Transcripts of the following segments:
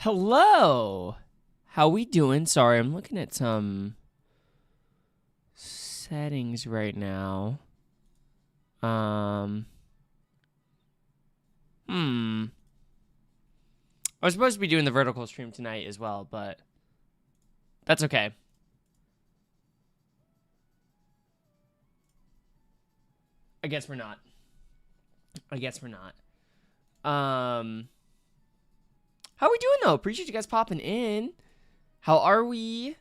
Hello. How we doing? Sorry, I'm looking at some settings right now. I was supposed to be doing the vertical stream tonight as well, but that's okay. I guess we're not. How we doing though? Appreciate you guys popping in. How are we?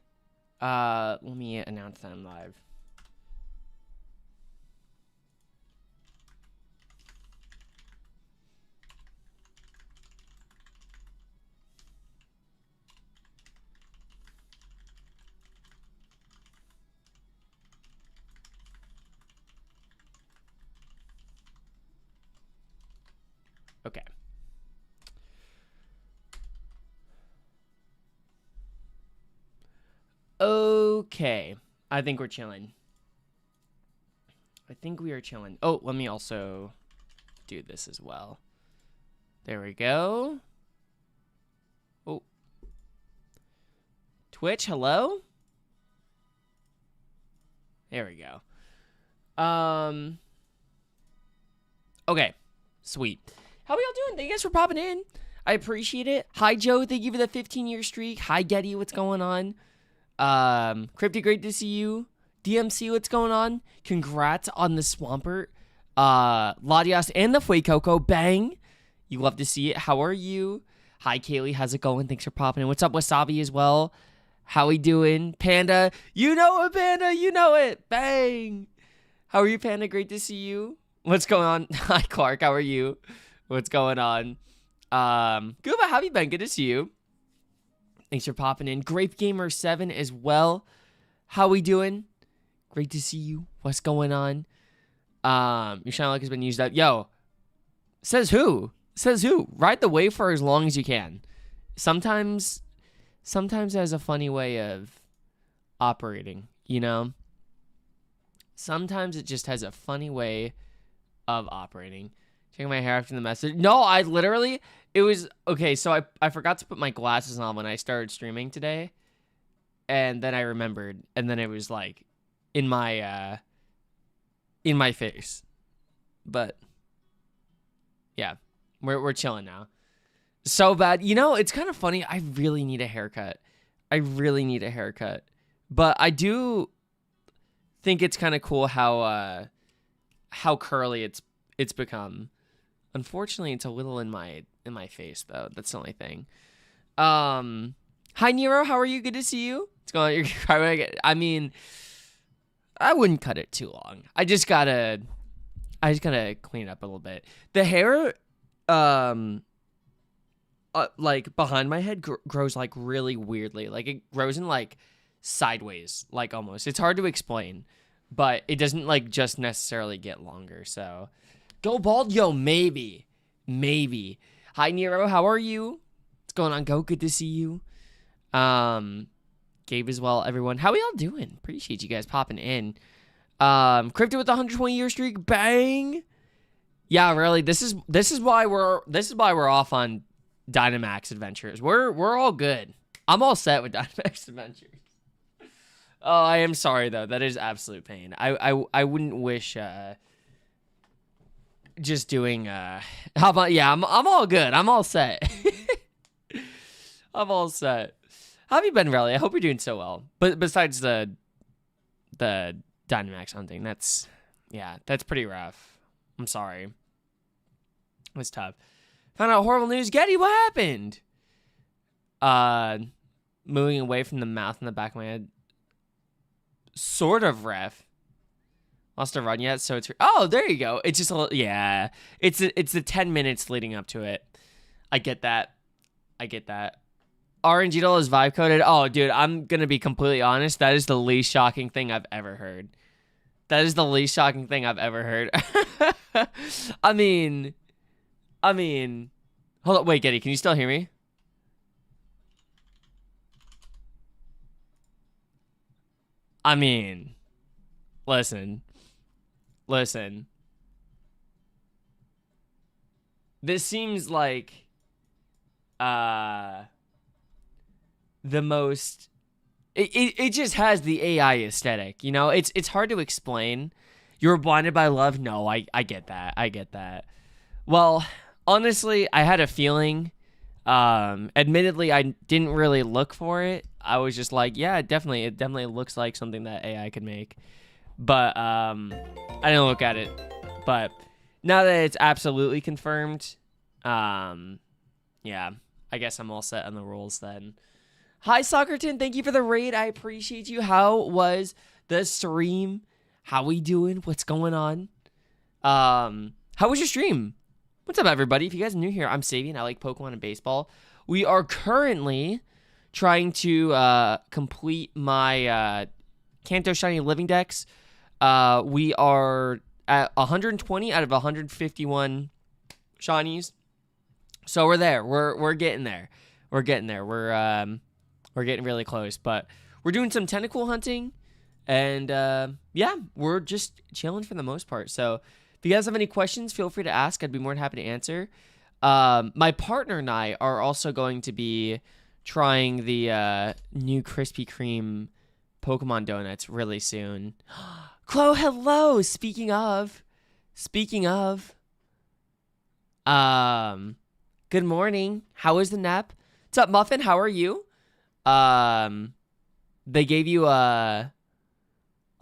Let me announce that I'm live. Okay. Okay. I think we're chilling. I think we are chilling. Oh, let me also do this as well. There we go. Oh. Twitch, hello? There we go. Okay. Sweet. How are y'all doing? Thank you guys for popping in. I appreciate it. Hi, Joe. Thank you for the 15-year streak. Hi, Getty. What's going on? Crypty, great to see you. DMC, what's going on? Congrats on the Swampert. Ladias and the Fuecoco. Bang. You love to see it. How are you? Hi, Kaylee. How's it going? Thanks for popping in. What's up, Wasabi, as well? How we doing? Panda. You know it, Panda. You know it. Bang. How are you, Panda? Great to see you. What's going on? Hi, Clark. How are you? What's going on? Gooba, how have you been? Good to see you. Thanks for popping in. Grape Gamer 7 as well. How we doing? Great to see you. What's going on? Your channel like has been used up. Yo, says who? Says who? Ride the wave for as long as you can. Sometimes it has a funny way of operating, you know? Sometimes it just has a funny way of operating. Checking my hair after the message. No, I literally, it was, okay, so I forgot to put my glasses on when I started streaming today. And then I remembered. And then it was like in my face. But yeah, we're chilling now. So bad. You know, it's kind of funny. I really need a haircut. But I do think it's kind of cool how curly it's become. Unfortunately, it's a little in my face though. That's the only thing. Hi Nero, how are you? Good to see you. What's going on? I mean, I wouldn't cut it too long. I just gotta clean it up a little bit. The hair, like behind my head grows like really weirdly. Like it grows in like sideways, like almost. It's hard to explain, but it doesn't like just necessarily get longer. So go bald, yo, maybe. Hi Nero, how are you? What's going on? Go, good to see you. Gabe as well, everyone. How we all doing? Appreciate you guys popping in. Crypto with the 120-year streak, bang. Yeah, really. This is why we're off on Dynamax Adventures. We're all good. I'm all set with Dynamax Adventures. Oh, I am sorry though. That is absolute pain. I wouldn't wish just doing how about, yeah, I'm all good. I'm all set. I'm all set. How have you been, Relly? I hope you're doing so well. But besides the Dynamax hunting, that's pretty rough. I'm sorry. It's tough. Found out horrible news. Getty, what happened? Moving away from the mouth in the back of my head. Sort of ref. Lost a run yet, so it's... Oh, there you go. It's just a little... Yeah. It's the 10 minutes leading up to it. I get that. Orange Needle is vibe coded. Oh, dude, I'm going to be completely honest. That is the least shocking thing I've ever heard. I mean... Hold on. Wait, Getty, can you still hear me? I mean... Listen. This seems like... the most. It just has the AI aesthetic. You know, it's hard to explain. You were blinded by love. No, I get that. I get that. Well, honestly, I had a feeling. Admittedly, I didn't really look for it. I was just like, yeah, it definitely looks like something that AI could make. But I didn't look at it. But now that it's absolutely confirmed, yeah, I guess I'm all set on the rules then. Hi, Soccerton. Thank you for the raid. I appreciate you. How was the stream? How we doing? What's going on? How was your stream? What's up, everybody? If you guys are new here, I'm Sabian. I like Pokemon and baseball. We are currently trying to complete my Kanto Shiny Living Dex. We are at 120 out of 151 shinies. So we're there. We're getting there. We're getting there. We're getting really close. But we're doing some tentacle hunting, and yeah, we're just chilling for the most part. So if you guys have any questions, feel free to ask. I'd be more than happy to answer. My partner and I are also going to be trying the new Krispy Kreme Pokemon donuts really soon. Chloe, hello. Speaking of, good morning. How is the nap? What's up, Muffin? How are you? They gave you a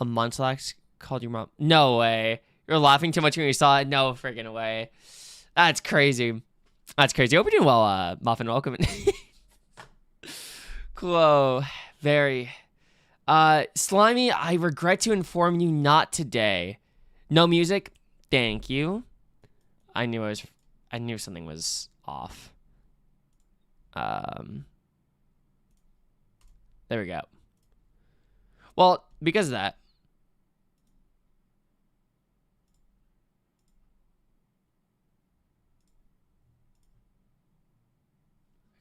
Munchlax called your mom. No way. You're laughing too much when you saw it. No freaking way. That's crazy. That's crazy. Hope you're doing well, Muffin. Welcome. Chloe, very. Slimy, I regret to inform you not today. No music? Thank you. I knew something was off. There we go. Well, because of that.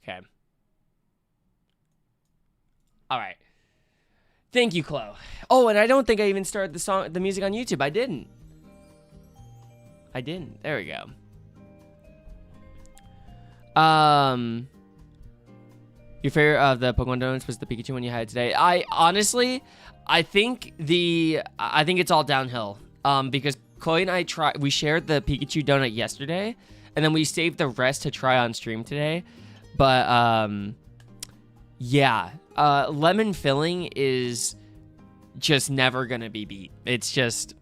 Okay. All right. Thank you, Chloe. Oh, and I don't think I even started the music on YouTube. I didn't. There we go. Your favorite of the Pokemon donuts was the Pikachu one you had today. I think it's all downhill. Because Chloe and I we shared the Pikachu donut yesterday, and then we saved the rest to try on stream today. But yeah, lemon filling is just never gonna be beat. It's just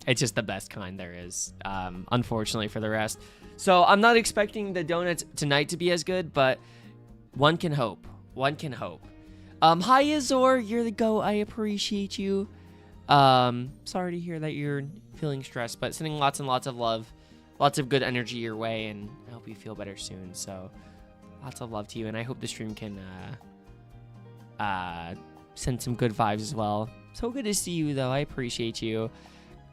the best kind there is. Unfortunately for the rest. So I'm not expecting the donuts tonight to be as good, but one can hope. Hi Azor, you're the GOAT. I appreciate you. Sorry to hear that you're feeling stressed, but sending lots and lots of love, lots of good energy your way, and I hope you feel better soon. So lots of love to you, and I hope the stream can send some good vibes as well. So good to see you, though. I appreciate you.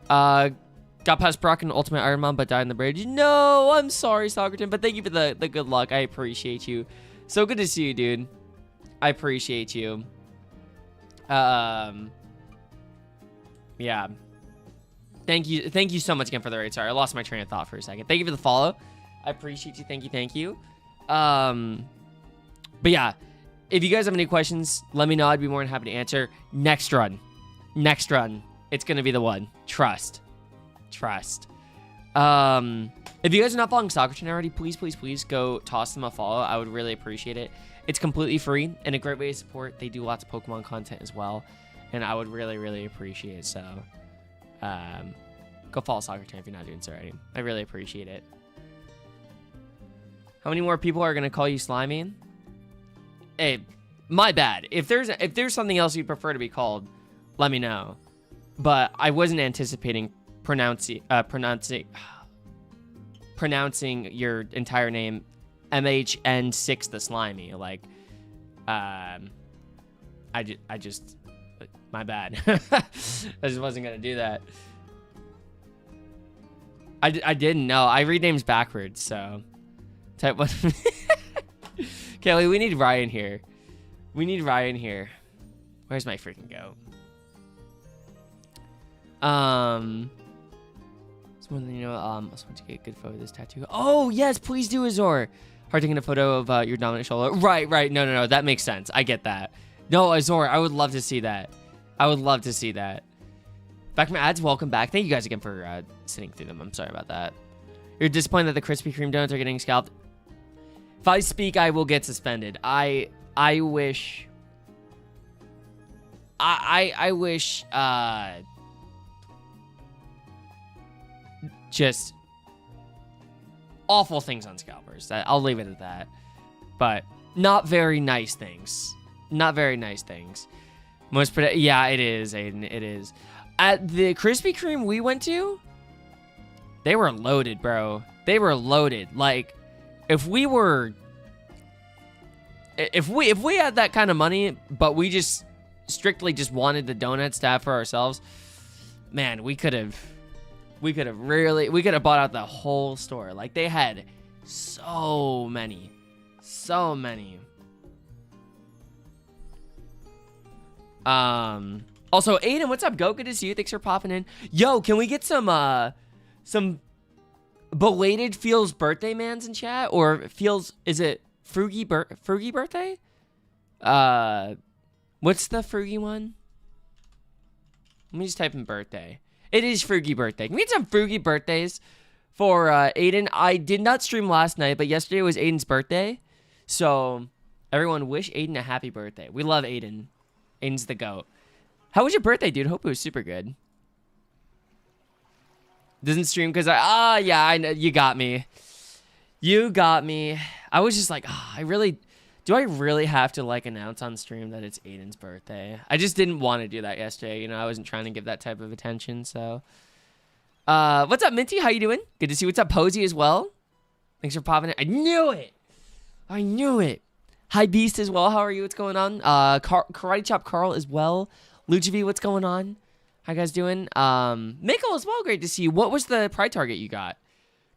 Got past Brock and Ultimate Iron Man, but died on the bridge. No, I'm sorry, Soccerton, but thank you for the good luck. I appreciate you. So good to see you, dude. I appreciate you. Yeah. Thank you so much again for the raid. Sorry, I lost my train of thought for a second. Thank you for the follow. I appreciate you. Thank you. But yeah, if you guys have any questions, let me know. I'd be more than happy to answer. Next run, it's gonna be the one. Trust. If you guys are not following Soccerton already, please go toss them a follow. I would really appreciate it. It's completely free and a great way to support. They do lots of Pokemon content as well, and I would really appreciate it. So go follow Soccerton if you're not doing so already. I really appreciate it. How many more people are gonna call you Slimy? Hey, my bad. If there's something else you'd prefer to be called, let me know. But I wasn't anticipating pronouncing your entire name MHN6 the Slimy. Like, I just my bad. I just wasn't gonna do that. I didn't know. I read names backwards, so type one. Kelly, we need Ryan here. Where's my freaking goat? Someone, I just want to get a good photo of this tattoo. Oh yes, please do, Azor. Hard taking a photo of your dominant shoulder. Right. No. That makes sense. I get that. No, Azor, I would love to see that. I would love to see that. Back from ads, welcome back. Thank you guys again for sitting through them. I'm sorry about that. You're disappointed that the Krispy Kreme donuts are getting scalped. If I speak, I will get suspended. I wish... I wish, just awful things on scalpers. I'll leave it at that. But not very nice things. Not very nice things. Yeah, it is, Aiden. It is. At the Krispy Kreme we went to, they were loaded, bro. They were loaded. Like, if we had that kind of money, but we just strictly just wanted the donuts to have for ourselves, man, we could have bought out the whole store. Like, they had so many. Also, Aiden, what's up? Good to see you. Thanks for popping in. Yo, can we get some belated Feels birthday mans in chat? Or is it Frugy birthday? What's the Frugy one? Let me just type in birthday. It is Frugy birthday. Can we get some Frugy birthdays for Aiden? I did not stream last night, but yesterday was Aiden's birthday. So everyone wish Aiden a happy birthday. We love Aiden. Aiden's the GOAT. How was your birthday, dude? Hope it was super good. Doesn't stream because yeah, I know. You got me. I was just like, do I really have to like announce on stream that it's Aiden's birthday? I just didn't want to do that yesterday. You know, I wasn't trying to give that type of attention. So, what's up, Minty? How you doing? Good to see you. What's up, Posey, as well? Thanks for popping in. I knew it. Hi, Beast, as well. How are you? What's going on? Karate Chop Carl as well. Lucha V, what's going on? How you guys doing? Mikkel as well. Great to see you. What was the Pride target you got?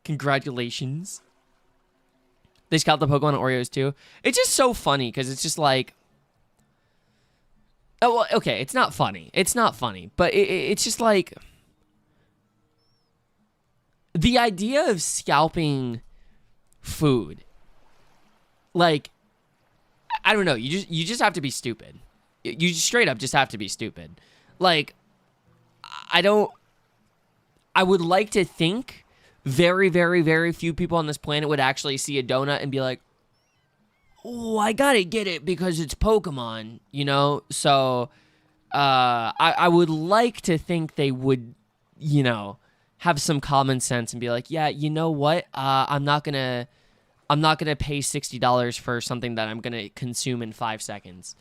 Congratulations. They scalped the Pokemon Oreos too. It's just so funny because it's just like, oh, well, okay, it's not funny. But it's just like the idea of scalping food. Like, I don't know. You just have to be stupid. You straight up just have to be stupid. Like, I would like to think very, very, very few people on this planet would actually see a donut and be like, oh, I gotta get it because it's Pokemon, you know? So, I would like to think they would, you know, have some common sense and be like, yeah, you know what? I'm not gonna pay $60 for something that I'm gonna consume in 5 seconds.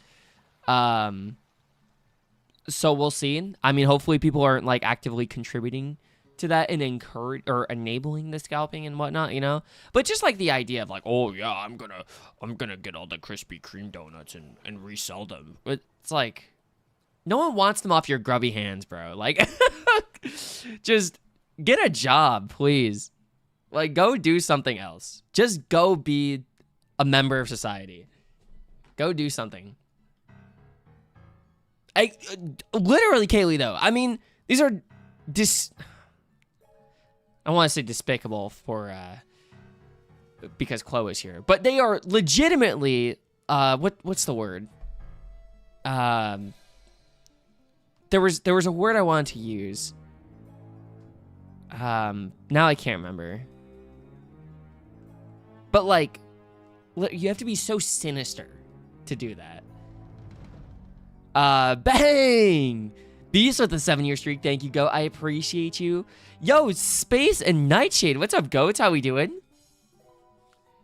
So we'll see. I mean, hopefully people aren't like actively contributing to that and encourage or enabling the scalping and whatnot, you know. But just like the idea of like, oh yeah, I'm gonna get all the Krispy Kreme donuts and resell them. But it's like, no one wants them off your grubby hands, bro. Like, just get a job, please. Like, go do something else. Just go be a member of society. Go do something. Literally, Kaylee, though. I mean, these are I want to say despicable for because Chloe's here, but they are legitimately what's the word? There was a word I wanted to use. Now I can't remember. But like, you have to be so sinister to do that. Bang! Beast with a 7-year streak. Thank you, Go. I appreciate you. Yo, Space and Nightshade. What's up, Goats? How we doing?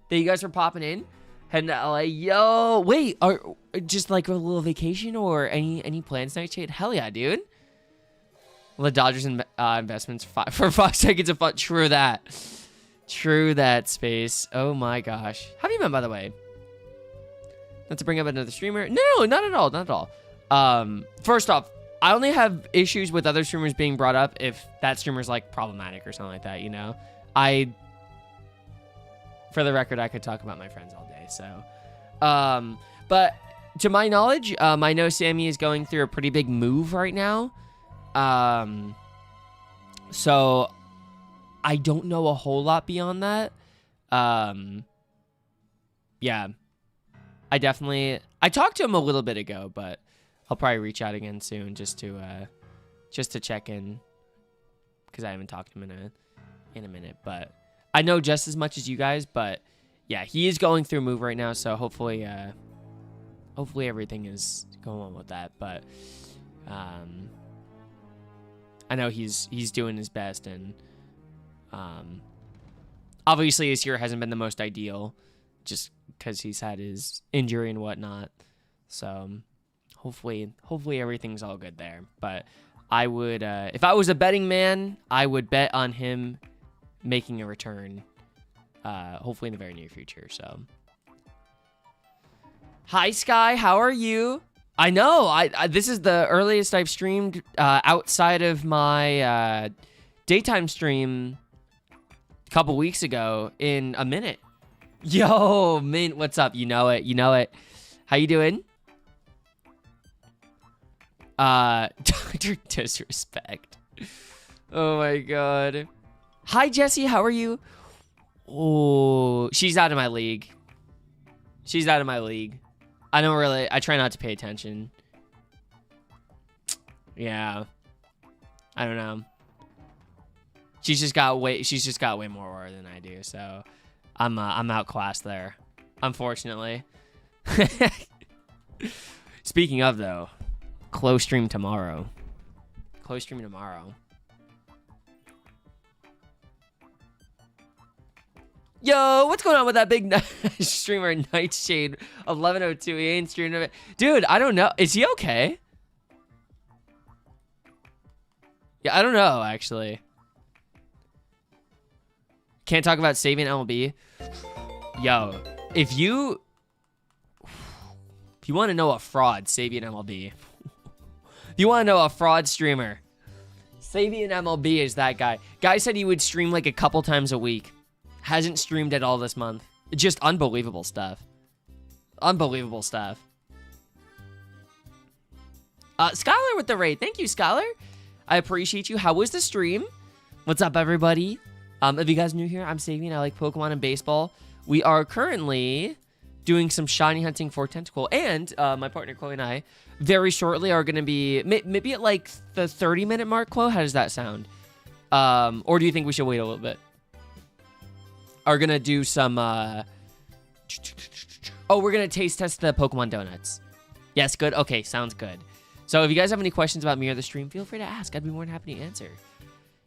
Thank you guys for popping in. Heading to LA. Yo, wait, are just like a little vacation or any plans, Nightshade? Hell yeah, dude. The Dodgers investments for 5 seconds of fun. True that. True that, Space. Oh my gosh. How have you been, by the way? Not to bring up another streamer. No, not at all. Not at all. First off, I only have issues with other streamers being brought up if that streamer's like problematic or something like that, you know? For the record, I could talk about my friends all day, so. But to my knowledge, I know Sammy is going through a pretty big move right now. So I don't know a whole lot beyond that. yeah, I talked to him a little bit ago, but I'll probably reach out again soon just to check in, because I haven't talked to him in a minute. But I know just as much as you guys, but yeah, he is going through a move right now, so hopefully everything is going on with that. But I know he's doing his best, and obviously this year hasn't been the most ideal, just because he's had his injury and whatnot. So hopefully everything's all good there. But I would, if I was a betting man, I would bet on him making a return, hopefully in the very near future. So, hi Sky, how are you? I know, I this is the earliest I've streamed outside of my daytime stream a couple weeks ago in a minute. Yo, Mint, what's up? You know it. How you doing? Dr. Disrespect. Oh my god. Hi, Jesse. How are you? Oh, she's out of my league. I try not to pay attention. Yeah. I don't know. She's just got way more aura than I do, so I'm outclassed there, unfortunately. Speaking of, though, close stream tomorrow. Yo, what's going on with that big streamer Nightshade 1102? He ain't streaming it. Dude, I don't know. Is he okay? Yeah, I don't know, actually. Can't talk about saving MLB. Yo, if you want to know a fraud, Savian MLB. If you want to know a fraud streamer, Savian MLB is that guy. Guy said he would stream like a couple times a week. Hasn't streamed at all this month. Just unbelievable stuff. Unbelievable stuff. Skylar with the raid. Thank you, Skylar. I appreciate you. How was the stream? What's up, everybody? If you guys new here, I'm Savian. I like Pokemon and baseball. We are currently doing some shiny hunting for Tentacle, and my partner Chloe and I very shortly are going to be maybe at like the 30-minute mark. Chloe, how does that sound? Or do you think we should wait a little bit? Are going to do some we're going to taste test the Pokemon donuts. Yes, good. Okay, sounds good. So if you guys have any questions about me or the stream, feel free to ask. I'd be more than happy to answer.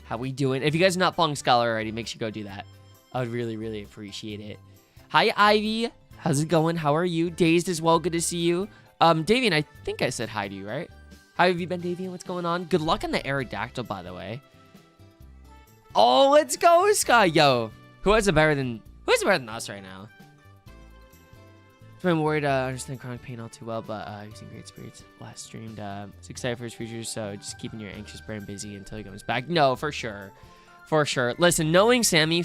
How we doing? If you guys are not following Scholar already, make sure you go do that. I would really, really appreciate it. Hi, Ivy. How's it going? How are you? Dazed as well. Good to see you. Davian, I think I said hi to you, right? How have you been, Davian? What's going on? Good luck on the Aerodactyl, by the way. Oh, let's go, Sky. Yo, who has it better than us right now? I'm worried, I understand chronic pain all too well, but he's in great spirits. Last streamed, he's excited for his future, so just keeping your anxious brain busy until he comes back. No, for sure. For sure. Listen, knowing Sammy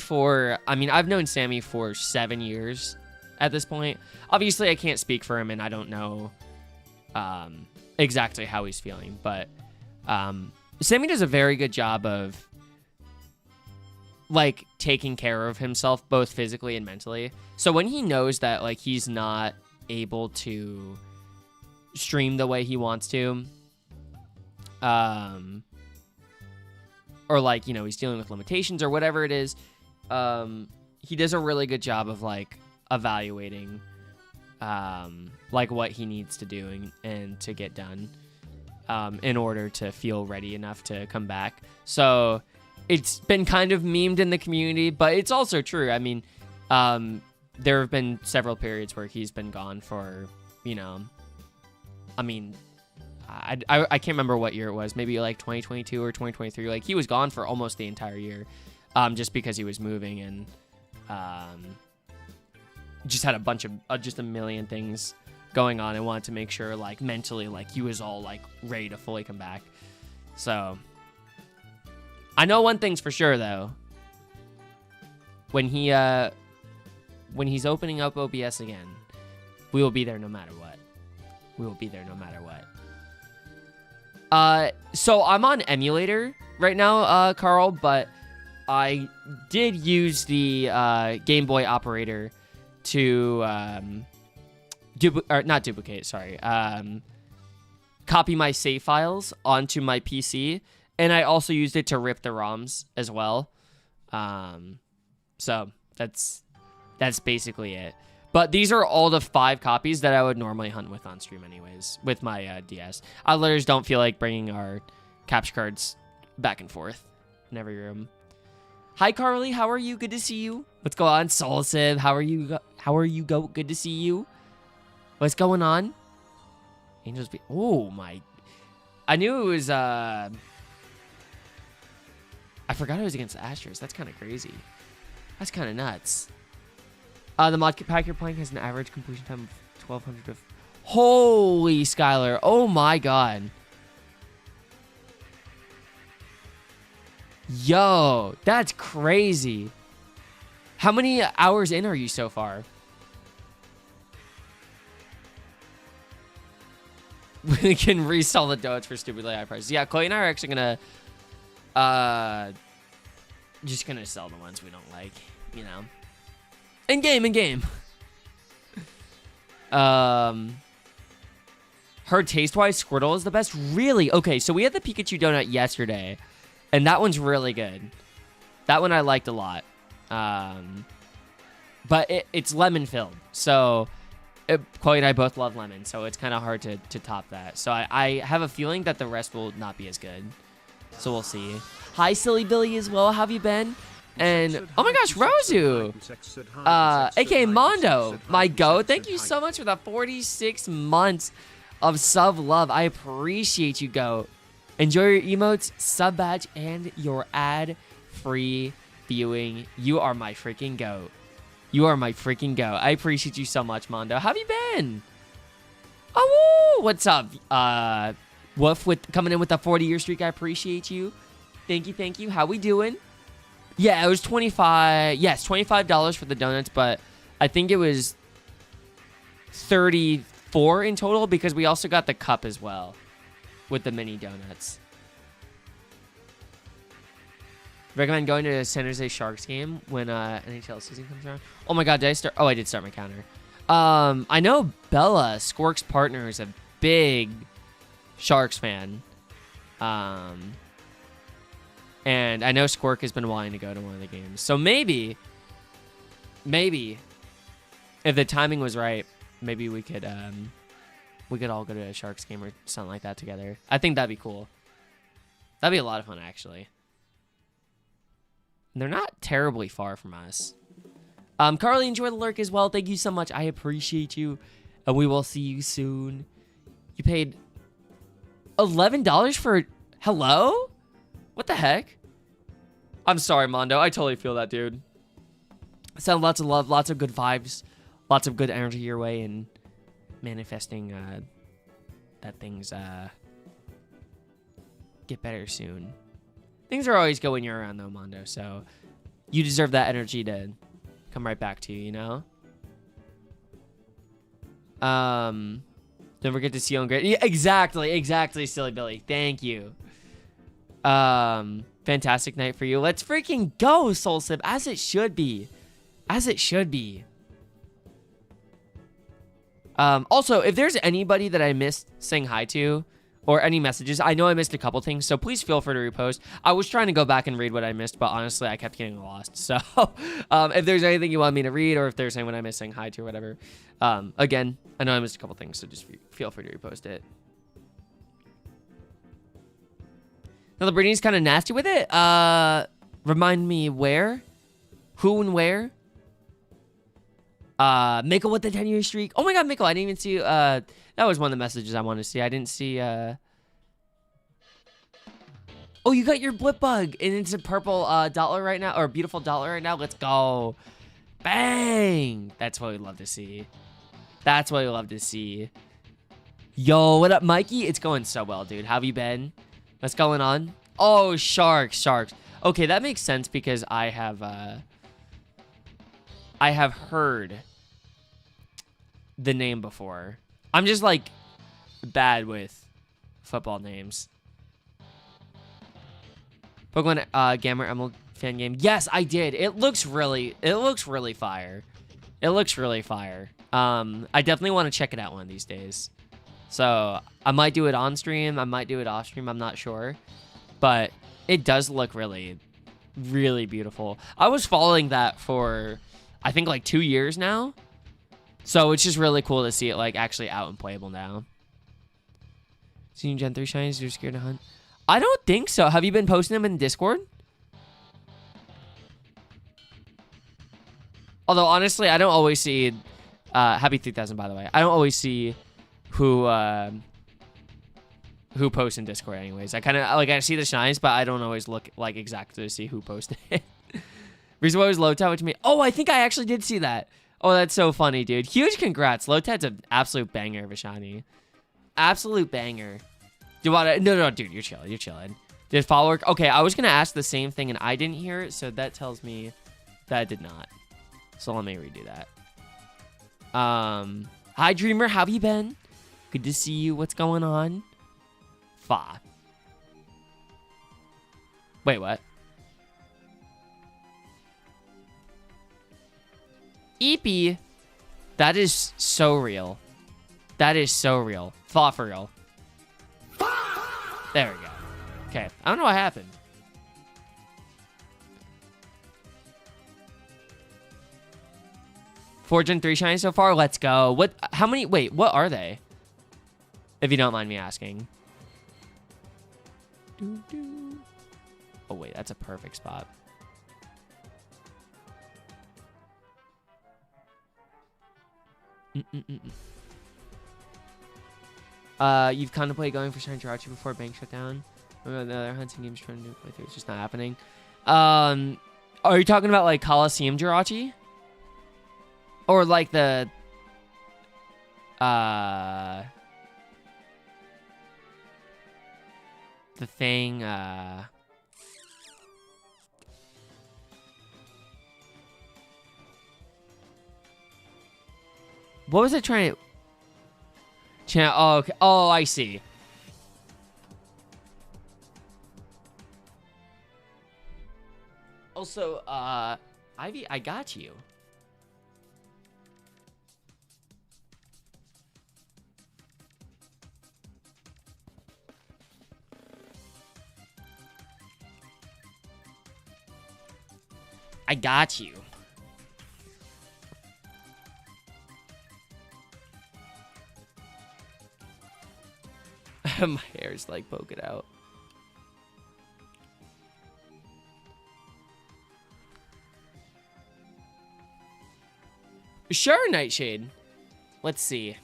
I've known Sammy for 7 years at this point. Obviously, I can't speak for him, and I don't know exactly how he's feeling, but Sammy does a very good job of like taking care of himself both physically and mentally. So when he knows that like he's not able to stream the way he wants to, or like, you know, he's dealing with limitations or whatever it is, he does a really good job of like evaluating like what he needs to do and to get done in order to feel ready enough to come back. So it's been kind of memed in the community, but it's also true. I mean, there have been several periods where he's been gone for, you know, I mean, I can't remember what year it was, maybe like 2022 or 2023. Like he was gone for almost the entire year, just because he was moving and just had a bunch of just a million things going on and wanted to make sure like mentally like he was all like ready to fully come back. So I know one thing's for sure though. When he's opening up OBS again, we will be there no matter what. We will be there no matter what. So I'm on emulator right now, Carl, but I did use the Game Boy operator to not duplicate, sorry. Copy my save files onto my PC, and I also used it to rip the ROMs as well. So that's basically it. But these are all the 5 copies that I would normally hunt with on stream anyways, with my DS. I literally just don't feel like bringing our capture cards back and forth in every room. Hi, Carly. How are you? Good to see you. What's going on? Soul Civ. How are you? Good to see you. What's going on? Angels be... Oh, my... I knew it was, I forgot it was against the Astros. That's kind of crazy. That's kind of nuts. The mod pack you're playing has an average completion time of 1,200 of... Holy Skylar. Oh, my God. Yo, that's crazy. How many hours in are you so far? We can resell the donuts for stupidly high prices. Yeah, Chloe and I are actually gonna just gonna sell the ones we don't like, you know. In game. Her taste-wise, Squirtle is the best. Really? Okay, so we had the Pikachu donut yesterday, and that one's really good. That one I liked a lot. But it's lemon-filled, so Chloe and I both love lemon, so it's kind of hard to top that. So I have a feeling that the rest will not be as good. So we'll see. Hi, Silly Billy as well. How have you been? And, oh my gosh, Rozu! A.K.A. Mondo, my goat. Thank you so much for the 46 months of sub love. I appreciate you, goat. Enjoy your emotes, sub badge, and your ad-free viewing. You are my freaking goat. You are my freaking goat. I appreciate you so much, Mondo. How have you been? Oh, woo! What's up? Woof with coming in with a 40-year streak. I appreciate you. Thank you. How we doing? Yeah, it was $25. Yes, $25 for the donuts, but I think it was $34 in total because we also got the cup as well with the mini donuts. Recommend going to a San Jose Sharks game when NHL season comes around. Oh my God, did I start? Oh, I did start my counter. I know Bella, Squirk's partner, is a big Sharks fan. And I know Squirk has been wanting to go to one of the games. So maybe, if the timing was right, maybe we could all go to a Sharks game or something like that together. I think that'd be cool. That'd be a lot of fun, actually. And they're not terribly far from us. Carly, enjoy the lurk as well. Thank you so much. I appreciate you. And we will see you soon. You paid $11 for... Hello? What the heck? I'm sorry, Mondo. I totally feel that, dude. Send lots of love, lots of good vibes, lots of good energy your way, and manifesting that things get better soon. Things are always good when you're around, though, Mondo, so you deserve that energy to come right back to you, you know? Don't forget to see you on great... Yeah, exactly, Silly Billy. Thank you. Fantastic night for you. Let's freaking go, Soul Sip, as it should be. As it should be. Also, if there's anybody that I missed saying hi to, or any messages, I know I missed a couple things, so please feel free to repost. I was trying to go back and read what I missed, but honestly, I kept getting lost. So, if there's anything you want me to read, or if there's anyone I missed saying hi to or whatever, again, I know I missed a couple things, so just feel free to repost it. Now, the Brittany's kind of nasty with it. Remind me where? Who and where? Mickle with the 10-year streak. Oh my God, Mickle, I didn't even see... that was one of the messages I wanted to see. I didn't see... Oh, you got your blip bug, and it's a purple dollar right now, or beautiful dollar right now. Let's go. Bang! That's what we love to see. That's what we love to see. Yo, what up, Mikey? It's going so well, dude. How have you been? What's going on? Oh, sharks. Okay, that makes sense because I have heard the name before. I'm just like bad with football names. Pokemon Gamer Emerald fan game. Yes, I did. It looks really fire. It looks really fire. I definitely want to check it out one of these days. So I might do it on stream. I might do it off stream. I'm not sure. But it does look really, really beautiful. I was following that for, I think, like 2 years now. So it's just really cool to see it like actually out and playable now. Seen Gen 3 shinies, you're scared to hunt? I don't think so. Have you been posting them in Discord? Although, honestly, I don't always see... happy 3000, by the way. I don't always see who posts in Discord anyways. I kind of... Like, I see the shines, but I don't always look, like, exactly to see who posted it. Reason why it was Lotad to me. Oh, I think I actually did see that. Oh, that's so funny, dude. Huge congrats. Lotad's an absolute banger of a shiny. Absolute banger. Do you want to... No, dude. You're chilling. You're chilling. Did follower... Okay, I was going to ask the same thing, and I didn't hear it, so that tells me that I did not. So let me redo that. Hi, Dreamer. How have you been? Good to see you. What's going on? Fa. Wait, what? Eepy. That is so real. That is so real. Fa for real. There we go. Okay. I don't know what happened. Four Gen 3 shiny so far? Let's go. What? How many? Wait, what are they? If you don't mind me asking. Oh, wait. That's a perfect spot. You've contemplated going for Shine Jirachi before bank shut down? The other hunting games trying to do it. It's just not happening. Are you talking about like Coliseum Jirachi? Or like the thing what was it trying to oh, okay. Oh, I see. Also, Ivy, I got you. I got you. My hair's like poking out. Sure, Nightshade. Let's see.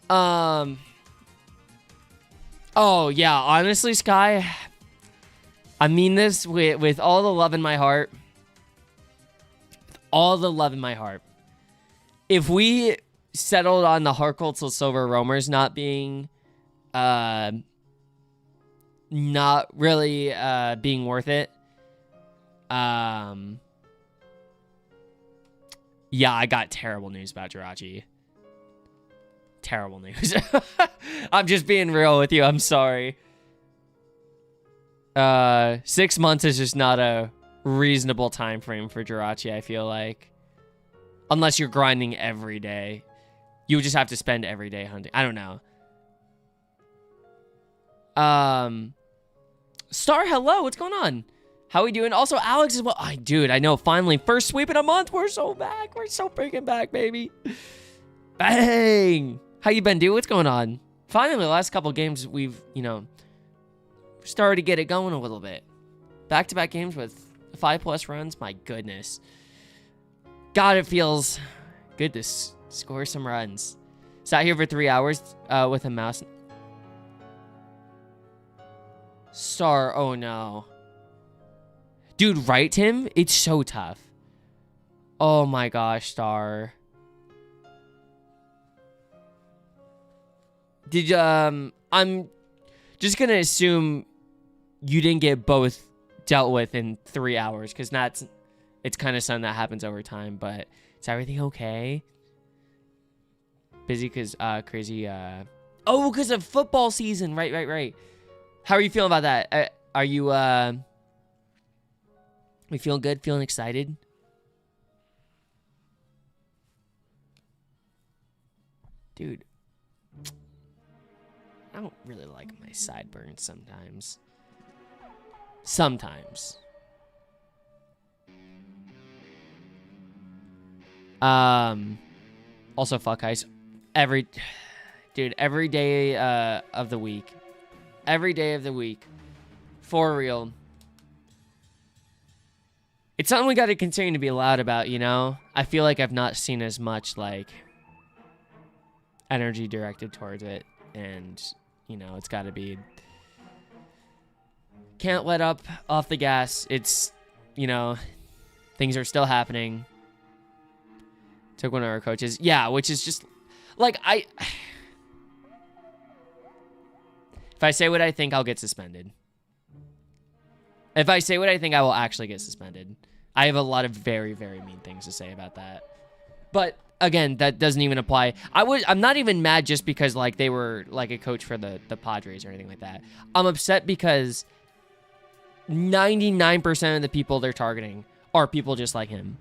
Oh, yeah. Honestly, Sky, I mean this with all the love in my heart. All the love in my heart. If we settled on the Harkolzel Silver Roamers not being, not really, being worth it, yeah, I got terrible news about Jirachi. Terrible news. I'm just being real with you. I'm sorry. 6 months is just not a reasonable time frame for Jirachi, I feel like. Unless you're grinding every day. You would just have to spend every day hunting. I don't know. Star, hello. What's going on? How we doing? Also, Alex is well. Dude, I know. Finally, first sweep in a month. We're so back. We're so freaking back, baby. Bang. How you been, dude? What's going on? Finally, the last couple games, we've, you know, started to get it going a little bit. Back-to-back games with 5+ runs. My goodness. God, it feels good to score some runs. Sat here for 3 hours with a mouse. Star, oh no. Dude, right, Tim? It's so tough. Oh my gosh, Star. Did I'm just gonna assume you didn't get both dealt with in 3 hours, because it's kind of something that happens over time. But is everything okay? Busy because crazy. Oh, because of football season. Right. How are you feeling about that? Are you we feeling good? Feeling excited? Dude. I don't really like my sideburns sometimes. Sometimes. Also, fuck ice. Every day of the week. Every day of the week. For real. It's something we got to continue to be loud about, you know? I feel like I've not seen as much, like, energy directed towards it. And, you know, it's got to be... Can't let up off the gas. It's, you know, things are still happening. Took one of our coaches. Yeah, which is just... Like, If I say what I think, I'll get suspended. If I say what I think, I will actually get suspended. I have a lot of very, very mean things to say about that. But again, that doesn't even apply. I'm not even mad just because like they were like a coach for the Padres or anything like that. I'm upset because 99% of the people they're targeting are people just like him.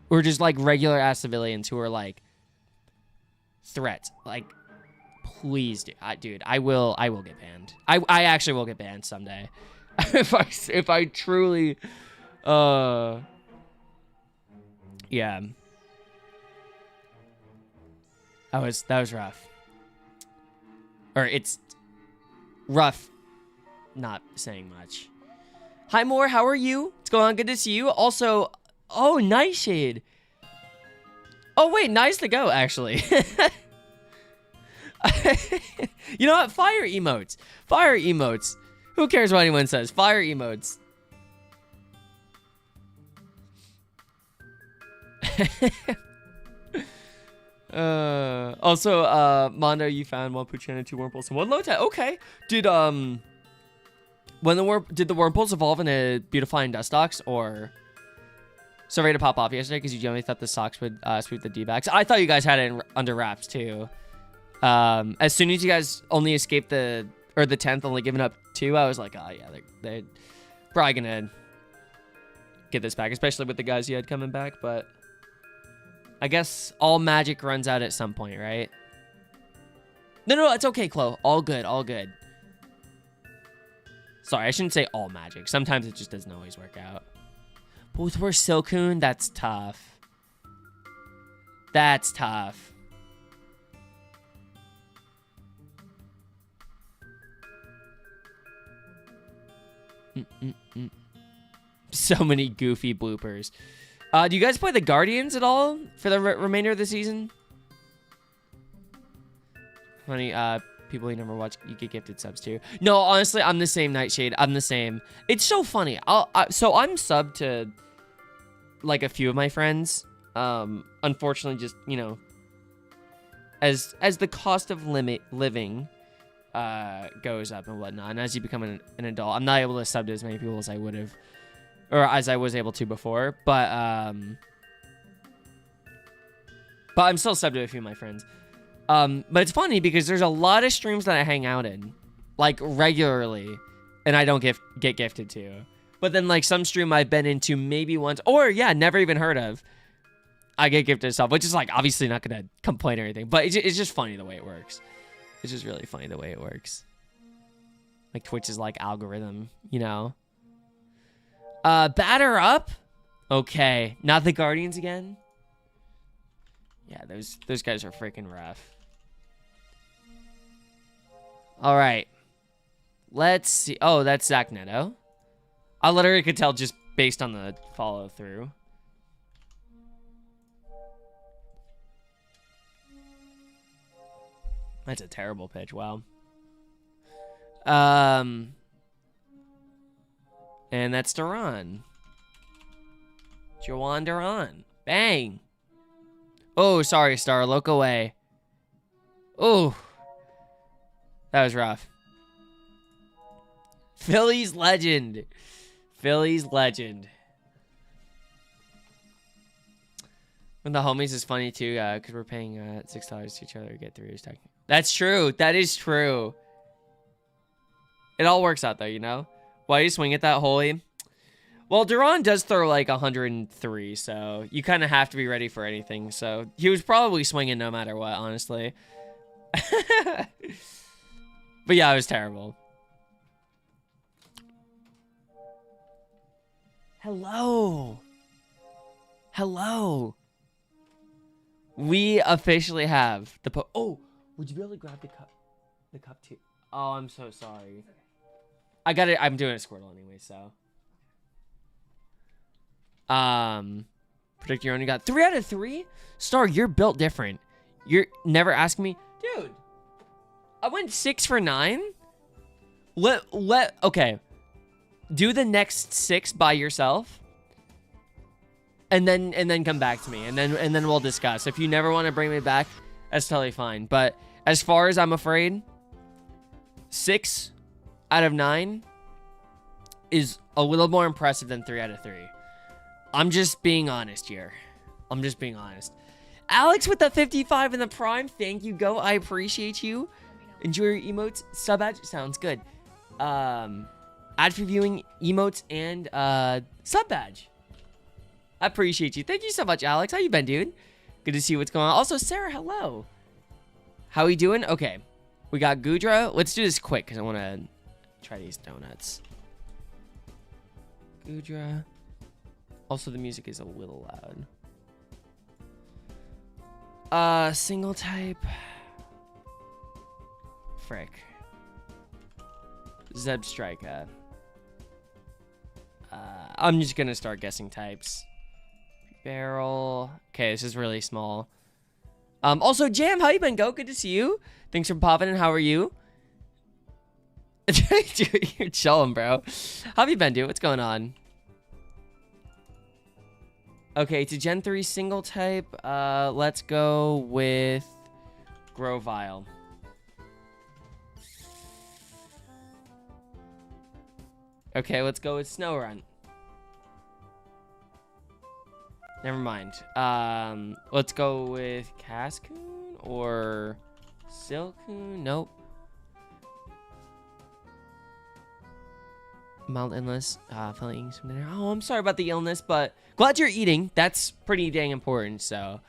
Or just like regular ass civilians who are like threats. Like, please, dude, I will get banned. I actually will get banned someday. if I truly, yeah. That was rough. Or it's rough not saying much. Hi, Moore. How are you? What's going on? Good to see you. Also, oh, Nightshade. Oh, wait. Nice to go, actually. You know what? Fire emotes. Fire emotes. Who cares what anyone says? Fire emotes. Also, Mondo, you found one Puchana, 2 wormholes, and 1 low tide. Okay. Did the wormholes evolve into beautifying dust stalks, or so ready to pop off yesterday because you generally thought the socks would sweep the D-backs? I thought you guys had it under wraps too. As soon as you guys only escaped the 10th, only giving up 2, I was like, oh yeah, they're probably gonna get this back, especially with the guys you had coming back, but I guess all magic runs out at some point, right? No, it's okay, Chloe. All good, all good. Sorry, I shouldn't say all magic. Sometimes it just doesn't always work out. Both were Silcoon? That's tough. That's tough. So many goofy bloopers. Do you guys play the Guardians at all for the remainder of the season? Funny, people you never watch, you get gifted subs too. No, honestly, I'm the same, Nightshade. I'm the same. It's so funny. So I'm subbed to like a few of my friends. Unfortunately, just, you know, as the cost of living goes up and whatnot, and as you become an adult, I'm not able to sub to as many people as I would have, or as I was able to before, but I'm still subbed to a few of my friends. But it's funny because there's a lot of streams that I hang out in, like, regularly, and I don't get gifted to. But then, like, some stream I've been into maybe once, or, yeah, never even heard of, I get gifted stuff, which is, like, obviously not going to complain or anything, but it's just funny the way it works. It's just really funny the way it works. Like, Twitch's, like, algorithm, you know? Batter up? Okay. Not the Guardians again? Yeah, those guys are freaking rough. All right. Let's see. Oh, that's Zach Neto. I literally could tell just based on the follow through. That's a terrible pitch. Wow. And that's Duran. Joan Duran. Bang. Oh, sorry, Star. Look away. Oh. That was rough. Phillies legend. Phillies legend. When the homies is funny too, because we're paying $6 to each other to get 3 years. That's true. That is true. It all works out though, you know? Why do you swing at that holy? Well, Duran does throw like 103, so you kind of have to be ready for anything. So he was probably swinging no matter what, honestly. But yeah, it was terrible. Hello. Hello. We officially have the oh, would you be able to grab the cup? The cup too. Oh, I'm so sorry. I got it. I'm doing a Squirtle anyway, so. Predict your own. You got 3 out of 3. Star, you're built different. You're never asking me, dude. I went 6 for 9. Okay. Do the next 6 by yourself. And then come back to me. And then we'll discuss. If you never want to bring me back, that's totally fine. But as far as I'm afraid, 6 out of 9 is a little more impressive than 3 out of 3. I'm just being honest here. I'm just being honest. Alex with the 55 in the prime. Thank you, Go. I appreciate you. Enjoy your emotes. Sub badge sounds good. Ad for viewing emotes and sub badge. I appreciate you. Thank you so much, Alex. How you been, dude? Good to see what's going on. Also, Sarah, hello. How you doing? Okay. We got Gudra. Let's do this quick because I want to try these donuts. Gudra. Also, the music is a little loud. Single type. Frick. Zeb Striker. I'm just gonna start guessing types. Barrel. Okay, this is really small. Also, Jam, how you been, Go? Good to see you. Thanks for popping in. How are you? Dude, you're chilling, bro. How have you been, dude? What's going on? Okay, to Gen 3 single type, let's go with Grovile. Okay, let's go with Snorunt. Never mind. Let's go with Cascoon or Silcoon. Nope. Mild illness. Feeling eating some dinner. Oh, I'm sorry about the illness, but glad you're eating. That's pretty dang important, so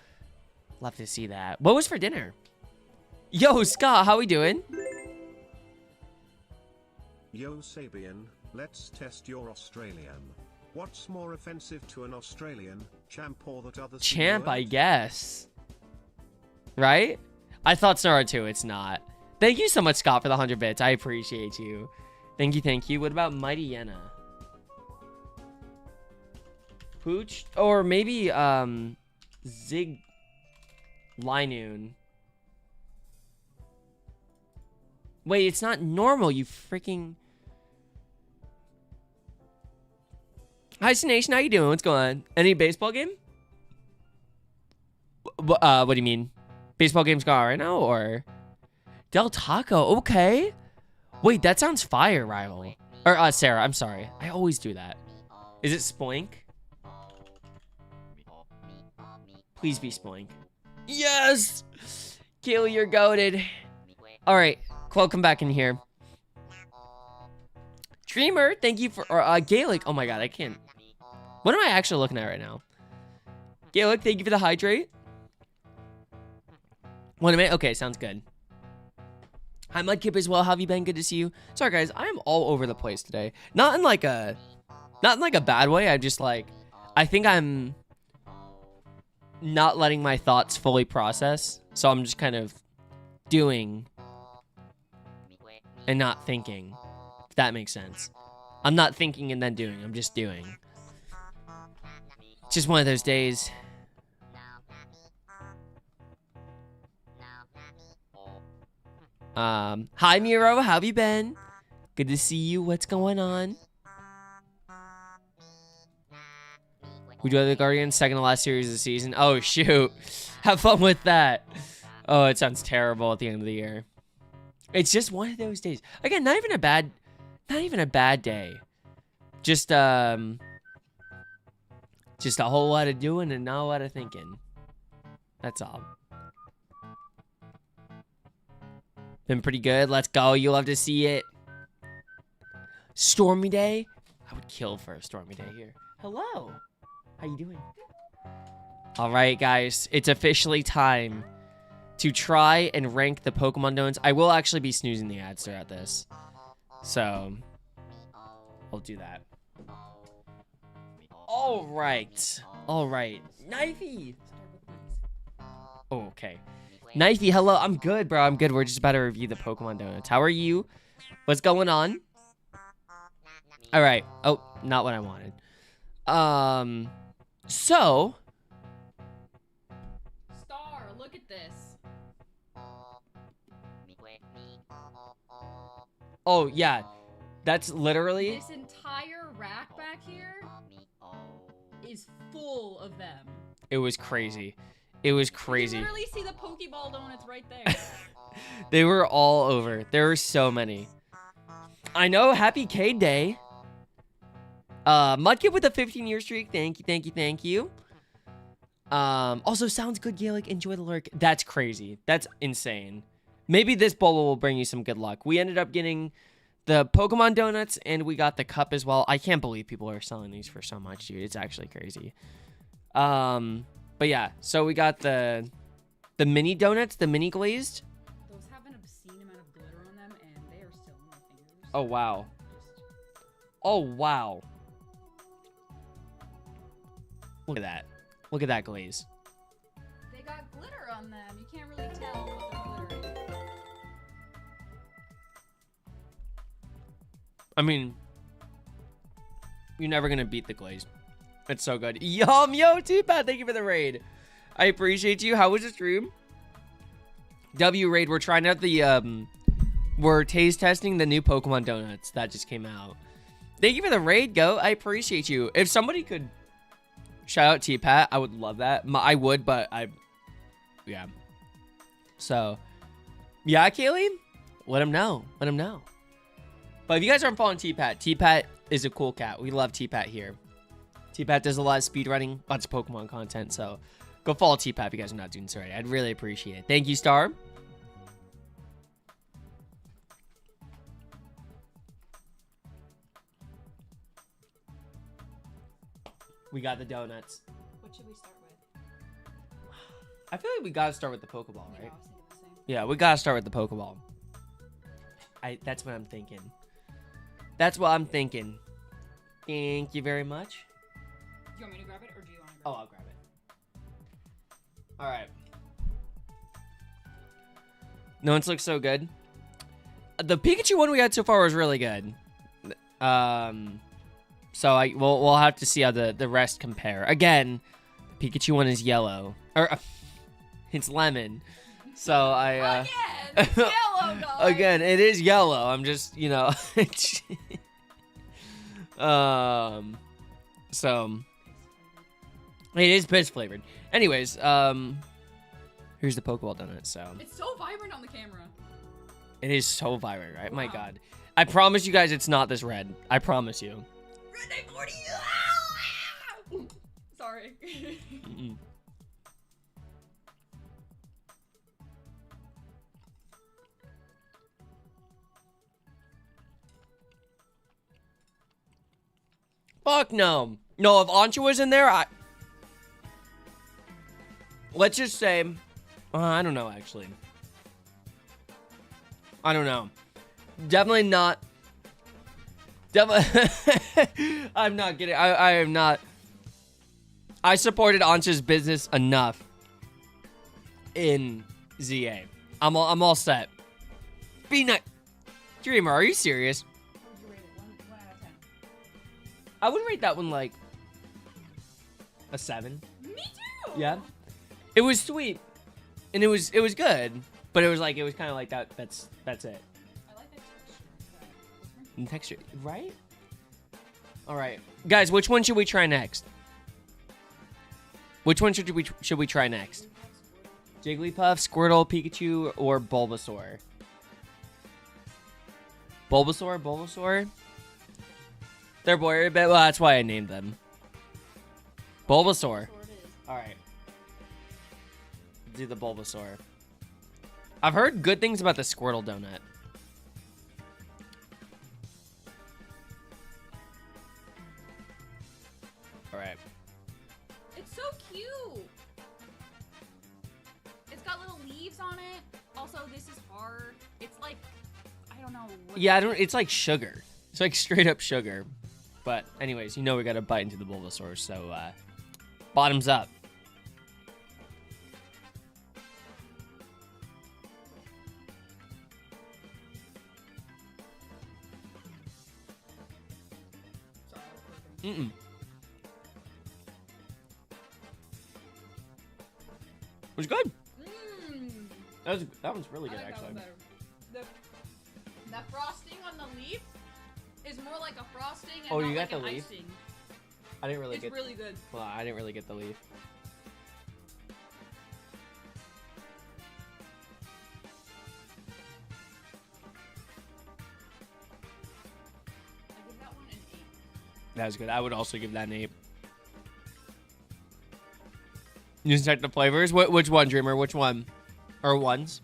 love to see that. What was for dinner? Yo, Scott, how we doing? Yo, Sabian, let's test your Australian. What's more offensive to an Australian, champ or that other Champ, I guess. Right? I thought so too. It's not. Thank you so much, Scott, for the 100 bits. I appreciate you. Thank you, thank you. What about Mighty Yenna? Pooch? Or maybe, Zig Linoon. Wait, it's not normal, you freaking... Hi, Nation. How you doing? What's going on? Any baseball game? What do you mean? Baseball games going on right now, or Del Taco? Okay. Wait, that sounds fire, Rival. Or Sarah. I'm sorry. I always do that. Is it Spoink? Please be Spoink. Yes. Kaylee, you're goated. All right, welcome back in here. Dreamer, thank you for Gaelic. Oh my god, I can't. What am I actually looking at right now? Gaelic, thank you for the hydrate. 1 minute. Okay, sounds good. Hi, Mudkip as well. How have you been? Good to see you. Sorry, guys. I am all over the place today. Not in like a bad way. I'm just like, I think I'm not letting my thoughts fully process. So I'm just kind of doing and not thinking. If that makes sense. I'm not thinking and then doing. I'm just doing. It's just one of those days. Hi Miro, how have you been? Good to see you. What's going on? We do have the Guardians, second to last series of the season. Oh shoot. Have fun with that. Oh, it sounds terrible at the end of the year. It's just one of those days. Again, not even a bad day. Just a whole lot of doing and not a lot of thinking. That's all. Been pretty good. Let's go. You'll have to see it. Stormy day. I would kill for a stormy day here. Hello. How you doing? All right, guys. It's officially time to try and rank the Pokemon donuts. I will actually be snoozing the ads throughout this. So, I'll do that. All right. All right. Knifey. Oh, okay. Knifey, hello. I'm good, bro. I'm good. We're just about to review the Pokemon donuts. How are you? What's going on? All right. Oh, not what I wanted. So. Star, look at this. Oh, yeah. That's literally. This entire rack back here is full of them. It was crazy. It was crazy. You can literally see the Pokeball donuts right there. They were all over. There were so many. I know. Happy K Day. Mudkip with a 15-year streak. Thank you, thank you, thank you. Also, sounds good, Gaelic. Enjoy the lurk. That's crazy. That's insane. Maybe this bowl will bring you some good luck. We ended up getting the Pokemon donuts, and we got the cup as well. I can't believe people are selling these for so much, dude. It's actually crazy. But yeah, so we got the mini donuts, the mini glazed. Those have an obscene amount of glitter on them, and they are still in my fingers. Oh, wow. Oh, wow. Look at that. Look at that glaze. They got glitter on them. You can't really tell what they're glittering. I mean, you're never going to beat the glaze. It's so good. Yum, yo, T-Pat, thank you for the raid. I appreciate you. How was the stream? W raid, we're trying out the, we're taste testing the new Pokemon donuts that just came out. Thank you for the raid, Go. I appreciate you. If somebody could shout out T-Pat, I would love that. I would, but yeah. So, yeah, Kaylee, let him know. Let him know. But if you guys aren't following T-Pat, T-Pat is a cool cat. We love T-Pat here. T-Pat does a lot of speedrunning, lots of Pokemon content, so go follow T-Pat if you guys are not doing so already. I'd really appreciate it. Thank you, Star. We got the donuts. What should we start with? I feel like we gotta start with the Pokeball, Yeah, right? I was thinking the same. Yeah, we gotta start with the Pokeball. That's what I'm thinking. That's what I'm thinking. Thank you very much. Do you want me to grab it, or do you want to Oh, grab I'll grab it. All right. No one's looks so good. The Pikachu one we had so far was really good. So we'll have to see how the rest compare. Again, the Pikachu one is yellow, or it's lemon. So Again, it's yellow, guys. again, it is yellow. I'm just, you know, so it is piss flavored. Anyways, here's the Pokeball donut. So It's so vibrant on the camera. it is so vibrant, right? My Wow. God, I promise you guys, it's not this red. I promise you. Red Knight 40. Sorry. Mm-mm. Fuck no. No, if Ancha was in there, let's just say, I don't know, actually. I don't know. Definitely not. Definitely. I'm not kidding. I am not. I supported Ancha's business enough in ZA. I'm all set. Be nice. Dreamer, are you serious? What would you rate it? 1 out of 10. I would rate that one like a 7. Me too. Yeah. It was sweet, and it was good, but it was kind of like that. That's it. I like that texture. And texture, right? All right, guys. Which one should we try next? Which one should we try next? Jigglypuff, Squirtle, Pikachu, or Bulbasaur? Bulbasaur. They're boy a bit. Well, that's why I named them. Bulbasaur. All right. Do the Bulbasaur. I've heard good things about the Squirtle donut. All right. It's so cute. It's got little leaves on know. Yeah, I don't. It's like sugar. It's like straight up sugar. But anyways, you know we gotta bite into the Bulbasaur. So bottoms up. Mm-mm. Was good. That one's really good, actually. The frosting on the leaf is more like a frosting and Oh, not you got like the an leaf? icing. I didn't really It's get. really good. Well, I didn't really get the leaf. I give that one an 8. That was good. I would also give that an 8. You just check the flavors. Which one, Dreamer? Which one? Or ones?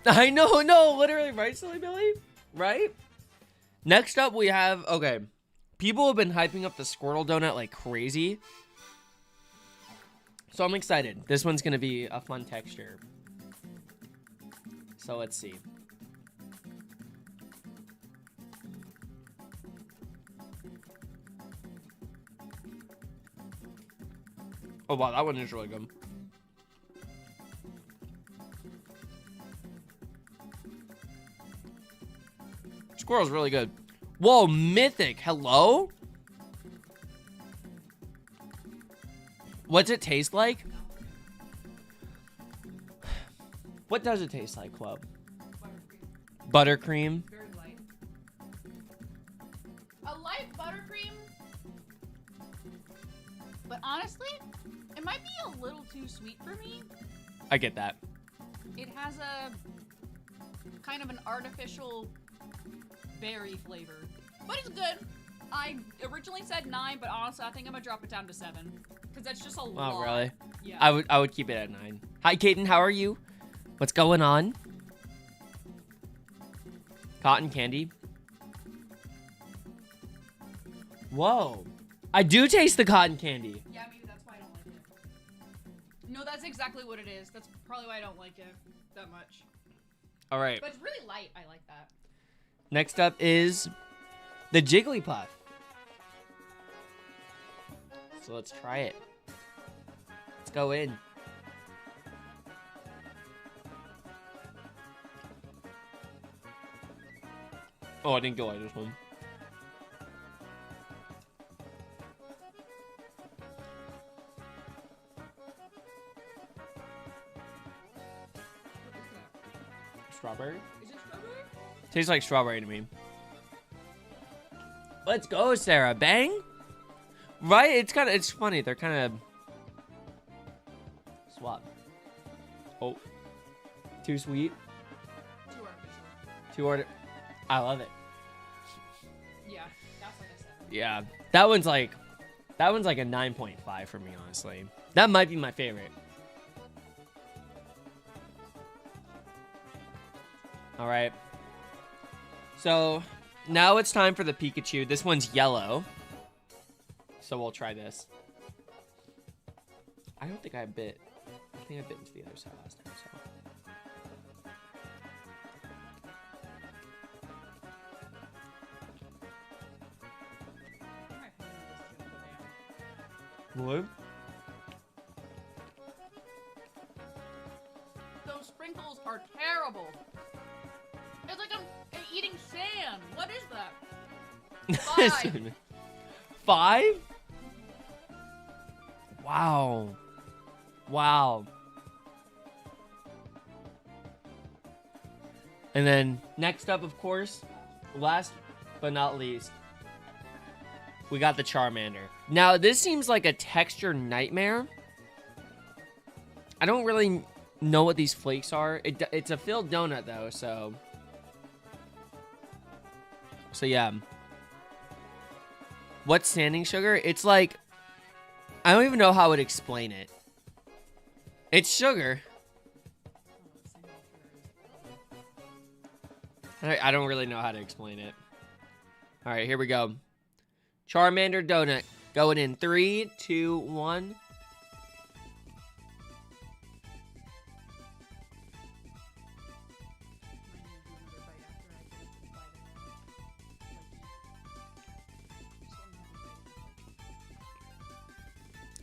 I know, no, literally, right, Silly Billy? Right? Next up, we have, okay. People have been hyping up the Squirtle donut like crazy. So I'm excited. This one's going to be a fun texture. So let's see. Oh, wow, that one is really good. Squirrel's really good. Whoa, Mythic. Hello? What's it taste like? What does it taste like, Club? Buttercream. Very light. A light buttercream. But honestly, it might be a little too sweet for me. I get that. It has a kind of an artificial berry flavor. But it's good. I originally said 9, but honestly, I think I'm gonna drop it down to 7. Because that's just a lot. Oh, really? Yeah. I would keep it at 9. Hi, Kaden. How are you? What's going on? Cotton candy. Whoa. I do taste the cotton candy. Yeah, maybe that's why I don't like it. No, that's exactly what it is. That's probably why I don't like it that much. All right. But it's really light. I like that. Next up is the Jigglypuff. So let's try it. Let's go in. Oh, I didn't go like this one. Strawberry? Is it strawberry? Tastes like strawberry to me. Let's go, Sarah. Bang? Right? It's funny. They're kind of swap. Oh. Too sweet. Too artificial. Too order. I love it. Yeah, that's like a 7. Yeah. That one's like a 9.5 for me, honestly. That might be my favorite. All right. So now it's time for the Pikachu. This one's yellow. So we'll try this. I don't think I bit. I think I bit into the other side last time. So. What? Those sprinkles are terrible. It's like I'm eating sand. What is that? 5. 5? Wow. Wow. And then next up, of course, last but not least, we got the Charmander. Now, this seems like a texture nightmare. I don't really know what these flakes are. It's a filled donut, though, so... So, yeah. What's sanding sugar? It's like... I don't even know how I would explain it. It's sugar. I don't really know how to explain it. All right, here we go. Charmander donut going in 3, 2, 1.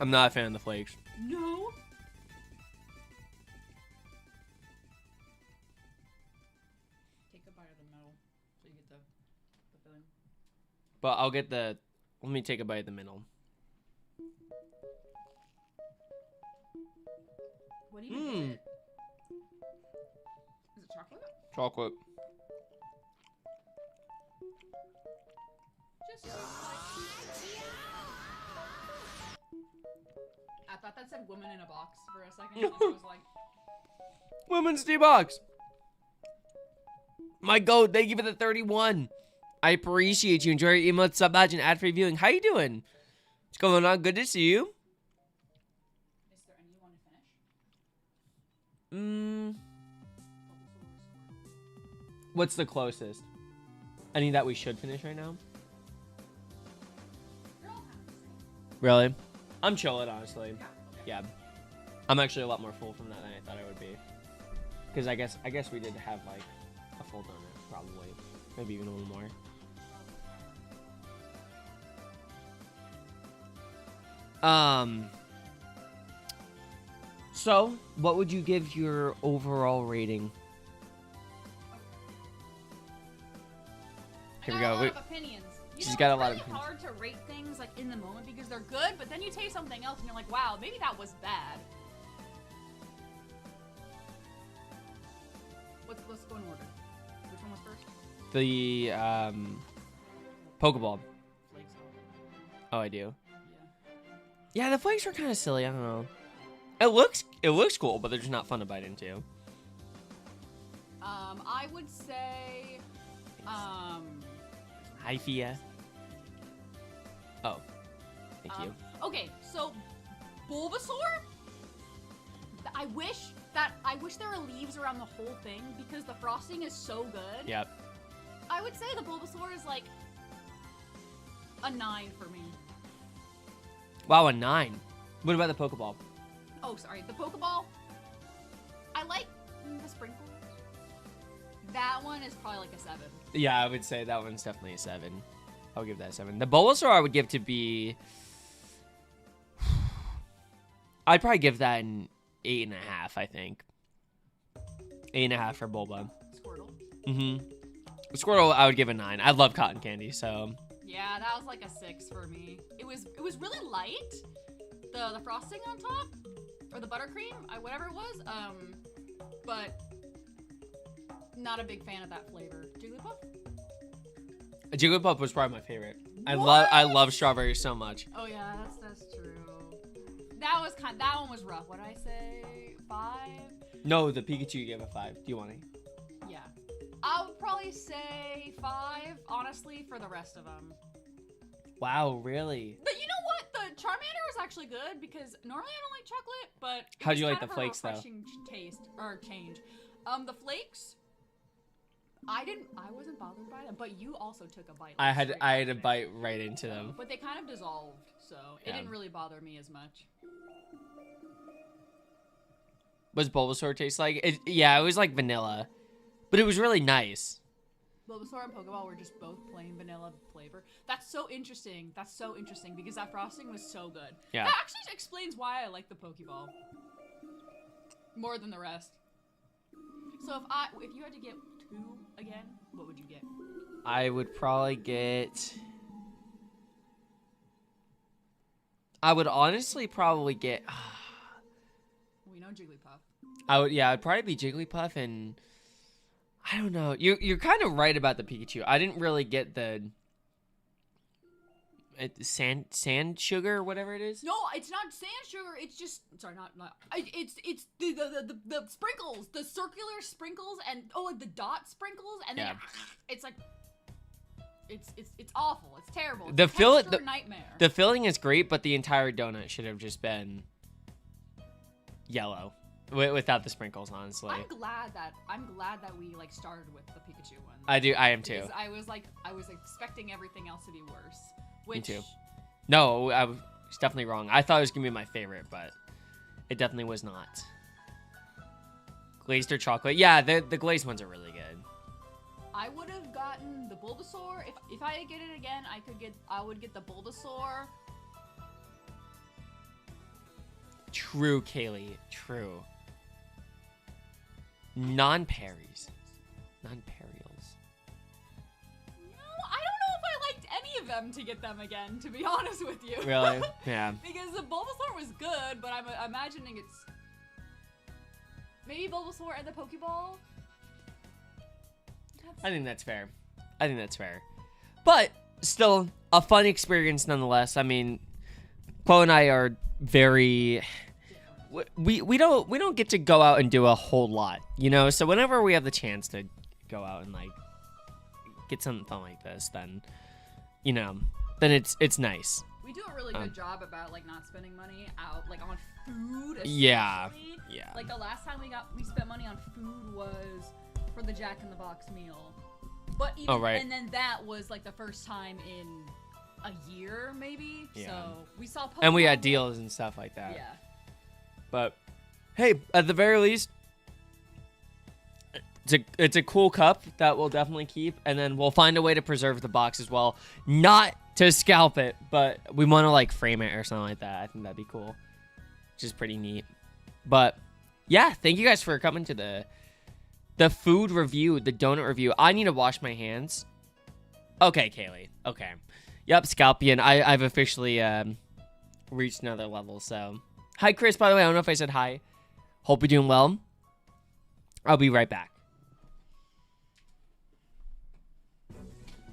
I'm not a fan of the flakes. No. Take a bite of the middle so you get the filling. But I'll get the. Let me take a bite of the middle. What do you get? Is it chocolate? Chocolate. Just like... I thought that said woman in a box for a second. And I was like, Women's D-Box. My goat, thank you for the 31. I appreciate you. Enjoy your emotes, sub badge, and ad-free viewing. How you doing? What's going on? Good to see you. is there any you want to finish? What's the closest? Any that we should finish right now? They're all kind of the same. Really? I'm chilling, honestly. Yeah. Yeah. I'm actually a lot more full from that than I thought I would be. Because I guess we did have like a full donut, probably. Maybe even a little more. So, what would you give your overall rating? Here we I got go. a lot of opinions. She's got a lot of It's opinions. really hard to rate things like in the moment because they're good, but then you taste something else and you're like, wow, maybe that was bad. Let's go in order. Which one was first? The Pokeball. Flakes. Oh, I do. Yeah. Yeah, the flakes are kind of silly. I don't know. It looks cool, but they're just not fun to bite into. I would say, Hi, Fia. Oh, thank you. okay, so Bulbasaur. I wish there were leaves around the whole thing because the frosting is so good. Yep. I would say the Bulbasaur is like a 9 for me. Wow, a 9. What about the Pokeball? Oh, sorry, the Pokeball. I like the sprinkles. That one is probably like a 7. Yeah, I would say that one's definitely a 7. I'll give that a 7. The Bulbasaur I would give to be... I'd probably give that an 8.5, I think. 8.5 for Bulba. Squirtle. Mm-hmm. Squirtle, I would give a 9. I love cotton candy, so... Yeah, that was like a 6 for me. It was really light. The frosting on top, or the buttercream, whatever it was. But not a big fan of that flavor. Jigglypuff? Jigglypuff was probably my favorite. I What? love strawberry so much. Oh yeah, that's true. That one was rough. What did I say? 5? No, the Pikachu you gave a 5. Do you want it? Yeah. I would probably say 5, honestly, for the rest of them. Wow, really? But you know what? The Charmander was actually good because normally I don't like chocolate, but it How'd was you like kind the of a flakes, though? refreshing taste or change. The flakes, I wasn't bothered by them, but you also took a bite. I like, had straight to from it. bite right into them. But they kind of dissolved, so it Yeah. didn't really bother me as much. What's Bulbasaur taste like? Yeah, it was like vanilla, but it was really nice. Bulbasaur and Pokeball were just both plain vanilla flavor. That's so interesting. Because that frosting was so good. Yeah. That actually explains why I like the Pokeball more than the rest. So if you had to get 2 again, what would you get? I would probably get... I would honestly probably get... We know Jigglypuff. I'd probably be Jigglypuff and... I don't know. You're kind of right about the Pikachu. I didn't really get the... sand sugar or whatever it is. No, it's not sand sugar. It's just it's the sprinkles, the circular sprinkles, and like the dot sprinkles, and then Yeah. it's like it's awful. It's terrible. It's The a fill- texture nightmare. The filling is great, but the entire donut should have just been yellow without the sprinkles, honestly. I'm glad that we like started with the Pikachu one. I am too. Because I was expecting everything else to be worse. Me Which, too. No, I was definitely wrong. I thought it was gonna be my favorite, but it definitely was not. Glazed or chocolate? Yeah, the glazed ones are really good. I would have gotten the Bulbasaur. If I get it again, I would get the Bulbasaur. True, Kaylee. True. Non-parries. Non-parials. No, I don't know if I liked any of them to get them again, to be honest with you. Really? Yeah. Because the Bulbasaur was good, but I'm imagining it's... Maybe Bulbasaur and the Pokeball? I think that's fair. I think that's fair. But still a fun experience nonetheless. I mean, Chloe and I are very... We don't get to go out and do a whole lot, you know? So whenever we have the chance to go out and, like, get something fun like this, then, you know, then it's nice. We do a really good job about, like, not spending money out, like, on food, especially. Yeah. Like, the last time we spent money on food was for the Jack in the Box meal. But even, and then that was, like, the first time in a year, maybe. Yeah. So we saw Pokemon. And we had deals and stuff like that. Yeah. But, hey, at the very least, it's a cool cup that we'll definitely keep, and then we'll find a way to preserve the box as well. Not to scalp it, but we want to, like, frame it or something like that. I think that'd be cool, which is pretty neat. But, yeah, thank you guys for coming to the food review, the donut review. I need to wash my hands. Okay, Kaylee. Okay. Yep, Scalpion. I've officially reached another level, so... Hi, Chris, by the way. I don't know if I said hi. Hope you're doing well. I'll be right back.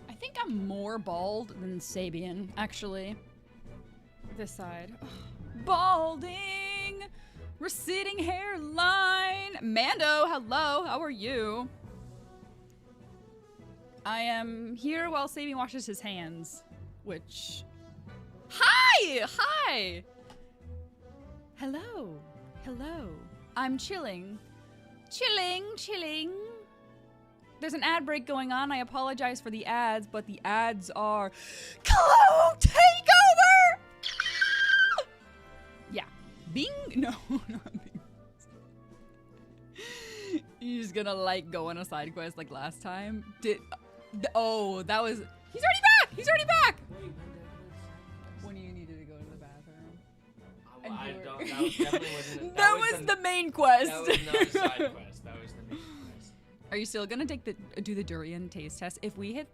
I think I'm more bald than Sabian, actually. This side. Balding! Receding hairline! Mando, hello, how are you? I am here while Sabian washes his hands, which... Hi! Hi! Hello. Hello. I'm chilling. Chilling. There's an ad break going on. I apologize for the ads, but the ads are Clone Takeover! Yeah. Bing? No, not Bing. He's gonna, like, go on a side quest like last time. Oh, that was... He's already back! He's already back! When you needed to go to the bathroom. That was the main quest. That was not a side quest. That was the main quest. Are you still gonna do the durian taste test? If we hit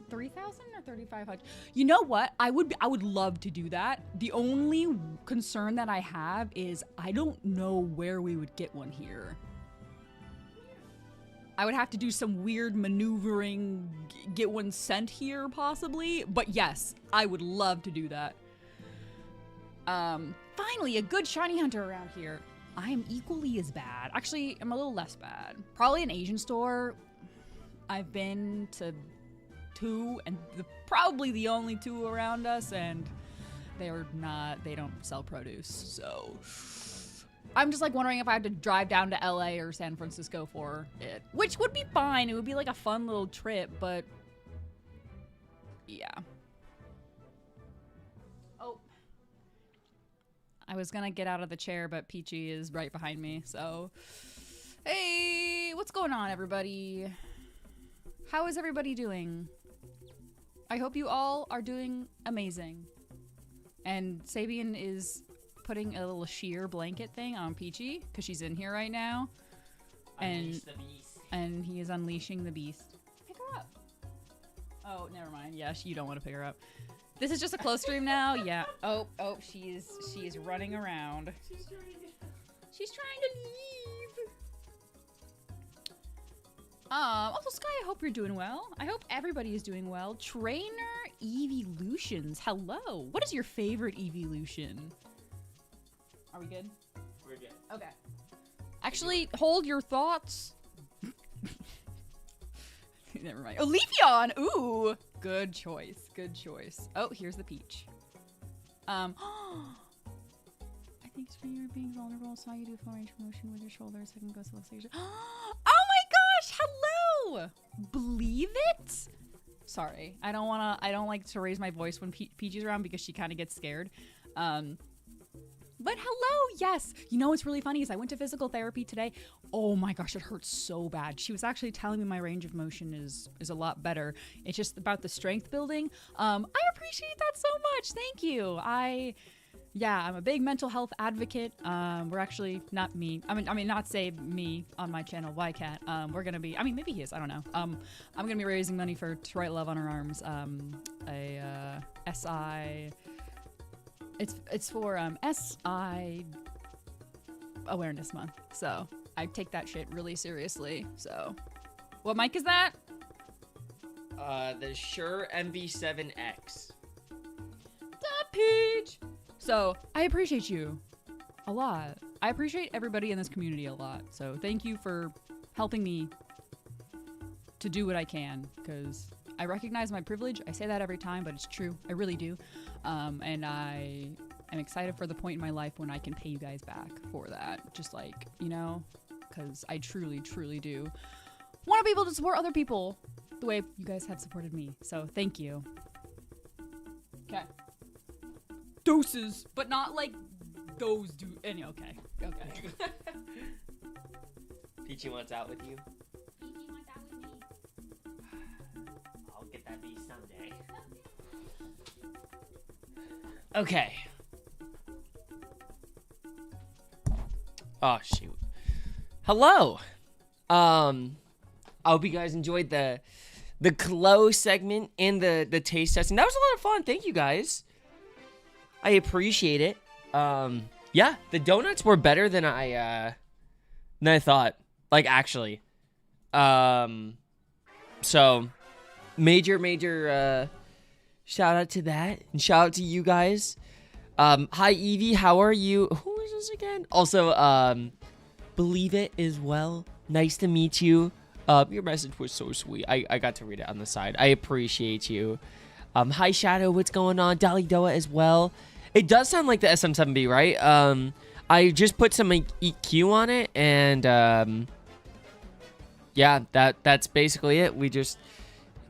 3,000 or 3,500? You know what? I would love to do that. The only concern that I have is I don't know where we would get one here. I would have to do some weird maneuvering, get one sent here possibly, but yes, I would love to do that. Finally, a good shiny hunter around here. I am equally as bad. Actually, I'm a little less bad. Probably an Asian store. I've been to 2, and probably the only 2 around us, and they don't sell produce, so... I'm just, like, wondering if I had to drive down to LA or San Francisco for it. Which would be fine. It would be, like, a fun little trip, but... Yeah. Oh. I was gonna get out of the chair, but Peachy is right behind me, so... Hey! What's going on, everybody? How is everybody doing? I hope you all are doing amazing. And Sabian is... putting a little sheer blanket thing on Peachy because she's in here right now, and he is unleashing the beast. Pick her up. Oh, never mind. Yeah, you don't want to pick her up. This is just a close stream now. Yeah. Oh, she is running around. She's trying to leave. Also, Sky, I hope you're doing well. I hope everybody is doing well. Trainer Evolutions. Hello. What is your favorite evolution? Are we good? We're good. Okay. Actually, hold your thoughts. Never mind. Olevion! Ooh! Good choice. Good choice. Oh, here's the peach. I think you're being vulnerable. Saw you do full range motion with your shoulder. Second goes to left stage. Oh my gosh! Hello! Believe it? Sorry. I don't like to raise my voice when Peachy's around because she kind of gets scared. But hello, yes. You know what's really funny is I went to physical therapy today. Oh my gosh, it hurts so bad. She was actually telling me my range of motion is a lot better. It's just about the strength building. I appreciate that so much. Thank you. I'm a big mental health advocate. We're actually not me. I mean, not say me on my channel, YCat. We're gonna be. I mean, maybe he is. I don't know. I'm gonna be raising money for To Write Love on Her Arms. SI. It's for SI Awareness Month. So I take that shit really seriously. So, what mic is that? The Shure MV7X. The Peach. So I appreciate you a lot. I appreciate everybody in this community a lot. So thank you for helping me to do what I can, because I recognize my privilege. I say that every time, but it's true. I really do. And I am excited for the point in my life when I can pay you guys back for that. Just like, because I truly, truly do want to be able to support other people the way you guys have supported me. So thank you. Okay. Doses, but not like those do. Anyway, okay. Peachy wants out with you. Peachy wants out with me. I'll get that V someday. Okay. Oh shoot. Hello. I hope you guys enjoyed the Clo segment and the taste testing. That was a lot of fun. Thank you guys. I appreciate it. Yeah, the donuts were better than I thought. Like, actually. So major shout out to that, and shout out to you guys. Hi Evie, how are you? Who is this again? Also, Believe It as well. Nice to meet you. Your message was so sweet. I got to read it on the side. I appreciate you. Hi Shadow, what's going on? Dolly Doa as well. It does sound like the SM7B, right? I just put some EQ on it, and yeah, that's basically it.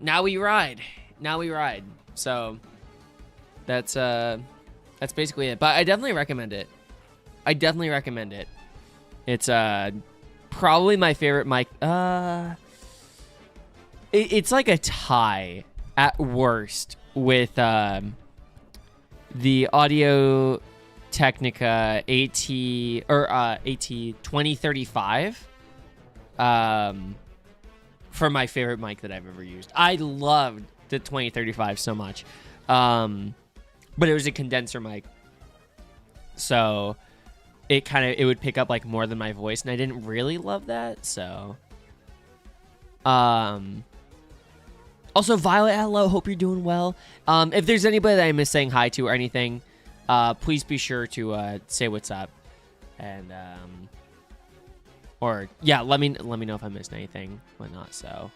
Now we ride. So that's basically it. But I definitely recommend it. It's probably my favorite mic. It's like a tie at worst with the Audio Technica AT 2035 for my favorite mic that I've ever used. I loved the 2035 so much, but it was a condenser mic, so it would pick up like more than my voice, and I didn't really love that. So also, Violet, hello. Hope you're doing well. If there's anybody that I miss saying hi to or anything, please be sure to say what's up, and or yeah, let me know if I missed anything, whatnot. So,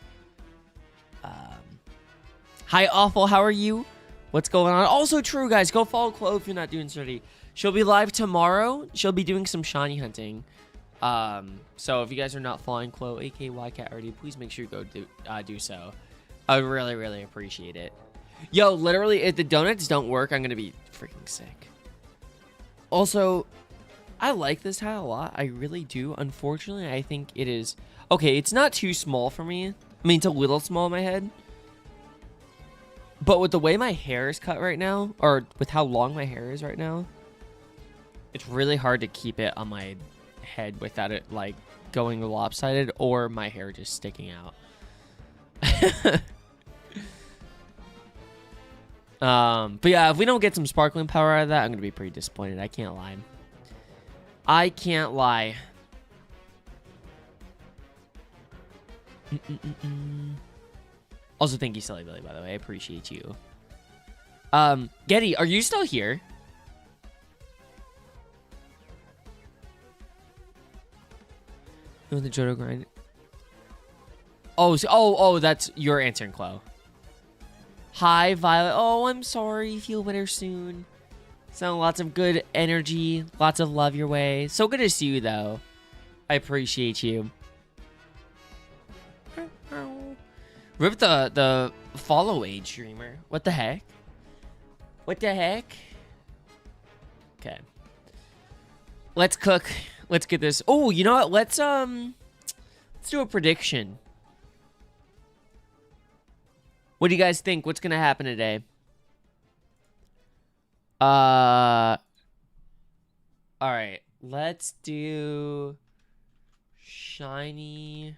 hi, Awful. How are you? What's going on? Also true, guys. Go follow Chloe if you're not doing so already. She'll be live tomorrow. She'll be doing some shiny hunting. So if you guys are not following Chloe, aka YCat already, please make sure you go do so. I would really, really appreciate it. Yo, literally, if the donuts don't work, I'm gonna be freaking sick. Also, I like this hat a lot. I really do. Unfortunately, I think it is... Okay, it's not too small for me. I mean, it's a little small in my head. But with the way my hair is cut right now, or with how long my hair is right now, it's really hard to keep it on my head without it, like, going lopsided or my hair just sticking out. But yeah, if we don't get some sparkling power out of that, I'm gonna be pretty disappointed. I can't lie. Also, thank you, Silly Billy, by the way. I appreciate you. Getty, are you still here? The Jodo grind. Oh, that's you're answering, Chloe. Hi, Violet. Oh, I'm sorry. Feel better soon. So lots of good energy, lots of love your way. So good to see you, though. I appreciate you. Rip the follow age streamer. What the heck? Okay. Let's cook. Let's get this. Oh, you know what? Let's do a prediction. What do you guys think? What's gonna happen today? All right. Let's do shiny.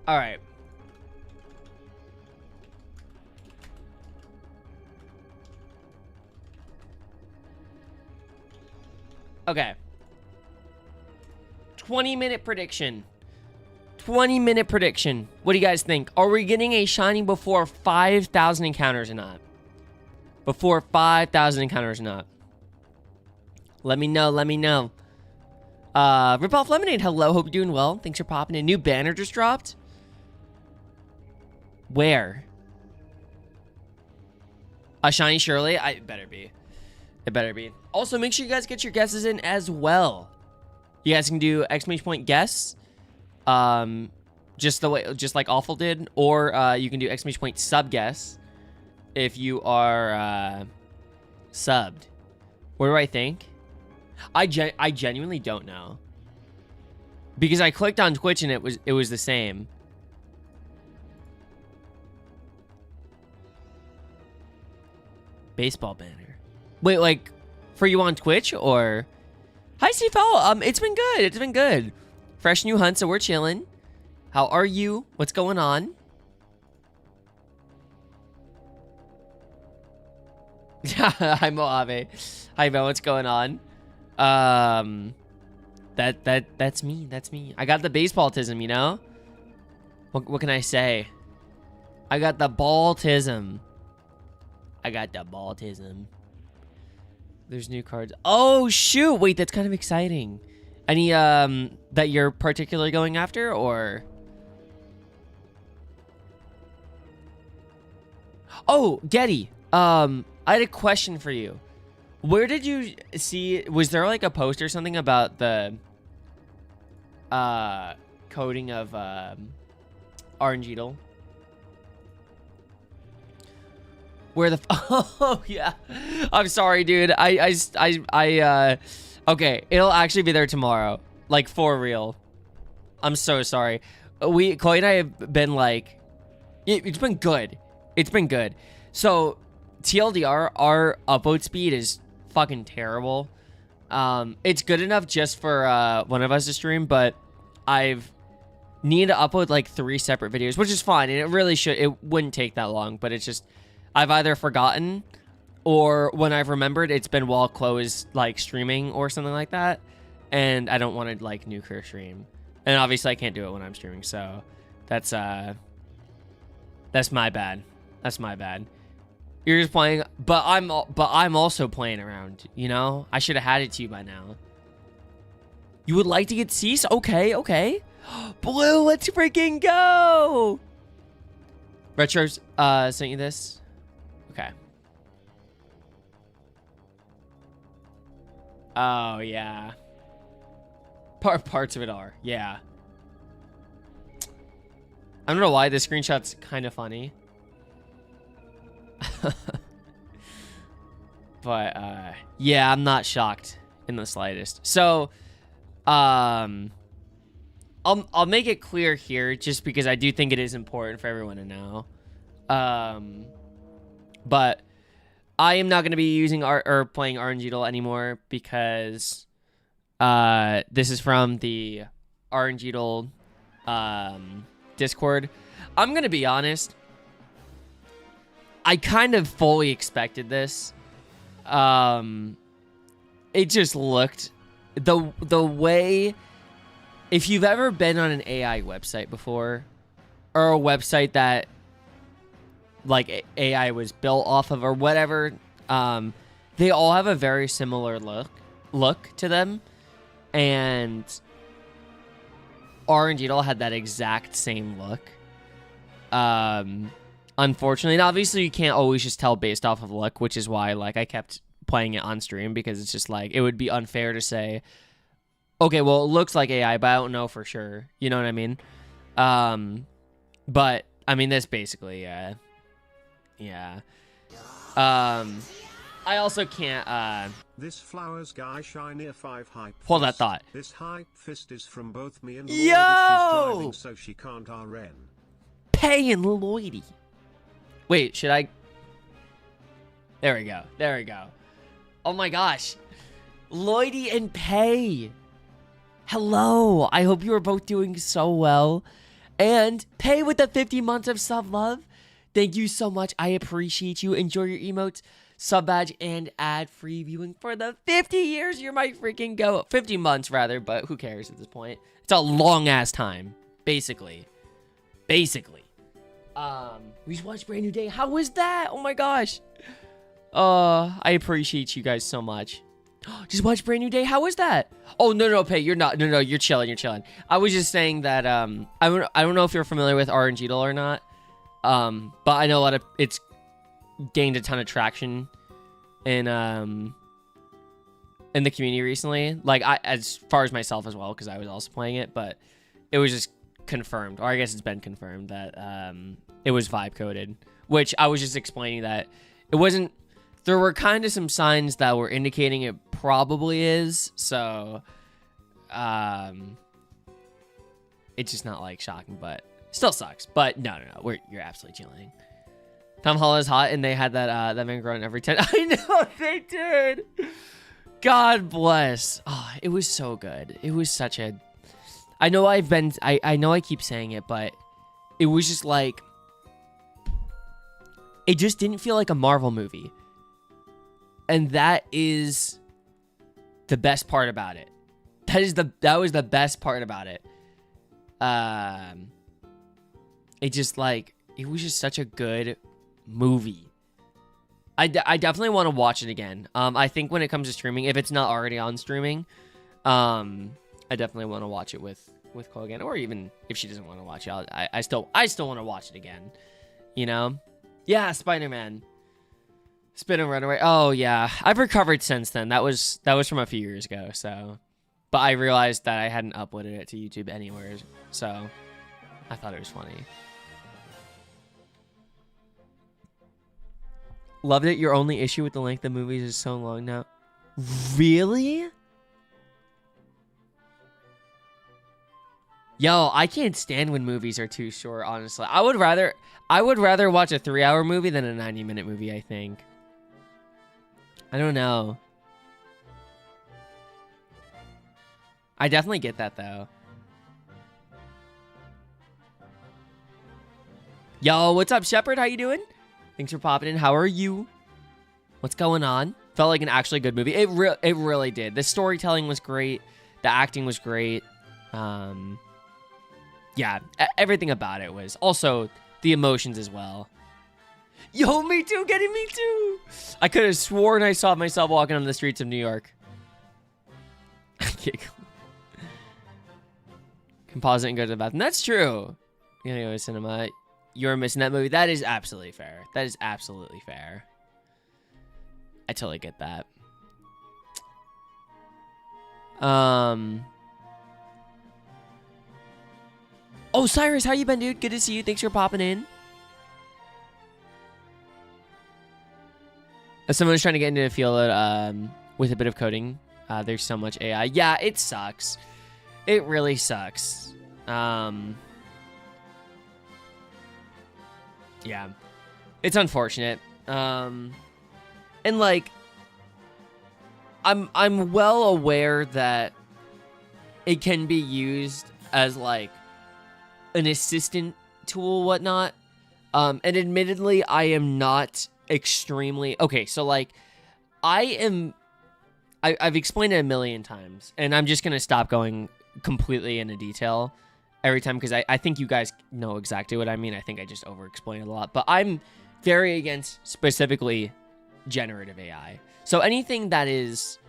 All right. Okay. 20-minute prediction. 20-minute prediction. What do you guys think? Are we getting a shiny before 5,000 encounters or not? Before 5,000 encounters or not? Let me know. Let me know. Rip Off Lemonade, hello. Hope you're doing well. Thanks for popping in. New banner just dropped. Where? A shiny Shirley? It better be. It better be. Also, make sure you guys get your guesses in as well. You guys can do exclamation point guess. Just like Awful did. Or you can do exclamation point sub guess if you are subbed. What do I think? I genuinely don't know. Because I clicked on Twitch and it was the same. Baseball banner. Wait, like for you on Twitch or? Hi, CFL. It's been good. It's been good. Fresh new hunt, so we're chilling. How are you? What's going on? Hi, Mojave. Hi, Mo. What's going on? That's me. That's me. I got the baseball-tism, you know? What can I say? I got the ball-tism. I got the ball-tism. There's new cards. Oh, shoot. Wait, that's kind of exciting. Any, that you're particularly going after, or? Oh, Getty. I had a question for you. Where did you see, was there like a post or something about the, coding of, Orangeedle? Where the oh yeah, I'm sorry, dude. Okay, it'll actually be there tomorrow, like for real. I'm so sorry. Chloe and I have been like, it's been good. It's been good. So TLDR, our upload speed is fucking terrible. It's good enough just for one of us to stream, but I've needed to upload like 3 separate videos, which is fine, and it wouldn't take that long, but it's just I've either forgotten or when I've remembered, it's been while Chloe is like streaming or something like that. And I don't want to like nuke her stream. And obviously I can't do it when I'm streaming. So that's my bad. That's my bad. You're just playing, but I'm also playing around, you know? I should have had it to you by now. You would like to get Cease? Okay, okay. Blue, let's freaking go. Retro's sent you this. Okay. Oh, yeah. Parts of it are. Yeah. I don't know why this screenshot's kind of funny. But, yeah, I'm not shocked in the slightest. So, I'll make it clear here just because I do think it is important for everyone to know. But I am not going to be using or playing Orangeedle anymore because this is from the Orangeedle Discord. I'm going to be honest. I kind of fully expected this. It just looked the way, if you've ever been on an AI website before, or a website that like AI was built off of or whatever, they all have a very similar look to them, and Orangeedle had that exact same look. Unfortunately, and obviously you can't always just tell based off of look, which is why like I kept playing it on stream, because it's just like it would be unfair to say Okay, well, it looks like AI, but I don't know for sure. You know what I mean? But I mean, this basically, yeah. I also can't. This flowers guy shy near 5 hype. Hold that fist. thought. This hype fist is from both me and Yo! Lloyd. She's driving, so she can't RN. Pay and Lloydie. Wait, should I? There we go. There we go. Oh my gosh, Lloydie and Pay. Hello. I hope you are both doing so well. And Pay with the 50 months of sub love. Thank you so much. I appreciate you. Enjoy your emotes, sub badge, and ad-free viewing for the 50 years. You're my freaking go. 50 months, rather, but who cares at this point? It's a long-ass time, basically. Basically. We just watched Brand New Day. How was that? Oh, my gosh. I appreciate you guys so much. Just watch Brand New Day. How was that? Oh, no, Pay, you're not. No, you're chilling. I was just saying that, I don't know if you're familiar with RNG doll or not. But I know it's gained a ton of traction in the community recently. Like, as far as myself as well, because I was also playing it, but it was just confirmed, or I guess it's been confirmed that, it was vibe coded, which I was just explaining that it wasn't. There were kind of some signs that were indicating it probably is, so, it's just not, like, shocking, but still sucks. But no, you're absolutely chilling. Tom Holland's hot, and they had that man growing every 10. I know, they did! God bless. Oh, it was so good. It was such a... I know I know I keep saying it, but it was just like... It just didn't feel like a Marvel movie. And that is the best part about it. That was the best part about it. It just like, it was just such a good movie. I definitely want to watch it again. I think when it comes to streaming, if it's not already on streaming, I definitely want to watch it with Chloe again, or even if she doesn't want to watch it, I still want to watch it again. You know? Yeah, Spider-Man. Spin and Run Away. Oh yeah, I've recovered since then. That was from a few years ago. So, but I realized that I hadn't uploaded it to YouTube anywhere, so I thought it was funny. Loved it. Your only issue with the length of movies is so long now. Really? Yo, I can't stand when movies are too short, honestly. I would rather watch a 3-hour movie than a 90-minute movie, I think. I don't know. I definitely get that, though. Yo, what's up, Shepard? How you doing? Thanks for popping in. How are you? What's going on? Felt like an actually good movie. It really did. The storytelling was great. The acting was great. Yeah, everything about it was. Also, the emotions as well. Yo, me too, getting me too. I could have sworn I saw myself walking on the streets of New York. Composite and go to the bathroom. That's true. You know, cinema. You're missing that movie. That is absolutely fair. That is absolutely fair. I totally get that. Oh, Cyrus, how you been, dude? Good to see you. Thanks for popping in. As someone who's trying to get into the field with a bit of coding, there's so much AI. Yeah, it sucks. It really sucks. Yeah, it's unfortunate. And like, I'm well aware that it can be used as like an assistant tool, whatnot. And admittedly, I am not extremely okay. So like, I've explained it a million times, and I'm just gonna stop going completely into detail every time because I think you guys know exactly what I mean. I think I just over-explain it a lot, but I'm very against specifically generative AI. So anything that is,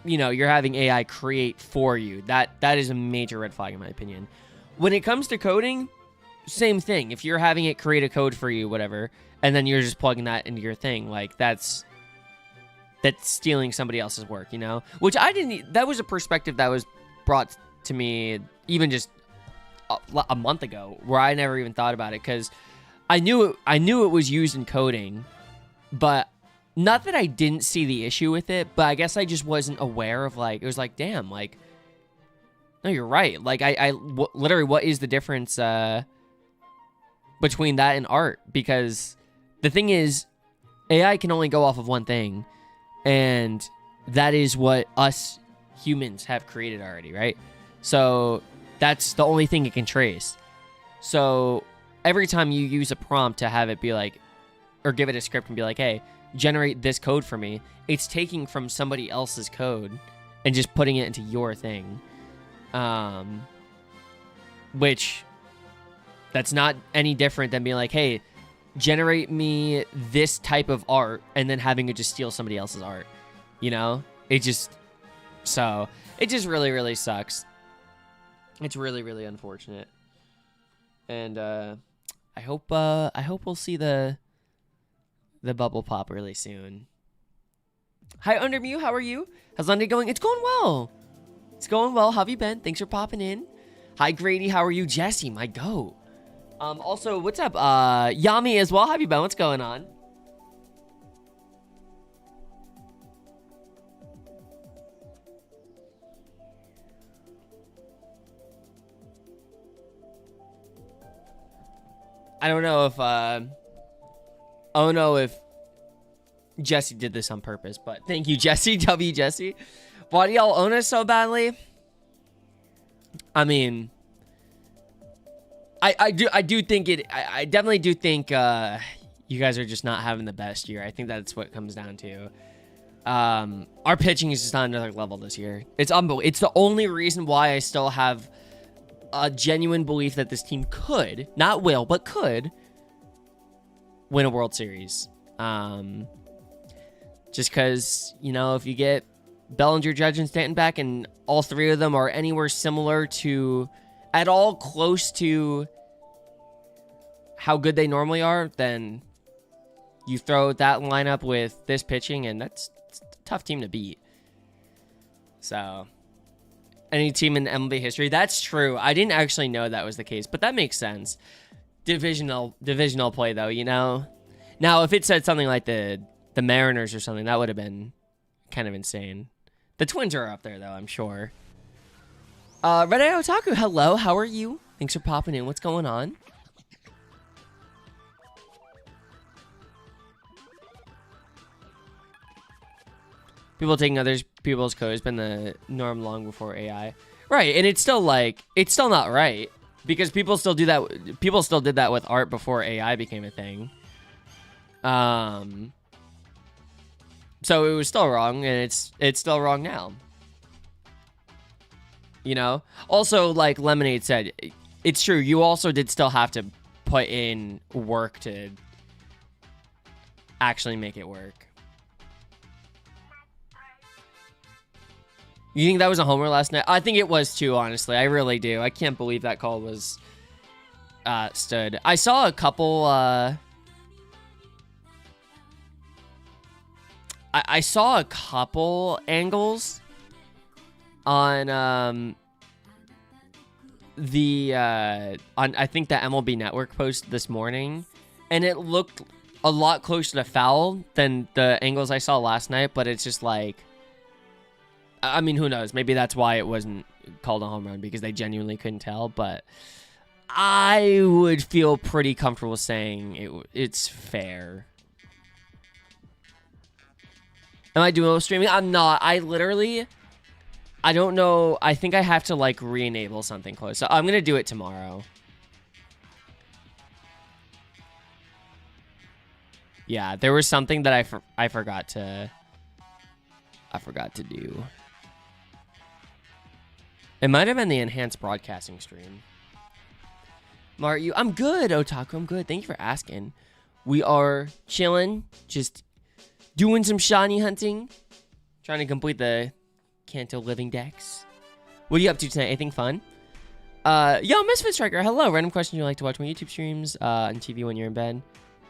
you know, you're having AI create for you, that is a major red flag in my opinion. When it comes to coding, same thing. If you're having it create a code for you, whatever, and then you're just plugging that into your thing, like that's that's stealing somebody else's work, you know? Which I didn't, that was a perspective that was brought to me even just a month ago, where I never even thought about it, because I knew it was used in coding, but not that I didn't see the issue with it, but I guess I just wasn't aware of, like, it was like, damn, like, no, you're right. Like, literally, what is the difference between that and art? Because the thing is, AI can only go off of one thing, and that is what us humans have created already, right? So that's the only thing it can trace. So every time you use a prompt to have it be like, or give it a script and be like, hey, generate this code for me, it's taking from somebody else's code and just putting it into your thing. Which, that's not any different than being like, hey, generate me this type of art, and then having it just steal somebody else's art. You know? It just really, really sucks. It's really, really unfortunate. And I hope we'll see the bubble pop really soon. Hi, Undermew, how are you? How's London going? It's going well. It's going well. How have you been? Thanks for popping in. Hi, Grady, how are you? Jesse, my goat. Also, what's up? Yami as well. How have you been? What's going on? I don't know if Jesse did this on purpose, but thank you, Jesse. W Jesse. Why do y'all own us so badly? I mean, I definitely do think you guys are just not having the best year. I think that's what it comes down to. Our pitching is just on another level this year. It's unbelievable. It's the only reason why I still have a genuine belief that this team could, not will, but could win a World Series. Just because, you know, if you get Bellinger, Judge, and Stanton back, and all three of them are anywhere similar to, at all close to how good they normally are, then you throw that lineup with this pitching, and it's a tough team to beat. So, any team in MLB history, that's true. I didn't actually know that was the case, but that makes sense. Divisional play, though, you know? Now, if it said something like the Mariners or something, that would have been kind of insane. The Twins are up there, though, I'm sure. Red Eye Otaku, hello, how are you? Thanks for popping in. What's going on? People taking other people's code has been the norm long before AI. Right, and it's still not right. Because people still do that. People still did that with art before AI became a thing. So it was still wrong, and it's still wrong now. You know? Also, like Lemonade said, it's true. You also did still have to put in work to actually make it work. You think that was a homer last night? I think it was too, honestly. I really do. I can't believe that call was stood. I saw a couple I saw a couple angles on on I think the MLB Network post this morning, and it looked a lot closer to foul than the angles I saw last night, but it's just like, I mean, who knows? Maybe that's why it wasn't called a home run, because they genuinely couldn't tell. But I would feel pretty comfortable saying it's fair. Am I duo streaming? I'm not. I don't know. I think I have to like re-enable something close. So I'm going to do it tomorrow. Yeah, there was something that I forgot to do. It might have been the enhanced broadcasting stream. I'm good, Otaku. I'm good. Thank you for asking. We are chilling, just doing some shiny hunting, trying to complete the Kanto living decks. What are you up to tonight? Anything fun? Yo, Misfit Striker, hello. Random question: you like to watch my YouTube streams on TV when you're in bed?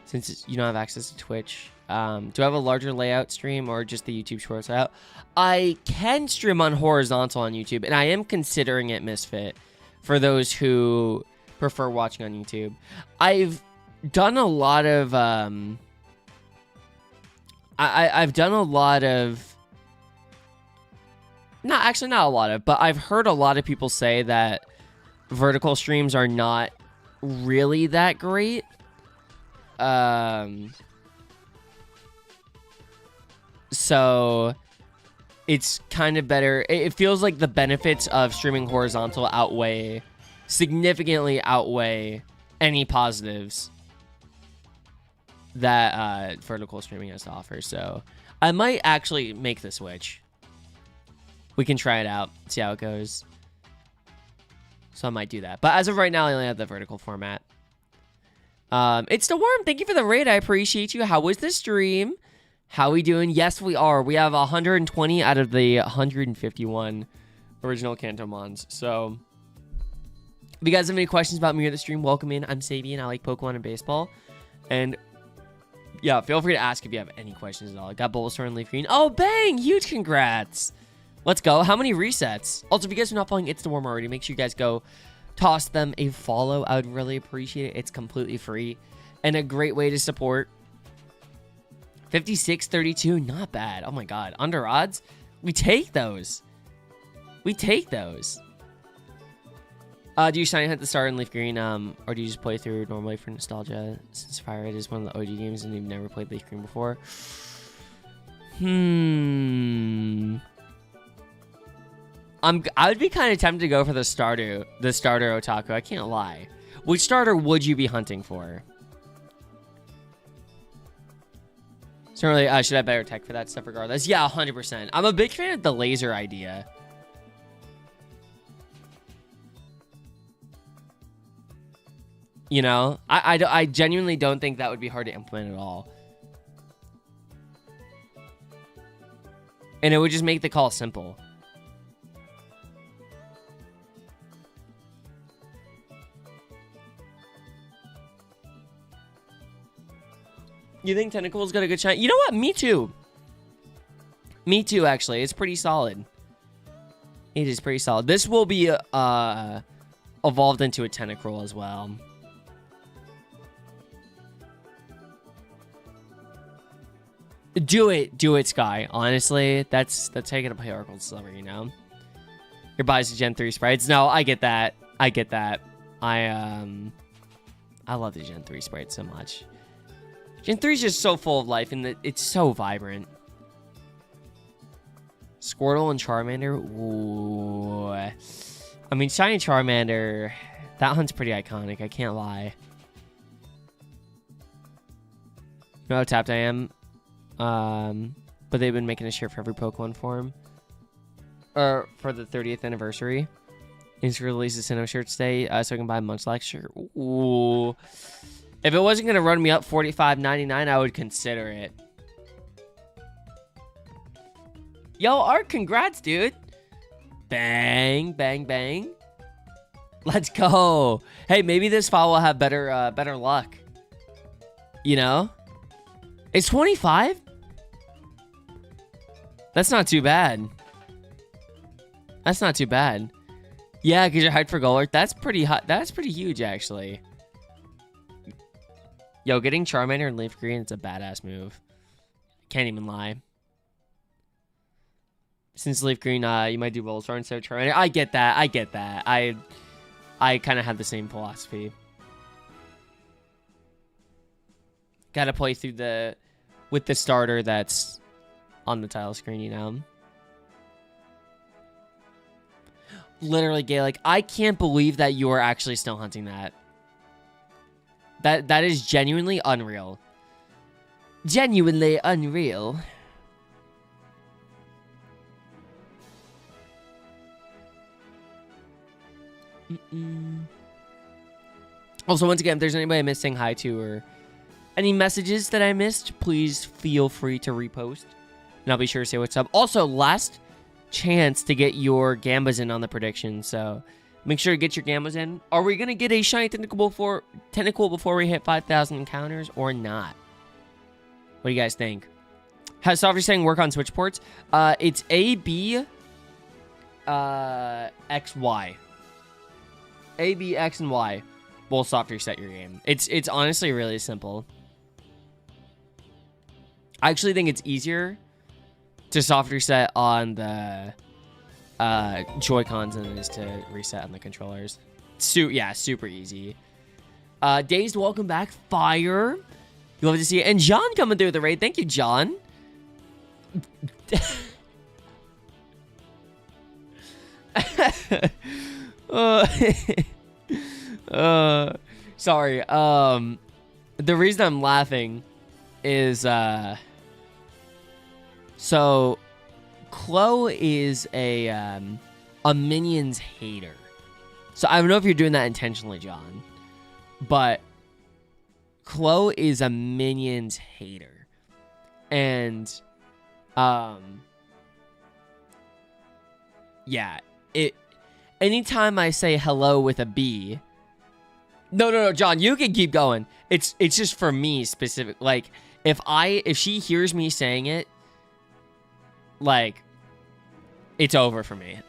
since you don't have access to Twitch. Do I have a larger layout stream or just the YouTube Shorts layout? I can stream on horizontal on YouTube, and I am considering it, Misfit, for those who prefer watching on YouTube. I've done a lot of I've done a lot of not a lot of, but I've heard a lot of people say that vertical streams are not really that great. So it's kind of better. It feels like the benefits of streaming horizontal significantly outweigh any positives that vertical streaming has to offer. So I might actually make the switch. We can try it out, see how it goes. So I might do that. But as of right now, I only have the vertical format. It's the worm. Thank you for the raid. I appreciate you. How was the stream? How we doing? Yes, we are. We have 120 out of the 151 original Kanto mons. So if you guys have any questions about me or the stream, welcome in. I'm Sabian. I like Pokemon and baseball. And yeah, feel free to ask if you have any questions at all. I got Bulbasaur and Leaf Green. Oh, bang! Huge congrats. Let's go. How many resets? Also, if you guys are not following It's the Worm already, make sure you guys go toss them a follow. I would really appreciate it. It's completely free and a great way to support. 56-32, not bad. Oh my god, under odds? We take those. We take those. Do you shiny hunt the star in Leaf Green, or do you just play through normally for nostalgia? Since Fire Red is one of the OG games and you've never played Leaf Green before. I would be kind of tempted to go for the starter otaku. I can't lie. Which starter would you be hunting for? Certainly, I should have better tech for that stuff regardless. Yeah, 100%. I'm a big fan of the laser idea. You know, I genuinely don't think that would be hard to implement at all. And it would just make the call simple. You think Tentacle's got a good shine? You know what? Me too. Me too, actually. It's pretty solid. It is pretty solid. This will be evolved into a Tentacruel as well. Do it, Sky. Honestly, that's how you gotta play Oracle Silver, you know? Your buys the Gen 3 sprites. No, I get that. I get that. I love the Gen 3 sprites so much. Gen 3 is just so full of life, and it's so vibrant. Squirtle and Charmander. Ooh. I mean, Shiny Charmander, that hunt's pretty iconic. I can't lie. You know how tapped I am? But they've been making a shirt for every Pokemon form. Or for the 30th anniversary. It's released a Sinnoh shirt today, so I can buy a Munchlax shirt. Ooh. If it wasn't going to run me up $45.99, I would consider it. Yo, Art, congrats, dude. Bang, bang, bang. Let's go. Hey, maybe this file will have better luck. You know? It's 25? That's not too bad. That's not too bad. Yeah, because you're hyped for Golurk. That's pretty hot. That's pretty huge, actually. Yo, getting Charmander and Leaf Green, it's a badass move. Can't even lie. Since Leaf Green, you might do Bulbasaur instead of Charmander. I get that. I get that. I kind of had the same philosophy. Gotta play through with the starter that's on the title screen, you know? Literally, Gaelic, I can't believe that you are actually still hunting that. That is genuinely unreal. Genuinely unreal. Also, once again, if there's anybody I missed saying hi to or any messages that I missed, please feel free to repost. And I'll be sure to say what's up. Also, last chance to get your Gambas in on the prediction, so Make sure to get your gamos in. Are we going to get a shiny tentacle before we hit 5,000 encounters or not? What do you guys think? Has Softy saying work on switch ports? It's A, B, X, Y. A, B, X, and Y will soft reset your game. It's honestly really simple. I actually think it's easier to soft reset on the Joy-Cons than it is to reset on the controllers. Yeah, super easy. Dazed, welcome back. Fire. You love to see it. And John coming through with the raid. Thank you, John. Sorry. The reason I'm laughing is so Chloe is a Minions hater. So I don't know if you're doing that intentionally, John, but Chloe is a Minions hater. And yeah, anytime I say hello with a B. No, John, you can keep going. It's just for me specific. Like if she hears me saying it, like it's over for me.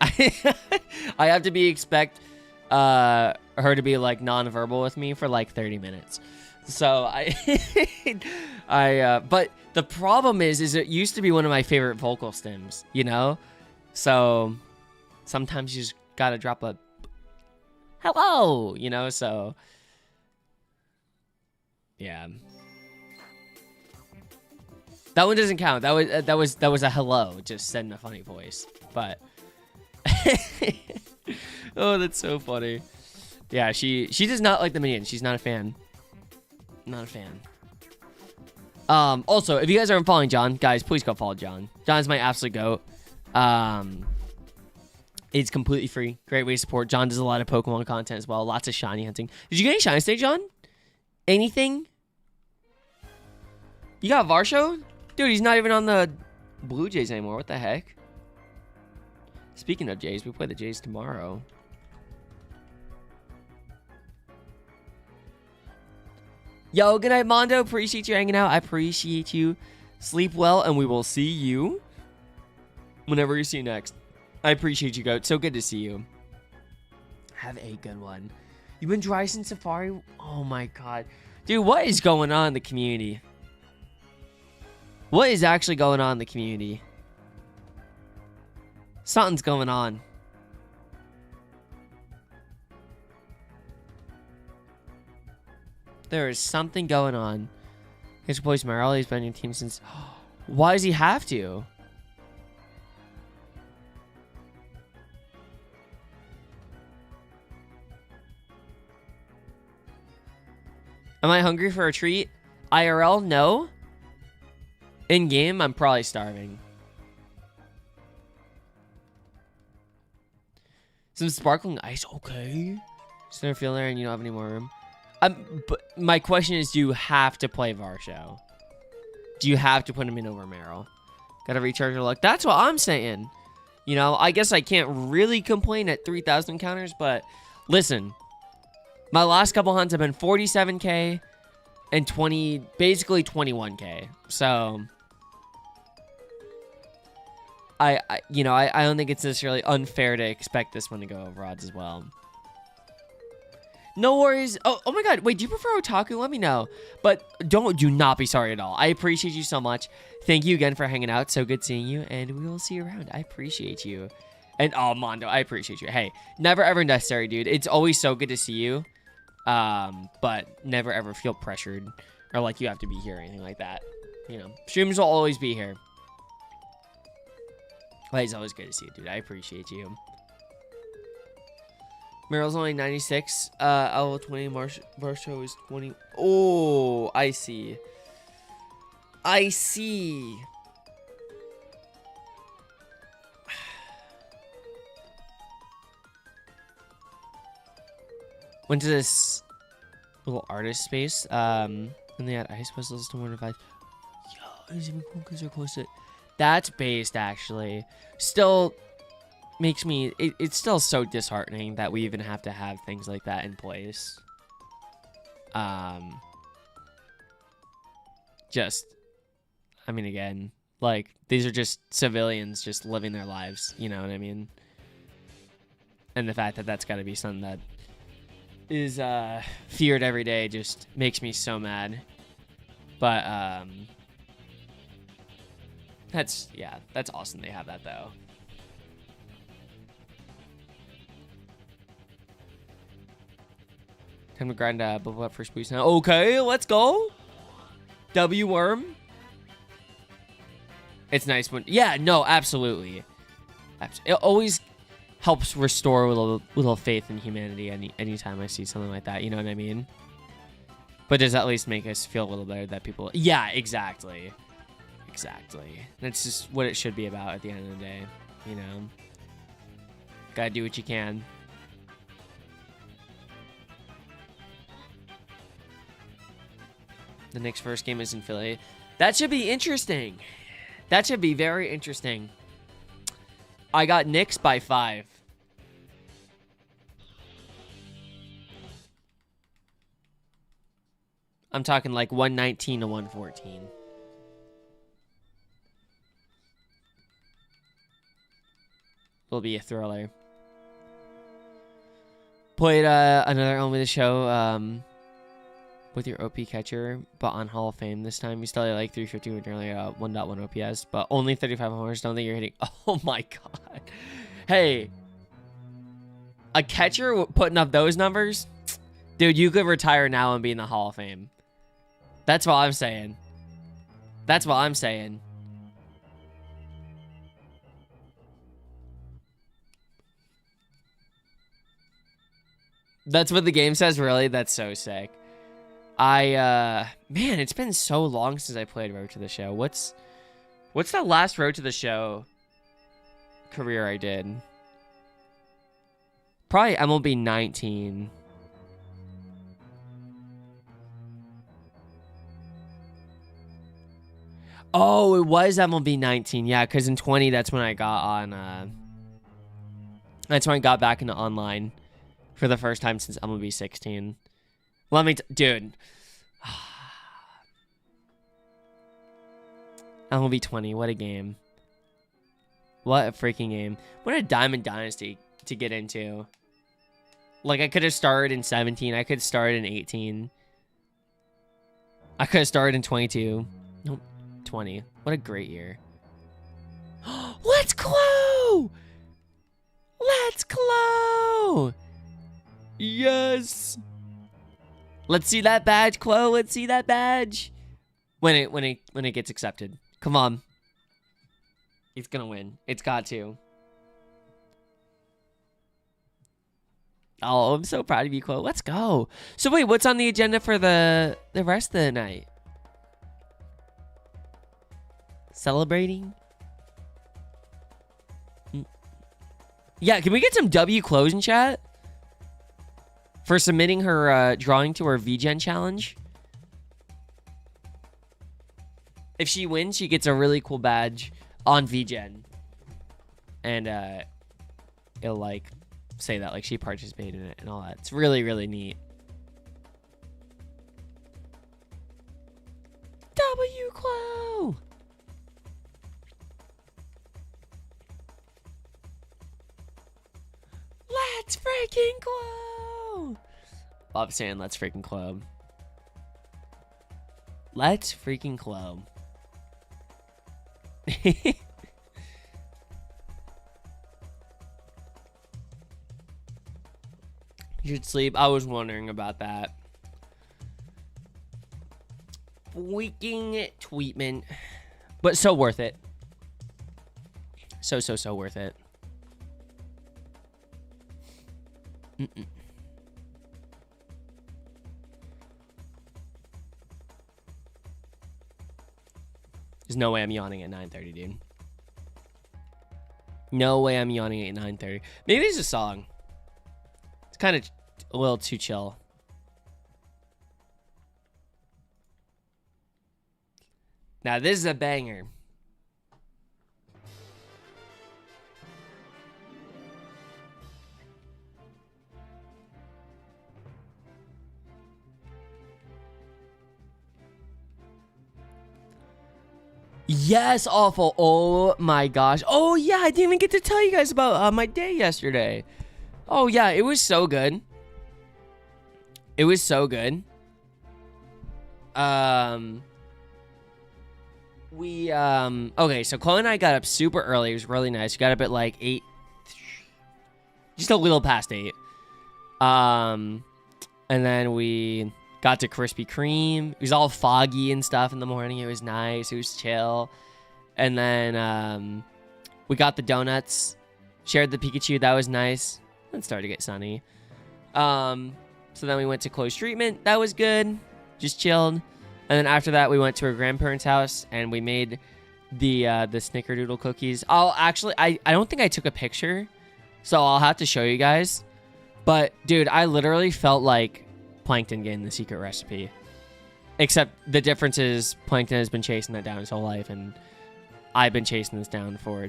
I have to expect her to be like non-verbal with me for like 30 minutes. So but the problem is it used to be one of my favorite vocal stems, you know? So sometimes you just gotta drop a hello, you know? So yeah. That one doesn't count. That was a hello, just said in a funny voice. But oh, that's so funny. Yeah, she does not like the Minions. She's not a fan. Not a fan. Also, if you guys aren't following John, guys, please go follow John. John's my absolute goat. It's completely free. Great way to support. John does a lot of Pokemon content as well. Lots of shiny hunting. Did you get any shiny today, John? Anything? You got Varsho? Dude, he's not even on the Blue Jays anymore. What the heck? Speaking of Jays, we play the Jays tomorrow. Yo, good night, Mondo. Appreciate you hanging out. I appreciate you. Sleep well, and we will see you whenever you see you next. I appreciate you, Goat. So good to see you. Have a good one. You've been dry since Safari? Oh, my God. Dude, what is going on in the community? What is actually going on in the community? Something's going on. There is something going on. His boy Smirl, he's been in your team since... Why does he have to? Am I hungry for a treat? IRL, no. In-game, I'm probably starving. Some sparkling ice, okay. Just never feel there and you don't have any more room. But my question is, do you have to play Varsho? Do you have to put him in over Meryl? Gotta recharge your luck. That's what I'm saying. You know, I guess I can't really complain at 3,000 encounters, but listen. My last couple hunts have been 47k and basically 21k. So I don't think it's necessarily unfair to expect this one to go over odds as well. No worries. Oh my God. Wait, do you prefer Otaku? Let me know. But do not be sorry at all. I appreciate you so much. Thank you again for hanging out. So good seeing you, and we will see you around. I appreciate you. And oh, Mondo, I appreciate you. Hey, never ever necessary, dude. It's always so good to see you. But never ever feel pressured or like you have to be here or anything like that. You know, streams will always be here. But it's always good to see you, dude. I appreciate you. Meryl's only 96. Level 20. Marsho is 20. Oh, I see. I see. Went to this little artist space. And they had ice puzzles to 105. Yo, it's even cool because they're close to. That's based actually. Still, makes me, it's still so disheartening that we even have to have things like that in place. Just, I mean, again, like, these are just civilians just living their lives, you know what I mean? And the fact that that's got to be something that is feared every day just makes me so mad. But that's awesome they have that, though. Time to grind bubble up for spooks now. Okay, let's go. W worm. It's nice when, yeah, no, absolutely. It always helps restore a little faith in humanity anytime I see something like that, you know what I mean? But does at least make us feel a little better that people, yeah, exactly. Exactly. That's just what it should be about at the end of the day, you know? Gotta do what you can. The Knicks' first game is in Philly. That should be interesting. That should be very interesting. I got Knicks by 5. I'm talking like 119 to 114. Will be a thriller. Played another Only the Show with your OP catcher, but on Hall of Fame this time. You still had like 350 with nearly 1.1 OPS, but only 35 homers. Don't think you're hitting. Oh my god. Hey, a catcher putting up those numbers? Dude, you could retire now and be in the Hall of Fame. That's what I'm saying. That's what I'm saying. That's what the game says, really? That's so sick. Man, it's been so long since I played Road to the Show. What's the last Road to the Show career I did? Probably MLB 19. Oh, it was MLB 19. Yeah, because in 20, that's when I got on, that's when I got back into online for the first time since MLB 16. Let me, dude. MLB 20, what a game. What a freaking game. What a Diamond Dynasty to get into. Like, I could have started in 17. I could have started in 18. I could have started in 22. Nope, 20. What a great year. Let's Clo! Let's Clo! Yes! Let's see that badge, Clo. Let's see that badge. When it gets accepted. Come on. It's gonna win. It's got to. Oh, I'm so proud of you, Clo. Let's go. So wait, what's on the agenda for the rest of the night? Celebrating? Yeah, can we get some W Clos in chat? For submitting her drawing to her VGen challenge. If she wins, she gets a really cool badge on VGen. And it'll like say that like she participated in it and all that. It's really, really neat. W Clo! Let's freaking Clo! Love saying let's freaking Clo. Let's freaking Clo. You should sleep. I was wondering about that. Freaking tweetment. But so worth it. So worth it. There's no way I'm yawning at 9:30, dude. No way I'm yawning at 9:30. Maybe it's a song. It's kind of a little too chill. Now this is a banger. Yes, awful. Oh my gosh. Oh yeah, I didn't even get to tell you guys about my day yesterday. Oh yeah, it was so good. It was so good. Okay, so Chloe and I got up super early. It was really nice. We got up at like 8, just a little past 8. And then we got to Krispy Kreme. It was all foggy and stuff in the morning. It was nice. It was chill. And then we got the donuts. Shared the Pikachu. That was nice. Then started to get sunny. So then we went to Chloe's treatment. That was good. Just chilled. And then after that, we went to her grandparents' house and we made the snickerdoodle cookies. I don't think I took a picture, so I'll have to show you guys. But dude, I literally felt like Plankton getting the secret recipe. Except the difference is Plankton has been chasing that down his whole life, and I've been chasing this down for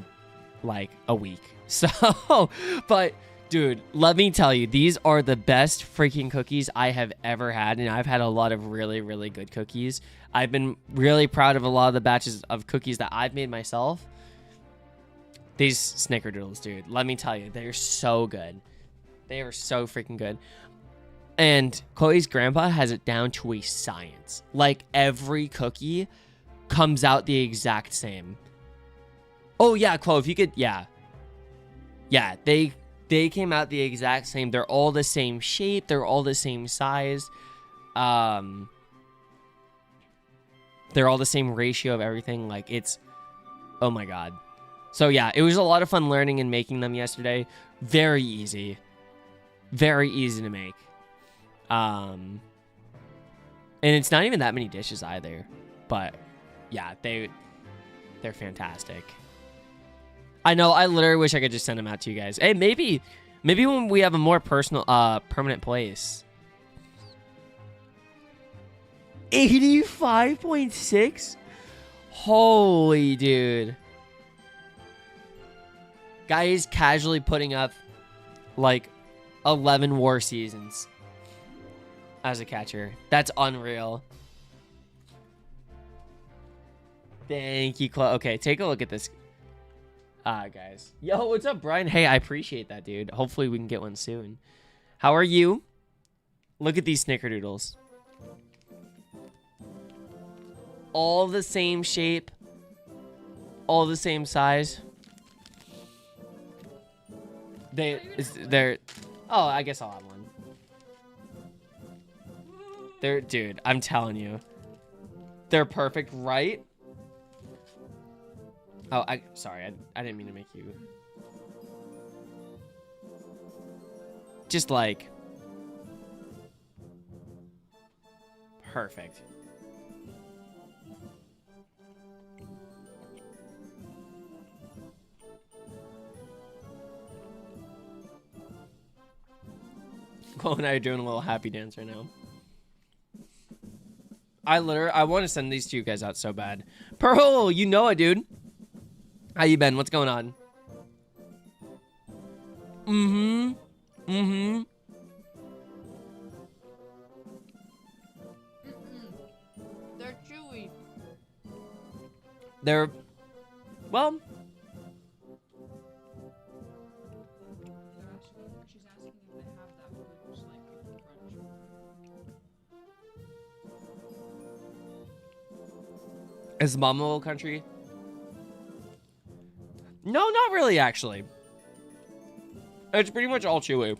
like a week. So, but dude, let me tell you, these are the best freaking cookies I have ever had, and I've had a lot of really, really good cookies. I've been really proud of a lot of the batches of cookies that I've made myself. These snickerdoodles, dude, let me tell you, they're so good. They are so freaking good. And Chloe's grandpa has it down to a science. Like, every cookie comes out the exact same. Oh, yeah, Chloe, if you could, yeah. Yeah, they came out the exact same. They're all the same shape. They're all the same size. They're all the same ratio of everything. Like, it's, oh my God. So yeah, it was a lot of fun learning and making them yesterday. Very easy. Very easy to make. And it's not even that many dishes either. But yeah, they're fantastic. I know, I literally wish I could just send them out to you guys. Hey, maybe when we have a more personal, permanent place. 85.6? Holy dude. Guy is casually putting up like 11 war seasons as a catcher. That's unreal. Thank you, Chloe. Okay, take a look at this. Guys. Yo, what's up, Brian? Hey, I appreciate that, dude. Hopefully we can get one soon. How are you? Look at these snickerdoodles. All the same shape. All the same size. They're... Oh, I guess I'll have one. Dude, I'm telling you. They're perfect, right? Oh, sorry, I didn't mean to make you. Just like. Perfect. Chloe and I are doing a little happy dance right now. I want to send these to you guys out so bad. Pearl, you know it, dude. How you been? What's going on? Mm-hmm. Mm-hmm. They're chewy. They're... Well... She's asking if they have that blue like crunch. Is Mom a little country? No, not really, actually. It's pretty much all chewy.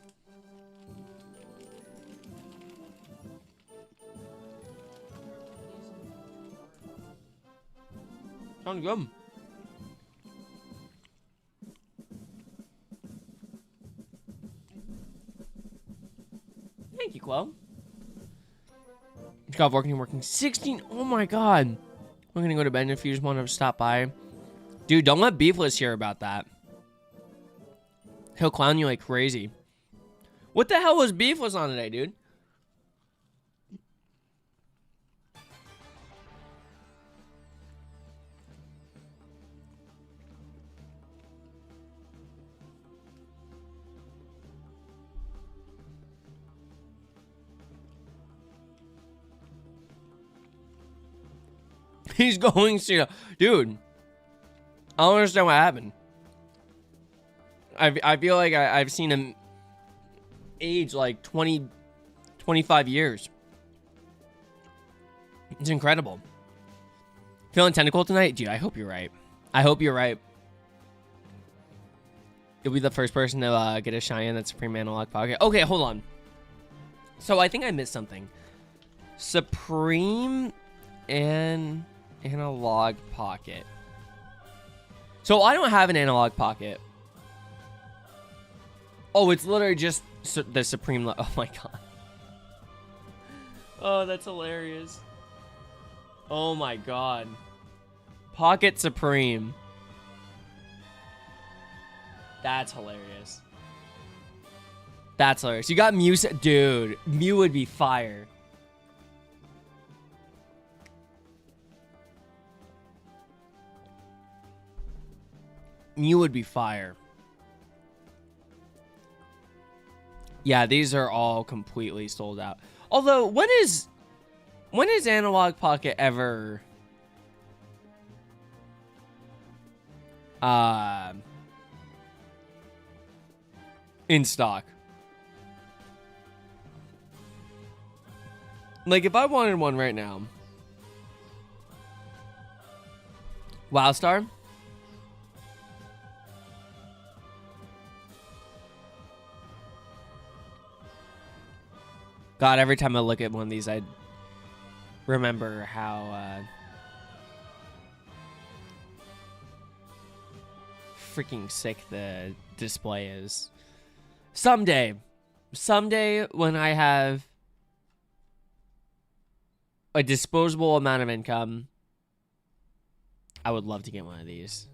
Sounds good. Thank you, Chloe. Got working 16. Oh my God. We're gonna go to bed if you just want to stop by. Dude, don't let Beefless hear about that. He'll clown you like crazy. What the hell was Beefless on today, dude? He's going to, dude. I don't understand what happened. I feel like I've seen him age like 20, 25 years. It's incredible. Feeling tentacle tonight? Dude, I hope you're right. I hope you're right. You'll be the first person to get a Cheyenne that's Supreme Analog Pocket. Okay, hold on. So I think I missed something. Supreme and Analog Pocket. So I don't have an Analog Pocket. Oh, it's literally just the Supreme. Oh my god. Oh, that's hilarious. Oh my god. Pocket Supreme. That's hilarious. That's hilarious. You got Mew. Dude, Mew would be fire. Mew would be fire. Yeah, these are all completely sold out. Although, when is Analog Pocket ever in stock? Like, if I wanted one right now, WowStar. God, every time I look at one of these, I remember how freaking sick the display is. Someday when I have a disposable amount of income, I would love to get one of these.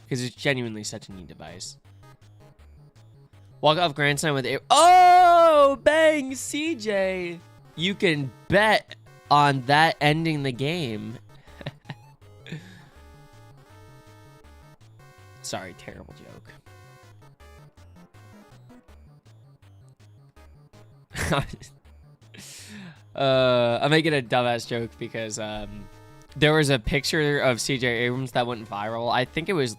Because it's genuinely such a neat device. Walk off grandstand with oh, bang, CJ. You can bet on that ending the game. Sorry, terrible joke. I'm making a dumbass joke because there was a picture of CJ Abrams that went viral. I don't think it was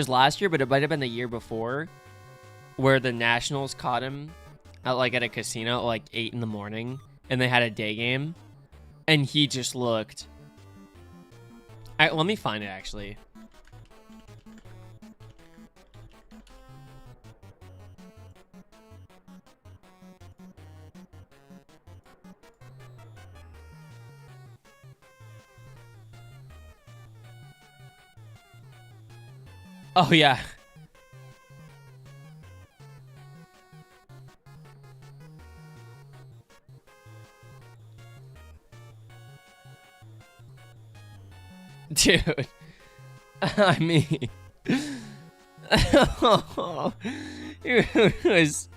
last year, but it might have been the year before, where the Nationals caught him at a casino at like 8 in the morning, and they had a day game, and he just looked. Let me find it actually. Oh yeah. Dude, I mean, it was,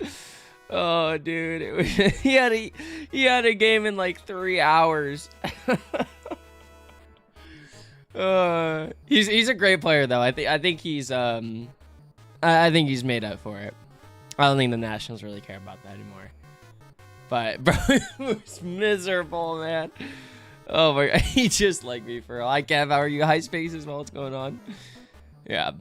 oh, dude, it was, he had a game in like 3 hours. He's a great player though. I think he's I think he's made up for it. I don't think the Nationals really care about that anymore. But bro, it was miserable, man. Oh my god, he just like me for real. Hi Kev, how are you? Hi Space as well, what's going on? Yeah.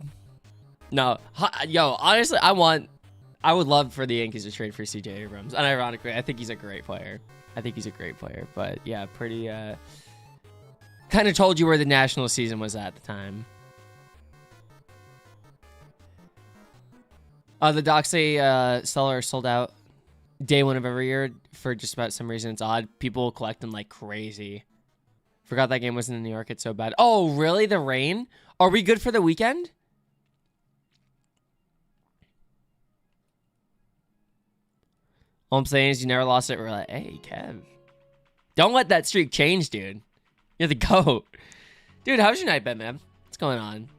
No, yo, honestly, I would love for the Yankees to trade for CJ Abrams. And ironically, I think he's a great player. But yeah, pretty kind of told you where the national season was at the time. The docs say seller sold out day one of every year for just about some reason. It's odd. People collect them like crazy. Forgot that game wasn't in New York. It's so bad. Oh, really? The rain? Are we good for the weekend? All I'm saying is you never lost it. We're like, hey, Kev. Don't let that streak change, dude. You're the GOAT. Dude, how's your night been, man? What's going on?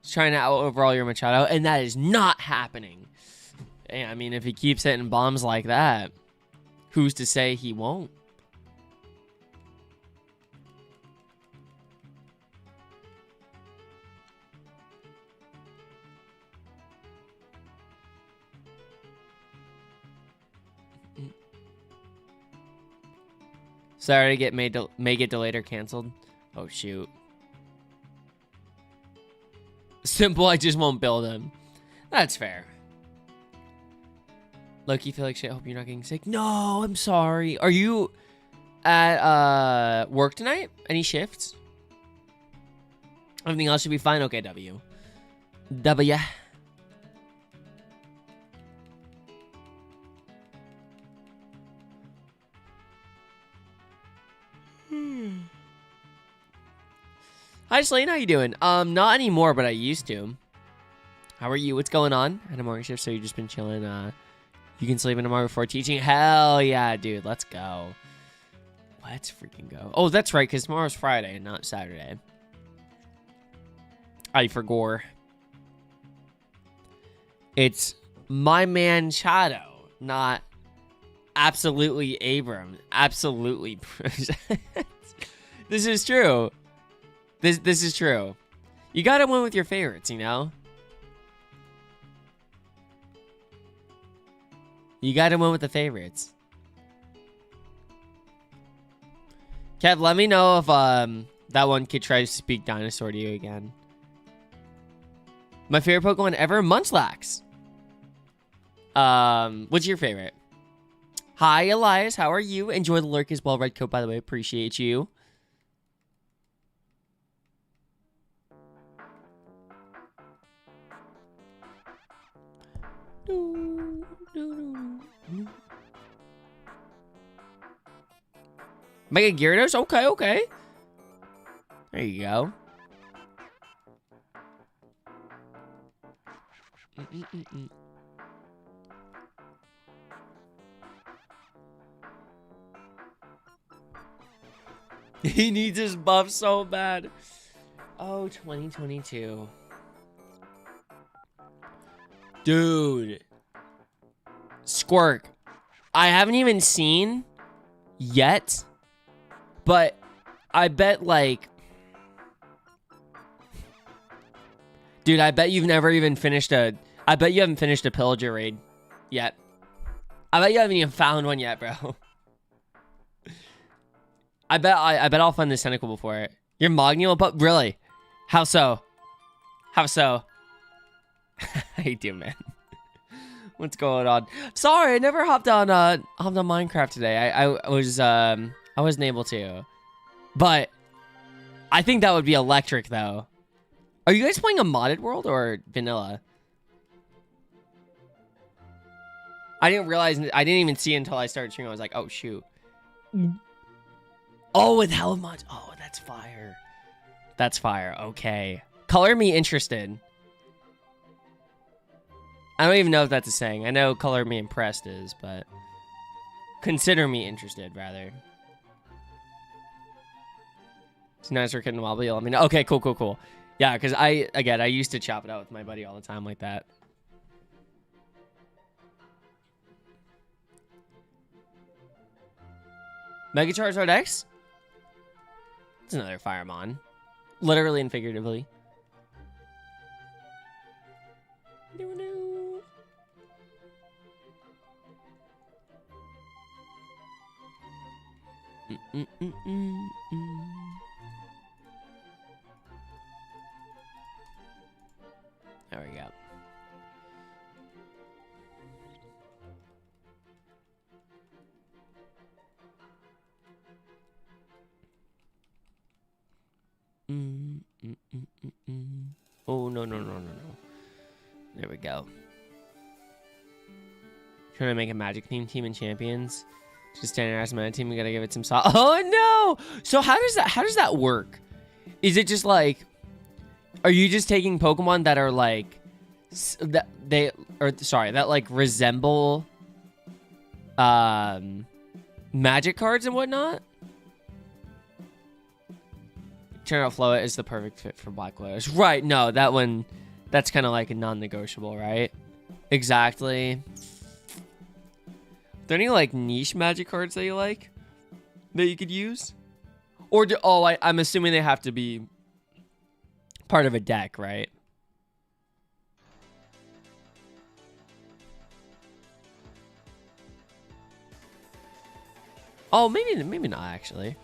Just trying to out-overall your Machado, and that is not happening. Hey, I mean, if he keeps hitting bombs like that, who's to say he won't? Sorry to get may get delayed or canceled. Oh shoot. Simple, I just won't build him. That's fair. Loki, feel like shit. Hope you're not getting sick. No, I'm sorry. Are you at work tonight? Any shifts? Everything else should be fine. Okay, W. W. Hi, Slane. How you doing? Not anymore, but I used to. How are you? What's going on? I had a morning shift, so you've just been chilling. You can sleep in tomorrow before teaching. Hell yeah, dude. Let's go. Let's freaking go. Oh, that's right, because tomorrow's Friday, not Saturday. I forgot. It's my man Chado, not absolutely Abram. Absolutely. This is true. This is true. You gotta win with your favorites, you know? You gotta win with the favorites. Kev, let me know if that one kid tries to speak dinosaur to you again. My favorite Pokemon ever? Munchlax. What's your favorite? Hi, Elias. How are you? Enjoy the lurk as well. Red coat, by the way. Appreciate you. Mega Gyarados? Okay, okay. There you go. He needs his buff so bad. Oh, 2022. Dude. Squirk. I haven't even seen yet, but I bet like... Dude, I bet you've never even finished a... I bet you haven't finished a pillager raid yet. I bet you haven't even found one yet, bro. I bet I'll find this tentacle before it. You're Magneul, but really? How so? How so? How you doing, man? What's going on? Sorry, I never hopped on Minecraft today. I wasn't able to. But I think that would be electric though. Are you guys playing a modded world or vanilla? I didn't realize, I didn't even see it until I started streaming. I was like, oh shoot. Oh, with hella mods. Oh, that's fire. That's fire. Okay. Color me interested. I don't even know if that's a saying. I know color me impressed is, but consider me interested, rather. It's nice for kitten wobbly. Let me know. Okay, cool, cool, cool. Yeah, because I used to chop it out with my buddy all the time like that. Mega Charizard X? It's another Firemon. Literally and figuratively. There we go. Oh, no, no, no, no, no. There we go. Trying to make a magic theme team in champions. Just standardized mana team, we gotta give it some salt. Oh no! So how does that work? Is it just like, are you just taking Pokemon that are like, that like resemble magic cards and whatnot? Eternal Float is the perfect fit for Black Lotus. Right, no, that one, that's kind of like a non-negotiable, right? Exactly. Are there any like niche magic cards that you like that you could use? Or I'm assuming they have to be part of a deck, right? Oh, maybe not actually.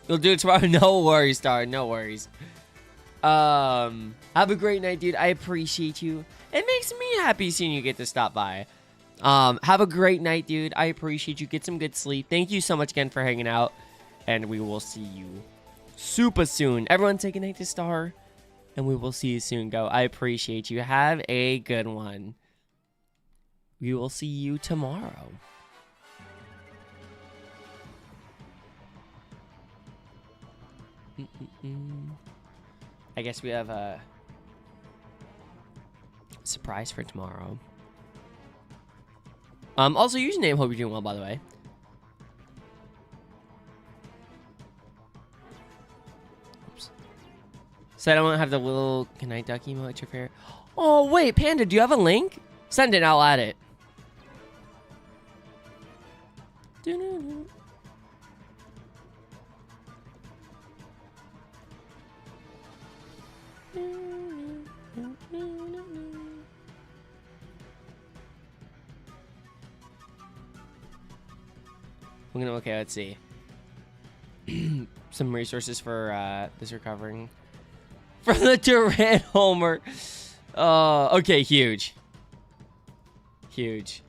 We'll do it tomorrow. No worries, Star. No worries. Have a great night, dude. I appreciate you. It makes me happy seeing you get to stop by. Have a great night, dude. I appreciate you. Get some good sleep. Thank you so much again for hanging out. And we will see you super soon. Everyone take a night to Star. And we will see you soon, Go. I appreciate you. Have a good one. We will see you tomorrow. I guess we have a surprise for tomorrow. Also, username, hope you're doing well, by the way. Oops. Said I won't have the little goodnight duck emote at your fair. Oh, wait, Panda, do you have a link? Send it and I'll add it. Doo-doo-doo. Okay, let's see. Some resources for this recovering from the Durant homer. Okay, huge. Huge.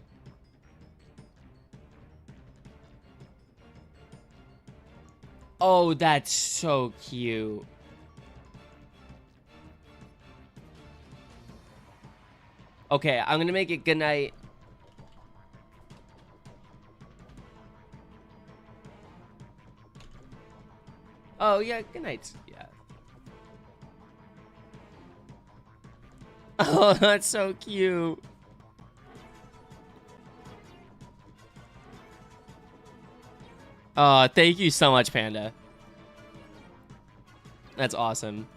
Oh, that's so cute. Okay, I'm gonna make it good night. Oh, yeah, good night. Yeah. Oh, that's so cute. Thank you so much, Panda. That's awesome.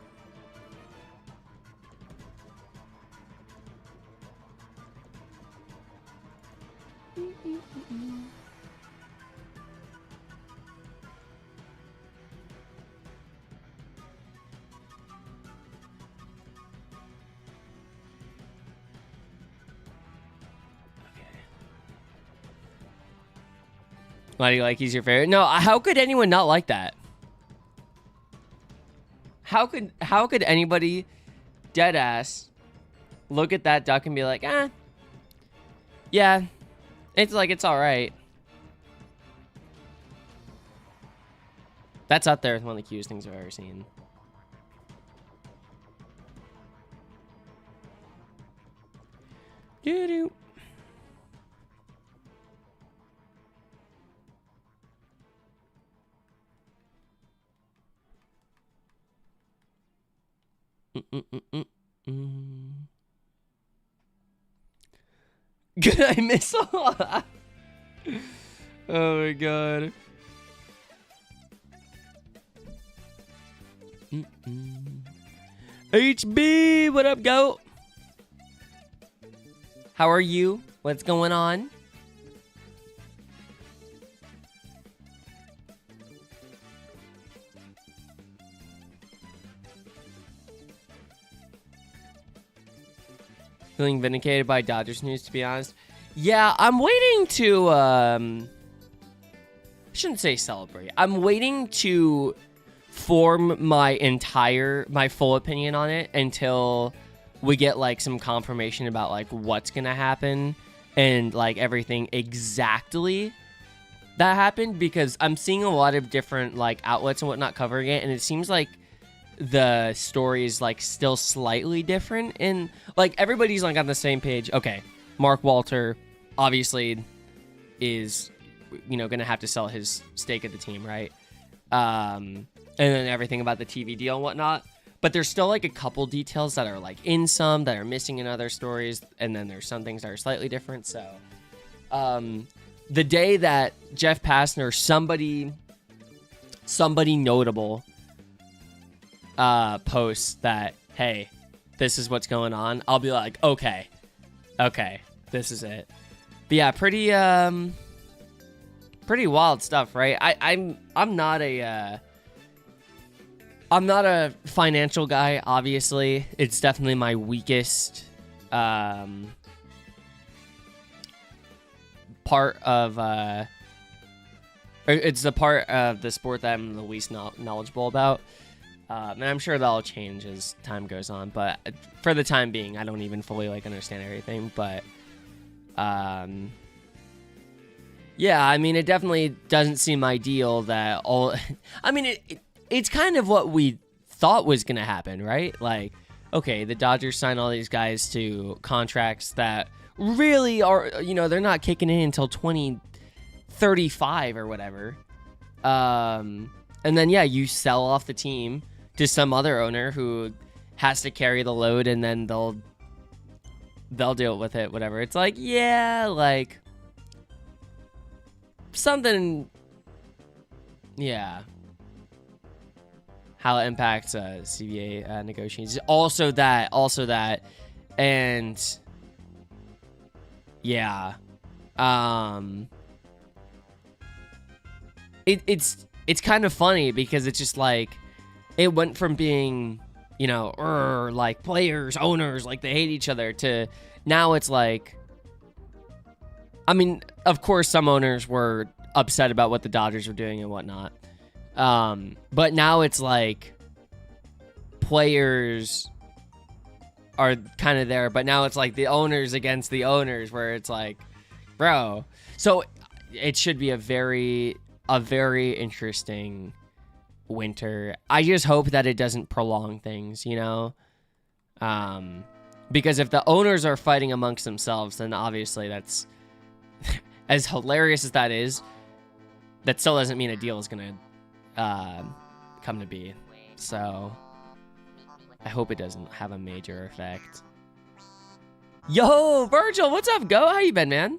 Why do you like he's your favorite? No, how could anyone not like that? How could anybody dead ass look at that duck and be like, yeah, it's like it's all right. That's up there with one of the cutest things I've ever seen. Doo-doo. Good I miss a lot. Oh my god. HB, what up, goat? How are you? What's going on? Feeling vindicated by Dodgers news, to be honest. Yeah, I'm waiting to, I shouldn't say celebrate. I'm waiting to form my full opinion on it until we get, like, some confirmation about, like, what's gonna happen and, like, everything exactly that happened, because I'm seeing a lot of different, like, outlets and whatnot covering it, and it seems like the story is, like, still slightly different, and, like, everybody's, like, on the same page. Okay, Mark Walter obviously is, you know, gonna have to sell his stake of the team, right? And then everything about the TV deal and whatnot, but there's still, like, a couple details that are, like, in some that are missing in other stories, and then there's some things that are slightly different. So the day that Jeff Passner, somebody notable posts that, hey, this is what's going on, I'll be like, okay, this is it. But yeah, pretty wild stuff, right? I'm not a financial guy, obviously. It's definitely my weakest part of it's the part of the sport that I'm the least knowledgeable about. And I'm sure that'll change as time goes on, but for the time being, I don't even fully like understand everything. But yeah, I mean, it definitely doesn't seem ideal that all. I mean, it's kind of what we thought was gonna happen, right? Like, okay, the Dodgers sign all these guys to contracts that really are, they're not kicking in until 2035 or whatever. And then yeah, you sell off the team to some other owner who has to carry the load, and then they'll deal with it, whatever. It's like, yeah, like something, yeah. How it impacts CBA negotiations. Also that, and yeah, it's kind of funny because it's just like it went from being, like players, owners, like they hate each other, to now it's like, I mean, of course some owners were upset about what the Dodgers were doing and whatnot. But now it's like players are kind of there, but now it's like the owners against the owners, where it's like, bro. So it should be a very interesting winter. I just hope that it doesn't prolong things, because if the owners are fighting amongst themselves, then obviously that's as hilarious as that is, that still doesn't mean a deal is gonna come to be. So I hope it doesn't have a major effect. Yo, Virgil, what's up, Go? How you been, man?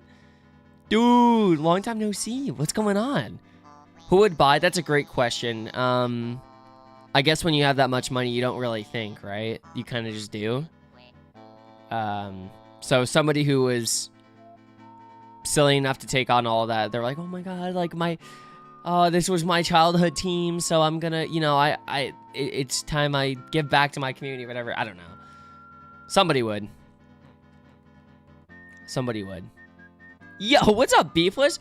Dude, long time no see. What's going on? Who would buy? That's a great question. I guess when you have that much money, you don't really think, right? You kind of just do. So somebody who was silly enough to take on all that, they're like, oh my god, like this was my childhood team, so I'm gonna, it's time I give back to my community, whatever. I don't know. Somebody would. Yo, what's up, Beefless?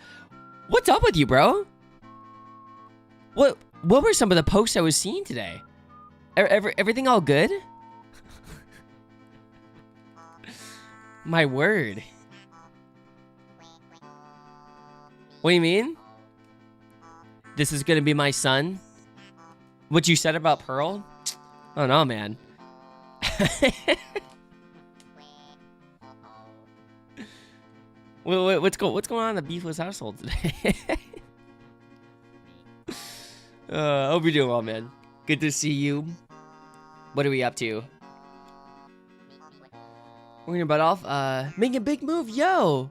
What's up with you, bro? What were some of the posts I was seeing today? Everything all good? My word. What do you mean? This is gonna be my son? What you said about Pearl? I don't know, man. What's going on in the Beefless household today? Hope you're doing well, man. Good to see you. What are we up to? We're gonna butt off. Making a big move, yo.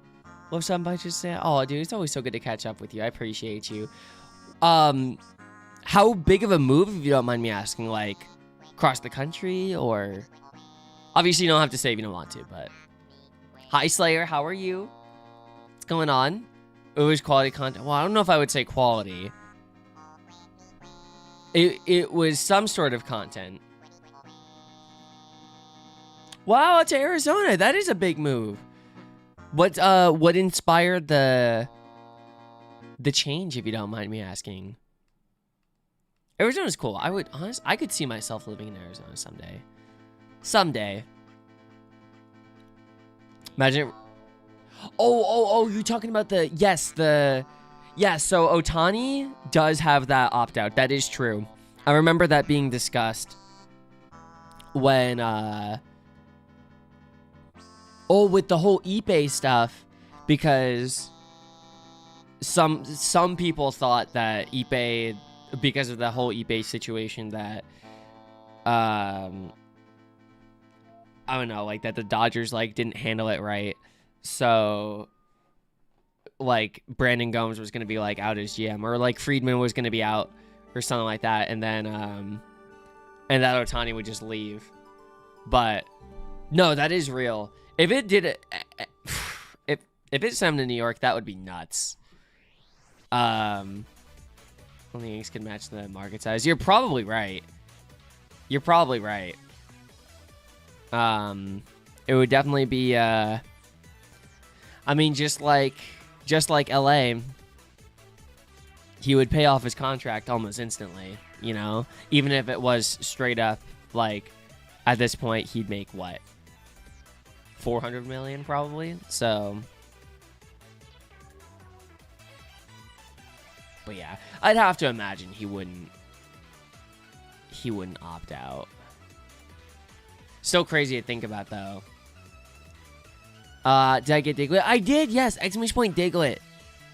Love somebody just say, oh, dude, it's always so good to catch up with you. I appreciate you. How big of a move, if you don't mind me asking? Like, across the country, or obviously you don't have to say if you don't want to. But hi, Slayer. How are you? What's going on? It was quality content. Well, I don't know if I would say quality. It was some sort of content. Wow, to Arizona. That is a big move. What inspired the change, if you don't mind me asking? Arizona's cool. I could see myself living in Arizona someday. Someday. Imagine. Oh, you're talking about yeah, so Ohtani does have that opt-out. That is true. I remember that being discussed when, with the whole Ippei stuff, because some people thought that Ippei, because of the whole Ippei situation, that, I don't know, like, that the Dodgers, like, didn't handle it right. So, like, Brandon Gomes was going to be, like, out as GM, or, like, Friedman was going to be out, or something like that, and then, and that Ohtani would just leave. But, no, that is real. If it did, if If it's sent to New York, that would be nuts. Only Yanks can match the market size. You're probably right. You're probably right. It would definitely be, I mean, just like LA, he would pay off his contract almost instantly, you know? Even if it was straight up, like, at this point, he'd make what? 400 million probably. So, but yeah, I'd have to imagine he wouldn't opt out. So crazy to think about, though. Did I get Diglett? I did, yes. Exclamation point Diglett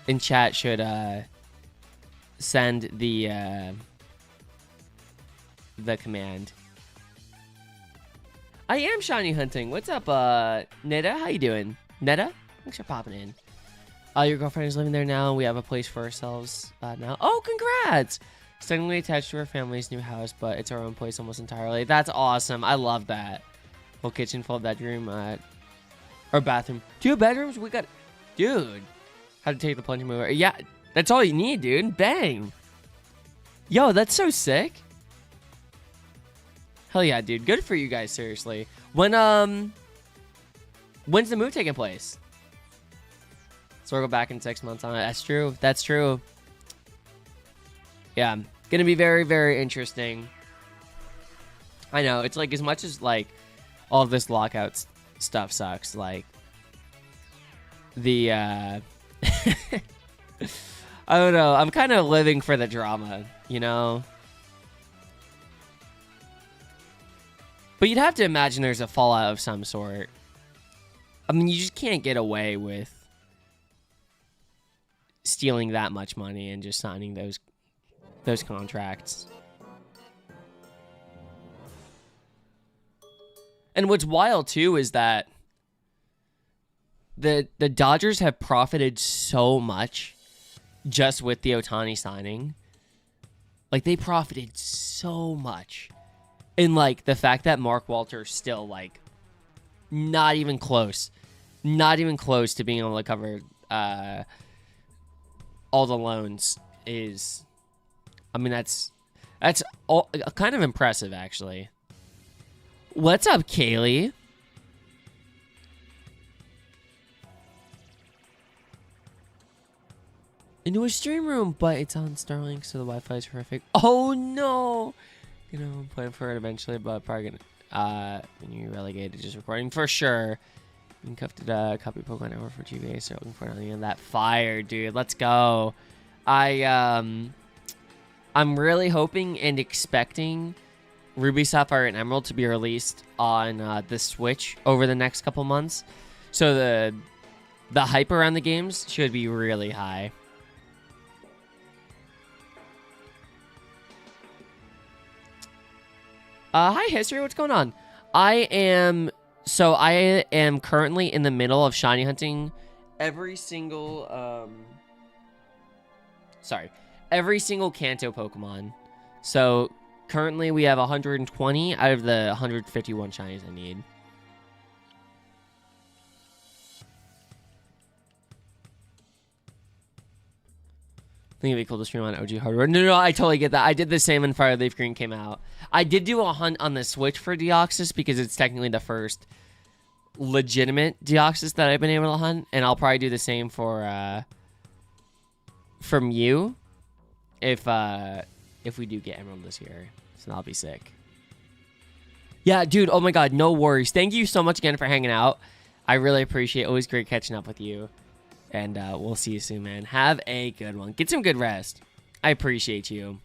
in chat should send the command. I am shiny hunting. What's up, Neda? How you doing? Neda? Thanks for popping in. Your girlfriend is living there now. We have a place for ourselves now. Oh, congrats! Suddenly attached to our family's new house, but it's our own place almost entirely. That's awesome. I love that. Full kitchen, full bedroom, or bathroom. 2 bedrooms? We got... Dude. How to take the plunge mover. Yeah, that's all you need, dude. Bang. Yo, that's so sick. Hell yeah, dude. Good for you guys, seriously. When's the move taking place? So we'll go back in 6 months on it. That's true. That's true. Yeah. Gonna be very, very interesting. I know. It's like, as much as, like, all of this lockout stuff sucks, like, the, I don't know. I'm kind of living for the drama, you know? But you'd have to imagine there's a fallout of some sort. I mean, you just can't get away with stealing that much money and just signing those contracts. And what's wild too is that the Dodgers have profited so much just with the Ohtani signing. Like, they profited so much. And, like, the fact that Mark Walter's still, like, not even close to being able to cover all the loans is, I mean, that's all, kind of impressive, actually. What's up, Kaylee? Into a stream room, but it's on Starlink, so the Wi-Fi is horrific. Oh, no! You know, I'm planning for it eventually, but probably gonna, when you relegate to just recording, for sure. You can copy Pokemon Hour for GBA, so looking forward to any of that fire, dude. Let's go. I'm really hoping and expecting Ruby, Sapphire, and Emerald to be released on the Switch over the next couple months. So the hype around the games should be really high. Hi, History. What's going on? I am currently in the middle of shiny hunting every single Kanto Pokemon. So currently we have 120 out of the 151 shinies I need. I think it'd be cool to stream on OG hardware. No, I totally get that. I did the same when Fire Leaf Green came out. I did do a hunt on the Switch for Deoxys because it's technically the first legitimate Deoxys that I've been able to hunt, and I'll probably do the same for from you if we do get Emerald this year. So that'll be sick. Yeah, dude. Oh my God, no worries. Thank you so much again for hanging out. I really appreciate it. Always great catching up with you. And we'll see you soon, man. Have a good one. Get some good rest. I appreciate you.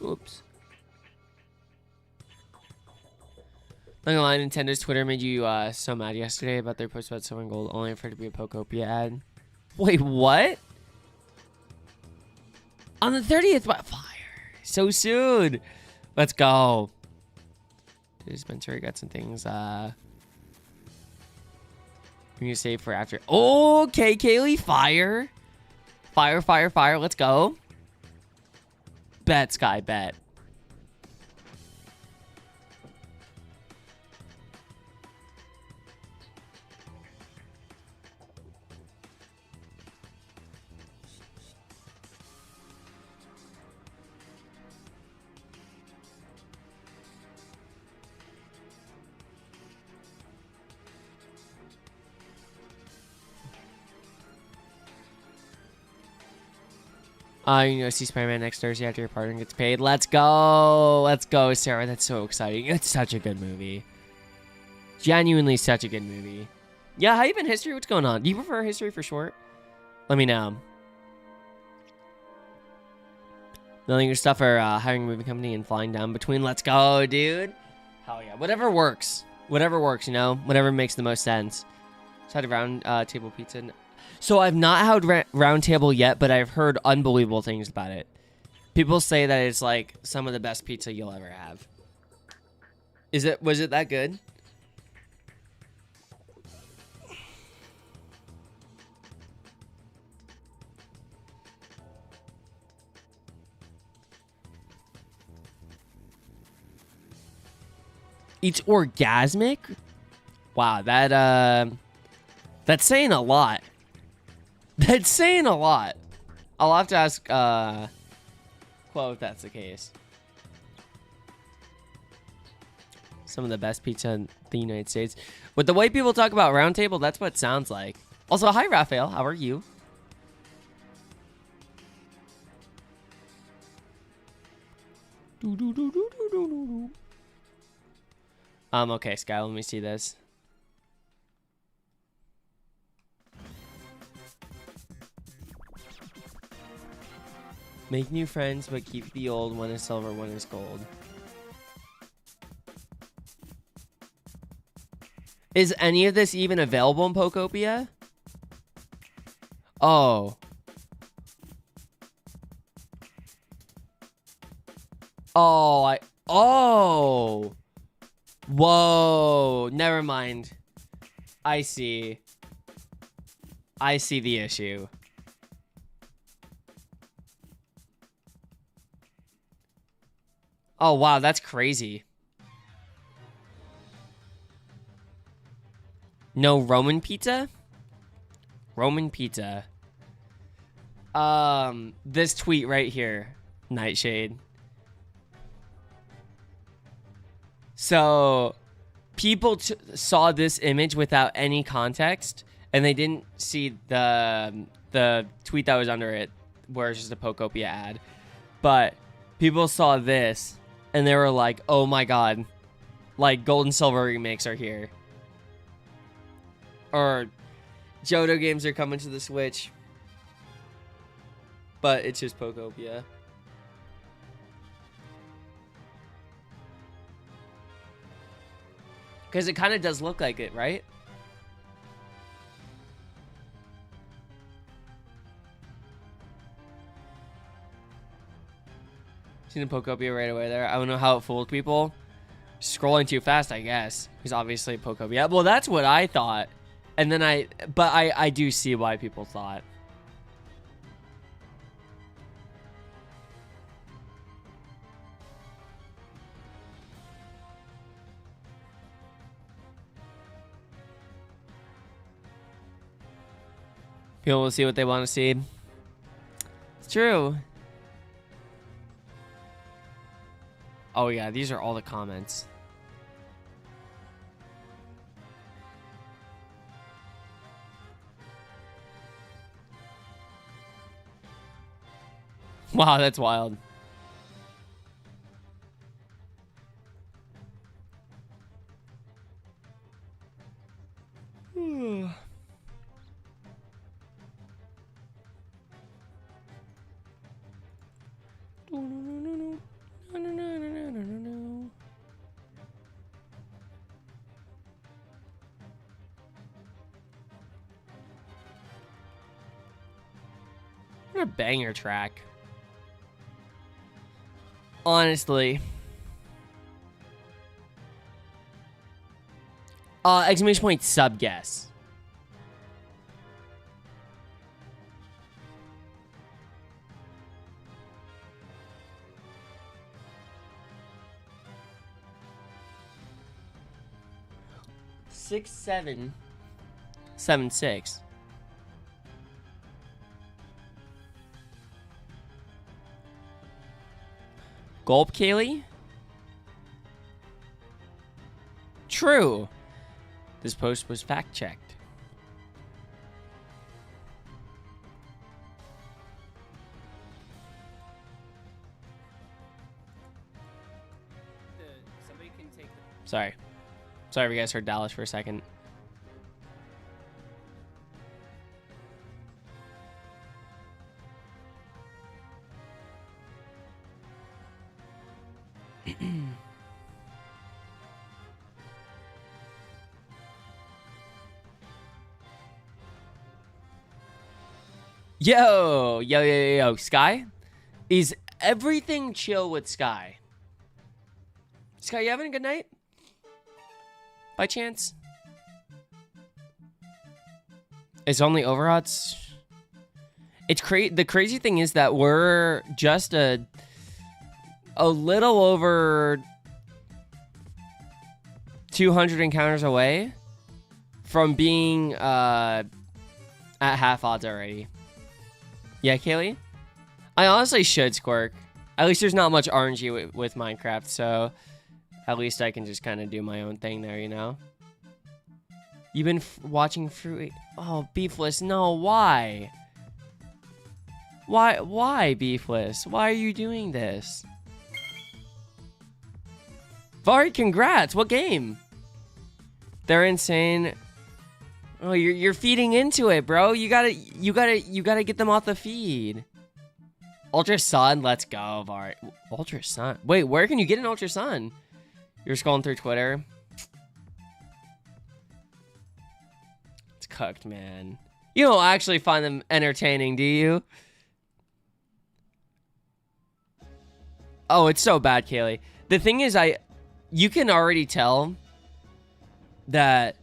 Oops. Not gonna lie, Nintendo's Twitter made you so mad yesterday about their post about Silver and Gold, only for it to be a Pokopia ad. Wait, what? On the 30th? What? Fire. So soon. Let's go. Dude, Spencer, got some things. We need to save for after. Okay, Kaylee, fire. Fire, fire, fire. Let's go. Bet, Sky, bet. You can go see Spider-Man next Thursday after your partner gets paid. Let's go. Let's go, Sarah. That's so exciting. It's such a good movie. Genuinely such a good movie. Yeah, how you been, History? What's going on? Do you prefer History for short? Let me know. Knowing your stuff or hiring a movie company and flying down between. Let's go, dude. Hell yeah. Whatever works. Whatever works, you know? Whatever makes the most sense. Just had a round table pizza. So I've not had round table yet, but I've heard unbelievable things about it. People say that it's like some of the best pizza you'll ever have. Was it that good? It's orgasmic? Wow, that's saying a lot. That's saying a lot. I'll have to ask Chloe if that's the case. Some of the best pizza in the United States. With the way people talk about Round Table, that's what it sounds like. Also, hi Raphael, how are you? Okay, Sky, let me see this. Make new friends, but keep the old. One is silver, one is gold. Is any of this even available in Pokopia? Oh. Oh. Whoa. Never mind. I see. I see the issue. Oh, wow, that's crazy. No Roman pizza? Roman pizza. This tweet right here, Nightshade. So, people saw this image without any context, and they didn't see the tweet that was under it, where it's just a Pokopia ad. But people saw this, and they were like, oh my god, like gold and silver remakes are here. Or Johto games are coming to the Switch. But it's just Pokopia. Because it kind of does look like it, right? Seen the Pokopia right away there. I don't know how it fooled people. Scrolling too fast, I guess. Because obviously Pokopia. Well, that's what I thought. And then I do see why people thought. People will see what they want to see. It's true. Oh yeah, these are all the comments. Wow, that's wild. What a banger track. Honestly. Exclamation point sub guess. Six, 7, 7, 6. Gulp Kaylee? True. This post was fact-checked. Sorry. Sorry if you guys heard Dallas for a second. Yo, Sky? Is everything chill with Sky? Sky, you having a good night? By chance? It's only overhots. It's the crazy thing is that we're just a little over 200 encounters away from being at half odds already. Yeah, Kaylee? I honestly should Squirk. At least there's not much RNG with Minecraft, so at least I can just kind of do my own thing there, you know? You've been watching Fruit... Oh, Beefless, no, why? Why, Beefless? Why are you doing this? Vari, congrats! What game? They're insane. Oh, you're feeding into it, bro. You gotta get them off the feed. Ultra Sun, let's go, Vari. Ultra Sun. Wait, where can you get an Ultra Sun? You're scrolling through Twitter. It's cooked, man. You don't actually find them entertaining, do you? Oh, it's so bad, Kaylee. The thing is, you can already tell that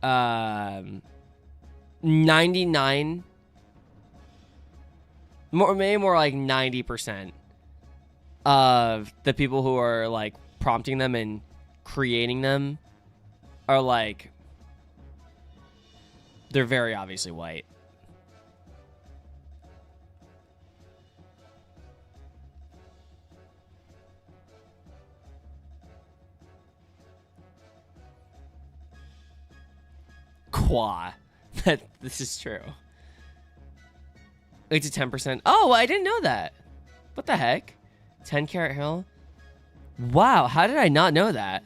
99, maybe more like 90% of the people who are like prompting them and creating them are like, they're very obviously white. Qua. This is true. It's a 10%. Oh, I didn't know that. What the heck? 10 Carat Hill? Wow, how did I not know that?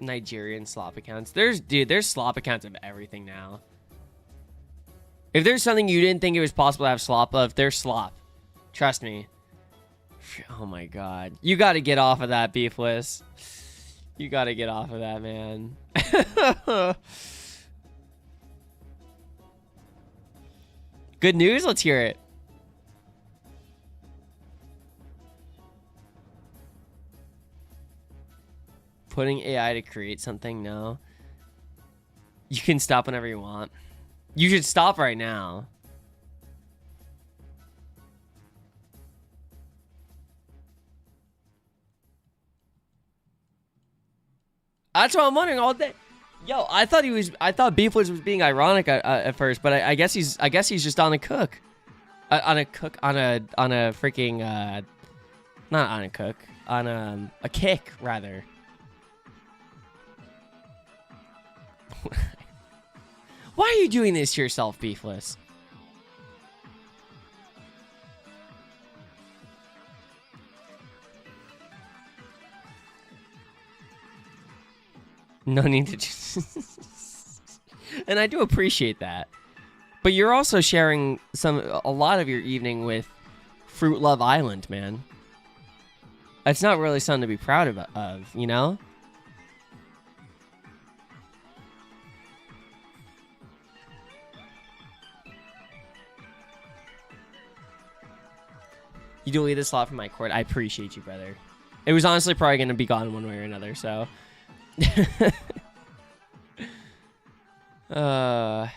Nigerian slop accounts. There's slop accounts of everything now. If there's something you didn't think it was possible to have slop of, there's slop. Trust me. Oh my god. You gotta get off of that, Beefless. You gotta get off of that, man. Good news? Let's hear it. Putting AI to create something? No. You can stop whenever you want. You should stop right now. That's what I'm wondering all day. Yo, I thought Beefless was being ironic at first, but I guess he's just on a cook. On a freaking not on a cook, on a kick rather. Why are you doing this to yourself, Beefless? No need to. And I do appreciate that. But you're also sharing a lot of your evening with Fruit Love Island, man. That's not really something to be proud of, you know? You delete this slot from my court. I appreciate you, brother. It was honestly probably going to be gone one way or another, so. But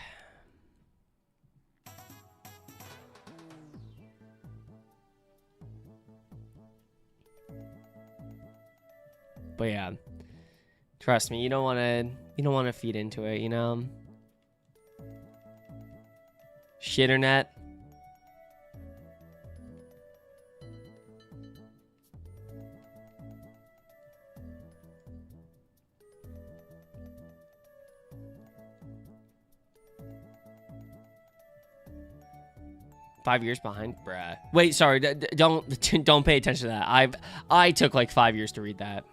yeah, trust me, you don't want to feed into it, you know. Shitternet. 5 years behind, bruh. Wait, sorry. Don't pay attention to that. I took like 5 years to read that.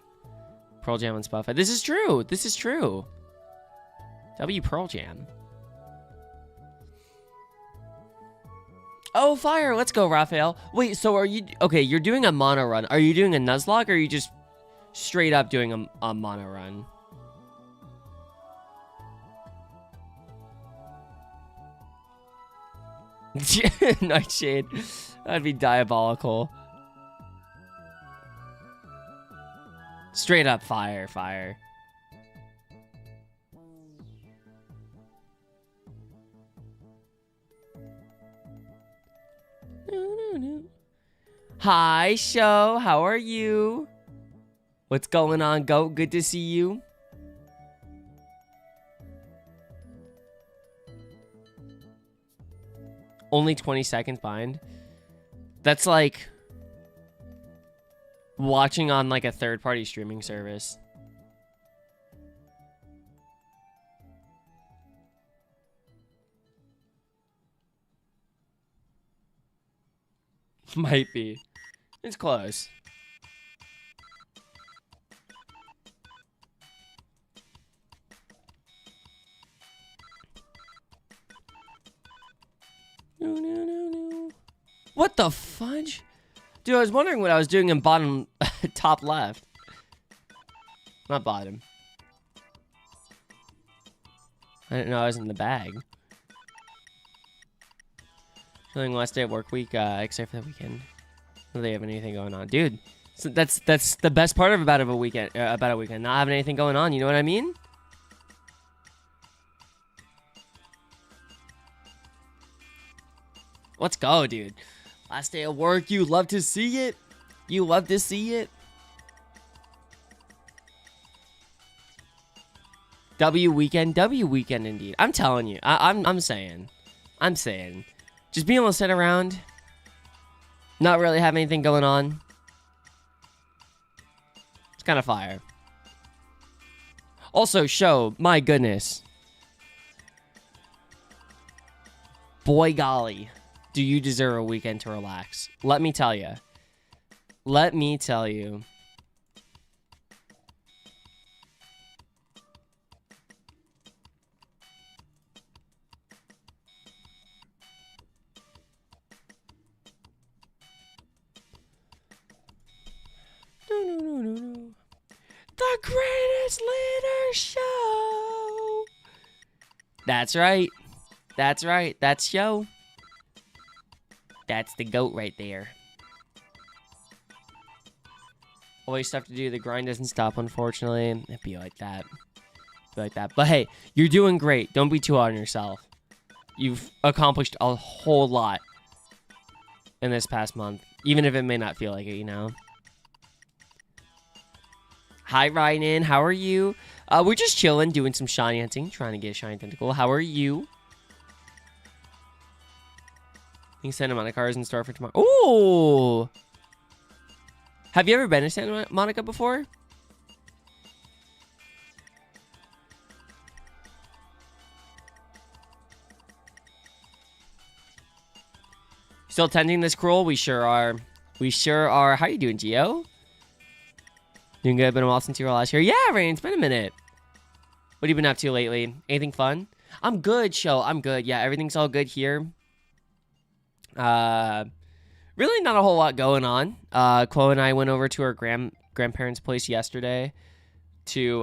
Pearl Jam and Spotify. This is true. This is true. W Pearl Jam. Oh, fire. Let's go, Raphael. Wait, so are you... Okay, you're doing a mono run. Are you doing a Nuzlocke, or are you just straight up doing a mono run? Nightshade. That'd be diabolical. Straight up fire, fire. Hi, show. How are you? What's going on, Goat? Good to see you. Only 20 seconds behind. That's like watching on like a third-party streaming service. Might be. It's close. No. What the fudge? Dude, I was wondering what I was doing in bottom, top left. Not bottom. I didn't know I was in the bag. Feeling last day of work week, except for the weekend. Do they have anything going on, dude? So that's the best part of about a weekend. Not having anything going on. You know what I mean? Let's go, dude. Last day of work. You love to see it. You love to see it. W weekend indeed. I'm telling you. I'm saying. Just being able to sit around, not really have anything going on. It's kind of fire. Also, show, my goodness. Boy golly, do you deserve a weekend to relax. Let me tell you. Let me tell you. No. The greatest leader show. That's right. That's show. That's the goat right there. Always stuff to do. The grind doesn't stop, unfortunately. It'd be like that. But hey, you're doing great. Don't be too hard on yourself. You've accomplished a whole lot in this past month, even if it may not feel like it, you know? Hi, Ryan. How are you? We're just chilling, doing some shiny hunting, trying to get a shiny tentacle. How are you? You can send him on a cars in store for tomorrow. Ooh! Have you ever been to Santa Monica before? Still attending this cruel? We sure are. How you doing, Gio? Doing good. Been a while since you were last here. Yeah, Rain, it's been a minute. What have you been up to lately? Anything fun? I'm good, show. I'm good. Yeah, everything's all good here. Really not a whole lot going on. Chloe and I went over to our grandparents' place yesterday to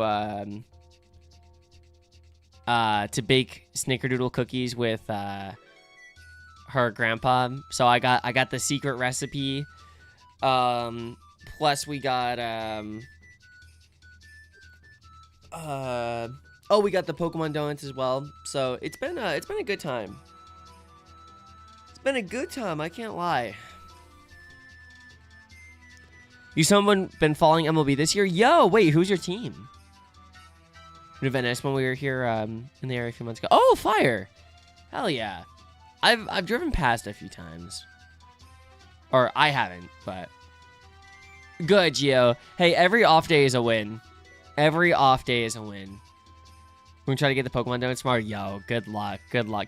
bake snickerdoodle cookies with her grandpa. So I got the secret recipe. Plus we got we got the Pokemon donuts as well. So it's been a good time. It's been a good time, I can't lie. You someone been following MLB this year? Yo, wait, who's your team? Venice when we were here in the area a few months ago. Oh, fire! Hell yeah. I've driven past a few times. Or I haven't, but good, Gio. Hey, every off day is a win. Every off day is a win. We're gonna try to get the Pokemon donuts tomorrow. Yo, good luck.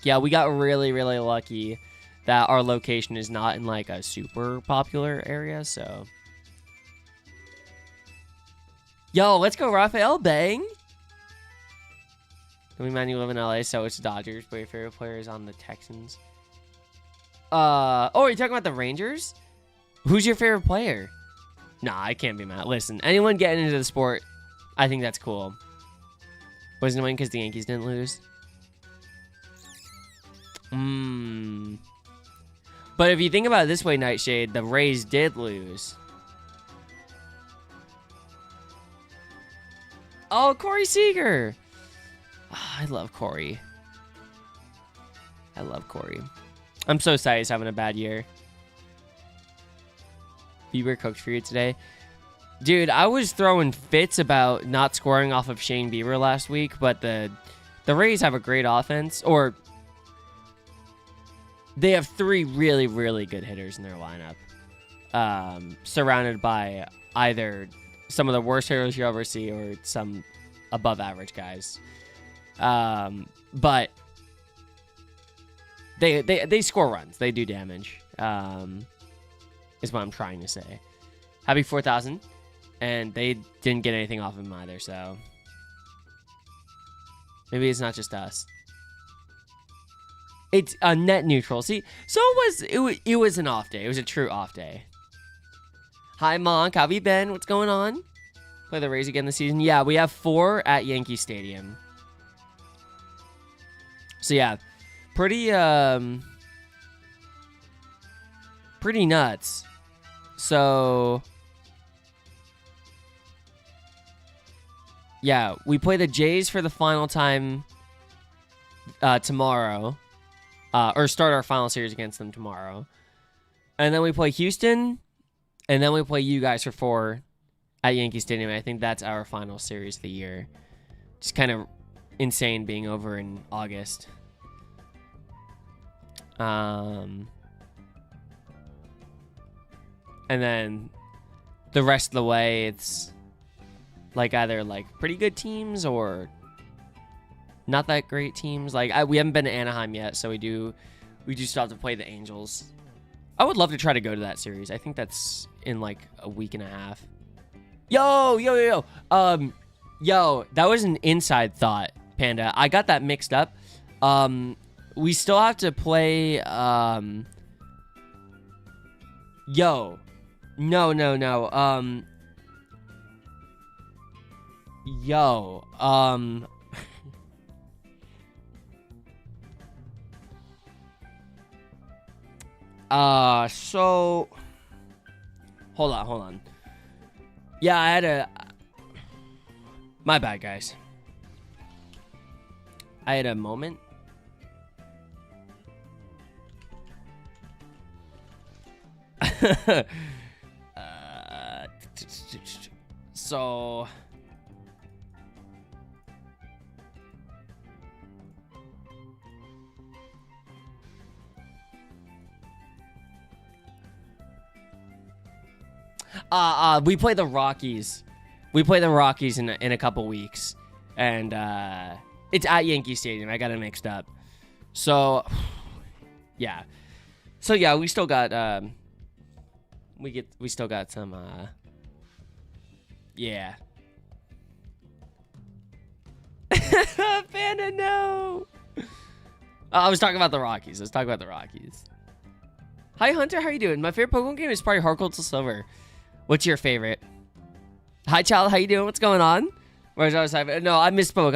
Yeah, we got really, really lucky that our location is not in like a super popular area, so. Yo, let's go, Raphael Bang. We man, you live in LA, so it's Dodgers, but your favorite player is on the Texans. Oh, are you talking about the Rangers? Who's your favorite player? Nah, I can't be mad. Listen, anyone getting into the sport, I think that's cool. Wasn't it winning because the Yankees didn't lose? But if you think about it this way, Nightshade, the Rays did lose. Oh, Corey Seager. Oh, I love Corey. I love Corey. I'm so sad he's having a bad year. Bieber cooked for you today. Dude, I was throwing fits about not scoring off of Shane Bieber last week, but the Rays have a great offense, or they have 3 really, really good hitters in their lineup, surrounded by either some of the worst hitters you'll ever see or some above average guys. But they score runs. They do damage, is what I'm trying to say. Happy 4,000. And they didn't get anything off of him either, so maybe it's not just us. It's a net neutral. See, so it was an off day. It was a true off day. Hi, Monk. How have you been? What's going on? Play the Rays again this season? Yeah, we have 4 at Yankee Stadium. So yeah, pretty nuts. So yeah, we play the Jays for the final time tomorrow. Or start our final series against them tomorrow. And then we play Houston. And then we play you guys for 4 at Yankee Stadium. I think that's our final series of the year. Just kind of insane being over in August. And then the rest of the way, it's like either like pretty good teams or not that great teams. Like we haven't been to Anaheim yet, so we do still have to play the Angels. I would love to try to go to that series. I think that's in like a week and a half. Yo, that was an inside thought, Panda. I got that mixed up. We still have to play. So hold on. Yeah, I had a my bad, guys. I had a moment. So we play the Rockies. We play the Rockies in a couple weeks, and it's at Yankee Stadium. I got it mixed up. So yeah. So yeah, we still got we still got some yeah. Panda, no. I was talking about the Rockies. Hi Hunter, how you doing? My favorite Pokemon game is probably Heart Gold to Silver. What's your favorite? Hi child, how you doing? What's going on? Where's our side? No, I misspoke.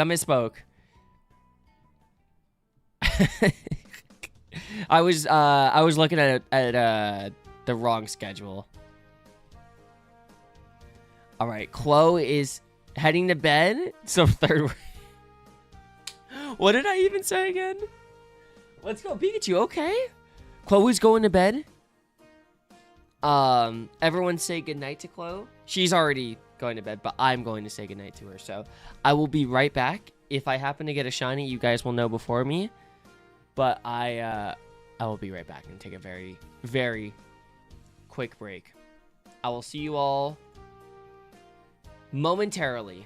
I was looking at the wrong schedule. All right, Chloe is heading to bed. So third. What did I even say again? Let's go, Pikachu. Okay. Chloe's going to bed. Everyone say goodnight to Chloe. She's already going to bed, but I'm going to say goodnight to her. So I will be right back. If I happen to get a shiny, you guys will know before me. But I will be right back and take a very, very quick break. I will see you all momentarily.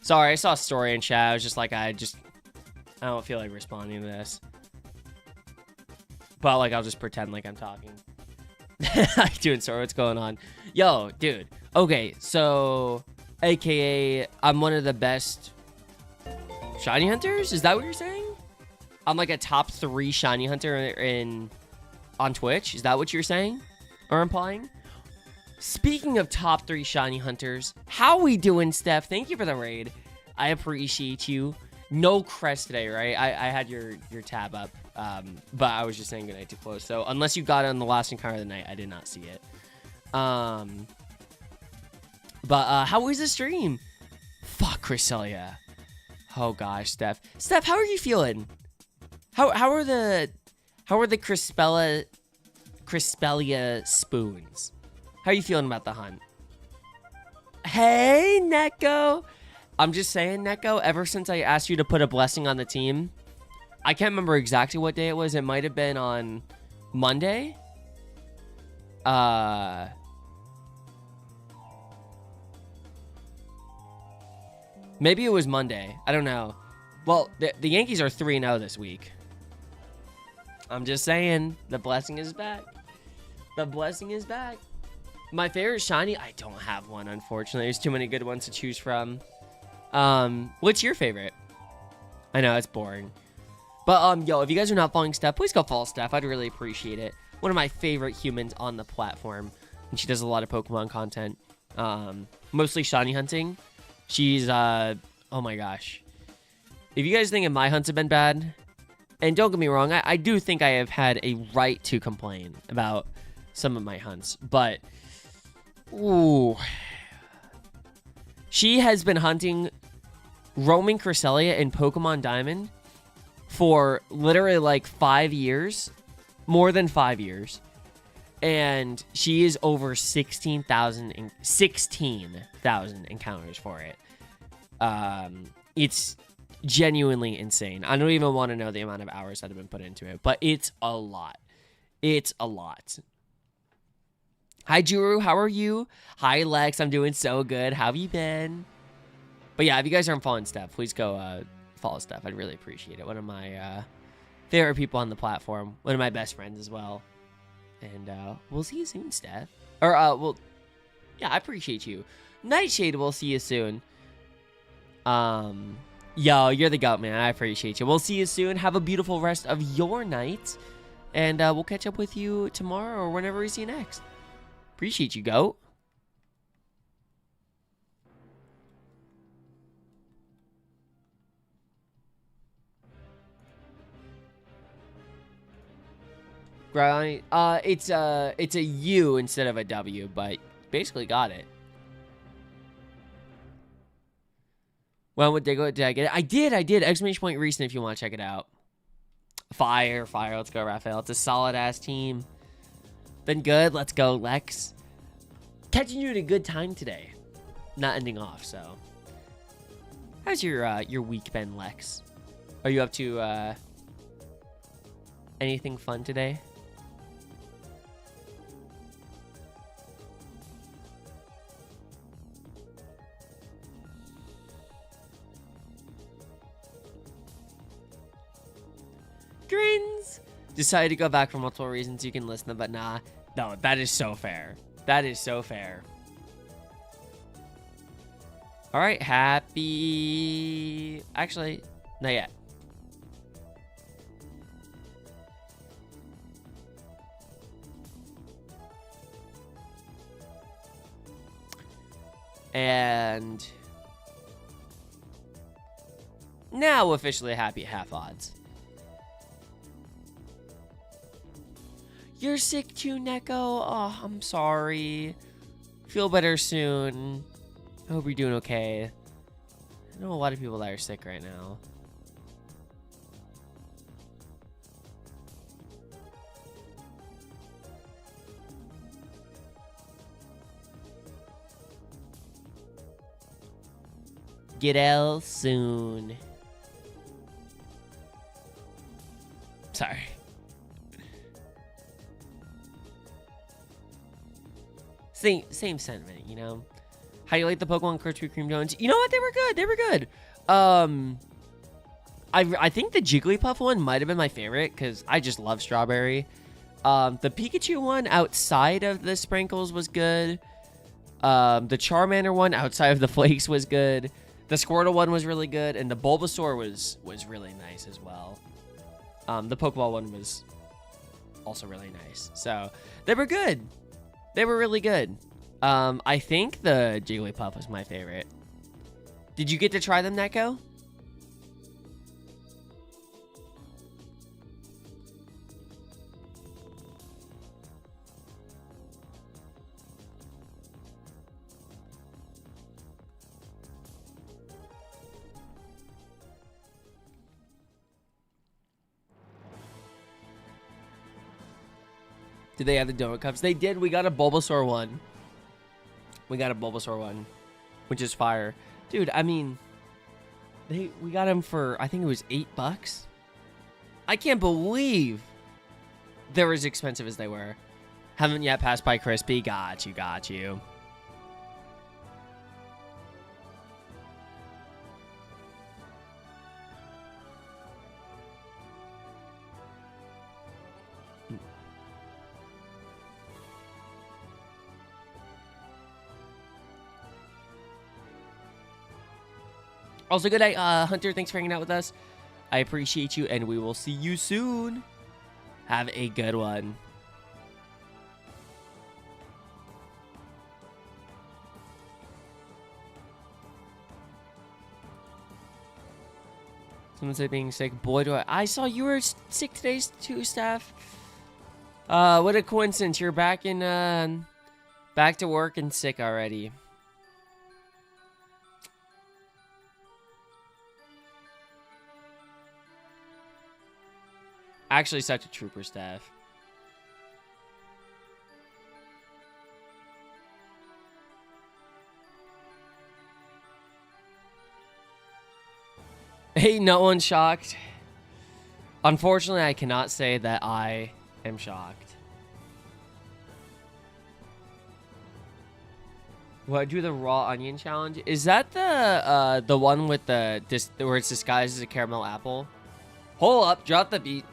Sorry, I saw a story in chat. I was just like, I don't feel like responding to this. But, like, I'll just pretend like I'm talking. Like, doing sorry, what's going on? Yo, dude. Okay, so, AKA, I'm one of the best shiny hunters? Is that what you're saying? I'm like a top 3 shiny hunter on Twitch? Is that what you're saying? Or implying? Speaking of top 3 shiny hunters, how we doing, Steph? Thank you for the raid. I appreciate you. No crest today, right? I had your tab up, but I was just saying goodnight too close. So unless you got it on the last encounter of the night, I did not see it. But how was the stream? Fuck, Cresselia. Oh gosh, Steph. Steph, how are you feeling? How are the Crespelia spoons? How are you feeling about the hunt? Hey, Neko. I'm just saying, Neko, ever since I asked you to put a blessing on the team, I can't remember exactly what day it was. It might have been on Monday. Maybe it was Monday. I don't know. Well, the Yankees are 3-0 this week. I'm just saying, the blessing is back. The blessing is back. My favorite shiny? I don't have one, unfortunately. There's too many good ones to choose from. What's your favorite? I know, it's boring. But, yo, if you guys are not following Steph, please go follow Steph. I'd really appreciate it. One of my favorite humans on the platform. And she does a lot of Pokemon content. Mostly shiny hunting. She's, oh my gosh. If you guys think my hunts have been bad, and don't get me wrong, I do think I have had a right to complain about some of my hunts. But, ooh. She has been hunting roaming Cresselia in Pokemon Diamond for literally like 5 years, more than 5 years, and she is over 16,000 encounters for it. It's genuinely insane. I don't even want to know the amount of hours that have been put into it, but it's a lot. It's a lot. Hi, Juru. How are you? Hi, Lex. I'm doing so good. How have you been? But yeah, if you guys aren't following Steph, please go follow Steph. I'd really appreciate it. One of my favorite people on the platform. One of my best friends as well. And we'll see you soon, Steph. Or, well, yeah, I appreciate you. Nightshade, we'll see you soon. Yo, you're the goat, man. I appreciate you. We'll see you soon. Have a beautiful rest of your night. And we'll catch up with you tomorrow or whenever we see you next. Appreciate you, goat. Right? It's a U instead of a W, but basically got it. When would they go? Did I get it? I did. Exclamation point recent if you want to check it out. Fire. Let's go, Raphael. It's a solid ass team. Been good. Let's go, Lex. Catching you at a good time today. Not ending off, so. How's your week been, Lex? Are you up to Anything fun today? Grins! Decided to go back for multiple reasons. You can listen, but nah. No, that is so fair. That is so fair. All right, happy... Actually, not yet. And... now officially happy at half odds. You're sick too, Neko. Oh, I'm sorry. Feel better soon. I hope you're doing okay. I know a lot of people that are sick right now. Get well soon. Sorry. Same sentiment, you know. How do you like the Pokemon Krispy Kreme donuts? You know what? They were good. They were good. I think the Jigglypuff one might have been my favorite because I just love strawberry. The Pikachu one outside of the sprinkles was good. The Charmander one outside of the flakes was good. The Squirtle one was really good, and the Bulbasaur was really nice as well. The Pokeball one was also really nice. So they were good. They were really good. I think the Jigglypuff was my favorite. Did you get to try them, Neko? Did they have the donut cups? They did. We got a Bulbasaur one. We got a Bulbasaur one, which is fire. Dude, I mean, we got him for, I think it was $8. I can't believe they're as expensive as they were. Haven't yet passed by Crispy. Got you. Also, good night, Hunter. Thanks for hanging out with us. I appreciate you, and we will see you soon. Have a good one. Someone said being sick. Boy, do I saw you were sick today too, Steph. What a coincidence. You're back in, back to work and sick already. Actually, such a trooper, Steph. Hey, no one's shocked. Unfortunately, I cannot say that I am shocked. What, do the raw onion challenge? Is that the one with the where it's disguised as a caramel apple? Hold up, drop the beat.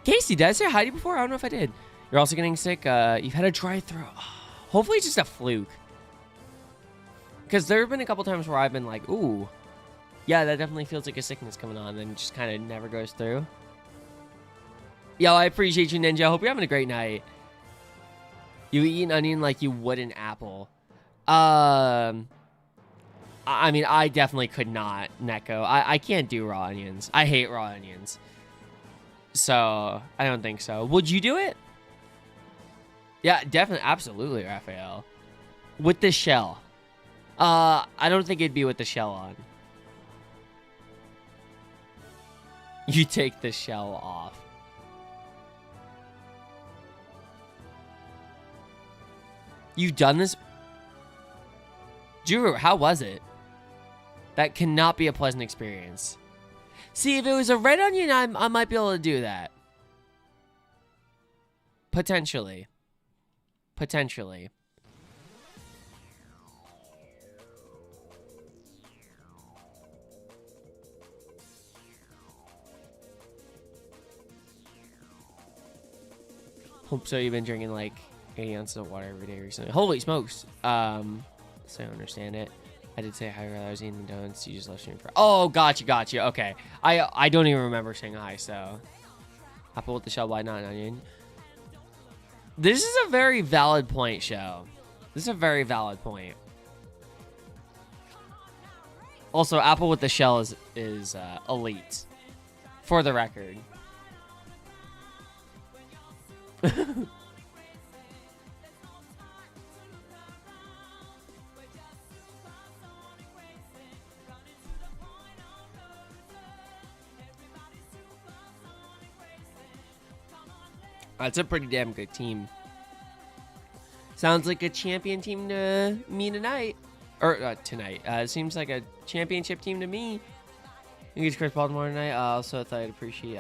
Casey, did I say hi to you before? I don't know if I did. You're also getting sick. You've had a dry throat. Hopefully it's just a fluke. Because there have been a couple times where I've been like, ooh, yeah, that definitely feels like a sickness coming on, and just kind of never goes through. Yo, I appreciate you, Ninja. Hope you're having a great night. You eat an onion like you would an apple. I mean, I definitely could not, Neko. I can't do raw onions. I hate raw onions. So, I don't think so. Would you do it? Yeah, definitely. Absolutely, Raphael. With the shell. I don't think it'd be with the shell on. You take the shell off. You've done this? Juru, how was it? That cannot be a pleasant experience. See, if it was a red onion, I might be able to do that. Potentially. Potentially. Hope so. You've been drinking like 80 ounces of water every day recently. Holy smokes. So I understand it. I did say hi while I was eating donuts. You just left me for. Oh, gotcha. Okay. I don't even remember saying hi. So apple with the shell, why not an onion? This is a very valid point, show. This is a very valid point. Also, apple with the shell is elite, for the record. That's a pretty damn good team. Sounds like a champion team to me tonight. Or tonight. It seems like a championship team to me. You get Chris Paul tomorrow night. I also thought I'd appreciate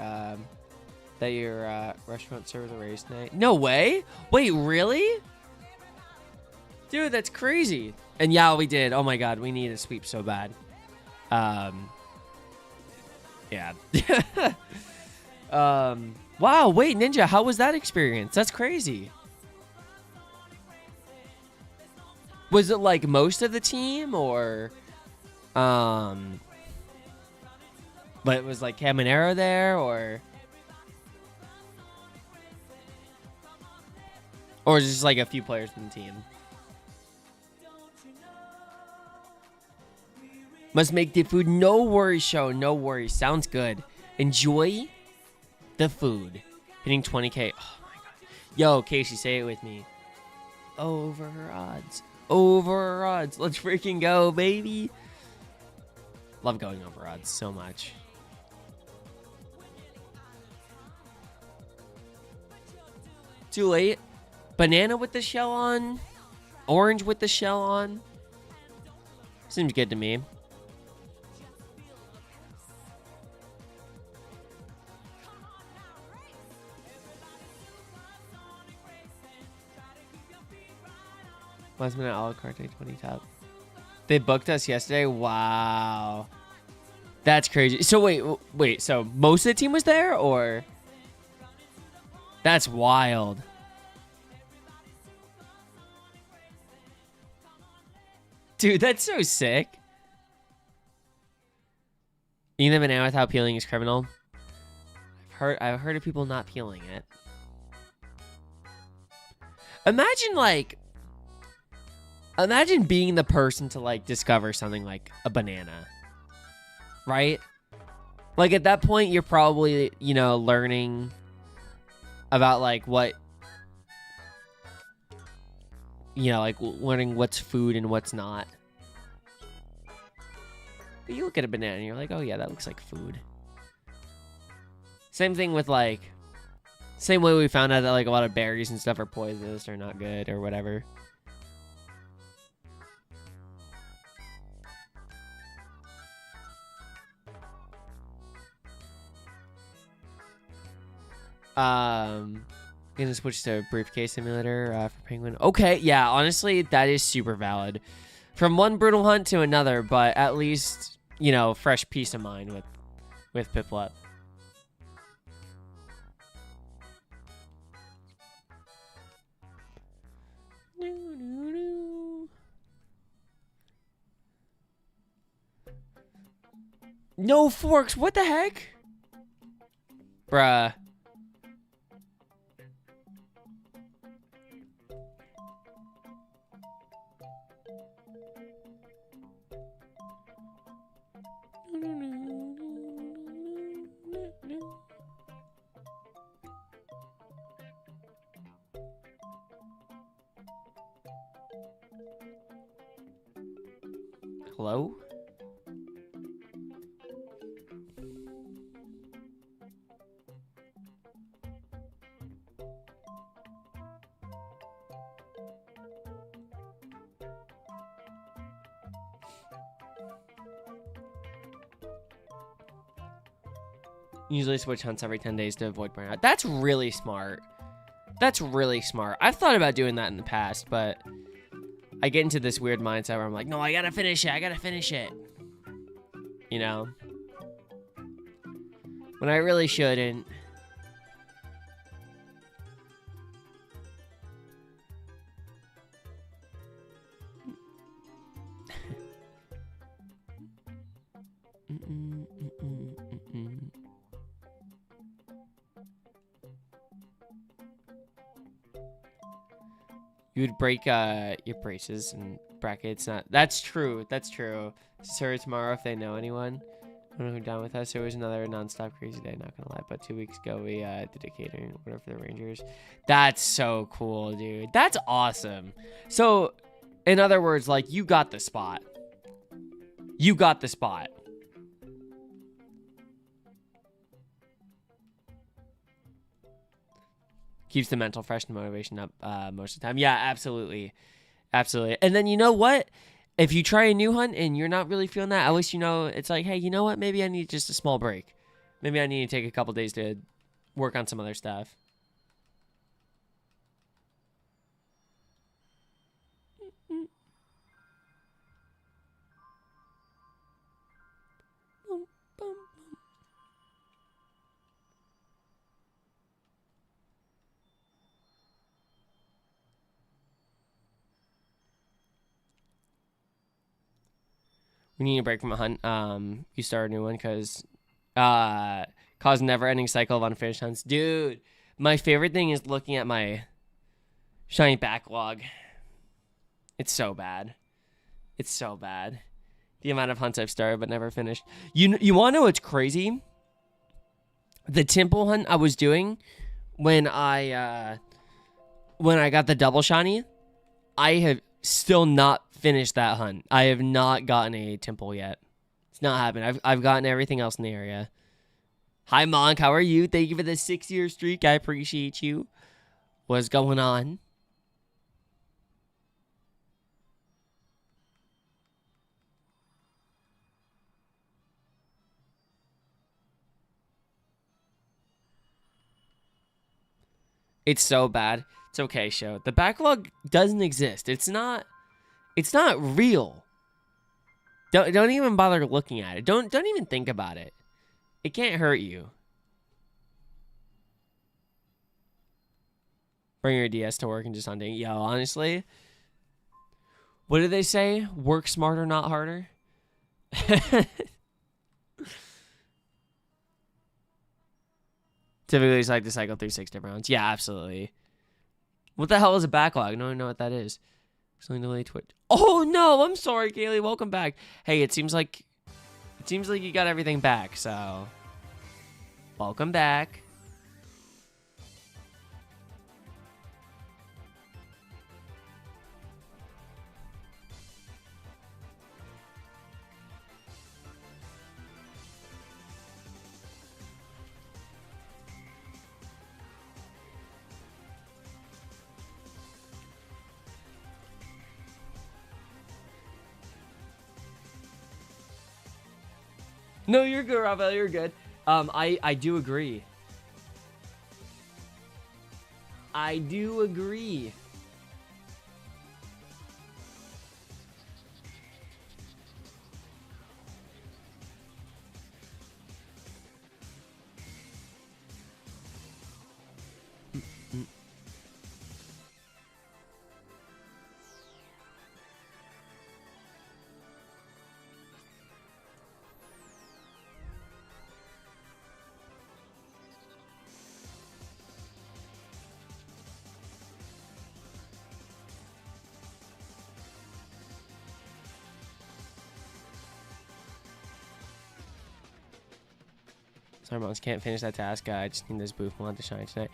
that your restaurant served the race tonight. No way? Wait, really? Dude, that's crazy. And yeah, we did. Oh my god, we need a sweep so bad. Yeah. Wow, wait, Ninja, how was that experience? That's crazy. Was it like most of the team or but it was like Caminero there or is it just like a few players from the team? Must make the food. No worries, show. No worries. Sounds good. Enjoy the food. Hitting 20K. Oh my god. Yo, Casey, say it with me. Over odds. Over odds. Let's freaking go, baby. Love going over odds so much. Too late. Banana with the shell on. Orange with the shell on. Seems good to me. Last minute a la carte 20 top. They booked us yesterday. Wow. That's crazy. So wait. So most of the team was there or? That's wild. Dude, that's so sick. Eating the banana without peeling is criminal. I've heard of people not peeling it. Imagine being the person to like discover something like a banana. Right? Like at that point you're probably, learning about like what like learning what's food and what's not. But you look at a banana and you're like, oh yeah, that looks like food. Same thing with like, same way we found out that like a lot of berries and stuff are poisonous or not good or whatever. Gonna switch to briefcase simulator for Penguin. Okay, yeah, honestly, that is super valid. From one brutal hunt to another, but at least, fresh peace of mind with Piplup. No forks, what the heck? Bruh. Hello? Usually switch hunts every 10 days to avoid burnout. That's really smart. That's really smart. I've thought about doing that in the past, but I get into this weird mindset where I'm like, no, I gotta finish it. I gotta finish it. You know? When I really shouldn't. You would break your braces and brackets. That's true. That's true. Sir, tomorrow if they know anyone. I don't know who down with us. It was another non-stop crazy day, not gonna lie. But 2 weeks ago we did a catering order for the Rangers. That's so cool, dude. That's awesome. So, in other words, like, you got the spot. You got the spot. Keeps the mental fresh and motivation up most of the time. Yeah, absolutely. Absolutely. And then you know what? If you try a new hunt and you're not really feeling that, at least you know it's like, hey, you know what? Maybe I need just a small break. Maybe I need to take a couple days to work on some other stuff. We need a break from a hunt. You start a new one because cause never-ending cycle of unfinished hunts. Dude, my favorite thing is looking at my shiny backlog. It's so bad. It's so bad. The amount of hunts I've started but never finished. You want to know what's crazy? The temple hunt I was doing when I got the double shiny, I have still not finished that hunt. I have not gotten a temple yet. It's not happening. I've gotten everything else in the area. Hi, Monk. How are you? Thank you for the 6-year streak. I appreciate you. What's going on? It's so bad. It's okay, show. The backlog doesn't exist. It's not real. Don't even bother looking at it. Don't even think about it. It can't hurt you. Bring your DS to work and just hunting. Yo, honestly, what do they say? Work smarter, not harder. Typically, it's like to cycle through 6 different rounds. Yeah, absolutely. What the hell is a backlog? I don't even know what that is. Something delay Twitch. Oh no, I'm sorry, Kaylee. Welcome back. Hey, it seems like you got everything back. So, welcome back. No, you're good, Rafael. You're good. I do agree. I do agree. Sorry, Mons, can't finish that task. I just need this booth. Want to shine tonight.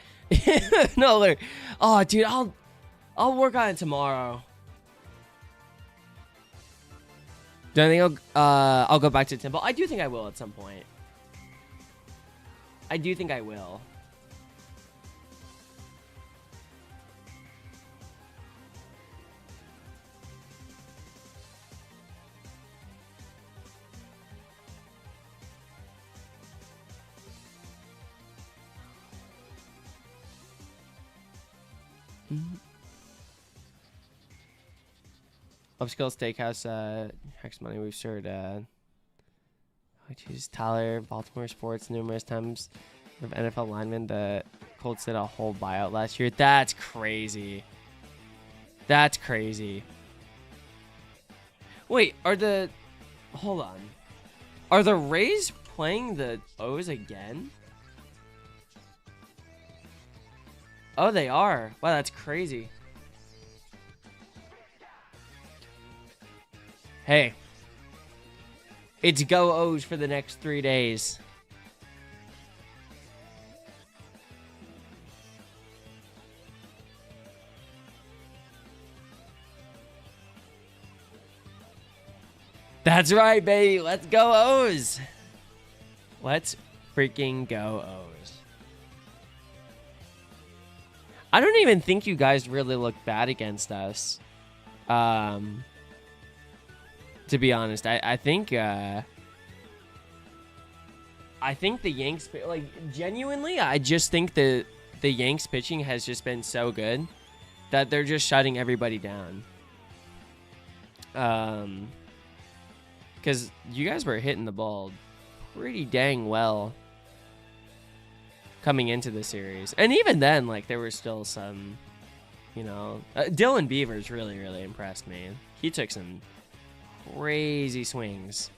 No, Larry. Oh, dude, I'll work on it tomorrow. Do I think I'll go back to the temple? I do think I will at some point. I do think I will. Upscale Steakhouse, Hex Money, we've served, which is Tyler, Baltimore Sports, numerous times of NFL linemen. The Colts did a whole buyout last year. That's crazy. That's crazy. Wait, hold on. Are the Rays playing the O's again? Oh, they are. Wow, that's crazy. Hey. It's go O's for the next 3 days. That's right, baby. Let's go O's. Let's freaking go O's. I don't even think you guys really look bad against us. To be honest, I think the Yanks, like, genuinely, I just think the Yanks pitching has just been so good that they're just shutting everybody down. Because you guys were hitting the ball pretty dang well coming into the series. And even then, like, there were still some, you know... Dylan Beavers really, really impressed me. He took some crazy swings.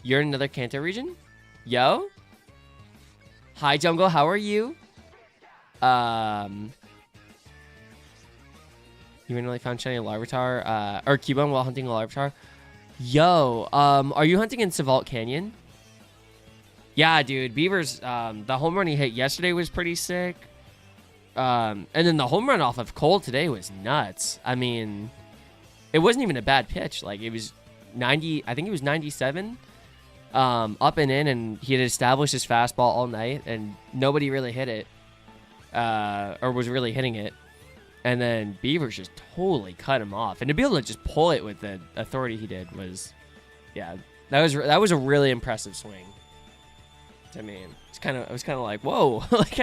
You're in another Kanto region? Yo? Hi, Jungle. How are you? You randomly found shiny Larvitar, or Cubone while hunting a Larvitar. Yo, are you hunting in Savalt Canyon? Yeah, dude, Beavers, the home run he hit yesterday was pretty sick. And then the home run off of Cole today was nuts. I mean, it wasn't even a bad pitch. Like, it was 90, I think it was 97, up and in, and he had established his fastball all night, and nobody really hit it, or was really hitting it. And then Beavers just totally cut him off. And to be able to just pull it with the authority he did was, yeah, that was a really impressive swing to me. I was kind of like, whoa, like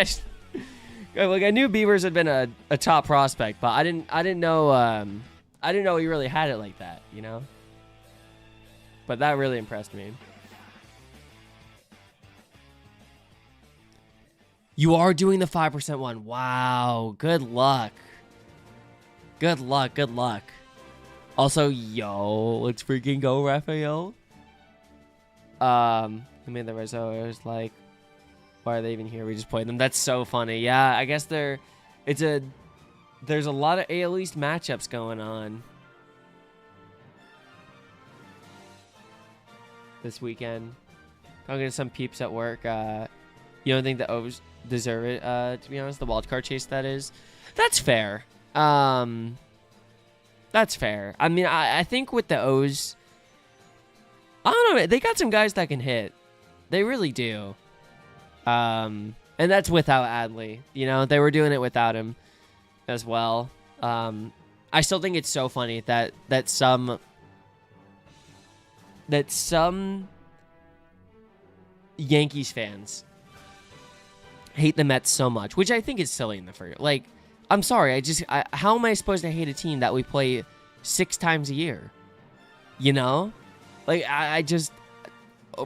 I knew Beavers had been a top prospect, but I didn't know he really had it like that, you know. But that really impressed me. You are doing the 5% one. Wow, good luck. Good luck, good luck. Also, yo, let's freaking go, Raphael. I mean, the Rizzo is like, why are they even here? We just played them. That's so funny. Yeah, I guess there's a lot of AL East matchups going on this weekend. Talking to some peeps at work. You don't think the O's deserve it, to be honest, the wild card chase, that is. That's fair. That's fair. I mean, I think with the O's, I don't know, they got some guys that can hit. They really do. And that's without Adley. You know, they were doing it without him as well. I still think it's so funny that some Yankees fans hate the Mets so much, which I think is silly in the first. Like, I'm sorry, how am I supposed to hate a team that we play 6 times a year? You know? Like, I just...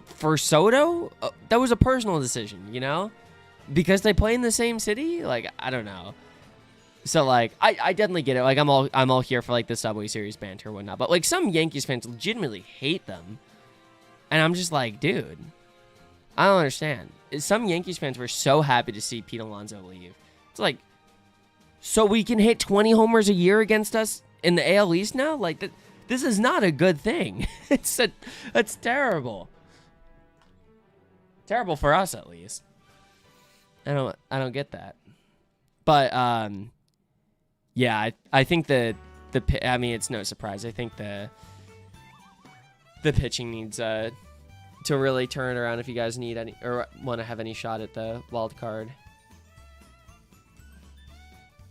For Soto, that was a personal decision, you know? Because they play in the same city? Like, I don't know. So, like, I definitely get it. Like, I'm all here for, like, the Subway Series banter and whatnot. But, like, some Yankees fans legitimately hate them. And I'm just like, dude, I don't understand. Some Yankees fans were so happy to see Pete Alonso leave. It's like... So we can hit 20 homers a year against us in the AL East now? Like, this is not a good thing. That's terrible. Terrible for us, at least. I don't get that. But yeah, I think I mean, it's no surprise. I think the pitching needs to really turn it around if you guys need any or want to have any shot at the wild card.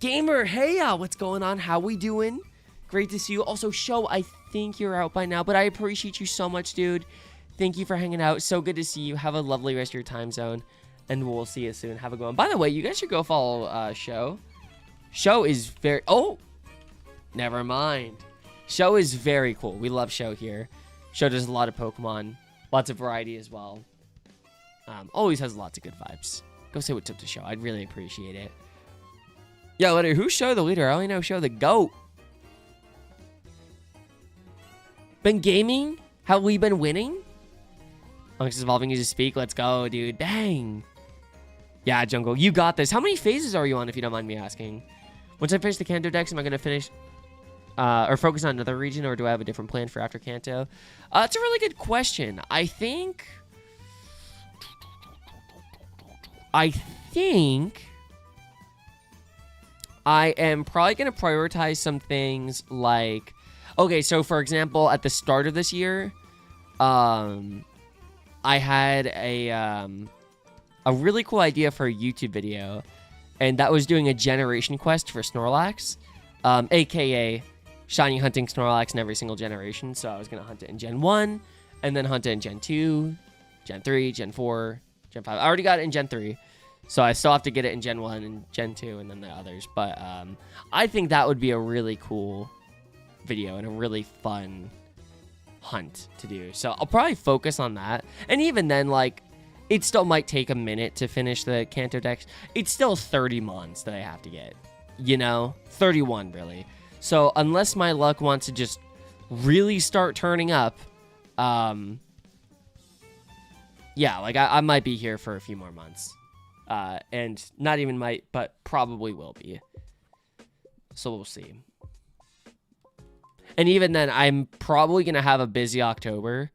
Gamer, hey, what's going on? How we doing? Great to see you. Also, Show, I think you're out by now, but I appreciate you so much, dude. Thank you for hanging out. So good to see you. Have a lovely rest of your time zone. and we'll see you soon. Have a good one. By the way, you guys should go follow Show. Show is very... Oh! Never mind. Show is very cool. We love Show here. Show does a lot of Pokemon. Lots of variety as well. Always has lots of good vibes. Go say what's up to Show. I'd really appreciate it. Yeah, later. Who's Show the leader? I only know Show the GOAT. Been gaming? How we been winning? Onyx is evolving as you speak. Let's go, dude. Bang. Yeah, Jungle, you got this. How many phases are you on, if you don't mind me asking? Once I finish the Kanto decks, am I going to finish or focus on another region, or do I have a different plan for after Kanto? It's a really good question. I think I am probably going to prioritize some things like... Okay, so for example, at the start of this year, I had a really cool idea for a YouTube video, and that was doing a generation quest for Snorlax, aka shiny hunting Snorlax in every single generation. So I was going to hunt it in Gen 1, and then hunt it in Gen 2, Gen 3, Gen 4, Gen 5. I already got it in Gen 3, so I still have to get it in Gen 1 and Gen 2, and then the others. But I think that would be a really cool video and a really fun hunt to do. So I'll probably focus on that. And even then, like, it still might take a minute to finish the Kanto decks. It's still 30 months that I have to get, you know, 31 really. So unless my luck wants to just really start turning up, yeah, like I might be here for a few more months, and not even might, but probably will be. So we'll see. And even then, I'm probably going to have a busy October.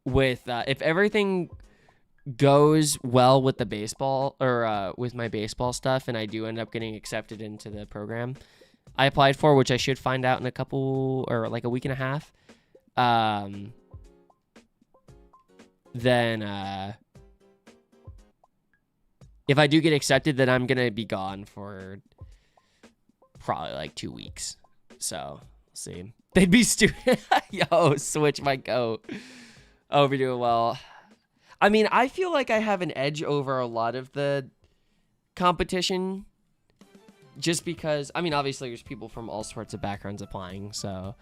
With if everything goes well with the baseball, or with my baseball stuff, and I do end up getting accepted into the program I applied for, which I should find out in a couple, or like a week and a half, then if I do get accepted, then I'm going to be gone for probably like 2 weeks. So, we'll see. They'd be stupid. Yo, Switch my goat. Oh, we're doing well. I mean, I feel like I have an edge over a lot of the competition. Just because, I mean, obviously there's people from all sorts of backgrounds applying. So,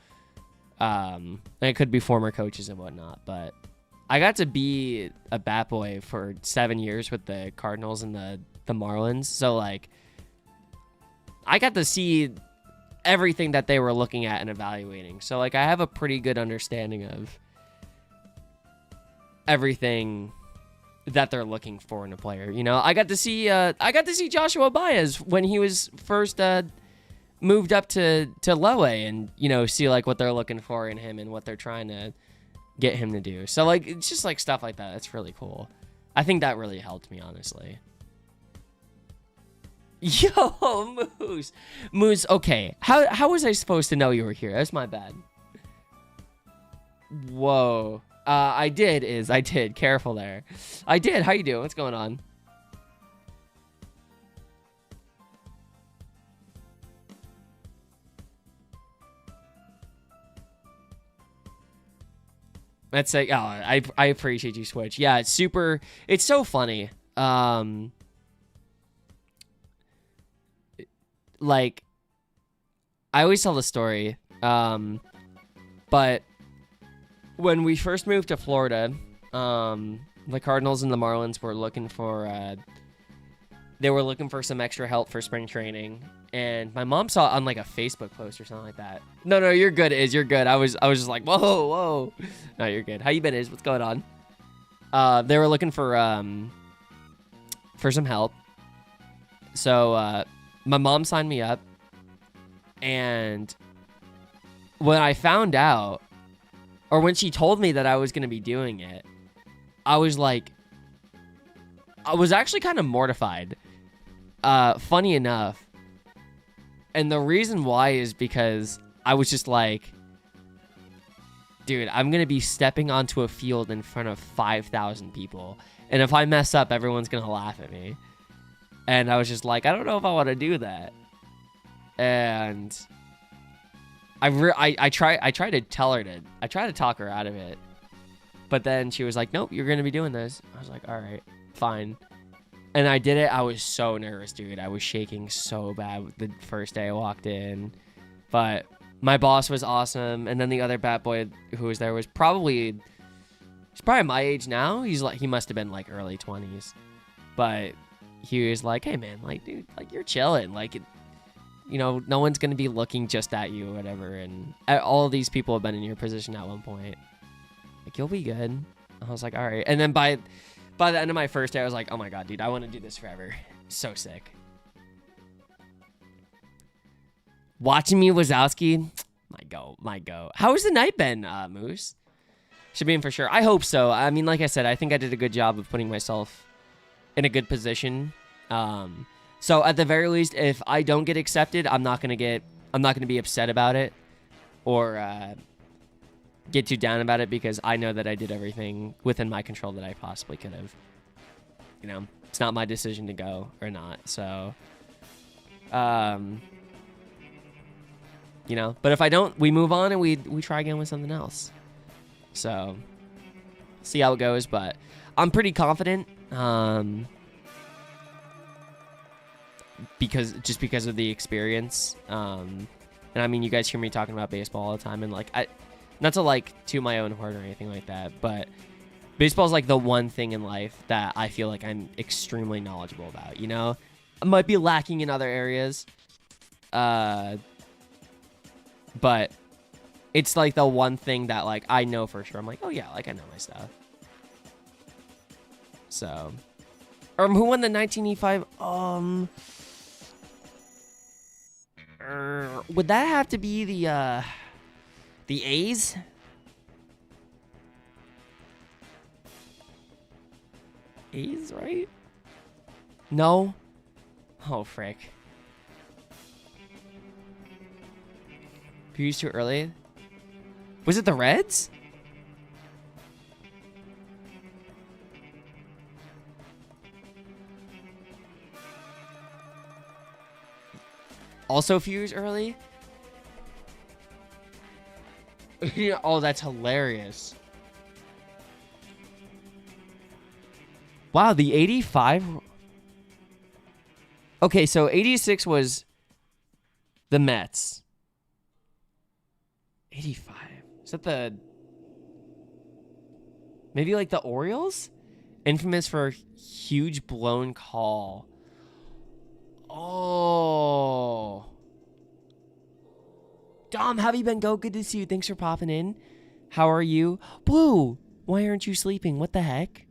and it could be former coaches and whatnot. But I got to be a bat boy for 7 years with the Cardinals and the Marlins. So, like, I got to see everything that they were looking at and evaluating. So, like, I have a pretty good understanding of everything that they're looking for in a player. You know, I got to see Joshua Baez when he was first moved up to low A, and, you know, see like what they're looking for in him and what they're trying to get him to do. So, like, it's just like stuff like that. It's really cool. I think that really helped me, honestly. Yo, Moose, okay. How was I supposed to know you were here? That's my bad. Whoa. I did. Careful there. I did. How you doing? What's going on? Let's say, oh, I appreciate you, Switch. Yeah, it's super. It's so funny. Like, I always tell the story, but when we first moved to Florida, the Cardinals and the Marlins were looking for, some extra help for spring training, and my mom saw it on like a Facebook post or something like that. No, you're good, you're good. I was just like, whoa. No, you're good. How you been, What's going on? They were looking for some help, so my mom signed me up, and when I found out, or when she told me that I was going to be doing it, I was actually kind of mortified, funny enough. And the reason why is because I was just like, dude, I'm going to be stepping onto a field in front of 5,000 people. And if I mess up, everyone's going to laugh at me. And I was just like, I don't know if I want to do that. And I try to talk her out of it. But then she was like, nope, you're going to be doing this. I was like, all right, fine. And I did it. I was so nervous, dude. I was shaking so bad the first day I walked in. But my boss was awesome. And then the other bat boy who was there was probably, he's probably my age now. He must have been like early 20s. But he was like, hey, man, like, dude, like, you're chilling. Like, you know, no one's going to be looking just at you or whatever. And all of these people have been in your position at one point. Like, you'll be good. I was like, all right. And then by the end of my first day, I was like, oh my God, dude, I want to do this forever. So sick. Watching me, Wazowski. My go. How has the night been, Moose? Should be in for sure. I hope so. I mean, like I said, I think I did a good job of putting myself in a good position. So at the very least, if I don't get accepted, I'm not gonna be upset about it or get too down about it, because I know that I did everything within my control that I possibly could have. You know, it's not my decision to go or not. So, you know, but if I don't, we move on and we try again with something else. So, see how it goes. But I'm pretty confident. Because of the experience. And I mean, you guys hear me talking about baseball all the time, and like, not to like toot my own horn or anything like that, but baseball is like the one thing in life that I feel like I'm extremely knowledgeable about, you know? I might be lacking in other areas, but it's like the one thing that like I know for sure. I'm like, oh yeah, like I know my stuff. So, who won the 1985? Would that have to be the A's? A's, right? No? Oh, frick. Fused too early? Was it the Reds? Also fuse early? Yeah, oh, that's hilarious. Wow, the 85... Okay, so 86 was the Mets. 85. Is that the... Maybe like the Orioles? Infamous for a huge blown call. Oh. Dom, how have you been? Go, good to see you. Thanks for popping in. How are you? Blue, why aren't you sleeping? What the heck?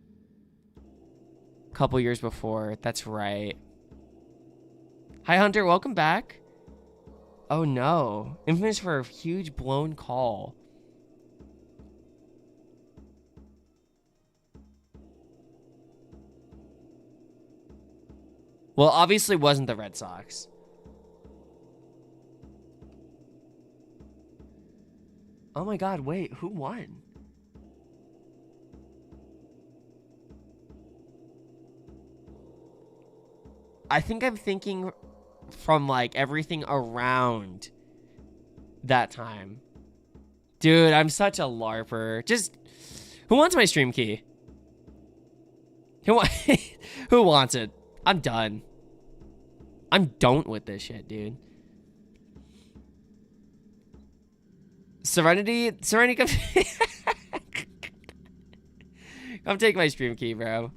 Couple years before. That's right. Hi, Hunter. Welcome back. Oh, no. Infamous for a huge blown call. Well, obviously wasn't the Red Sox. Oh my God, wait, who won? I think I'm thinking from like everything around that time. Dude, I'm such a LARPer. Just, who wants my stream key? Who wants it? I'm done. I'm done with this shit, dude. Serenity, come, come take my stream key, bro.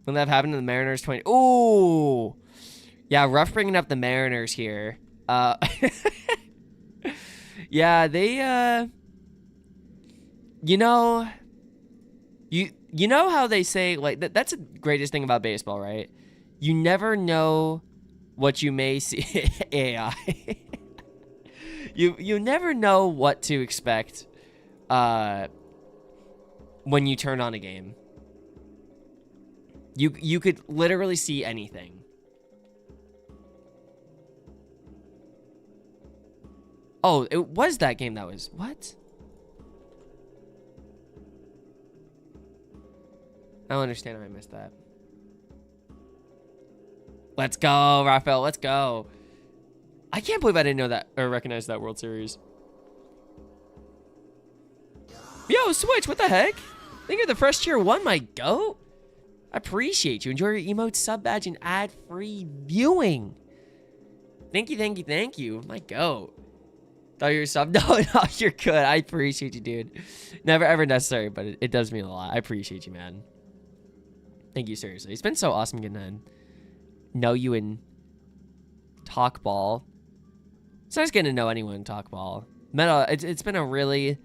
When that happened to the Mariners 20. Ooh. Yeah, rough bringing up the Mariners here. Yeah, they, you know, you know how they say, like, that's the greatest thing about baseball, right? You never know what you may see. AI. You never know what to expect when you turn on a game. You could literally see anything. Oh, it was that game that was... What? I don't understand if I missed that. Let's go, Rafael. Let's go. I can't believe I didn't know that or recognize that World Series. Yo, Switch, what the heck? Thank you for the fresh tier 1, my goat. I appreciate you. Enjoy your emote, sub badge, and ad-free viewing. Thank you, thank you, thank you. My goat. Thought you were sub. No, you're good. I appreciate you, dude. Never ever necessary, but it does mean a lot. I appreciate you, man. Thank you, seriously. It's been so awesome getting to know you and talk ball. It's nice getting to know anyone in talk ball. It's been a really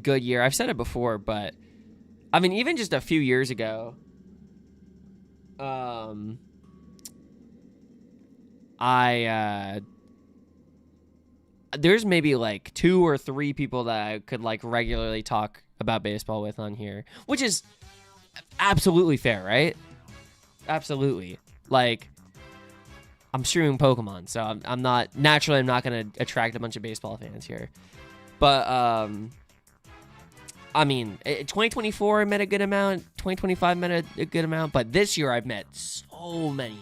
good year. I've said it before, but I mean, even just a few years ago, there's maybe like 2 or 3 people that I could like regularly talk about baseball with on here, which is absolutely fair, right? Absolutely. Like, I'm streaming Pokemon, so I'm not gonna attract a bunch of baseball fans here. But I mean, 2024 I met a good amount, 2025 met a good amount, but this year I've met so many.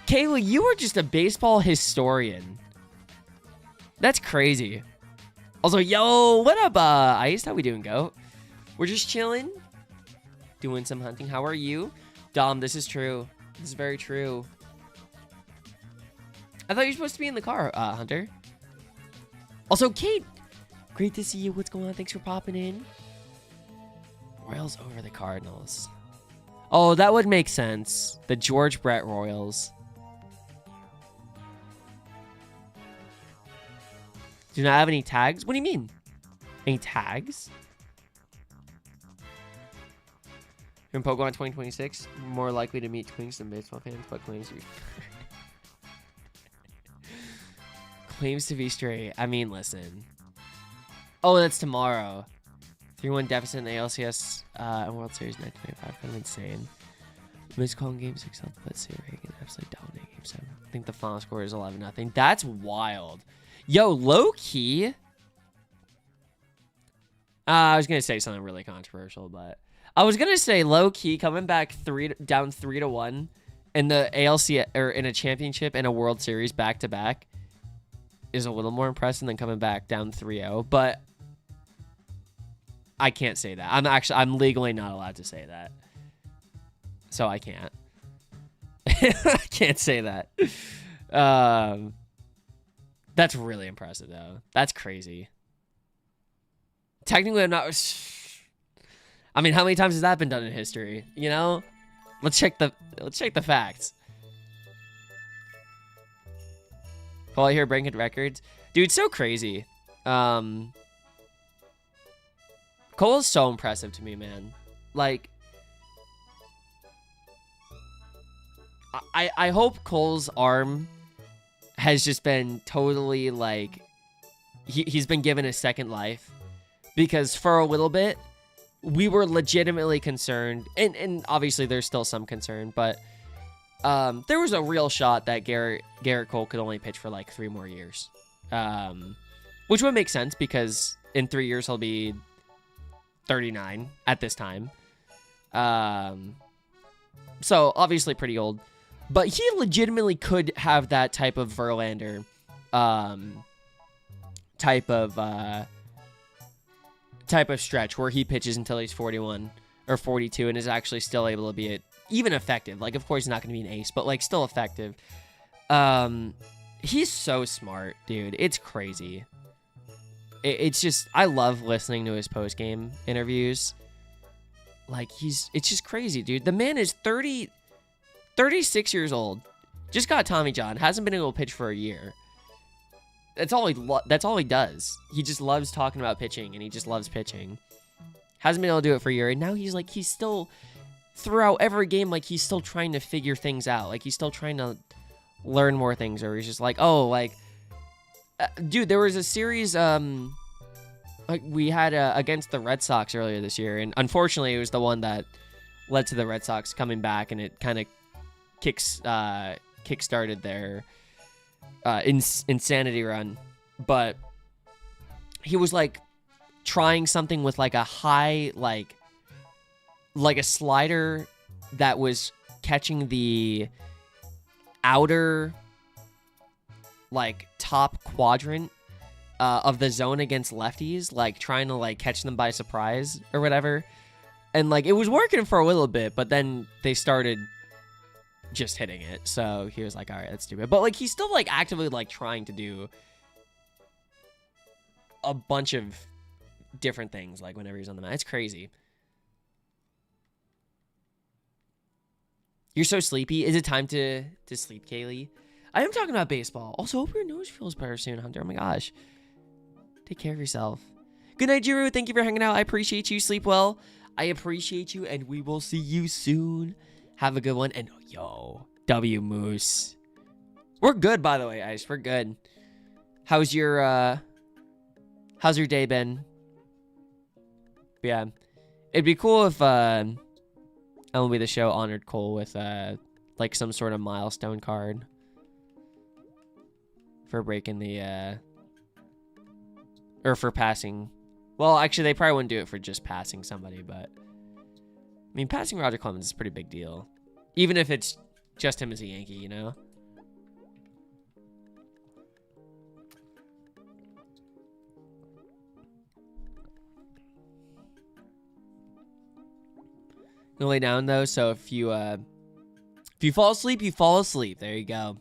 Kayla, you are just a baseball historian. That's crazy. Also, yo, what up, Ice? How we doing, Goat? We're just chilling, doing some hunting. How are you? Dom, this is true. This is very true. I thought you were supposed to be in the car, Hunter. Also, Kate, great to see you. What's going on? Thanks for popping in. Royals over the Cardinals. Oh, that would make sense. The George Brett Royals. Do not have any tags? What do you mean? Any tags? In Pokemon 2026, more likely to meet twinks than baseball fans, but claims to be claims to be straight. I mean, listen. Oh, that's tomorrow. 3-1 deficit in the ALCS and World Series 1995. Kind of insane. Missed call in game 6. Let's see. Reagan absolutely dominating game 7. I think the final score is 11-0. That's wild. Yo, low key. I was gonna say something really controversial, but I was gonna say low key coming back down 3-1 in the ALC or in a championship and a World Series back to back is a little more impressive than coming back down 3-0. But I can't say that. I'm legally not allowed to say that, so I can't. I can't say that. That's really impressive, though. That's crazy. Technically, I'm not... I mean, how many times has that been done in history? You know? Let's check the facts. While I hear breaking records. Dude, it's so crazy. Cole is so impressive to me, man. Like... I hope Cole's arm has just been totally like he's been given a second life, because for a little bit we were legitimately concerned, and obviously there's still some concern, but there was a real shot that Garrett Cole could only pitch for like 3 more years, which would make sense because in 3 years he'll be 39 at this time, so obviously pretty old. But he legitimately could have that type of Verlander, type of stretch where he pitches until he's 41 or 42 and is actually still able to be even effective. Like, of course, he's not going to be an ace, but like still effective. He's so smart, dude. It's crazy. It's just, I love listening to his post-game interviews. Like, it's just crazy, dude. The man is 36 years old, just got Tommy John, hasn't been able to pitch for a year. That's all he does. He just loves talking about pitching, and he just loves pitching. Hasn't been able to do it for a year, and now he's still, throughout every game, like, he's still trying to figure things out. Like, he's still trying to learn more things, or he's just like, oh, like, dude, there was a series, like, we had against the Red Sox earlier this year, and unfortunately, it was the one that led to the Red Sox coming back, and it kind of kickstarted their insanity run. But he was like trying something with like a high like a slider that was catching the outer like top quadrant of the zone against lefties, like trying to like catch them by surprise or whatever. And like it was working for a little bit, but then they started just hitting it. So he was like, all right, that's stupid. But like he's still like actively like trying to do a bunch of different things like whenever he's on the mat. It's crazy. You're so sleepy. Is it time to sleep, Kaylee? I am talking about baseball. Also, hope your nose feels better soon, Hunter. Oh my gosh. Take care of yourself. Good night, Jiru. Thank you for hanging out. I appreciate you. Sleep well. I appreciate you, and we will see you soon. Have a good one. And yo, W Moose. We're good, by the way, Ice. We're good. How's your day been? Yeah. It'd be cool if MLB The Show honored Cole with like some sort of milestone card for breaking the or for passing. Well, actually, they probably wouldn't do it for just passing somebody, but I mean, passing Roger Clemens is a pretty big deal, even if it's just him as a Yankee, you know. Gonna lay down though, so if you fall asleep, you fall asleep. There you go.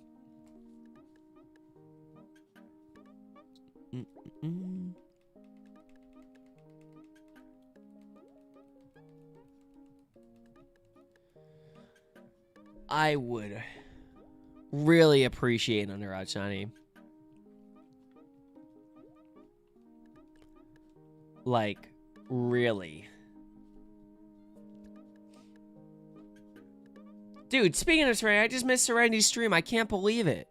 I would really appreciate an Underwatch Shiny. Like, really. Dude, speaking of Serenity, I just missed Serenity's stream. I can't believe it.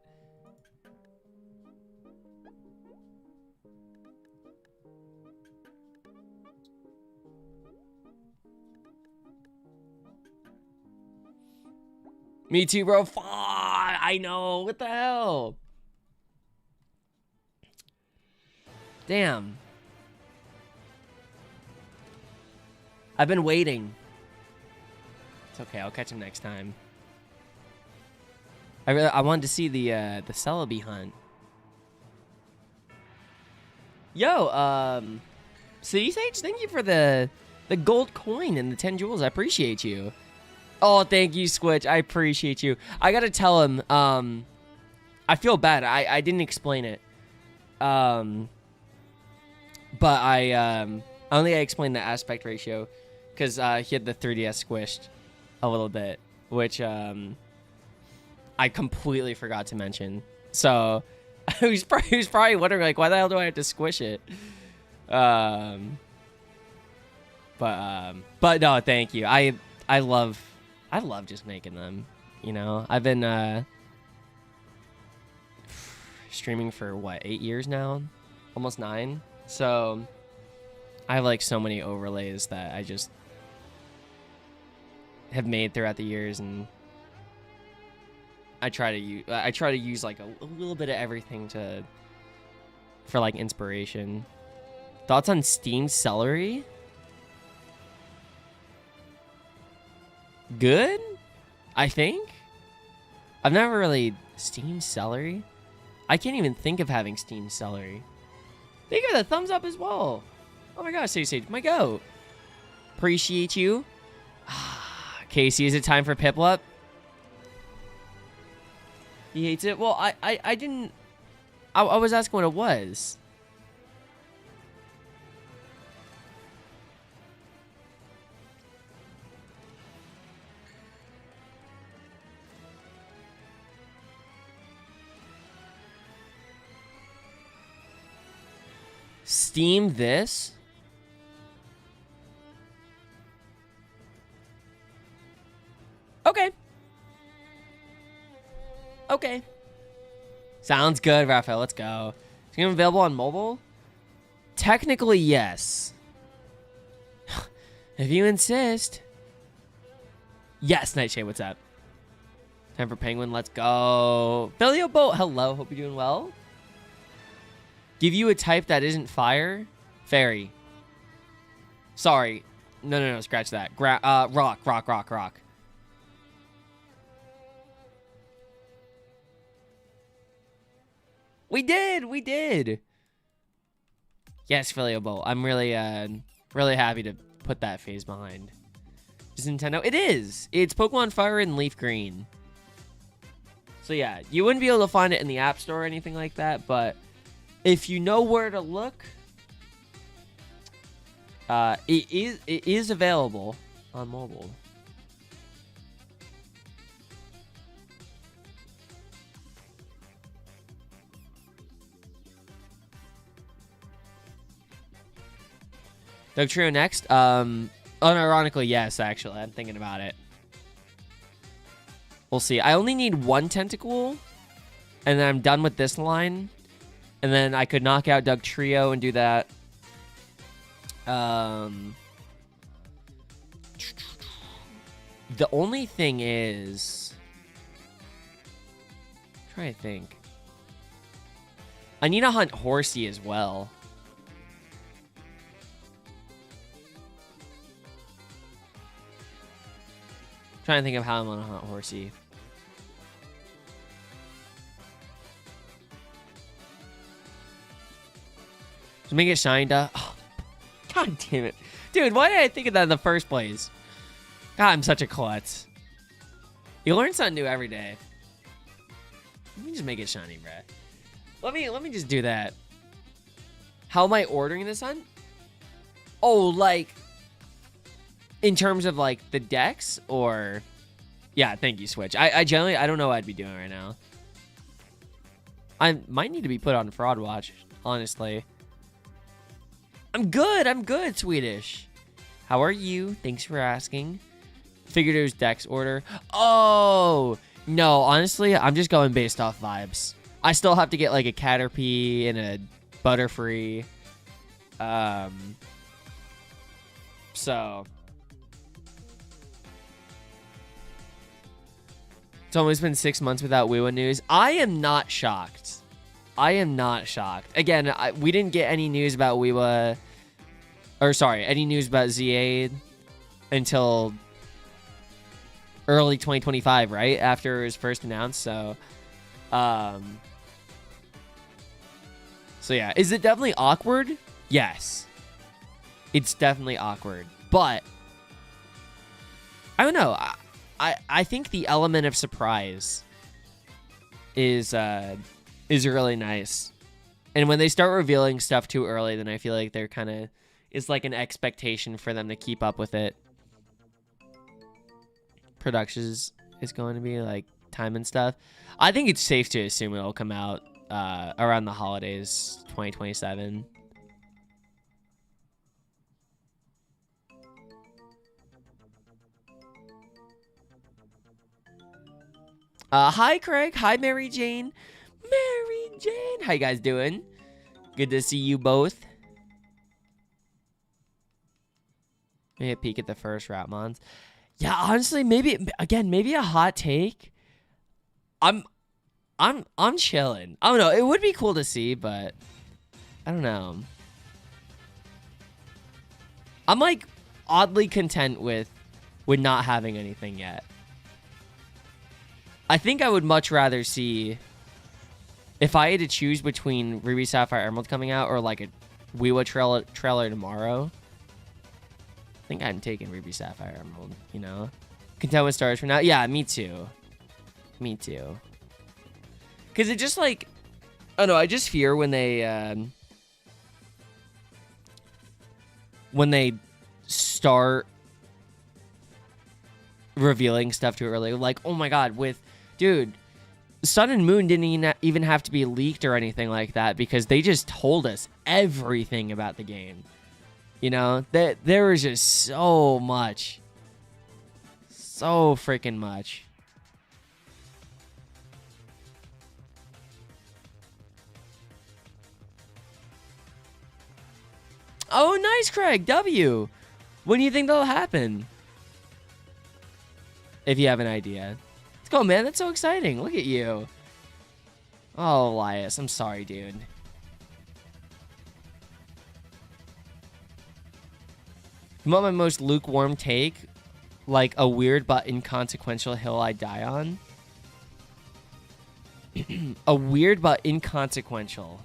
Me too, bro. Fuck, I know. What the hell? Damn. I've been waiting. It's okay. I'll catch him next time. I wanted to see the Celebi hunt. Yo, City Sage, thank you for the gold coin and the 10 jewels. I appreciate you. Oh, thank you, Squitch. I appreciate you. I gotta tell him, I feel bad. I didn't explain it. But I only explained the aspect ratio because he had the 3DS squished a little bit, which I completely forgot to mention. So he was probably wondering like, why the hell do I have to squish it? But no, thank you. I love just making them, you know. I've been streaming for what, 8 years now, almost 9. So I have like so many overlays that I just have made throughout the years, and I try to use like a little bit of everything for like inspiration. Thoughts on steamed celery? Good, I think. I've never really steamed celery. I can't even think of having steamed celery. Thank you for the thumbs up as well. Oh my gosh, Sage, my goat. Appreciate you. Casey, is it time for Piplup? He hates it. Well, I didn't. I was asking what it was. Steam this? Okay. Okay. Sounds good, Raphael. Let's go. Is it available on mobile? Technically, yes. If you insist. Yes, Nightshade, what's up? Time for Penguin, let's go. Filio Boat, hello. Hope you're doing well. Give you a type that isn't fire? Fairy. Sorry. No, scratch that. Rock. We did. Yes, Filio Bolt. I'm really really happy to put that phase behind. Is Nintendo? It is. It's Pokemon Fire and Leaf Green. So yeah, you wouldn't be able to find it in the App Store or anything like that, but if you know where to look, it is available on mobile. Dugtrio next. Unironically, yes, actually. I'm thinking about it. We'll see. I only need one Tentacool, and then I'm done with this line. And then I could knock out Dugtrio and do that. The only thing is... I'm trying to think. I need to hunt Horsey as well. Trying to think of how I'm gonna hunt Horsey. So make it Shinda. Oh, God damn it. Dude, why did I think of that in the first place? God, I'm such a klutz. You learn something new every day. Let me just make it shiny, bruh. Let me just do that. How am I ordering this hunt? Oh, like... in terms of, like, the decks, or... Yeah, thank you, Switch. I generally... I don't know what I'd be doing right now. I might need to be put on Fraud Watch, honestly. I'm good, Swedish. How are you? Thanks for asking. Figured it was Dex order. Oh! No, honestly, I'm just going based off vibes. I still have to get, like, a Caterpie and a Butterfree. So... It's almost been 6 months without Weewa news. I am not shocked. Again, we didn't get any news about Weewa... Or, sorry, any news about ZA until early 2025, right? After it was first announced, so... So, yeah. Is it definitely awkward? Yes. It's definitely awkward. But... I don't know. I think the element of surprise is really nice. And when they start revealing stuff too early, then I feel like they're kind of... It's like an expectation for them to keep up with it. Productions is going to be like time and stuff. I think it's safe to assume it'll come out around the holidays 2027. Hi, Craig. Hi, Mary Jane. Mary Jane. How you guys doing? Good to see you both. Maybe a peek at the first Ratmons. Yeah, honestly, maybe a hot take. I'm chilling. I don't know. It would be cool to see, but I don't know. I'm like oddly content with not having anything yet. I think I would much rather see, if I had to choose between Ruby Sapphire Emerald coming out or like a Weewa trailer tomorrow, I think I'm taking Ruby Sapphire Emerald, you know? Content with stars for now. Yeah, me too. Me too. Because it just like, I don't know, I just fear when they start revealing stuff too early. Like, oh my god, dude, Sun and Moon didn't even have to be leaked or anything like that because they just told us everything about the game. You know, there was just so much. So freaking much. Oh, nice, Craig. W. When do you think that'll happen? If you have an idea. Let's go, man. That's so exciting. Look at you. Oh, Elias. I'm sorry, dude. You want my most lukewarm take? Like a weird but inconsequential hill I die on? A weird but inconsequential.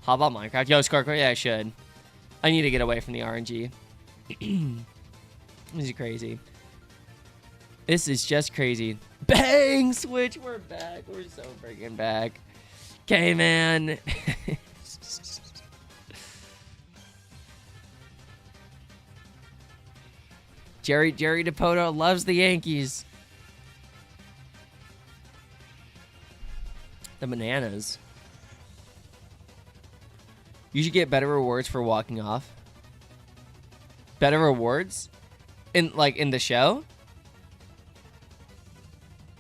How about Minecraft? Yo, Scarco, yeah, I should. I need to get away from the RNG. This is crazy. This is just crazy. Bang! Switch, we're back. We're so freaking back. Okay, man. Jerry DePoto loves the Yankees. The bananas. You should get better rewards for walking off. Better rewards? In the show?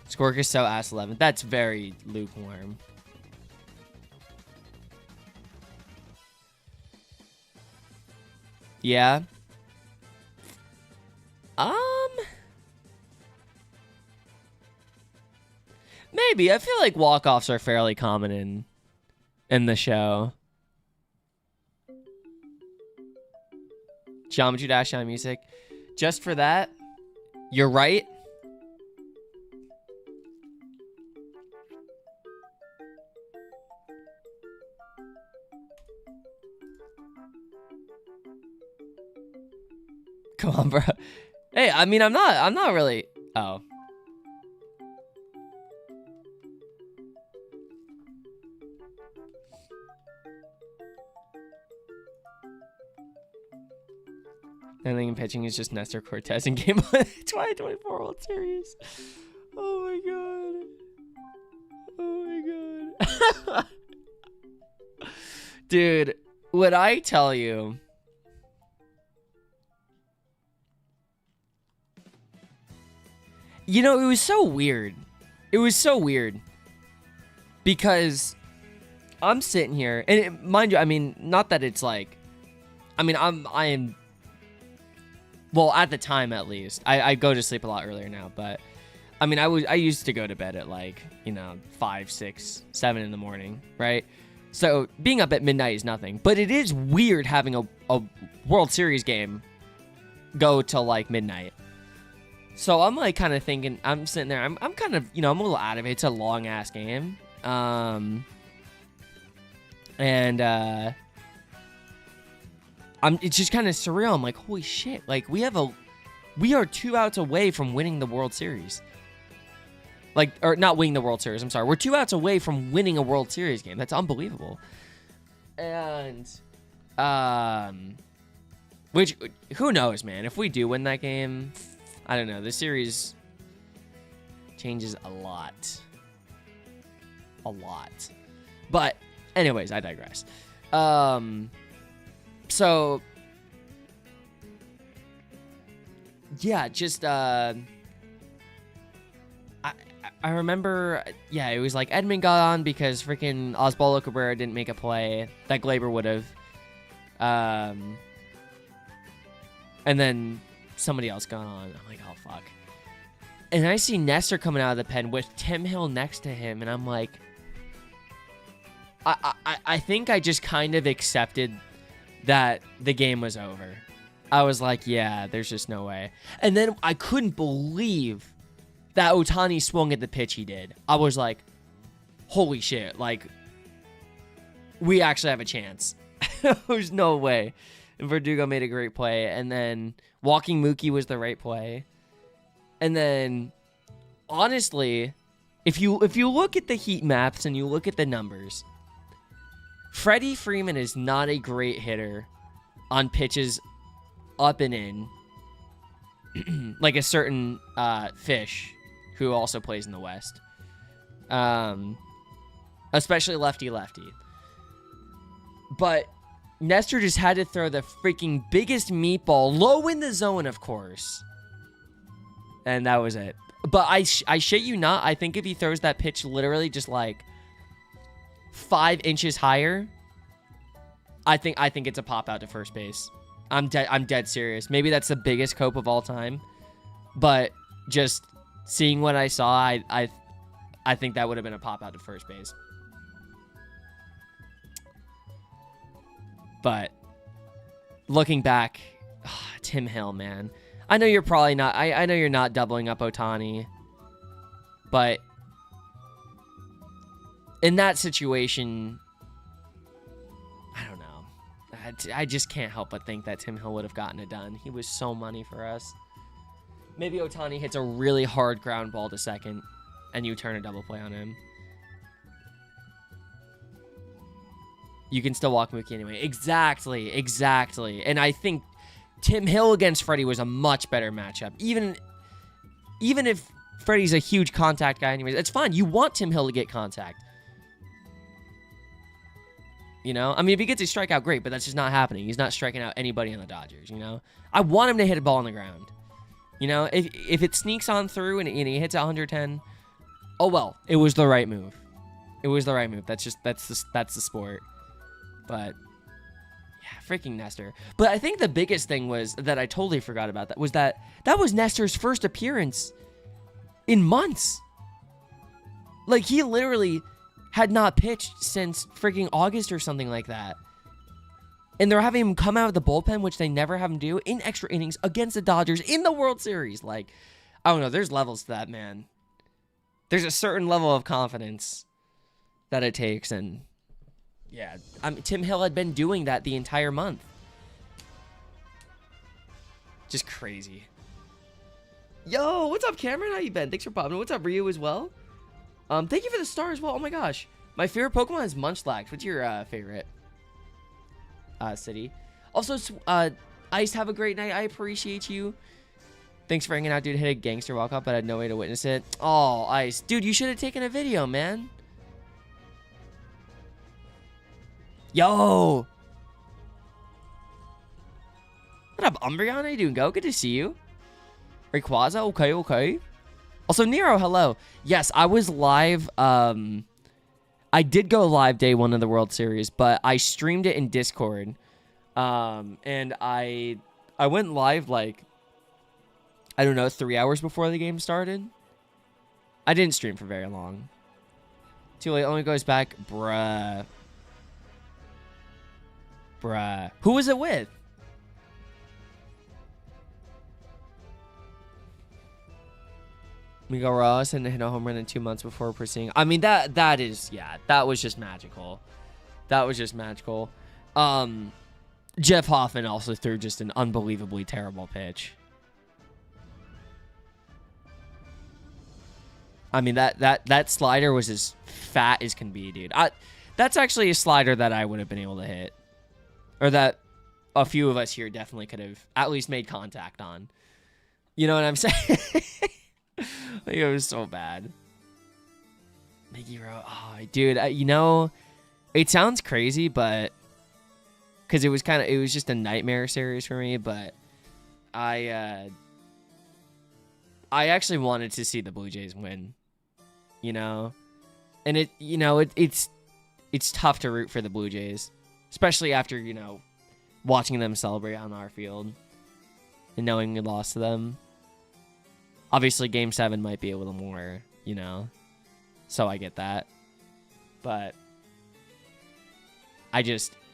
Squirk is so ass 11. That's very lukewarm. Yeah. Maybe. I feel like walk-offs are fairly common in the show. Geometry Dash on music. Just for that, you're right. Come on, bro. Hey, I mean, I'm not really. Oh. I think pitching is just Nestor Cortez in Game 2024 World Series. Oh my god. Oh my god. Dude, would I tell you? You know, it was so weird. It was so weird. Because I'm sitting here, and mind you, I mean, not that it's like, I mean, I am, well, at the time at least, I go to sleep a lot earlier now, but I mean, I used to go to bed at like, 5, 6, 7 in the morning, right? So being up at midnight is nothing, but it is weird having a World Series game go till like midnight. So I'm like kind of thinking, I'm sitting there, I'm kind of, I'm a little out of it. It's a long ass game. It's just kind of surreal. I'm like, holy shit. Like we are 2 outs away from winning the World Series. Like, or not winning the World Series. I'm sorry. We're 2 outs away from winning a World Series game. That's unbelievable. And, which, who knows, man? If we do win that game, I don't know. The series changes a lot. A lot. But, anyways, I digress. So, yeah, just, I remember, yeah, it was like Edmund got on because freaking Osvaldo Cabrera didn't make a play that Glaber would have. And then somebody else got on. I'm like, oh, fuck. And I see Nestor coming out of the pen with Tim Hill next to him, and I'm like, I think I just kind of accepted that the game was over. I was like, yeah, there's just no way. And then I couldn't believe that Ohtani swung at the pitch he did. I was like, holy shit, like, we actually have a chance. There's no way. And Verdugo made a great play, and then walking Mookie was the right play. And then, honestly, if you look at the heat maps and you look at the numbers, Freddie Freeman is not a great hitter on pitches up and in, like a certain Fish, who also plays in the West. Especially lefty-lefty. But Nestor just had to throw the freaking biggest meatball, low in the zone, of course. And that was it. But I shit you not, I think if he throws that pitch literally just like 5 inches higher, I think it's a pop out to first base. I'm dead serious. Maybe that's the biggest cope of all time. But just seeing what I saw, I think that would have been a pop out to first base. But looking back, Tim Hill, man. I know you're probably not, I know you're not doubling up Ohtani, but in that situation, I don't know. I just can't help but think that Tim Hill would have gotten it done. He was so money for us. Maybe Ohtani hits a really hard ground ball to second, and you turn a double play on him. You can still walk Mookie anyway. Exactly. And I think Tim Hill against Freddie was a much better matchup. Even if Freddie's a huge contact guy anyways, it's fine. You want Tim Hill to get contact. You know? I mean, if he gets a strikeout, great, but that's just not happening. He's not striking out anybody on the Dodgers, you know? I want him to hit a ball on the ground. You know? If it sneaks on through and he hits 110, oh well. It was the right move. That's the sport. But yeah, freaking Nestor. But I think the biggest thing was that I totally forgot about that was that was Nestor's first appearance in months. Like, he literally had not pitched since freaking August or something like that. And they're having him come out of the bullpen, which they never have him do, in extra innings against the Dodgers in the World Series. Like, I don't know. There's levels to that, man. There's a certain level of confidence that it takes, and yeah, Tim Hill had been doing that the entire month. Just crazy. Yo, what's up, Cameron? How you been? Thanks for popping. What's up, Ryu, as well? Thank you for the star as well. Oh my gosh. My favorite Pokemon is Munchlax. What's your favorite city? Also, Ice, have a great night. I appreciate you. Thanks for hanging out, dude. Hit a gangster walk-up, but I had no way to witness it. Oh, Ice. Dude, you should have taken a video, man. Yo! What up, Umbreon? How you doing, Go? Good to see you. Rayquaza? Okay. Also, Nero, hello. Yes, I was live. I did go live day one of the World Series, but I streamed it in Discord. And I went live, like, I don't know, 3 hours before the game started. I didn't stream for very long. Too late, only goes back. Bruh. Who was it with? Miguel Ross and hit a home run in 2 months before proceeding. I mean, that was just magical. Jeff Hoffman also threw just an unbelievably terrible pitch. I mean, that slider was as fat as can be, dude. That's actually a slider that I would have been able to hit. Or that a few of us here definitely could have at least made contact on. You know what I'm saying? Like, it was so bad. Mickey Rowe. Oh, dude, you know, it sounds crazy, but because it was just a nightmare series for me, but I actually wanted to see the Blue Jays win, you know? And it's tough to root for the Blue Jays, especially after, you know, watching them celebrate on our field and knowing we lost to them. Obviously, Game 7 might be a little more, you know, so I get that. But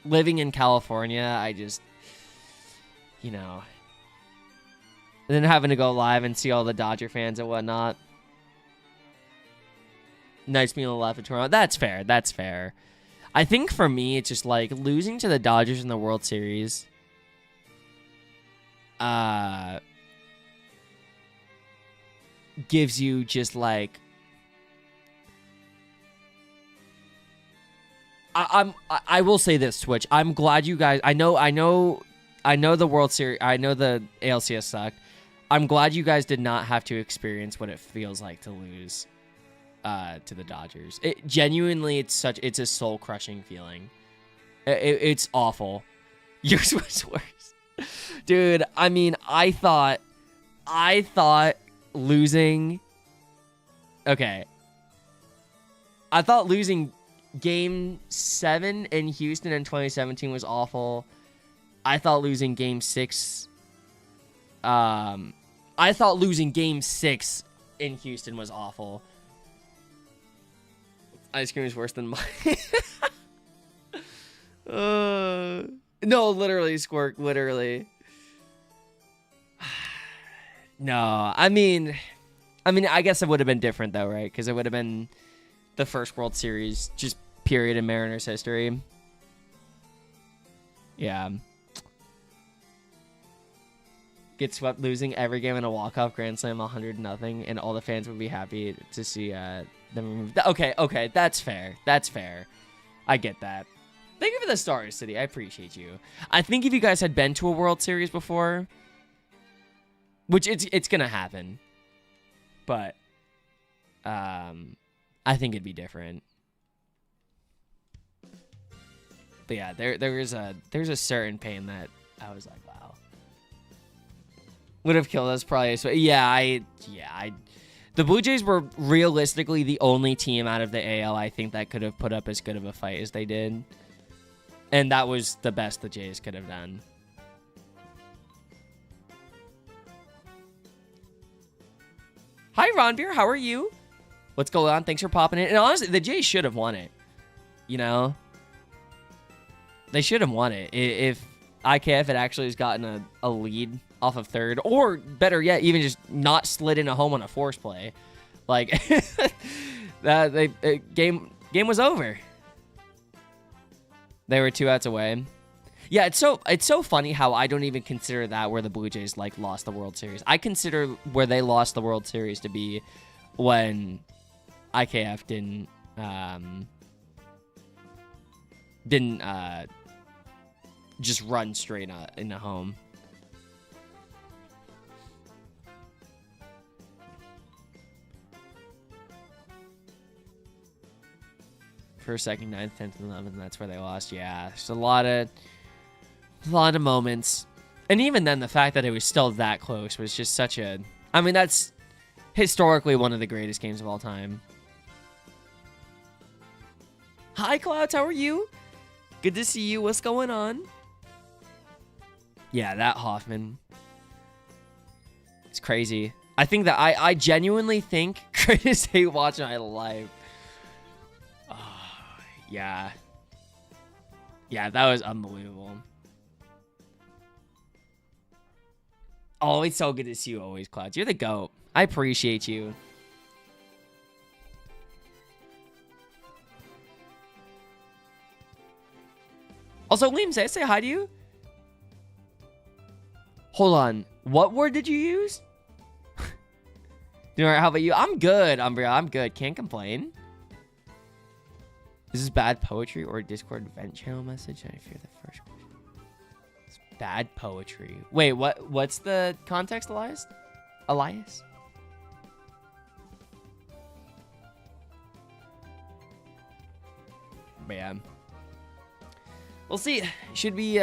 living in California, you know, and then having to go live and see all the Dodger fans and whatnot. Nice being alive in Toronto. That's fair. I think for me, it's just like losing to the Dodgers in the World Series. Gives you just like I will say this, Switch. I'm glad you guys. I know the World Series. I know the ALCS sucked. I'm glad you guys did not have to experience what it feels like to lose to the Dodgers. It genuinely, it's a soul crushing feeling. It's awful. Yours was worse, dude. I mean, I thought losing. Okay. I thought losing Game 7 in Houston in 2017 was awful. I thought losing Game 6. I thought losing Game 6 in Houston was awful. Ice cream is worse than mine. No, literally, Squirk. Literally. No, I mean, I guess it would have been different though, right? Because it would have been the first World Series, just period in Mariners history. Yeah. Get swept losing every game in a walk-off grand slam 100-0, and all the fans would be happy to see them remove. Okay, that's fair. That's fair. I get that. Thank you for the stars, City. I appreciate you. I think if you guys had been to a World Series before, which it's gonna happen, but I think it'd be different. But yeah, there's a certain pain that I was like, wow, would have killed us probably. So yeah, the Blue Jays were realistically the only team out of the AL I think that could have put up as good of a fight as they did, and that was the best the Jays could have done. Hi, Ronbeer. How are you? What's going on? Thanks for popping in. And honestly, the Jays should have won it. You know? They should have won it. If IKF had actually gotten a lead off of third, or better yet, even just not slid in a home on a force play. Like, game was over. They were 2 outs away. Yeah, it's so funny how I don't even consider that where the Blue Jays like lost the World Series. I consider where they lost the World Series to be when IKF didn't just run straight into home. First, second, 9th, 10th, and 11th, and that's where they lost. Yeah, there's a lot of moments. And even then, the fact that it was still that close was just such a... I mean, that's historically one of the greatest games of all time. Hi, Clouds. How are you? Good to see you. What's going on? Yeah, that Hoffman. It's crazy. I think that I genuinely think Chris hate watching it live. Yeah. Yeah, that was unbelievable. Oh, it's so good to see you always, Clouds. You're the GOAT. I appreciate you. Also, Liam, say hi to you. Hold on. What word did you use? How about you? I'm good, Umbria. I'm good. Can't complain. Is this bad poetry or a Discord vent channel message? I fear the first question. It's bad poetry. Wait, what's the context, Elias? But yeah. We'll see. Should be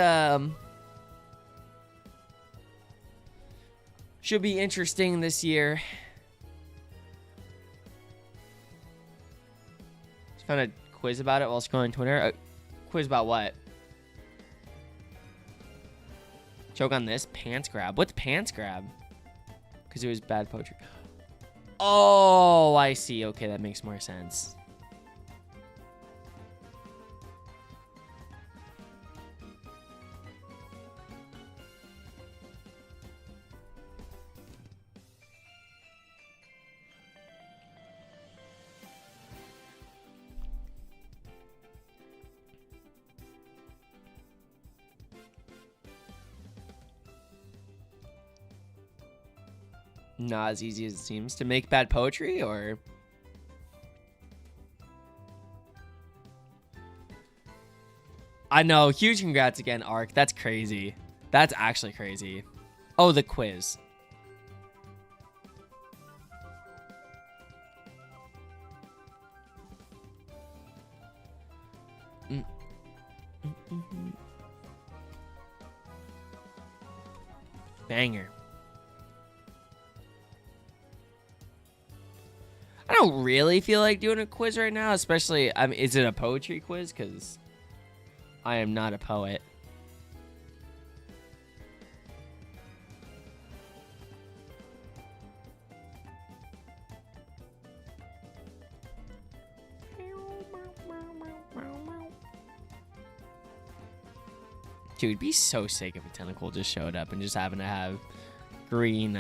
interesting this year. Just found a quiz about it while scrolling Twitter. Quiz about what? Choke on this? Pants grab. What's pants grab? Because it was bad poetry. Oh, I see. Okay, that makes more sense. Not as easy as it seems to make bad poetry, or... I know. Huge congrats again, Ark. That's crazy. That's actually crazy. Oh, the quiz. Banger. I don't really feel like doing a quiz right now, especially, I mean, is it a poetry quiz? Because I am not a poet. Dude, it'd be so sick if a tentacle just showed up and just happened to have green,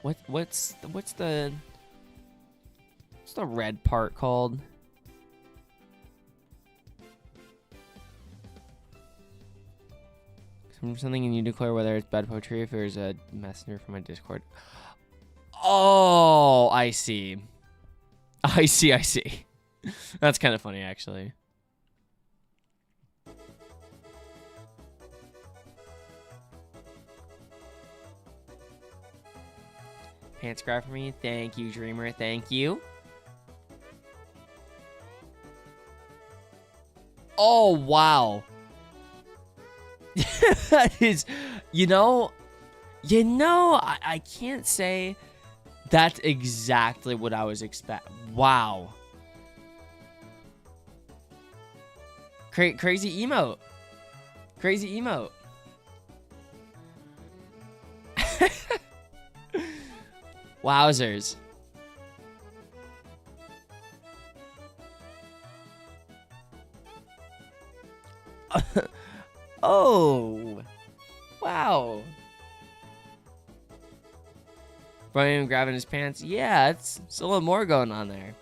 What's the red part called? Something you declare whether it's bad poetry if there's a messenger from my Discord. Oh, I see. I see. That's kind of funny, actually. Pants grab for me. Thank you, Dreamer. Thank you. Oh, wow. That is, I can't say that's exactly what I was expecting. Wow. Crazy emote. Crazy emote. Wowzers. Oh. Wow. Brian grabbing his pants. Yeah, it's a little more going on there.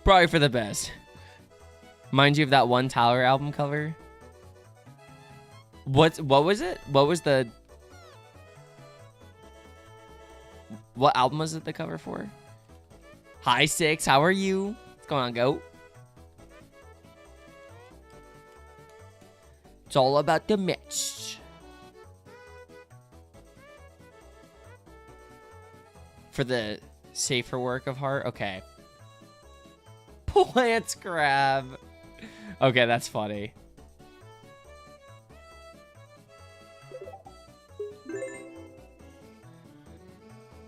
Probably for the best. Mind you of that one Tower album cover. What was it? What was the... What album was it the cover for? Hi, Six. How are you? What's going on, goat? It's all about the Mitch. For the safer work of heart? Okay. Plants grab. Okay, that's funny.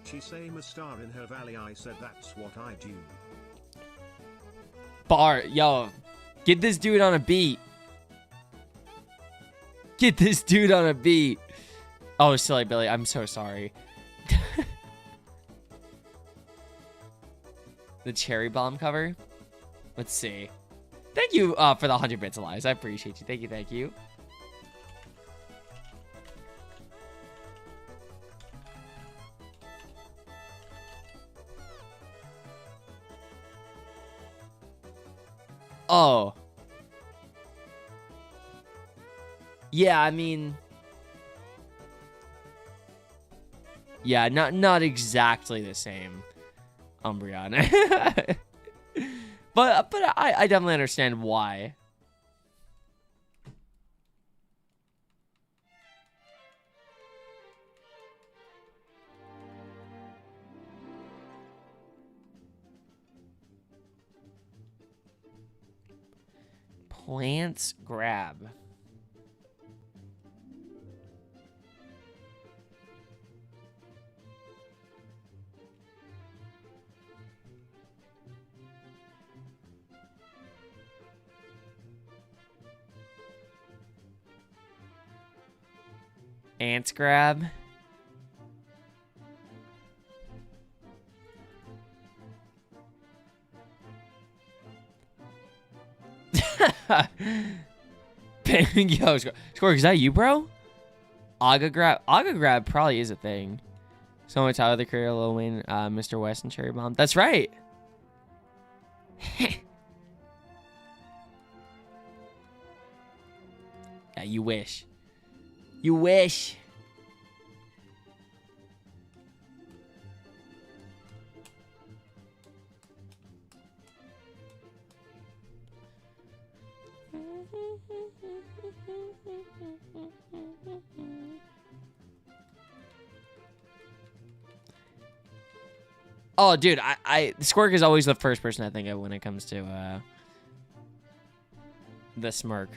She same a star in her valley. I said that's what I do. Yo, get this dude on a beat. Get this dude on a beat. Oh, silly Billy, I'm so sorry. The cherry bomb cover. Let's see. Thank you for the 100 bits, Elias. I appreciate you. Thank you. Oh. Yeah, I mean... Yeah, not exactly the same, Umbreon. but I definitely understand why. Plants grab. Ants grab. Yo, Squirk, is that you, bro? Aga grab. Aga grab probably is a thing. So much out of the career, Lil Wayne, Mr. West, and Cherry Bomb. That's right. Yeah, you wish. You wish. Oh, dude, Squirk is always the first person I think of when it comes to the smirk.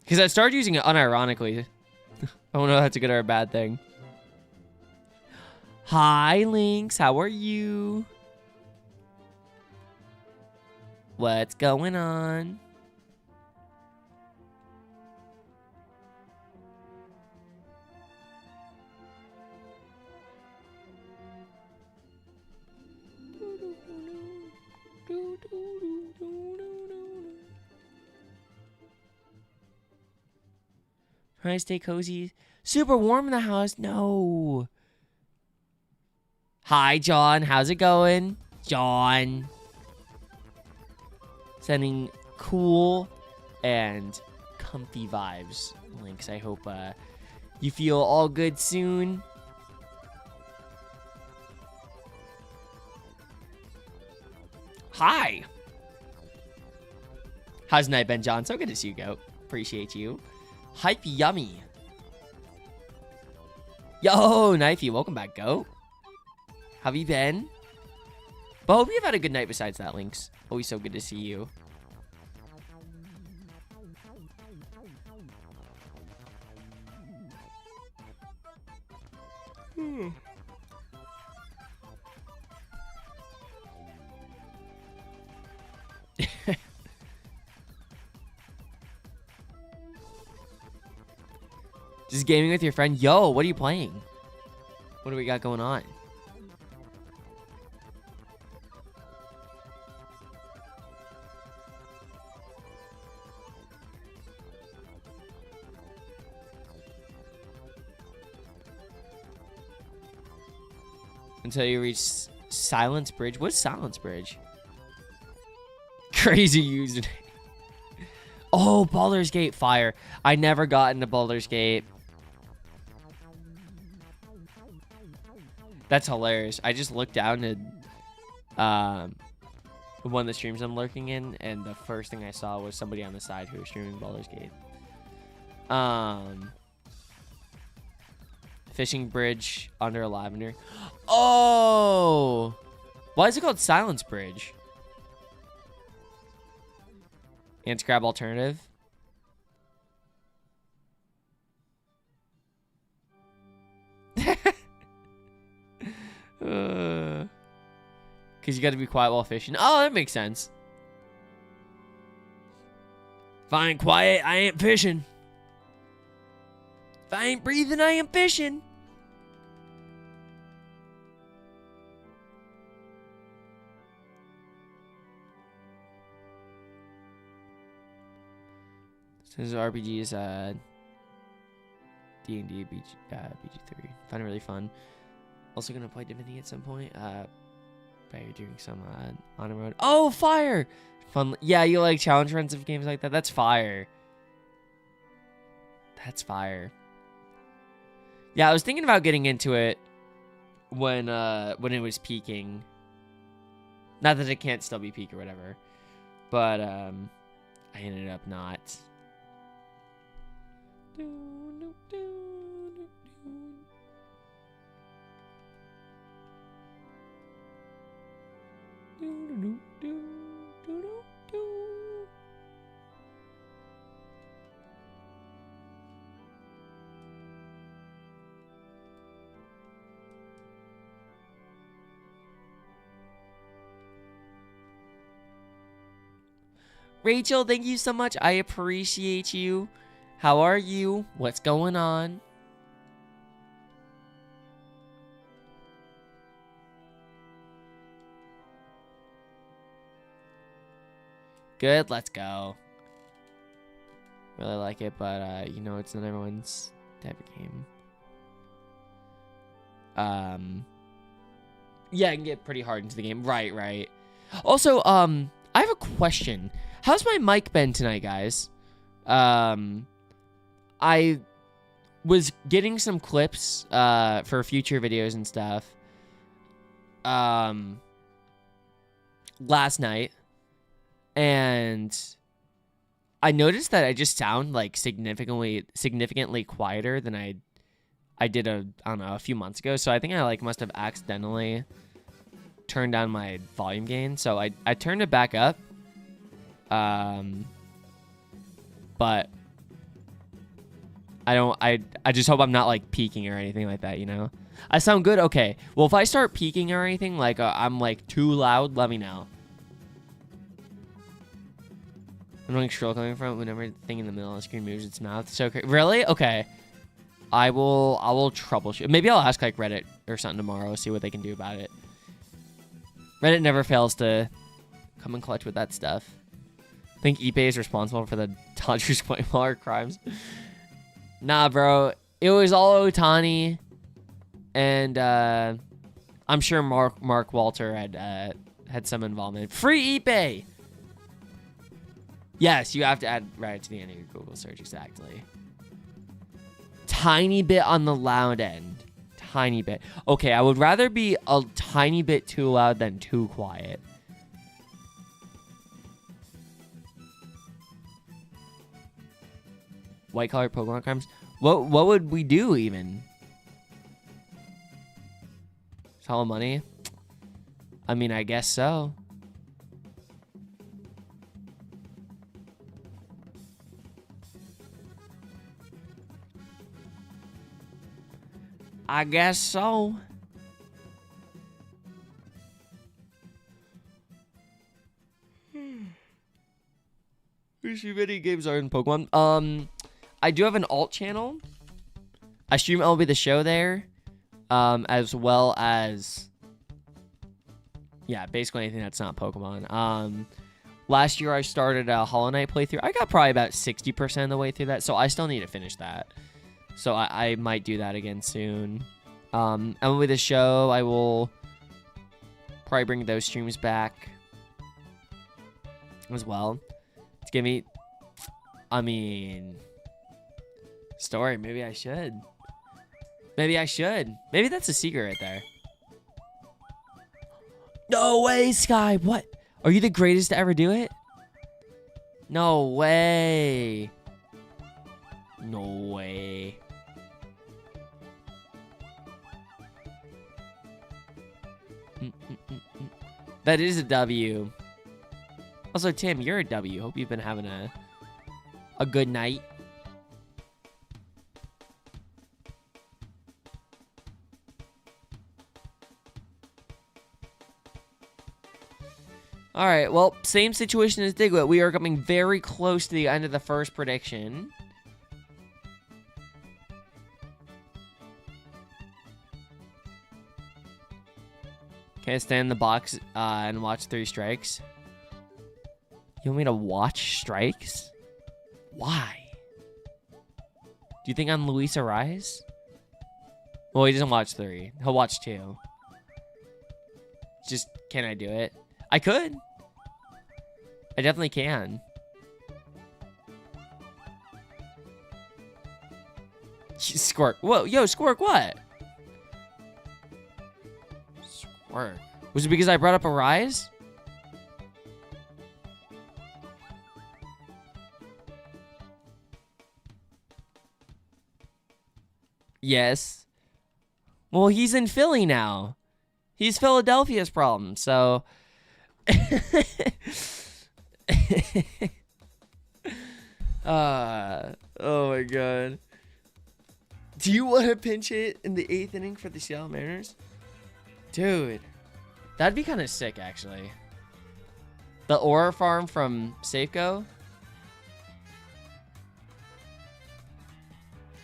Because I started using it unironically. I don't know if that's a good or a bad thing. Hi, Lynx. How are you? What's going on? Trying to stay cozy. Super warm in the house. No. Hi, John. How's it going? John. Sending cool and comfy vibes, Lynx. I hope you feel all good soon. Hi. How's night been, John? So good to see you, Goat. Appreciate you. Hype yummy. Yo, Knifey. Welcome back, Goat. How have you been? But hope you've had a good night besides that, Lynx. Always so good to see you. Just gaming with your friend. Yo, what are you playing? What do we got going on? Until you reach Silence Bridge. What's Silence Bridge? Crazy username. Oh, Baldur's Gate fire. I never got into Baldur's Gate. That's hilarious. I just looked down at one of the streams I'm lurking in, and the first thing I saw was somebody on the side who was streaming Baldur's Gate. Fishing bridge under a lavender. Oh! Why is it called Silence Bridge? Anti-crab alternative. Because you got to be quiet while fishing. Oh, that makes sense. If I ain't quiet, I ain't fishing. If I ain't breathing, I ain't fishing. Since RPGs, D&D, BG3. Find it really fun. Also gonna play Divinity at some point. But you're doing some on a road. Oh, fire! Fun. Yeah, you like challenge runs of games like that. That's fire. That's fire. Yeah, I was thinking about getting into it when it was peaking. Not that it can't still be peak or whatever, but I ended up not. Rachel, thank you so much. I appreciate you. How are you? What's going on? Good, let's go. Really like it, but you know, it's not everyone's type of game. Yeah, it can get pretty hard into the game. Right. Also, I have a question. How's my mic been tonight, guys? I was getting some clips for future videos and stuff last night, and I noticed that I just sound like significantly quieter than I did I don't know, a few months ago. So I think I like must have accidentally turned down my volume gain. So I turned it back up. But I just hope I'm not like peaking or anything like that, you know? I sound good? Okay. Well, if I start peaking or anything, like I'm like too loud, let me know. I'm like scroll coming from whenever everything in the middle of the screen moves its mouth. So really? Okay. I will troubleshoot. Maybe I'll ask like Reddit or something tomorrow, see what they can do about it. Reddit never fails to come in clutch with that stuff. I think eBay is responsible for the Dodgers playing crimes. Nah, bro. It was all Otani. And I'm sure Mark Walter had some involvement. Free Ipe! Yes, you have to add right to the end of your Google search, exactly. Tiny bit on the loud end. Tiny bit. Okay, I would rather be a tiny bit too loud than too quiet. White collar Pokemon cards. What would we do even? Follow money? I mean, I guess so. I guess so. Who's your video games are in Pokemon? I do have an alt channel. I stream MLB The Show there. As well as, yeah, basically anything that's not Pokemon. Last year I started a Hollow Knight playthrough. I got probably about 60% of the way through that, so I still need to finish that. So I might do that again soon. MLB The Show, I will probably bring those streams back as well. To give me, I mean, story, maybe I should. Maybe I should. Maybe that's a secret right there. No way, Sky. What? Are you the greatest to ever do it? No way. No way. That is a W. Also, Tim, you're a W. Hope you've been having a good night. All right, well, same situation as Diglett. We are coming very close to the end of the first prediction. Can I stand in the box and watch 3 strikes? You want me to watch strikes? Why? Do you think I'm Luis Ariz? Well, he doesn't watch 3. He'll watch 2. Just, can I do it? I could. I definitely can. Squirk. Whoa, yo, Squirk, what? Squirk. Was it because I brought up a rise? Yes. Well, he's in Philly now. He's Philadelphia's problem, so... Oh my god. Do you want to pinch hit in the 8th inning for the Seattle Mariners? Dude, that'd be kind of sick, actually. The Aura Farm from Safeco.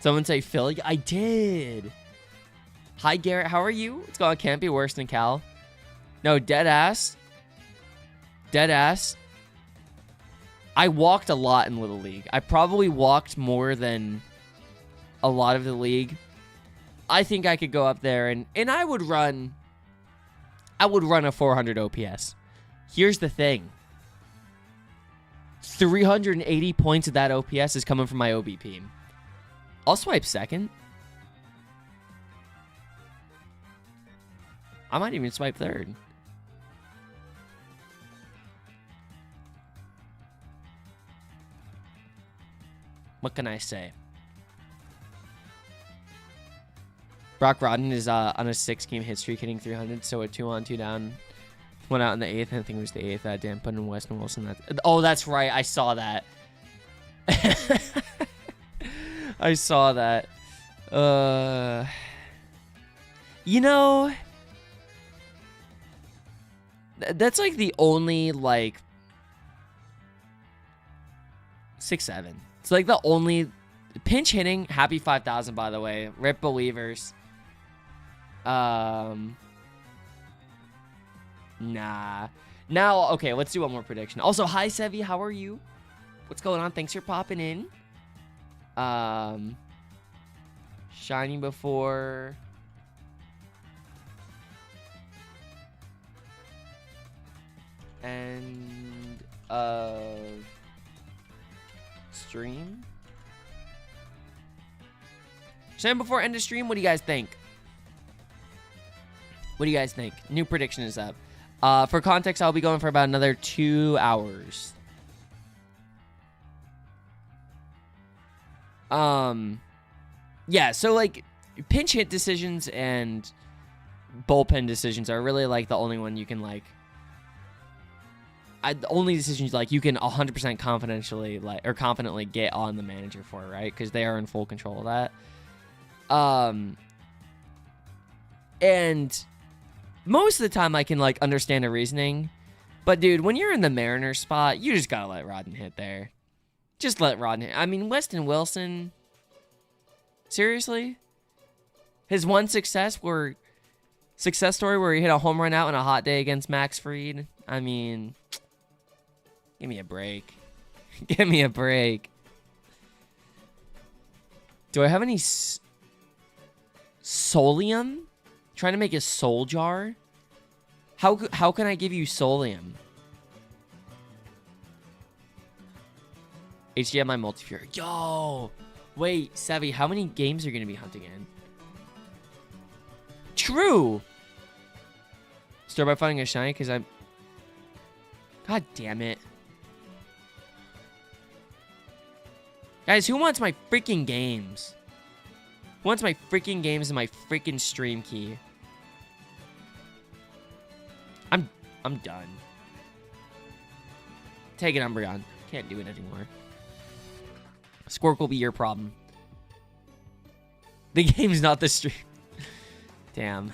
Someone say Philly? I did. Hi, Garrett. How are you? What's going on? Can't be worse than Cal. No, dead ass. Dead ass. I walked a lot in Little League. I probably walked more than a lot of the league. I think I could go up there and I would run a 400 OPS. Here's the thing. 380 points of that OPS is coming from my OBP. I'll swipe second. I might even swipe third. What can I say? Brock Rodden is on a 6-game hit streak hitting 300, so a 2-on-2 down. Went out in the 8th, I think it was the 8th. Dan put in Weston Wilson. Oh, that's right. I saw that. I saw that. You know, that's like the only, like, 6-7. It's like the only pinch hitting. Happy 5,000, by the way. Rip Believers. Nah. Now, okay, let's do one more prediction. Also, hi, Sevi. How are you? What's going on? Thanks for popping in. Shining before. End of stream. Shining before end of stream. What do you guys think? What do you guys think? New prediction is up. For context, I'll be going for about another 2 hours. Yeah, so like pinch hit decisions and bullpen decisions are really like the only one you can like. The only decisions like you can 100% confidently get on the manager for, right? Because they are in full control of that. And most of the time I can like understand the reasoning, but dude, when you're in the Mariners spot, you just gotta let Rodden hit there. Just let Rodden hit. I mean, Weston Wilson. Seriously? His one success story where he hit a home run out on a hot day against Max Fried. I mean, give me a break. Give me a break. Do I have any solium? Trying to make a soul jar? How can I give you solium? HDMI multi-fury. Yo! Wait, Savvy, how many games are you going to be hunting in? True! Start by finding a shiny because I'm... God damn it. Guys, who wants my freaking games? Who wants my freaking games and my freaking stream key? I'm done. Take it, Umbreon. Can't do it anymore. Squirk will be your problem. The game's not the stream. Damn.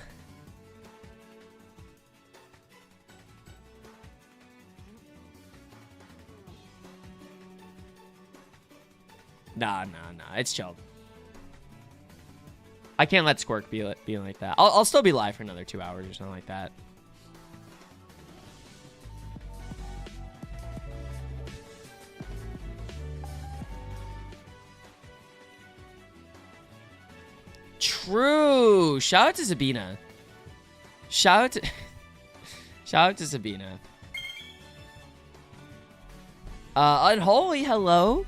Nah. It's chill. I can't let Squirk be like that. I'll still be live for another 2 hours or something like that. True. Shout out to Sabina. Shout out to Sabina. Unholy, hello.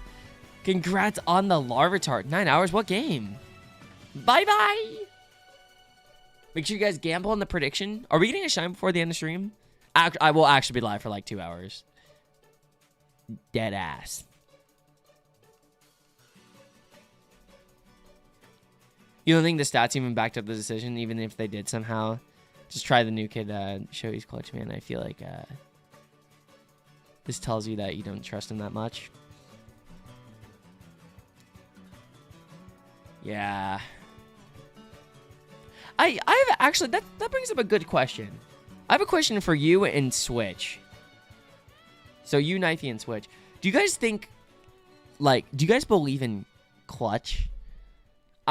Congrats on the Larvitar. 9 hours. What game? Bye-bye. Make sure you guys gamble on the prediction. Are we getting a shine before the end of stream? I will actually be live for like 2 hours. Dead ass. You don't think the stats even backed up the decision, even if they did somehow? Just try the new kid, show he's clutch, man. I feel like this tells you that you don't trust him that much. Yeah. I have actually, that brings up a good question. I have a question for you and Switch. So you, Knifey, and Switch. Do you guys think, like, do you guys believe in clutch?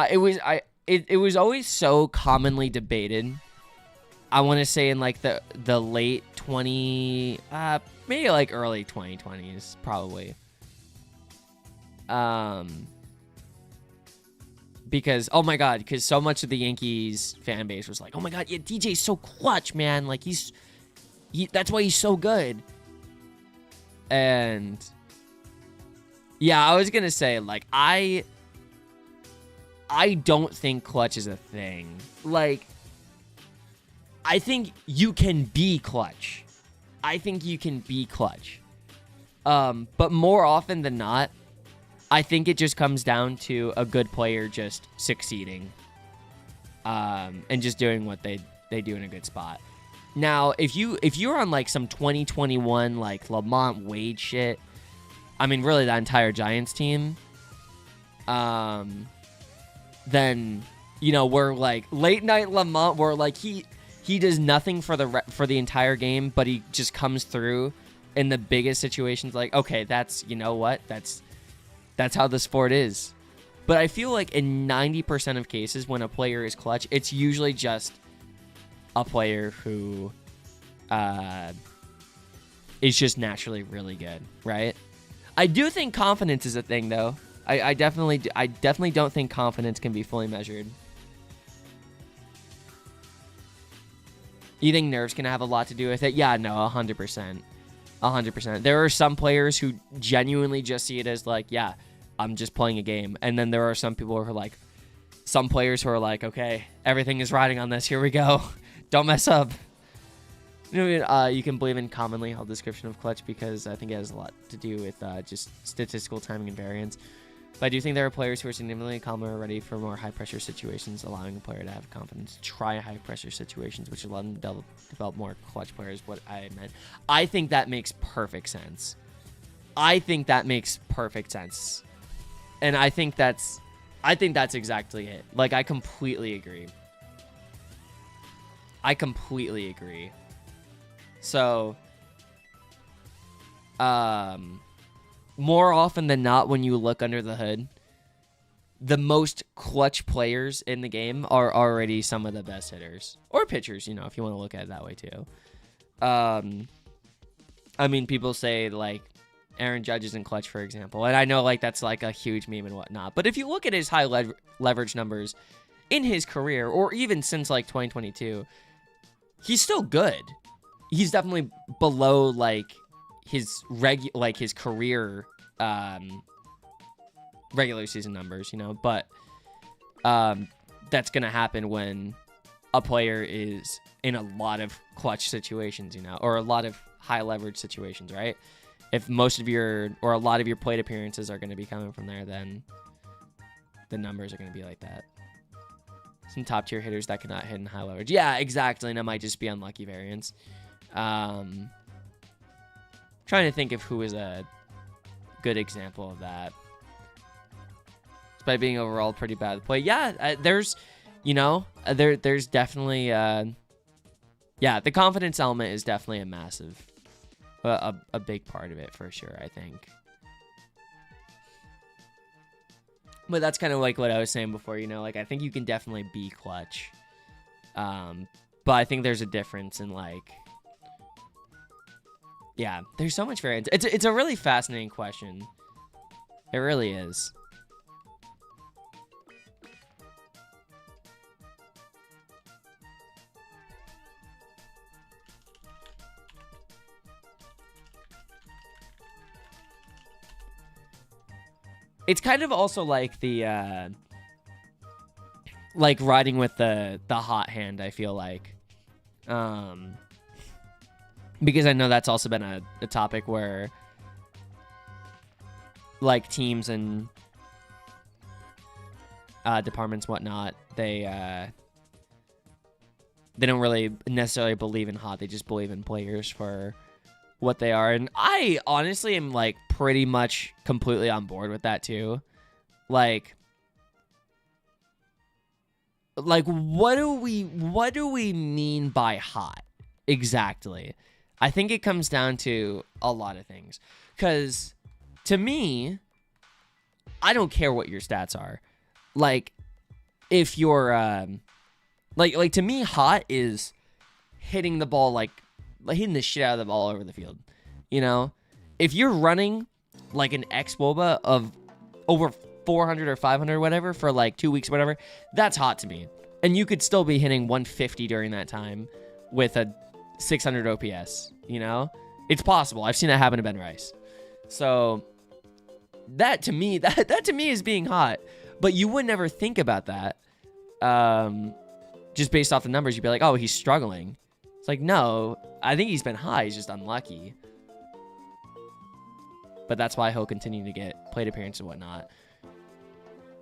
It was always so commonly debated. I want to say in like the late 20, maybe like early 2020s, probably. Because oh my god, because so much of the Yankees fan base was like, oh my god, yeah, DJ's so clutch, man. Like that's why he's so good. And yeah, I was gonna say like I don't think clutch is a thing. Like, I think you can be clutch. But more often than not, I think it just comes down to a good player just succeeding. And just doing what they do in a good spot. Now, if you're on like some 2021 like Lamont Wade shit, I mean really that entire Giants team, then, you know, we're like late night Lamont, where like he does nothing for the entire game, but he just comes through in the biggest situations. Like, okay, that's, you know what, that's how the sport is. But I feel like in 90% of cases when a player is clutch, it's usually just a player who is just naturally really good, right? I do think confidence is a thing, though. I definitely don't think confidence can be fully measured. You think nerves can have a lot to do with it? Yeah, no, 100%. 100%. There are some players who genuinely just see it as like, yeah, I'm just playing a game. And then there are some people who are like, some players who are like, okay, everything is riding on this. Here we go. Don't mess up. You can believe in commonly held description of clutch because I think it has a lot to do with just statistical timing and variance. But I do think there are players who are significantly calmer or ready for more high-pressure situations, allowing a player to have confidence to try high-pressure situations, which allow them to develop more clutch players, what I meant. I think that makes perfect sense. And I think that's exactly it. Like, I completely agree. So, more often than not, when you look under the hood, the most clutch players in the game are already some of the best hitters. Or pitchers, if you want to look at it that way too. I mean, people say, like, Aaron Judge isn't clutch, for example. And I know, like, that's, like, a huge meme and whatnot. But if you look at his high leverage numbers in his career, or even since, like, 2022, he's still good. He's definitely below, like, his career regular season numbers, but that's gonna happen when a player is in a lot of clutch situations, or a lot of high leverage situations, right? If most of your or a lot of your plate appearances are going to be coming from there, then the numbers are going to be like that. Some top tier hitters that cannot hit in high leverage. Yeah, exactly. And it might just be unlucky variance. Trying to think of who is a good example of that. Despite being overall pretty bad at play. Yeah, there's definitely, the confidence element is definitely a big part of it for sure, I think. But that's kind of like what I was saying before, like I think you can definitely be clutch. But I think there's a difference in there's so much variance. It's a really fascinating question. It really is. It's kind of also like the like riding with the hot hand, I feel like. Because I know that's also been a topic where like teams and departments, whatnot, they don't really necessarily believe in hot. They just believe in players for what they are. And I honestly am like pretty much completely on board with that too. Like what do we mean by hot exactly? I think it comes down to a lot of things. Cause to me, I don't care what your stats are. Like if you're like to me, hot is hitting the ball like hitting the shit out of the ball over the field. If you're running like an ex-WOBA of over 400 or 500 or whatever for like 2 weeks or whatever, that's hot to me. And you could still be hitting 150 during that time with a 600 OPS, It's possible. I've seen that happen to Ben Rice. So that to me, that to me is being hot. But you would never think about that. Just based off the numbers, you'd be like, oh, he's struggling. It's like, no, I think he's been high. He's just unlucky. But that's why he'll continue to get plate appearances and whatnot.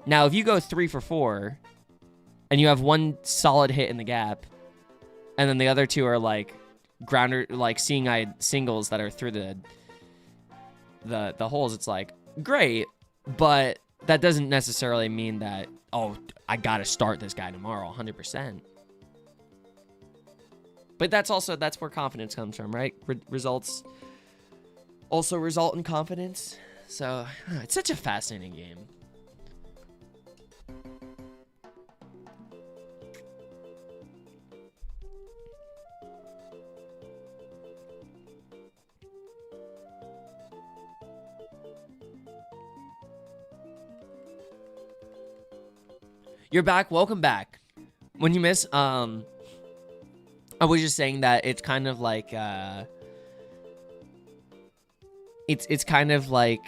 Now, if you go 3 for 4 and you have one solid hit in the gap, and then the other two are like grounder, like seeing-eyed singles that are through the holes, it's like, great, but that doesn't necessarily mean that, oh, I got to start this guy tomorrow 100%. But that's where confidence comes from, right? Results also result in confidence. So it's such a fascinating game. You're back. Welcome back. When you miss, I was just saying that it's kind of like, it's kind of like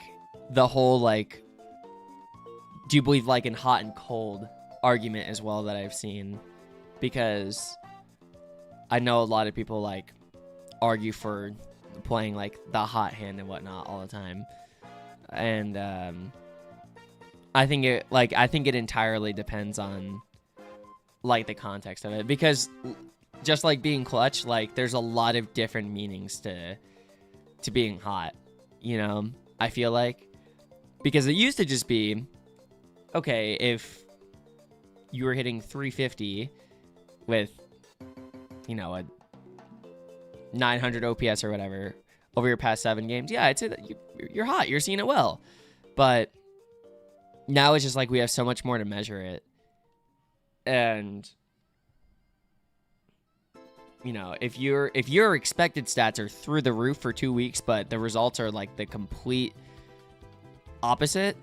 the whole, like, do you believe, like, in hot and cold argument as well that I've seen, because I know a lot of people, like, argue for playing, like, the hot hand and whatnot all the time, and I think it entirely depends on, like, the context of it, because just like being clutch, like, there's a lot of different meanings to being hot, you know, I feel like, because it used to just be, okay, if you were hitting 350 with, you know, a 900 OPS or whatever over your past 7 games, yeah, I'd say that you're hot. You're seeing it well. But now it's just like we have so much more to measure it. And, you know, if your expected stats are through the roof for 2 weeks, but the results are like the complete opposite,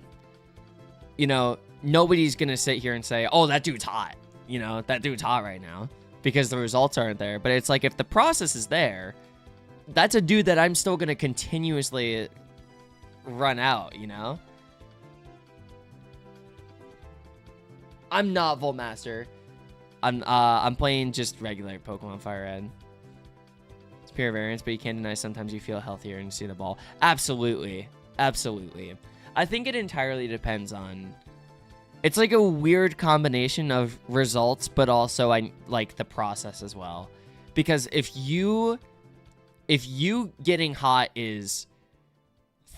you know, nobody's going to sit here and say, oh, that dude's hot. You know, that dude's hot right now, because the results aren't there. But it's like, if the process is there, that's a dude that I'm still going to continuously run out, you know? I'm not Voltmaster. I'm playing just regular Pokemon Fire Red. It's pure variance, but you can't deny sometimes you feel healthier and you see the ball. Absolutely. Absolutely. I think it entirely depends on... It's like a weird combination of results, but also I like the process as well. Because if you getting hot is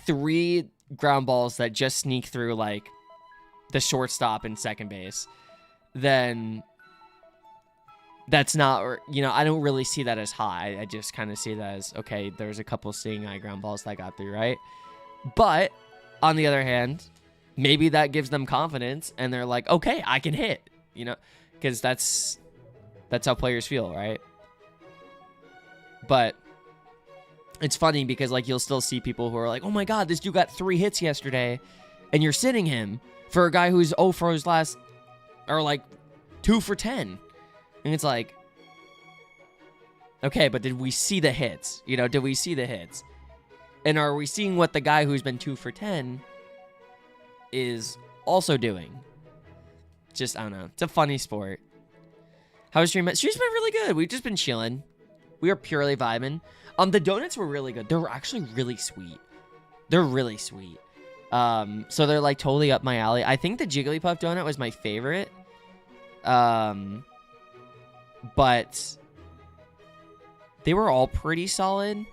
3 ground balls that just sneak through, like, the shortstop and second base, then that's not, you know, I don't really see that as high. I just kind of see that as, okay, there's a couple seeing eye ground balls that got through, right? But on the other hand, maybe that gives them confidence and they're like, okay, I can hit, you know, because that's how players feel, right? But it's funny because, like, you'll still see people who are like, oh my God, this dude got 3 hits yesterday, and you're sitting him for a guy who's 0 for his last, or like 2 for 10. And it's like, okay, but did we see the hits? You know, did we see the hits? And are we seeing what the guy who's been 2 for 10 is also doing? Just, I don't know. It's a funny sport. How's stream? Stream's been really good. We've just been chilling. We are purely vibing. The donuts were really good. They're actually really sweet. They're really sweet. So they're like totally up my alley. I think the Jigglypuff donut was my favorite. But they were all pretty solid.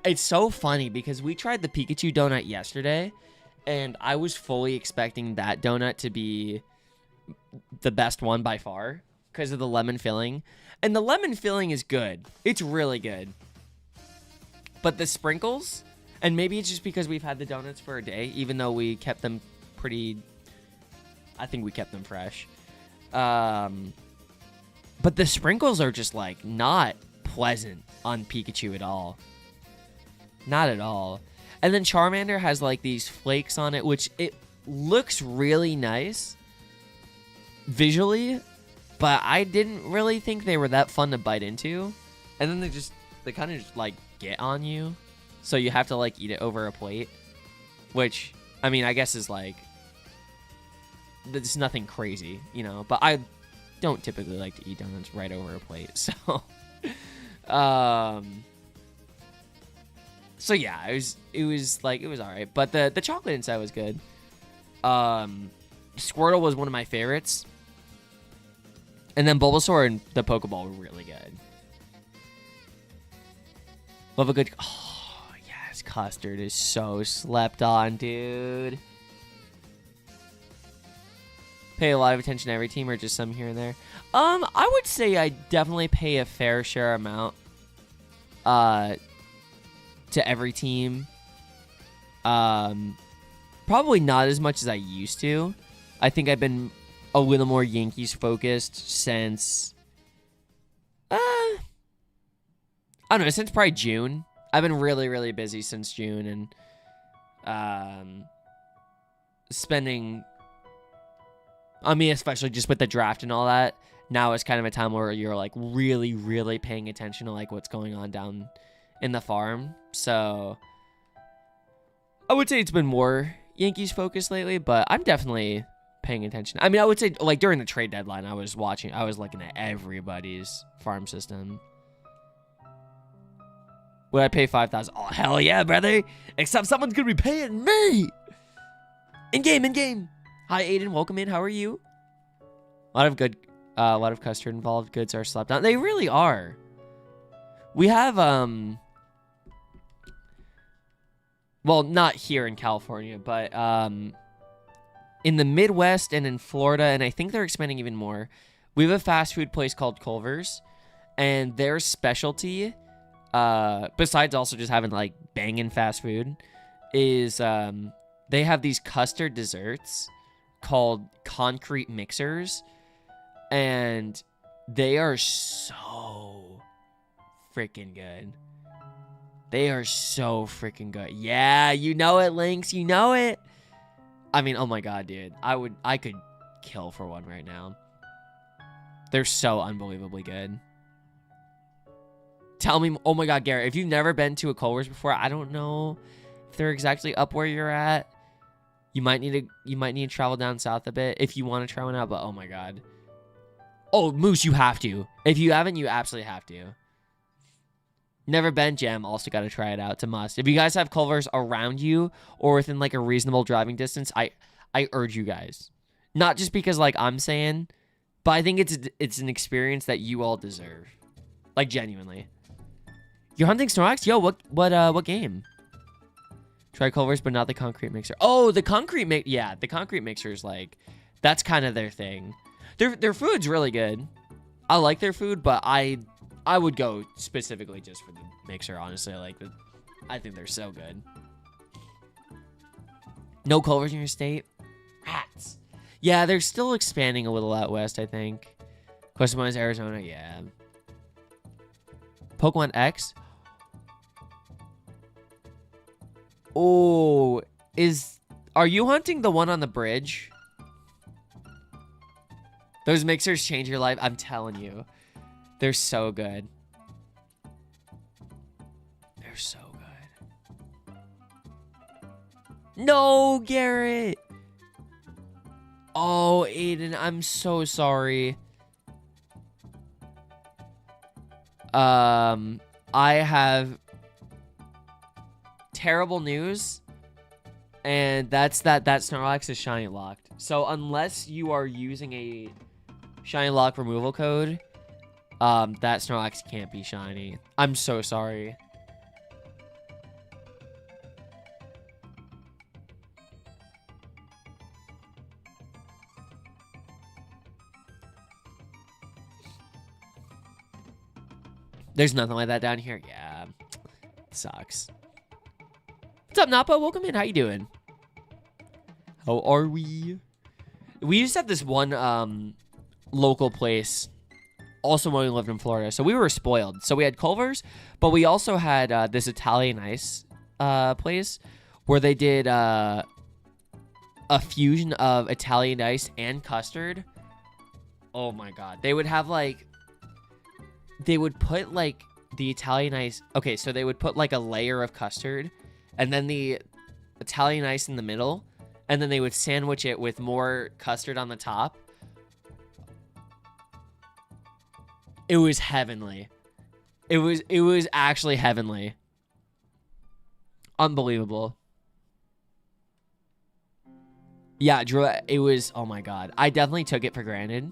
It's so funny because we tried the Pikachu donut yesterday, and I was fully expecting that donut to be the best one by far because of the lemon filling. And the lemon filling is good. It's really good. But the sprinkles, and maybe it's just because we've had the donuts for a day, even though we kept them pretty, I think we kept them fresh. But the sprinkles are just like not pleasant on Pikachu at all. Not at all. And then Charmander has like these flakes on it, which it looks really nice visually, but I didn't really think they were that fun to bite into. And then they kind of just like get on you. So you have to like eat it over a plate, which, I mean, I guess is like, there's nothing crazy, you know, but I don't typically like to eat donuts right over a plate. So, so yeah, it was all right, but the chocolate inside was good. Squirtle was one of my favorites. And then Bulbasaur and the Pokeball were really good. Love a good... Oh, yes. Custard is so slept on, dude. Pay a lot of attention to every team or just some here and there? I would say I definitely pay a fair share amount to every team. Probably not as much as I used to. I think I've been a little more Yankees focused since I don't know, since probably June. I've been really, really busy since June, and spending I mean, especially just with the draft and all that. Now is kind of a time where you're like really, really paying attention to like what's going on down in the farm. So I would say it's been more Yankees focused lately, but I'm definitely paying attention. I mean, I would say like during the trade deadline, I was looking at everybody's farm system. Would I pay 5,000? Oh, hell yeah, brother. Except someone's going to be paying me. In game. Hi, Aiden. Welcome in. How are you? A lot of custard involved. Goods are slept on. They really are. We have, well, not here in California, but, in the Midwest and in Florida, and I think they're expanding even more. We have a fast food place called Culver's, and their specialty, besides also just having like banging fast food, is they have these custard desserts called concrete mixers, and they are so freaking good. They are so freaking good. Yeah, you know it, Lynx. You know it. I mean, oh my god, dude. I could kill for one right now. They're so unbelievably good. Tell me, oh my god, Garrett, if you've never been to a Culver's before, I don't know if they're exactly up where you're at. You might need to travel down south a bit if you want to try one out, but oh my god. Oh, Moose, you have to. If you haven't, you absolutely have to. Never been, Gem, also got to try it out. It's a must. If you guys have Culver's around you or within like a reasonable driving distance, I urge you guys. Not just because like I'm saying, but I think it's an experience that you all deserve. Like genuinely. You're hunting Snorlax? Yo, what game? Try Culver's, but not the concrete mixer. Oh, the concrete the concrete mixer is like, that's kind of their thing. Their food's really good. I like their food, but I would go specifically just for the mixer, honestly. I think they're so good. No Culver's in your state? Rats. Yeah, they're still expanding a little out west, I think. Question 1 is Arizona, yeah. Pokemon X? Oh, are you hunting the one on the bridge? Those mixers change your life, I'm telling you. They're so good. They're so good. No, Garrett. Oh, Aiden, I'm so sorry. I have terrible news, and that's that Snorlax is shiny locked. So unless you are using a shiny lock removal code, that Snorlax can't be shiny. I'm so sorry. There's nothing like that down here. Yeah. Sucks. What's up, Napa? Welcome in. How you doing? How are we? We used to have this one local place also when we lived in Florida. So we were spoiled. So we had Culver's, but we also had this Italian ice place where they did a fusion of Italian ice and custard. Oh my god. They would have like... They would put like the Italian ice... Okay, so they would put like a layer of custard and then the Italian ice in the middle, and then they would sandwich it with more custard on the top. It was heavenly. It was actually heavenly. Unbelievable. Yeah, Drew, it was, oh my god. I definitely took it for granted.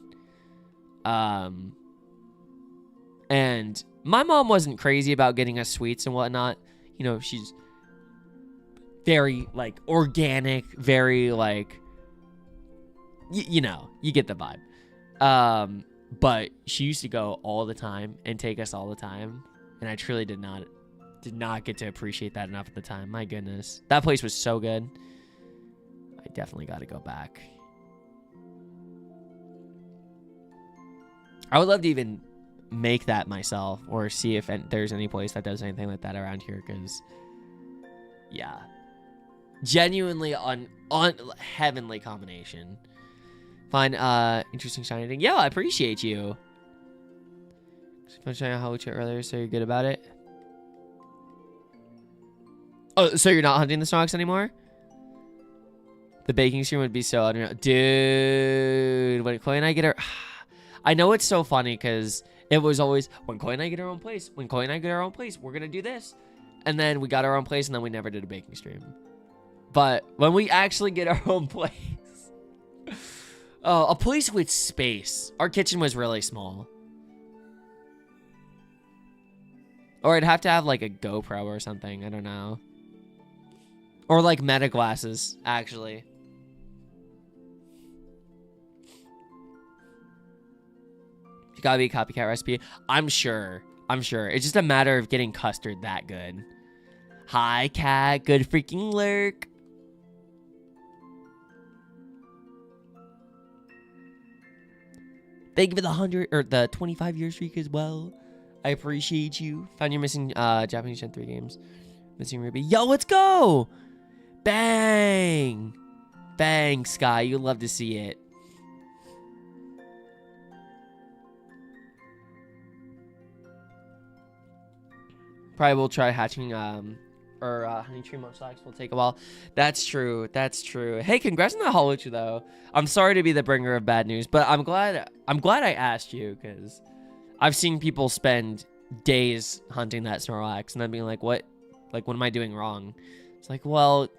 And my mom wasn't crazy about getting us sweets and whatnot. You know, she's very, like, organic, very, like, you know, you get the vibe. But she used to go all the time and take us all the time. And I truly did not get to appreciate that enough at the time. My goodness. That place was so good. I definitely got to go back. I would love to even make that myself or see if there's any place that does anything like that around here, because yeah, genuinely on heavenly combination. Find interesting shiny thing. Yeah, I appreciate you. I'm showing you how we chat earlier, so you're good about it. Oh, so you're not hunting the Snorlax anymore? The baking stream would be so, I don't know. Dude, when Chloe and I get our... I know it's so funny because it was always, when Chloe and I get our own place, when Chloe and I get our own place, we're going to do this. And then we got our own place and then we never did a baking stream. But when we actually get our own place... Oh, a place with space. Our kitchen was really small. Or I'd have to have like a GoPro or something. I don't know. Or like meta glasses, actually. You gotta be a copycat recipe. I'm sure. It's just a matter of getting custard that good. Hi, cat. Good freaking lurk. Thank you for the 100 or the 25-year streak as well. I appreciate you. Found you're missing Japanese Gen 3 games. Missing Ruby. Yo, let's go! Bang! Bang, Sky. You'd love to see it. Probably will try hatching honey tree munchlax will take a while. That's true. Hey, congrats on the Holucha though. I'm sorry to be the bringer of bad news, but I'm glad I asked you because I've seen people spend days hunting that Snorlax and then being like, what am I doing wrong? It's like, well,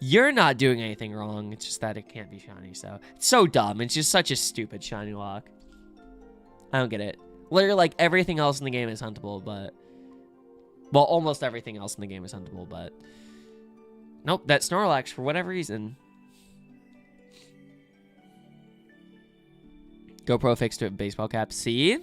you're not doing anything wrong. It's just that it can't be shiny. So it's so dumb. It's just such a stupid shiny lock. I don't get it. Literally, like everything else in the game is huntable, but well, almost everything else in the game is huntable, but nope, that Snorlax for whatever reason. GoPro fixed to baseball cap. See?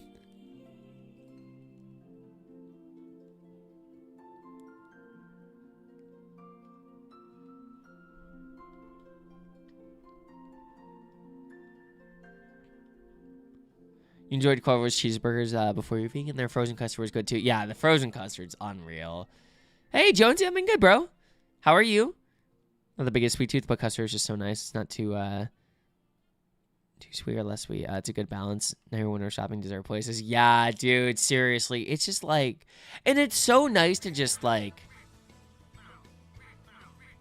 You enjoyed Clover's cheeseburgers before you're vegan. Their frozen custard was good too. Yeah, the frozen custard's unreal. Hey, Jonesy, I'm been good, bro. How are you? Not the biggest sweet tooth, but custard is just so nice. It's not too sweet or less sweet. It's a good balance. Now when we're shopping dessert places. Yeah, dude, seriously. It's just like, and it's so nice to just like,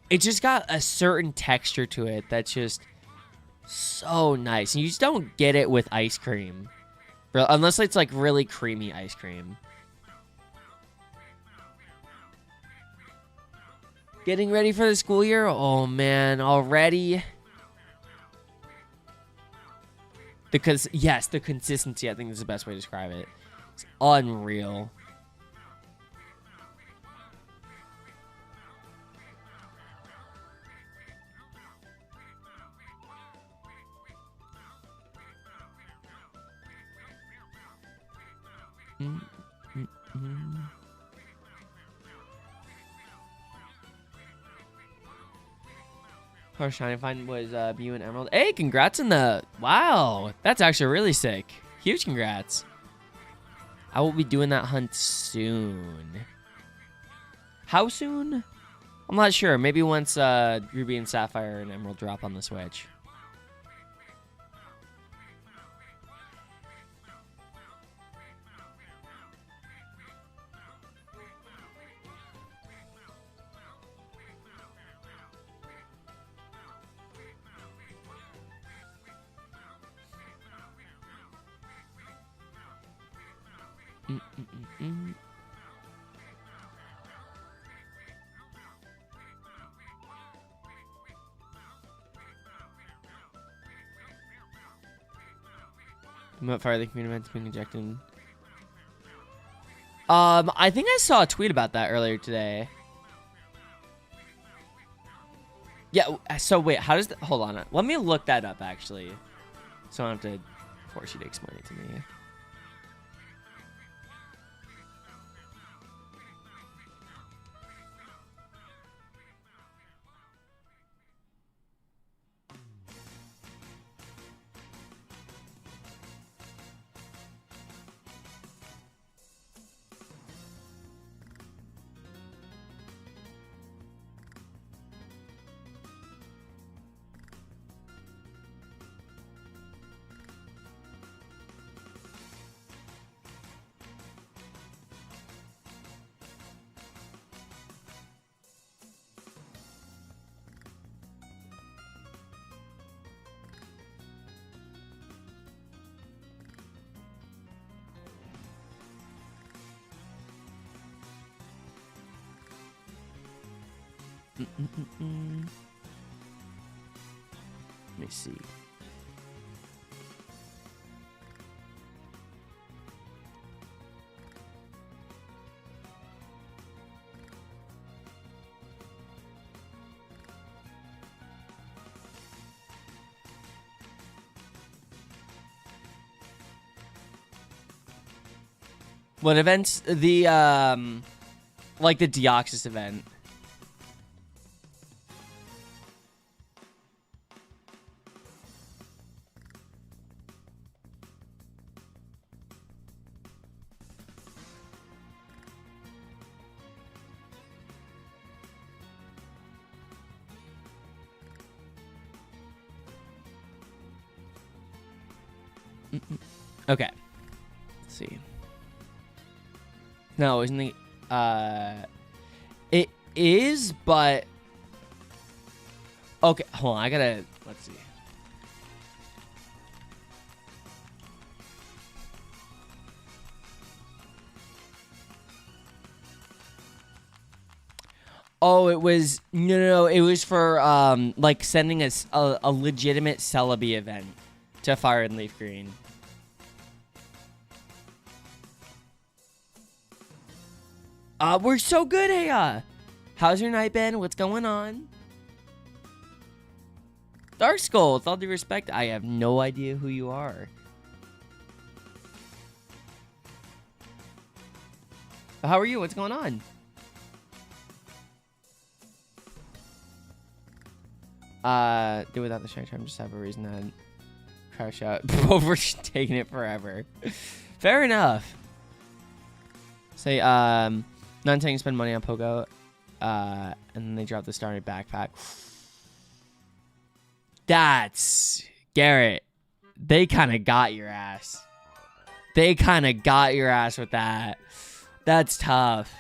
it just got a certain texture to it that's just so nice. And you just don't get it with ice cream. Unless it's like really creamy ice cream. Getting ready for the school year? Oh man, already? Because, yes, the consistency, I think is the best way to describe it. It's unreal. Our shiny find was Mew and Emerald. Hey, congrats on the... Wow, that's actually really sick. Huge congrats. I will be doing that hunt soon. How soon? I'm not sure. Maybe once Ruby and Sapphire and Emerald drop on the Switch. What fire the community events being injected? I think I saw a tweet about that earlier today. Yeah, so wait, how does hold on. Let me look that up actually. So I don't have to force you to explain it to me. Let me see. What events? The like the Deoxys event. Okay. Let's see. No, isn't the it is, but okay, hold on, let's see. Oh, it was no, it was for like sending us a legitimate Celebi event to Fire and Leaf Green. We're so good, hey, how's your night been? What's going on? Dark Skull, with all due respect, I have no idea who you are. How are you? What's going on? Do without the shine charm, just have a reason to crash out. We're just taking it forever. Fair enough. Say, not saying spend money on Pogo, and then they drop the starry backpack. That's Garrett. They kind of got your ass. They kind of got your ass with that. That's tough.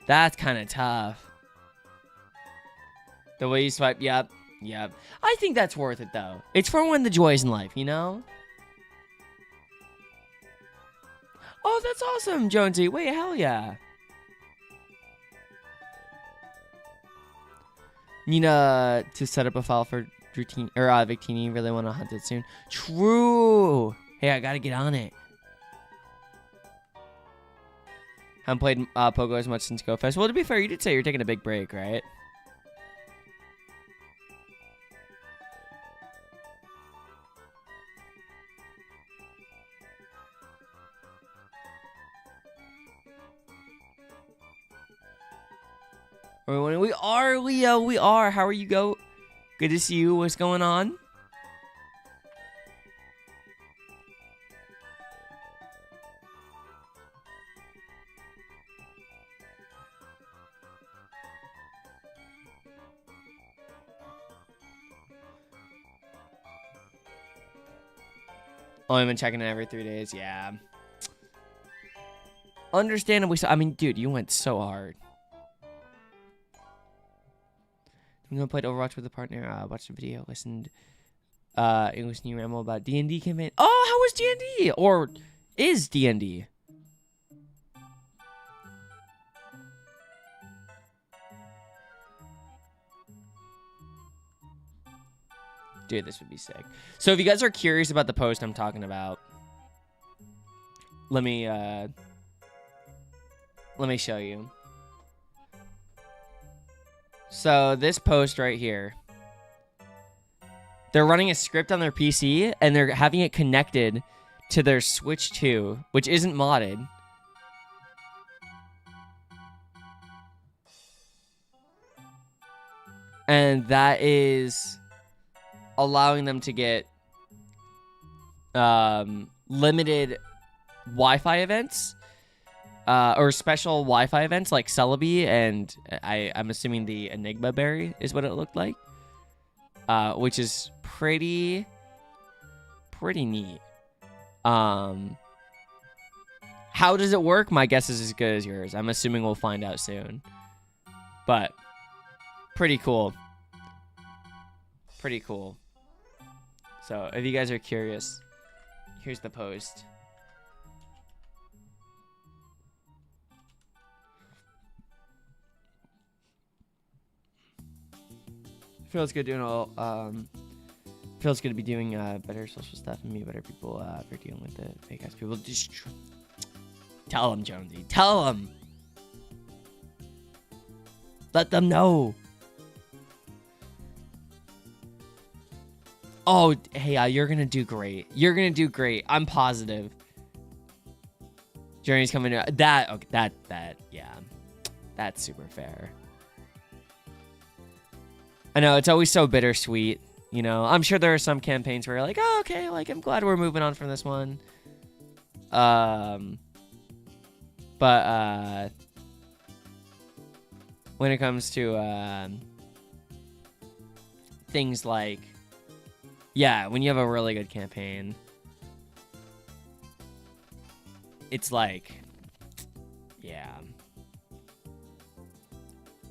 That's kind of tough. The way you swipe, yep. Yep. I think that's worth it, though. It's for when the joys in life, you know? Oh, that's awesome, Jonesy. Wait, hell yeah. Need to set up a file for routine or Victini. Really want to hunt it soon. True. Hey, I gotta get on it. Haven't played Pogo as much since Go Fest. Well, to be fair, you did say you're taking a big break, right? We are, Leo. We are. How are you, Goat? Good to see you. What's going on? Oh, I've been checking it every 3 days. Yeah. Understandably so. I mean, dude, you went so hard. I'm gonna play Overwatch with a partner. Watched the video, listened. English new ramble about D&D campaign. Oh, how was D&D? Or is D&D? Dude, this would be sick. So if you guys are curious about the post I'm talking about, let me show you. So this post right here, they're running a script on their PC and they're having it connected to their Switch 2, which isn't modded. And that is allowing them to get limited Wi-Fi events. Or special Wi-Fi events like Celebi and I'm assuming the Enigma Berry is what it looked like. Which is pretty neat. How does it work? My guess is as good as yours. I'm assuming we'll find out soon. But pretty cool. Pretty cool. So if you guys are curious, here's the post. Feels good doing all. Feels good to be doing better social stuff and meet better people for dealing with it. Fake ass people. Just tell them, Jonesy. Tell them. Let them know. Oh, hey, you're gonna do great. You're gonna do great. I'm positive. Journey's coming to that. Okay, that. Yeah, that's super fair. I know it's always so bittersweet. You know, I'm sure there are some campaigns where you're like, oh, okay, like I'm glad we're moving on from this one. But when it comes to things like, yeah, when you have a really good campaign, it's like, yeah,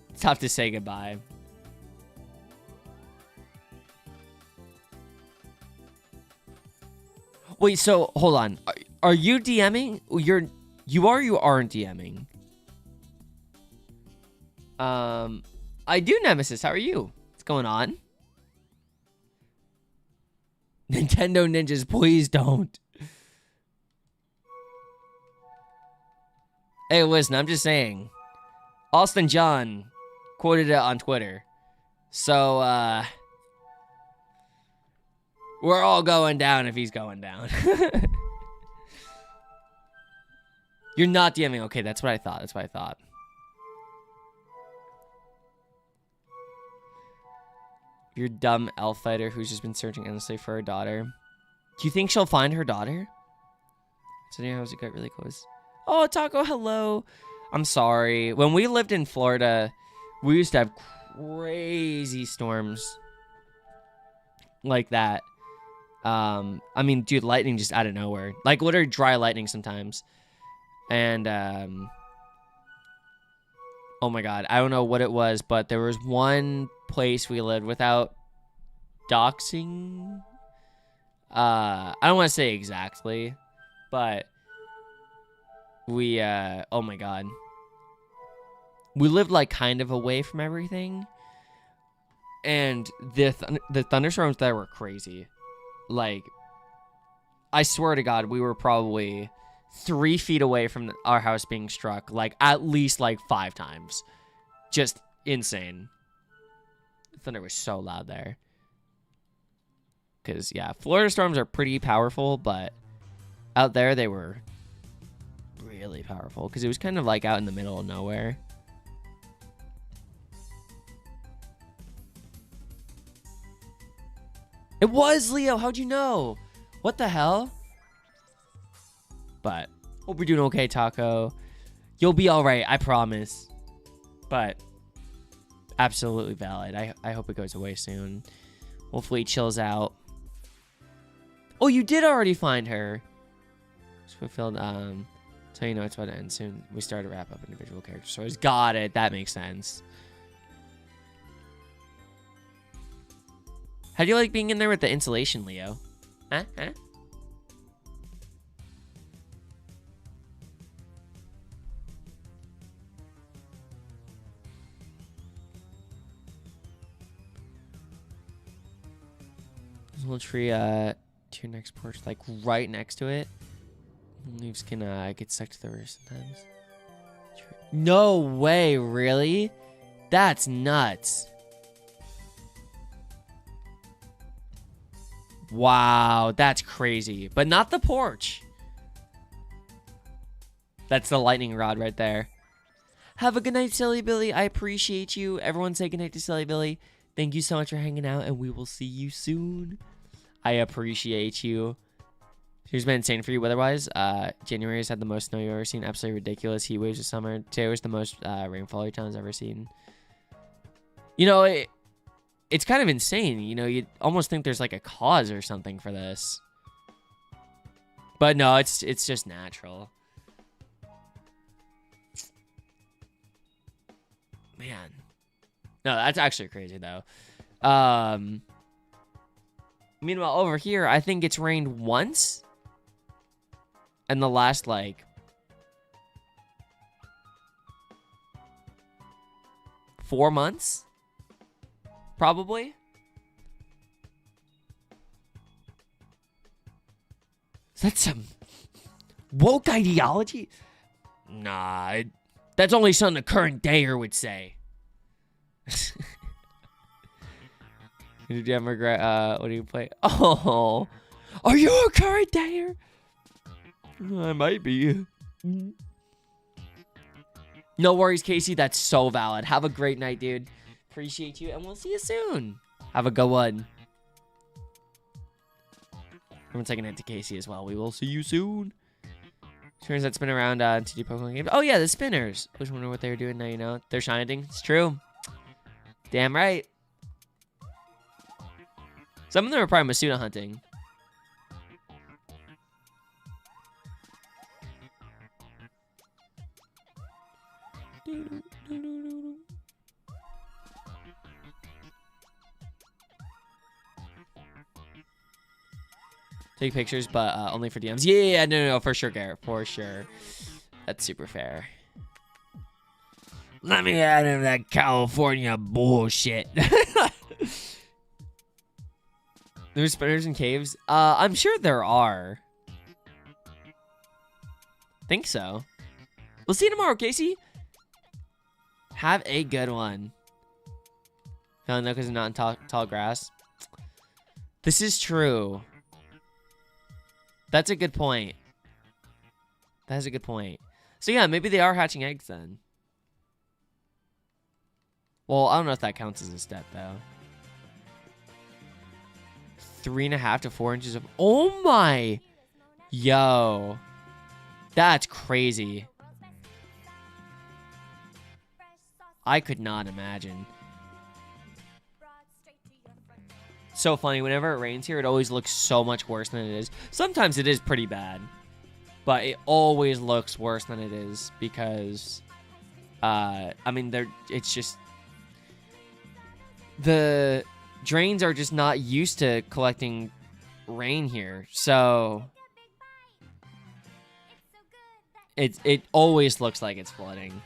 it's tough to say goodbye. Wait, so hold on. Are you DMing? You are or you aren't DMing? I do, Nemesis. How are you? What's going on? Nintendo ninjas, please don't. Hey, listen, I'm just saying. Austin John quoted it on Twitter. So, we're all going down if he's going down. You're not DMing. Okay, that's what I thought. You're dumb elf fighter who's just been searching endlessly for her daughter. Do you think she'll find her daughter? So yeah, how's it got really close? Oh, Taco, hello. I'm sorry. When we lived in Florida, we used to have crazy storms like that. I mean, dude, lightning just out of nowhere. Like, literally dry lightning sometimes. And, oh my god, I don't know what it was, but there was one place we lived without doxing. I don't want to say exactly, but we, oh my god. We lived, like, kind of away from everything. And the thunderstorms there were crazy. Like, I swear to God, we were probably 3 feet away from our house being struck, like, at least, like, 5 times. Just insane. The thunder was so loud there. Because, yeah, Florida storms are pretty powerful, but out there they were really powerful. Because it was kind of, like, out in the middle of nowhere. It was, Leo. How'd you know? What the hell? But hope you're doing okay, Taco. You'll be all right, I promise. But absolutely valid. I hope it goes away soon. Hopefully it chills out. Oh, you did already find her. Fulfilled. So you know it's about to end soon. We started to wrap up individual character stories. Got it. That makes sense. How do you like being in there with the insulation, Leo? Huh? There's a little tree to your next porch, like right next to it. Leaves can get stuck to the roof sometimes. No way, really? That's nuts. Wow, that's crazy. But not the porch. That's the lightning rod right there. Have a good night, Silly Billy. I appreciate you. Everyone say good night to Silly Billy. Thank you so much for hanging out, and we will see you soon. I appreciate you. Here's been insane for you weather-wise. January has had the most snow you've ever seen. Absolutely ridiculous heat waves this summer. Today was the most rainfall your town's ever seen. You know, it's kind of insane. You know, you'd almost think there's like a cause or something for this. But no, it's just natural. Man. No, that's actually crazy though. Meanwhile, over here, I think it's rained once in the last, like, 4 months. probably. Is that some woke ideology? Nah, that's only something a current dayer would say. Did you ever regret, what do you play? Oh, are you a current dayer? I might be. No worries, Casey. That's so valid. Have a great night, dude. Appreciate you, and we'll see you soon. Have a good one. I'm taking it to Casey as well. We will see you soon. Turns out spin around to do Pokemon games. Oh, yeah, the spinners. I was wondering what they were doing now, you know. They're shining. It's true. Damn right. Some of them are probably Masuda hunting. Take pictures, but only for DMs. Yeah, no, for sure, Garrett. For sure. That's super fair. Let me out of that California bullshit. There's spinners in caves? I'm sure there are. Think so. We'll see you tomorrow, Casey. Have a good one. No, because it's not in tall grass. This is true. That's a good point. That's a good point. So yeah, maybe they are hatching eggs then. Well, I don't know if that counts as a step though. 3.5 to 4 inches of. Oh my! Yo, that's crazy. I could not imagine. So funny. Whenever it rains here, it always looks so much worse than it is. Sometimes it is pretty bad, but it always looks worse than it is because, I mean, it's just the drains are just not used to collecting rain here, so it always looks like it's flooding.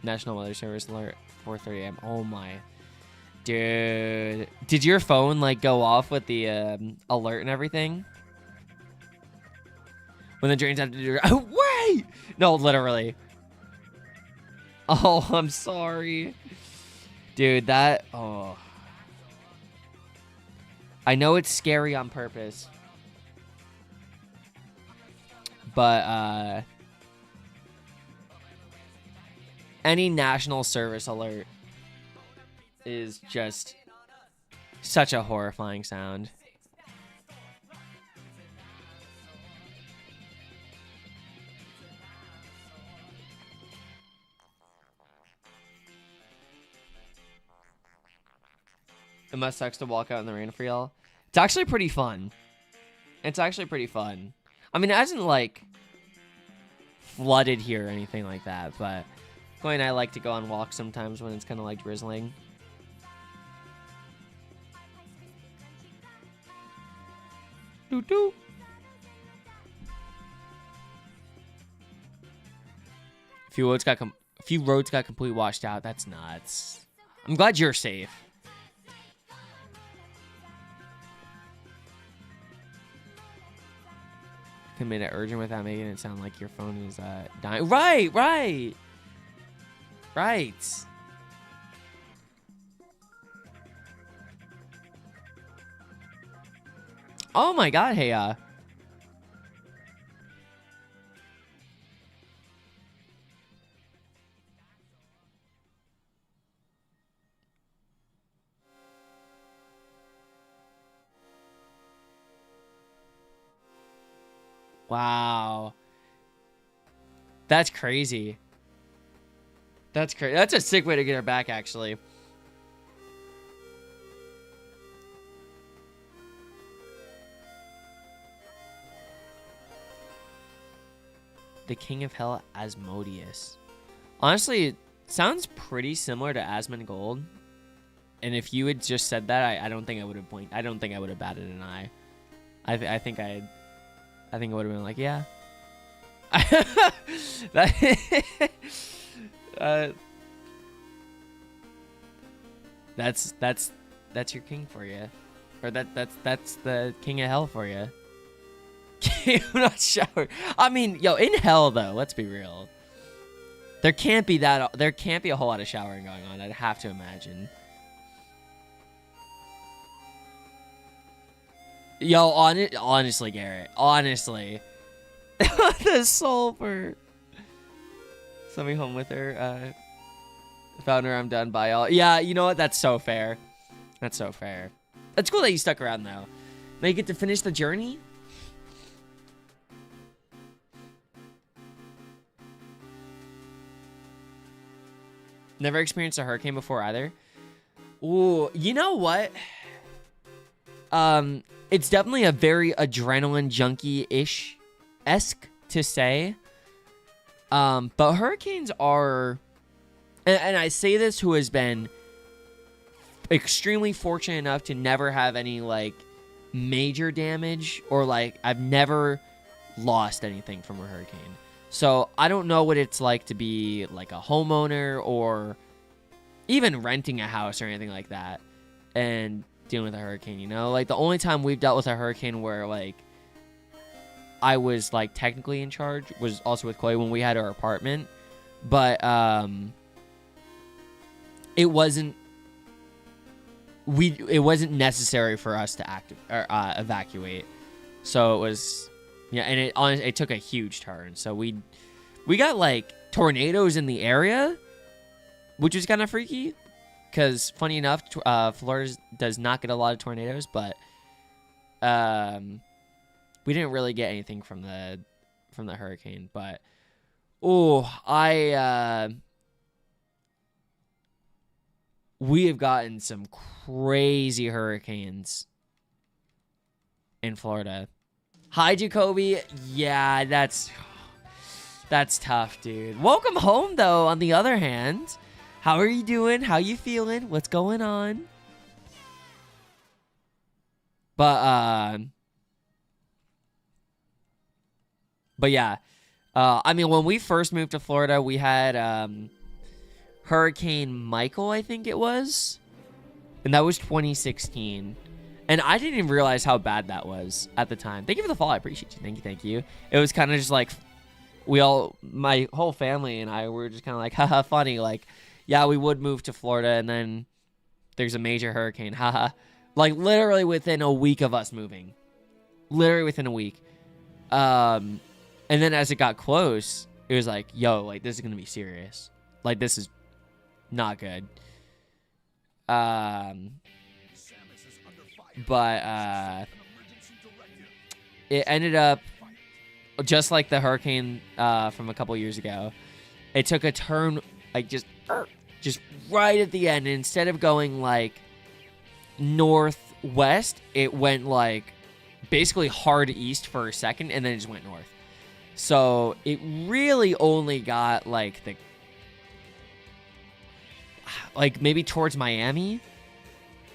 National Weather Service alert, 4:30 a.m. Oh my, dude! Did your phone like go off with the alert and everything when the drains have to do? Oh wait, no, literally. Oh, I'm sorry, dude. That oh, I know it's scary on purpose, but any national service alert is just such a horrifying sound. It must suck to walk out in the rain for y'all. It's actually pretty fun. It's actually pretty fun. I mean, it hasn't like flooded here or anything like that, but Chloe and I like to go on walks sometimes when it's kind of like drizzling. Doo doo. A few roads got completely washed out. That's nuts. I'm glad you're safe. Can make it urgent without making it sound like your phone is dying. Right. Oh my god, hey, wow. That's crazy. That's crazy. That's a sick way to get her back, actually. The King of Hell, Asmodeus. Honestly, it sounds pretty similar to Asmongold. And if you had just said that, I don't think I would have blinked. I don't think I would have batted an eye. I think I would have been like, yeah. That- uh, that's your king for you, or that's the king of hell for you. Not shower. I mean, yo, in hell though, let's be real. There can't be a whole lot of showering going on. I'd have to imagine. Yo, honestly, Garrett, honestly, the sulfur. Send me home with her. Found her. I'm done. Bye, all. Yeah, you know what? That's so fair. That's so fair. It's cool that you stuck around though. Now you get to finish the journey. Never experienced a hurricane before either. Ooh, you know what? It's definitely a very adrenaline junkie-ish esque to say. But hurricanes are, and I say this who has been extremely fortunate enough to never have any like major damage, or like I've never lost anything from a hurricane. So I don't know what it's like to be like a homeowner or even renting a house or anything like that and dealing with a hurricane, you know? Like the only time we've dealt with a hurricane where like I was like technically in charge was also with Chloe when we had our apartment. But it wasn't necessary for us to evacuate. So it was, yeah, and it took a huge turn. So we got like tornadoes in the area, which was kind of freaky because funny enough, Florida does not get a lot of tornadoes, but we didn't really get anything from the hurricane. But we have gotten some crazy hurricanes in Florida. Hi, Jacoby. Yeah, that's tough, dude. Welcome home, though, on the other hand. How are you doing? How you feeling? What's going on? But yeah. I mean, when we first moved to Florida, we had Hurricane Michael, I think it was. And that was 2016. And I didn't even realize how bad that was at the time. Thank you for the follow. I appreciate you. Thank you. It was kind of just like, my whole family and I were just kind of like, haha, funny. Like, yeah, we would move to Florida and then there's a major hurricane. Haha. Like, literally within a week of us moving. Literally within a week. And then as it got close, it was like, yo, like, this is going to be serious. Like, this is not good. But it ended up just like the hurricane from a couple years ago. It took a turn like just right at the end. And instead of going like northwest, it went like basically hard east for a second, and then it just went north. So it really only got like maybe towards Miami.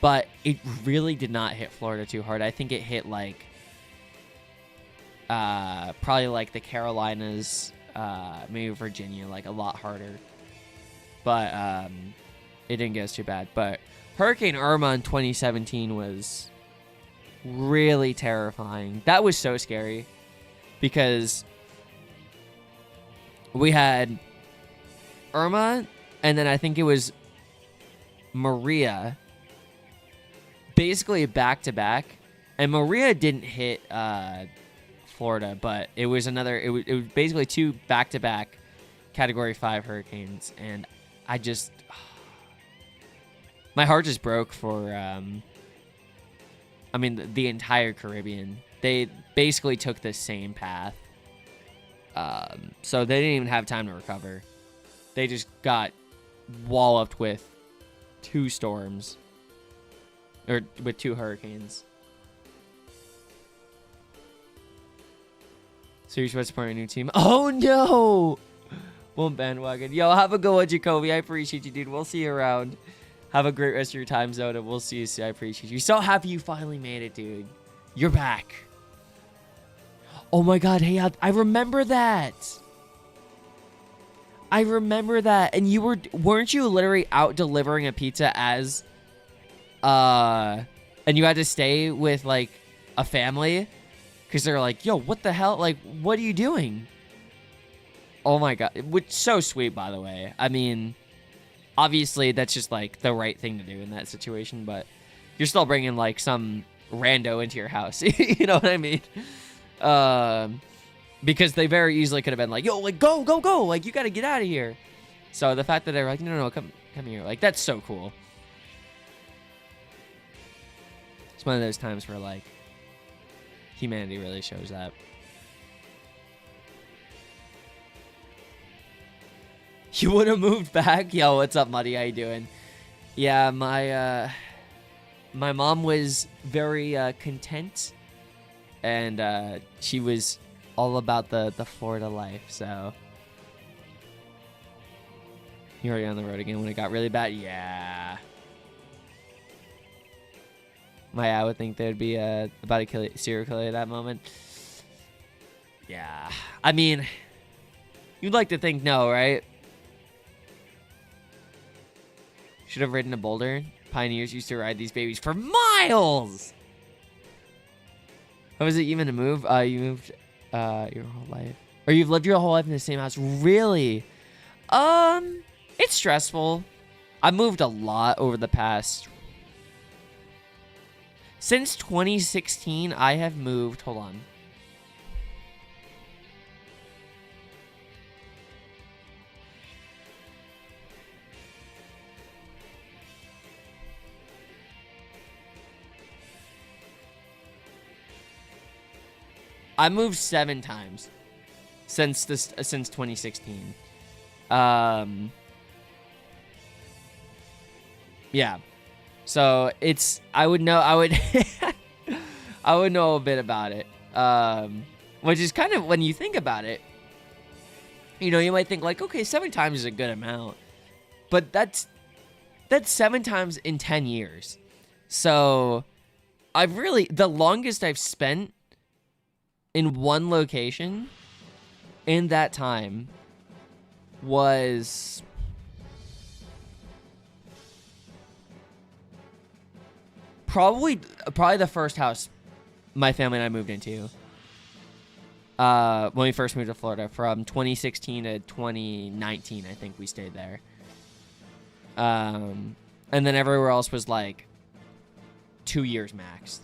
But it really did not hit Florida too hard. I think it hit like probably like the Carolinas, maybe Virginia, like a lot harder. But it didn't get us too bad. But Hurricane Irma in 2017 was really terrifying. That was so scary because we had Irma, and then I think it was Maria, basically back to back. And Maria didn't hit Florida, but it was it was basically two back to back Category 5 hurricanes, and I just my heart just broke for I mean the entire Caribbean. They basically took the same path, so they didn't even have time to recover. They just got walloped with two storms. Or with two hurricanes. So you're supposed to support a new team? Oh no! Won't bandwagon. Yo, have a good one, Jacoby. I appreciate you, dude. We'll see you around. Have a great rest of your time zone, and we'll see you soon. I appreciate you. So happy you finally made it, dude. You're back. Oh my God, hey, I remember that. I remember that. And weren't you literally out delivering a pizza as, and you had to stay with, like, a family? Because they're like, yo, what the hell? Like, what are you doing? Oh my God. Which, so sweet, by the way. I mean, obviously, that's just, like, the right thing to do in that situation, but you're still bringing, like, some rando into your house. You know what I mean? Because they very easily could have been like, yo, like, go. Like, you got to get out of here. So the fact that they're like, no, come here. Like, that's so cool. It's one of those times where, like, humanity really shows that. You would have moved back? Yo, what's up, Muddy? How you doing? Yeah, my mom was very content, and she was all about the Florida life, so. You're already on the road again when it got really bad? Yeah. I would think there'd be about a serial killer at that moment. Yeah. I mean, you'd like to think no, right? Should have ridden a boulder. Pioneers used to ride these babies for miles! How was it even to move? You moved your whole life. Or you've lived your whole life in the same house. Really? It's stressful. I've moved a lot over the past... Since 2016, I have moved... Hold on. I moved 7 times since 2016. Yeah. So it's I would I would know a bit about it. Which is kind of, when you think about it, you know, you might think like, okay, 7 times is a good amount. But that's 7 times in 10 years. So the longest I've spent in one location in that time was probably the first house my family and I moved into. When we first moved to Florida, from 2016 to 2019, I think we stayed there. And then everywhere else was like 2 years max.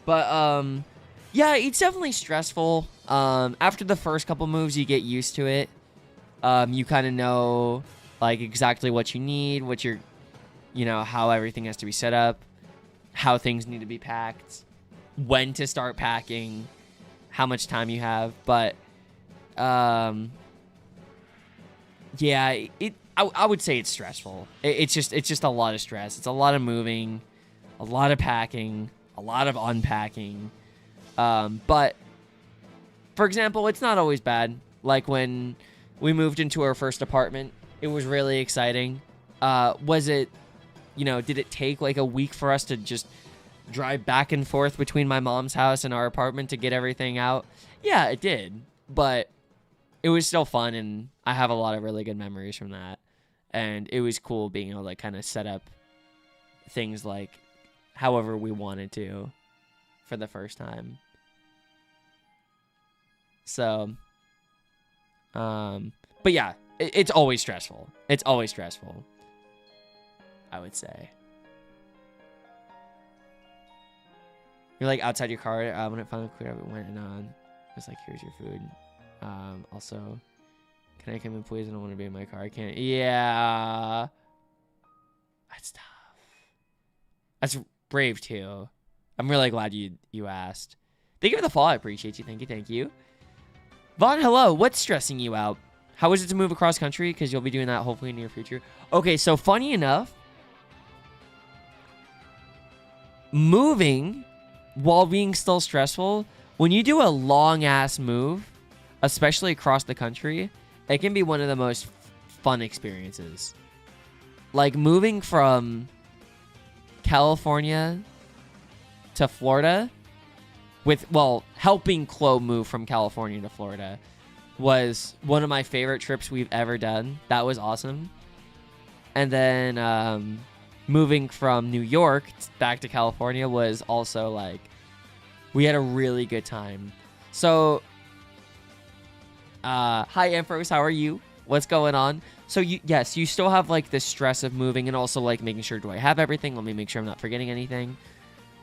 But yeah, it's definitely stressful. After the first couple moves, you get used to it. You kind of know like exactly what you need, what you're, you know, how everything has to be set up, how things need to be packed, when to start packing, how much time you have. But yeah, I would say it's stressful. It's just a lot of stress. It's a lot of moving, a lot of packing, a lot of unpacking. But for example, it's not always bad. Like when we moved into our first apartment, it was really exciting. Was it, you know, did it take like a week for us to just drive back and forth between my mom's house and our apartment to get everything out? Yeah, it did. But it was still fun, and I have a lot of really good memories from that. And it was cool being able to kind of set up things like however we wanted to for the first time. So, but yeah, it's always stressful. It's always stressful, I would say. You're like outside your car when it finally cleared up, it went and it's like, here's your food. Also, can I come in, please? I don't want to be in my car. I can't. Yeah. That's tough. That's brave, too. I'm really glad you asked. Thank you for the follow. I appreciate you. Thank you. Vaughn, hello. What's stressing you out? How is it to move across country? Because you'll be doing that hopefully in the near future. Okay, so funny enough, moving while being still stressful, when you do a long-ass move, especially across the country, it can be one of the most fun experiences. Like moving from California to Florida helping Chloe move from California to Florida was one of my favorite trips we've ever done. That was awesome. And then moving from New York back to California was also like, we had a really good time. So, hi Ambrose, how are you? What's going on? So yes, you still have like the stress of moving and also like making sure, do I have everything? Let me make sure I'm not forgetting anything.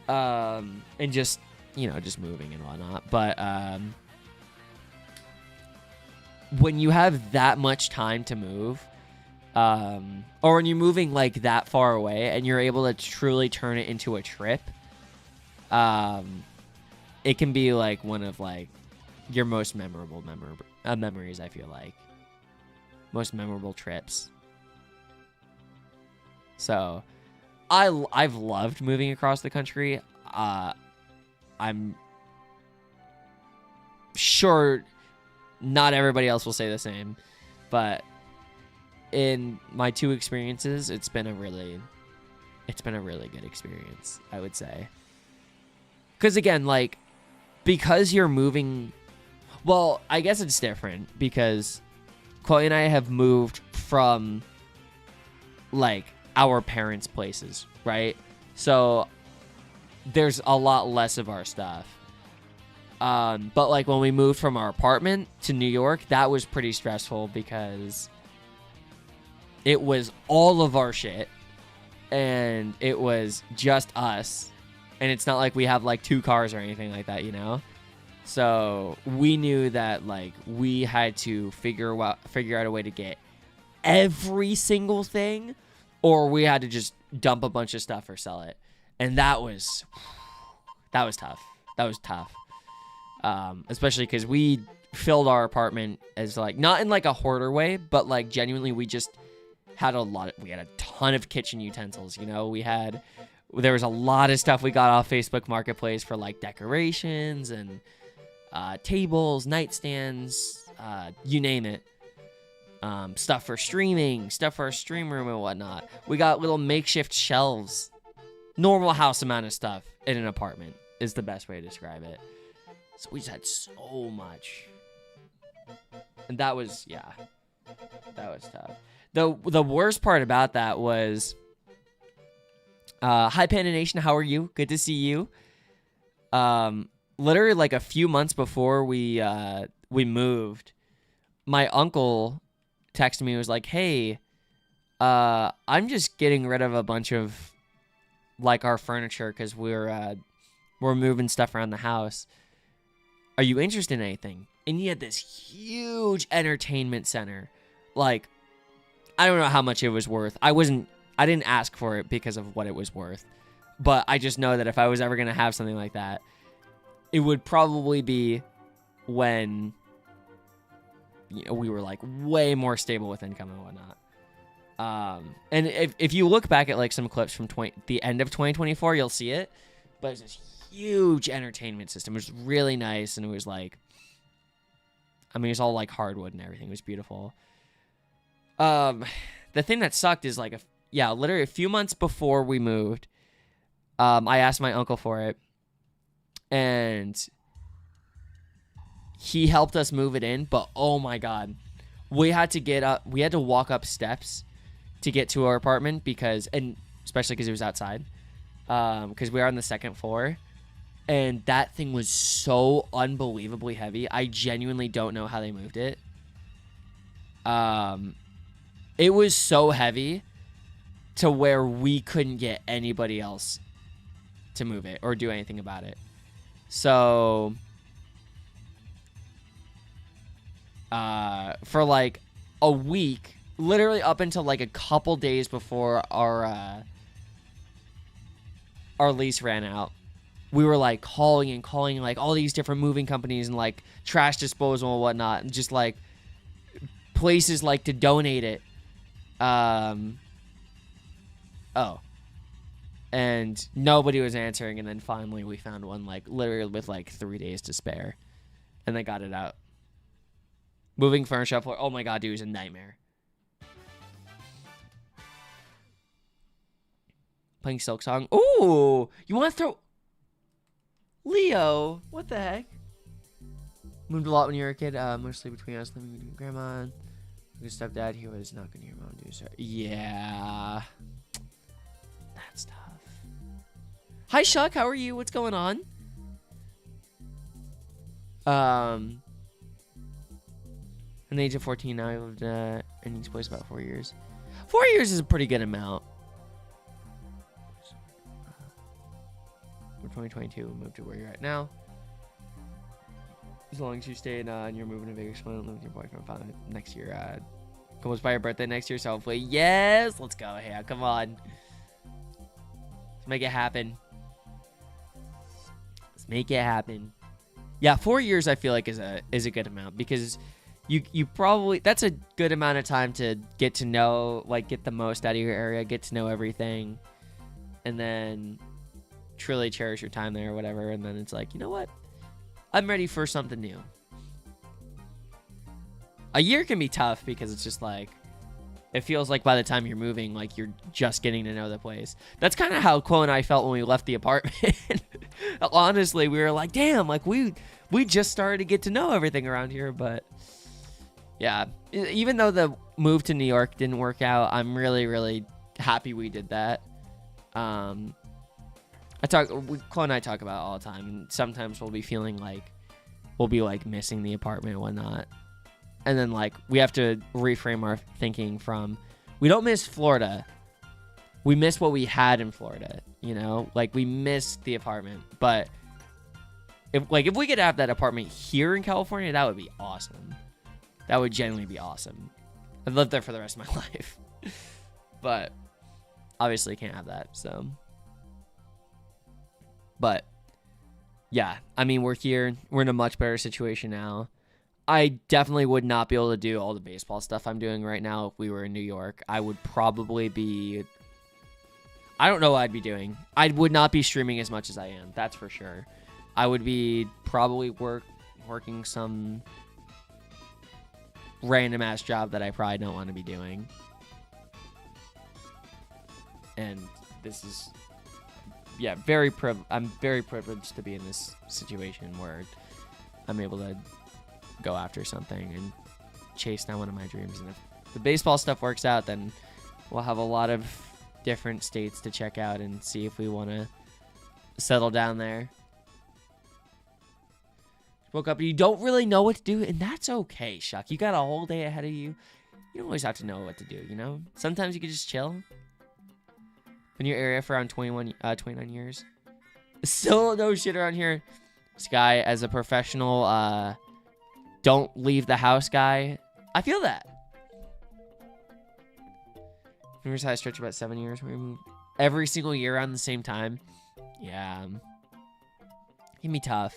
And just, just moving and whatnot. But when you have that much time to move, or when you're moving like that far away and you're able to truly turn it into a trip, it can be like one of like your most memorable memories, I feel like. Most memorable trips. So I've loved moving across the country. I'm sure not everybody else will say the same, but in my 2 experiences, it's been a really good experience, I would say. Because again, like, because you're moving, well, I guess it's different because Chloe and I have moved from like our parents' places, right? So there's a lot less of our stuff. But like when we moved from our apartment to New York, that was pretty stressful because it was all of our shit and it was just us. And it's not like we have like 2 cars or anything like that, So we knew that like we had to figure out a way to get every single thing, or we had to just dump a bunch of stuff or sell it. And that was tough. That was tough. Especially because we filled our apartment as like, not in like a hoarder way, but like genuinely we just had we had a ton of kitchen utensils, there was a lot of stuff we got off Facebook Marketplace for like decorations and tables, nightstands, you name it. Stuff for streaming, stuff for our stream room and whatnot. We got little makeshift shelves. Normal house amount of stuff in an apartment is the best way to describe it. So we just had so much. And that was tough. The worst part about that was, hi Panda Nation, how are you? Good to see you. Literally like a few months before we moved, my uncle texted me and was like, hey, I'm just getting rid of a bunch of like our furniture because we're moving stuff around the house. Are you interested in anything? And he had this huge entertainment center. Like, I don't know how much it was worth. I didn't ask for it because of what it was worth. But I just know that if I was ever going to have something like that, it would probably be when we were like way more stable with income and whatnot. And if you look back at like some clips from the end of 2024, you'll see it. But it's this huge entertainment system. It was really nice, and it was like, it was all like hardwood and everything. It was beautiful. The thing that sucked is like, literally a few months before we moved, I asked my uncle for it, and he helped us move it in. But oh my god, we had to walk up steps to get to our apartment especially because it was outside, because we were on the 2nd floor, and that thing was so unbelievably heavy. I genuinely don't know how they moved it. It was so heavy to where we couldn't get anybody else to move it or do anything about it. So, for like a week, literally up until like a couple days before our lease ran out, we were like calling like all these different moving companies and like trash disposal and whatnot, and just like places like to donate it. And nobody was answering, and then finally we found one like literally with like 3 days to spare, and they got it out. Moving furniture up, oh my god, dude, it was a nightmare. Playing Silk Song. Ooh, you want to throw? Leo, what the heck? Moved a lot when you were a kid. Mostly between us, living with your grandma. Your stepdad, he was not gonna hear your mom do so. Yeah, that's tough. Hi, Shuck. How are you? What's going on? From the age of 14, now I lived in East Place about 4 years. 4 years is a pretty good amount. For 2022, we moved to where you're at now. As long as you stay in and you're moving to Vegas, live with your boyfriend finally next year. Comes by your birthday next year, so hopefully, yes, let's go. Hey, come on, let's make it happen. Let's make it happen. Yeah, 4 years I feel like is a good amount because you probably, that's a good amount of time to get to know, like, get the most out of your area, get to know everything, and then truly cherish your time there or whatever. And then it's like, you know what? I'm ready for something new. A year can be tough because it's just like, it feels like by the time you're moving, like you're just getting to know the place. That's kind of how Chloe and I felt when we left the apartment. Honestly, we were like, damn, like we just started to get to know everything around here. But yeah, even though the move to New York didn't work out, I'm really, really happy we did that. Chloe and I talk about it all the time, and sometimes we'll be feeling like we'll be like missing the apartment and whatnot. And then like we have to reframe our thinking from, we don't miss Florida. We miss what we had in Florida, you know? Like we miss the apartment, but if we could have that apartment here in California, that would be awesome. That would genuinely be awesome. I'd live there for the rest of my life. But obviously can't have that, so. But yeah, I mean, we're here. We're in a much better situation now. I definitely would not be able to do all the baseball stuff I'm doing right now if we were in New York. I would probably be, I don't know what I'd be doing. I would not be streaming as much as I am. That's for sure. I would be probably working some random ass job that I probably don't want to be doing. And this is, yeah, I'm very privileged to be in this situation where I'm able to go after something and chase down one of my dreams. And if the baseball stuff works out, then we'll have a lot of different states to check out and see if we want to settle down there. Woke up and you don't really know what to do, and that's okay, Shuck. You got a whole day ahead of you. You don't always have to know what to do, you know? Sometimes you can just chill. In your area for around 29 years. Still no shit around here. This guy, as a professional, don't leave the house guy. I feel that. Remember how I stretch about 7 years where we moved every single year around the same time? Yeah. It can be tough.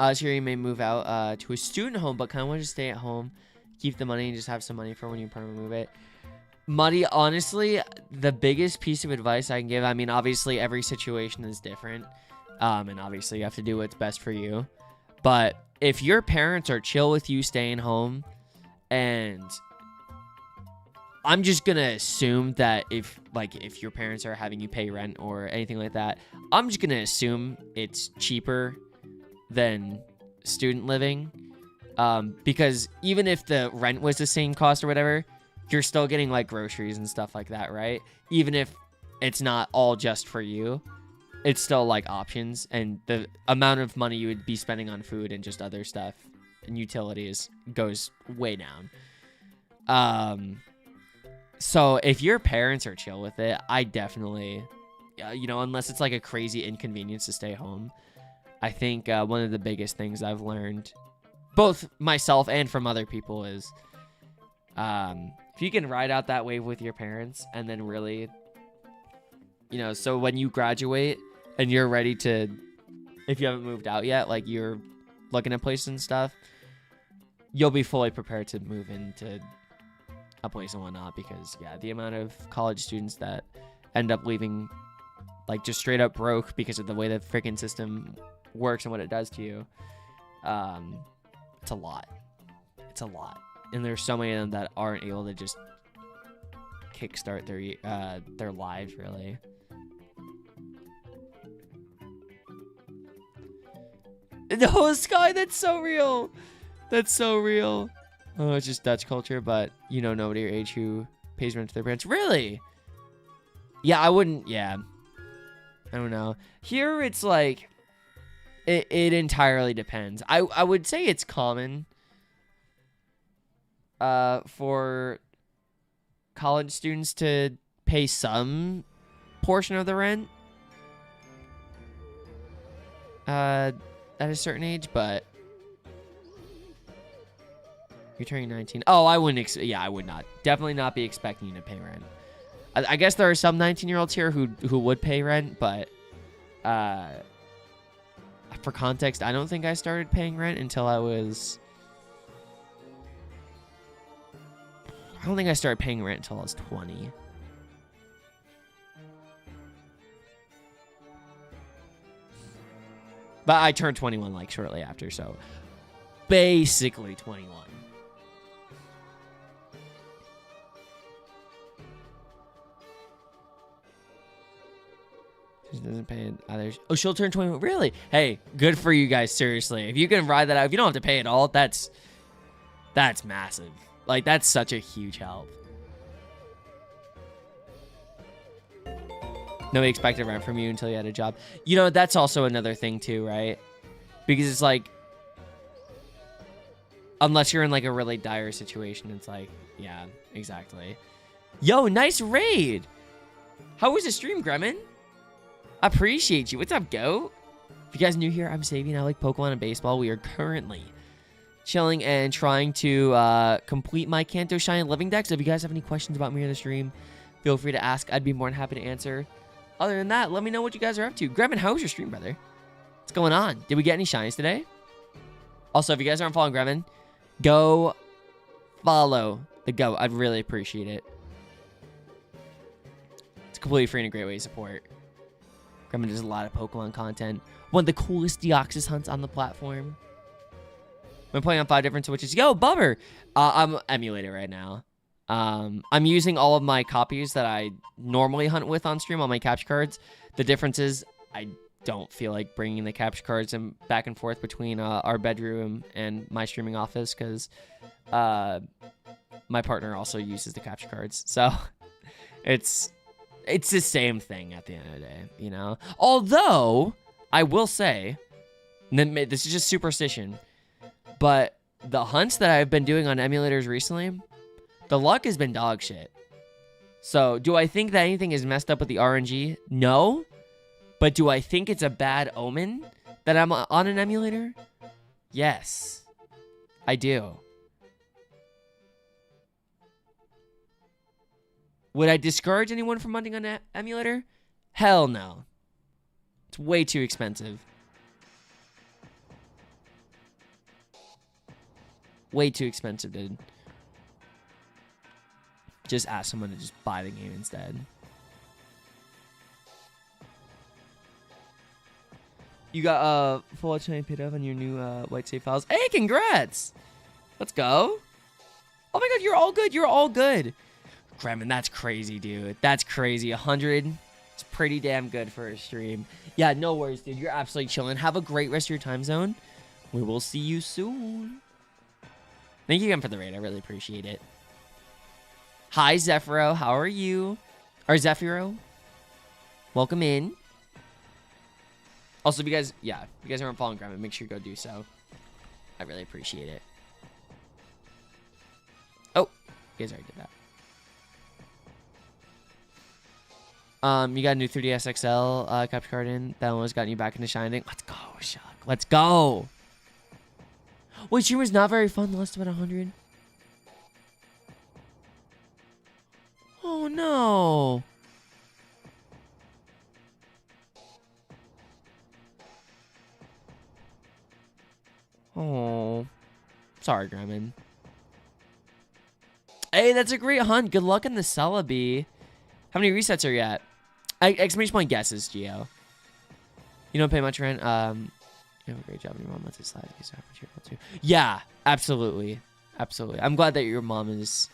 So you may move out to a student home, but kind of want to stay at home. Keep the money and just have some money for when you permanently move it. Money, honestly, the biggest piece of advice I can give, I mean, obviously every situation is different. And obviously you have to do what's best for you. But if your parents are chill with you staying home, and I'm just going to assume that if your parents are having you pay rent or anything like that, I'm just going to assume it's cheaper than student living. Because even if the rent was the same cost or whatever, you're still getting like groceries and stuff like that, right? Even if it's not all just for you, it's still like options, and the amount of money you would be spending on food and just other stuff and utilities goes way down. So if your parents are chill with it, I definitely, unless it's like a crazy inconvenience to stay home, I think one of the biggest things I've learned, both myself and from other people, is if you can ride out that wave with your parents and then really, so when you graduate and you're ready to, if you haven't moved out yet, like you're looking at places and stuff, you'll be fully prepared to move into a place and whatnot, because the amount of college students that end up leaving like just straight up broke because of the way the freaking system works and what it does to you, it's a lot. And there's so many of them that aren't able to just kickstart their lives, really. No, Sky, that's so real. That's so real. Oh, it's just Dutch culture, but you know nobody your age who pays rent to their parents. Really? Yeah, I wouldn't. Yeah. I don't know. Here, it's like, it entirely depends. I would say it's common for college students to pay some portion of the rent at a certain age, but you're turning 19. Oh, I wouldn't. Yeah, I would not. Definitely not be expecting you to pay rent. I guess there are some 19-year-olds here who would pay rent, but for context, I don't think I started paying rent until I was. I don't think I started paying rent until I was 20. But I turned 21 like shortly after, so basically 21. She doesn't pay others. Oh, she'll turn 21. Really? Hey, good for you guys. Seriously, if you can ride that out, if you don't have to pay it all, that's massive. Like, that's such a huge help. Nobody expected rent from you until you had a job. You know, that's also another thing too, right? Because it's like, unless you're in like a really dire situation, it's like, yeah, exactly. Yo, nice raid. How was the stream, Gremlin? Appreciate you. What's up, Goat? If you guys are new here, I'm Sabian. I like Pokemon and baseball. We are currently chilling and trying to complete my Kanto Shine Living deck. So if you guys have any questions about me or the stream, feel free to ask. I'd be more than happy to answer. Other than that, let me know what you guys are up to. Gremlin, how was your stream, brother? What's going on? Did we get any shinies today? Also, if you guys aren't following Gremlin, go follow the Goat. I'd really appreciate it. It's completely free and a great way to support. Gremlin does a lot of Pokemon content. One of the coolest Deoxys hunts on the platform. I'm playing on 5 different Switches. Yo, Bubber! I'm emulating right now. I'm using all of my copies that I normally hunt with on stream on my capture cards. The difference is I don't feel like bringing the capture cards back and forth between our bedroom and my streaming office because my partner also uses the capture cards. So it's the same thing at the end of the day, you know? Although, I will say, this is just superstition, but the hunts that I've been doing on emulators recently, the luck has been dog shit. So, do I think that anything is messed up with the RNG? No. But do I think it's a bad omen that I'm on an emulator? Yes. I do. Would I discourage anyone from hunting on an emulator? Hell no. It's way too expensive. Way too expensive, dude. Just ask someone to just buy the game instead. You got full HMA paid off on your new white safe files. Hey, congrats! Let's go. Oh my god, you're all good. You're all good. Gremlin, that's crazy, dude. That's crazy. 100. It's pretty damn good for a stream. Yeah, no worries, dude. You're absolutely chilling. Have a great rest of your time zone. We will see you soon. Thank you again for the raid. I really appreciate it. Hi, Zephyro. How are you? Or Zephyro. Welcome in. Also, if you guys aren't following Gremlin, make sure you go do so. I really appreciate it. Oh, you guys already did that. You got a new 3DS XL capture card in. That one was gotten you back into Shining. Let's go, Shuck. Let's go. Wait, stream was not very fun. Lost about 100. Oh, no. Oh. Sorry, Gremlin. Hey, that's a great hunt. Good luck in the Celebi. How many resets are you at? Exclamation point guesses, Gio. You don't pay much rent. You have a great job. Your mom lets it slide. Too. Yeah, absolutely. Absolutely. I'm glad that your mom is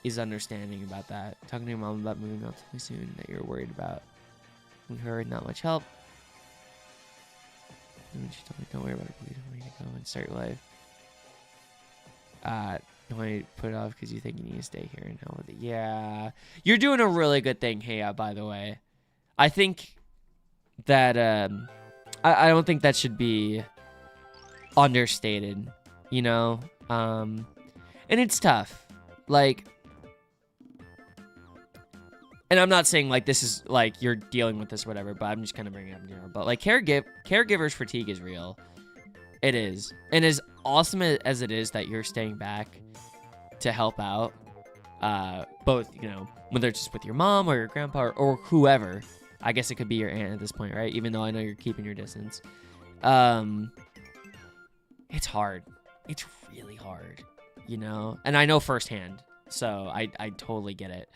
is understanding about that. Talking to your mom about moving relatively soon that you're worried about. We heard not much help. And she told me, don't worry about it, please. I want you to go and start your life. Don't want you to put it off because you think you need to stay here and help with it. Yeah. You're doing a really good thing, Heya, by the way. I think that, I don't think that should be understated, you know? And it's tough. Like, and I'm not saying, like, this is, like, you're dealing with this or whatever, but I'm just kind of bringing it up in general. But, like, caregivers fatigue is real. It is. And as awesome as it is that you're staying back to help out, both, you know, whether it's just with your mom or your grandpa or whoever. I guess it could be your aunt at this point, right? Even though I know you're keeping your distance. It's hard. It's really hard, you know? And I know firsthand, so I totally get it.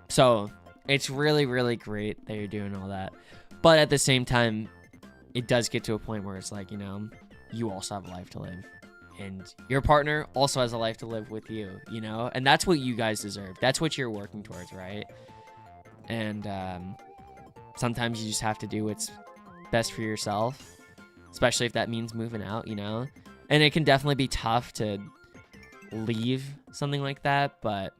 So it's really, really great that you're doing all that. But at the same time, it does get to a point where it's like, you know, you also have a life to live. And your partner also has a life to live with you, you know? And that's what you guys deserve. That's what you're working towards, right? And sometimes you just have to do what's best for yourself, especially if that means moving out, you know? And it can definitely be tough to leave something like that, but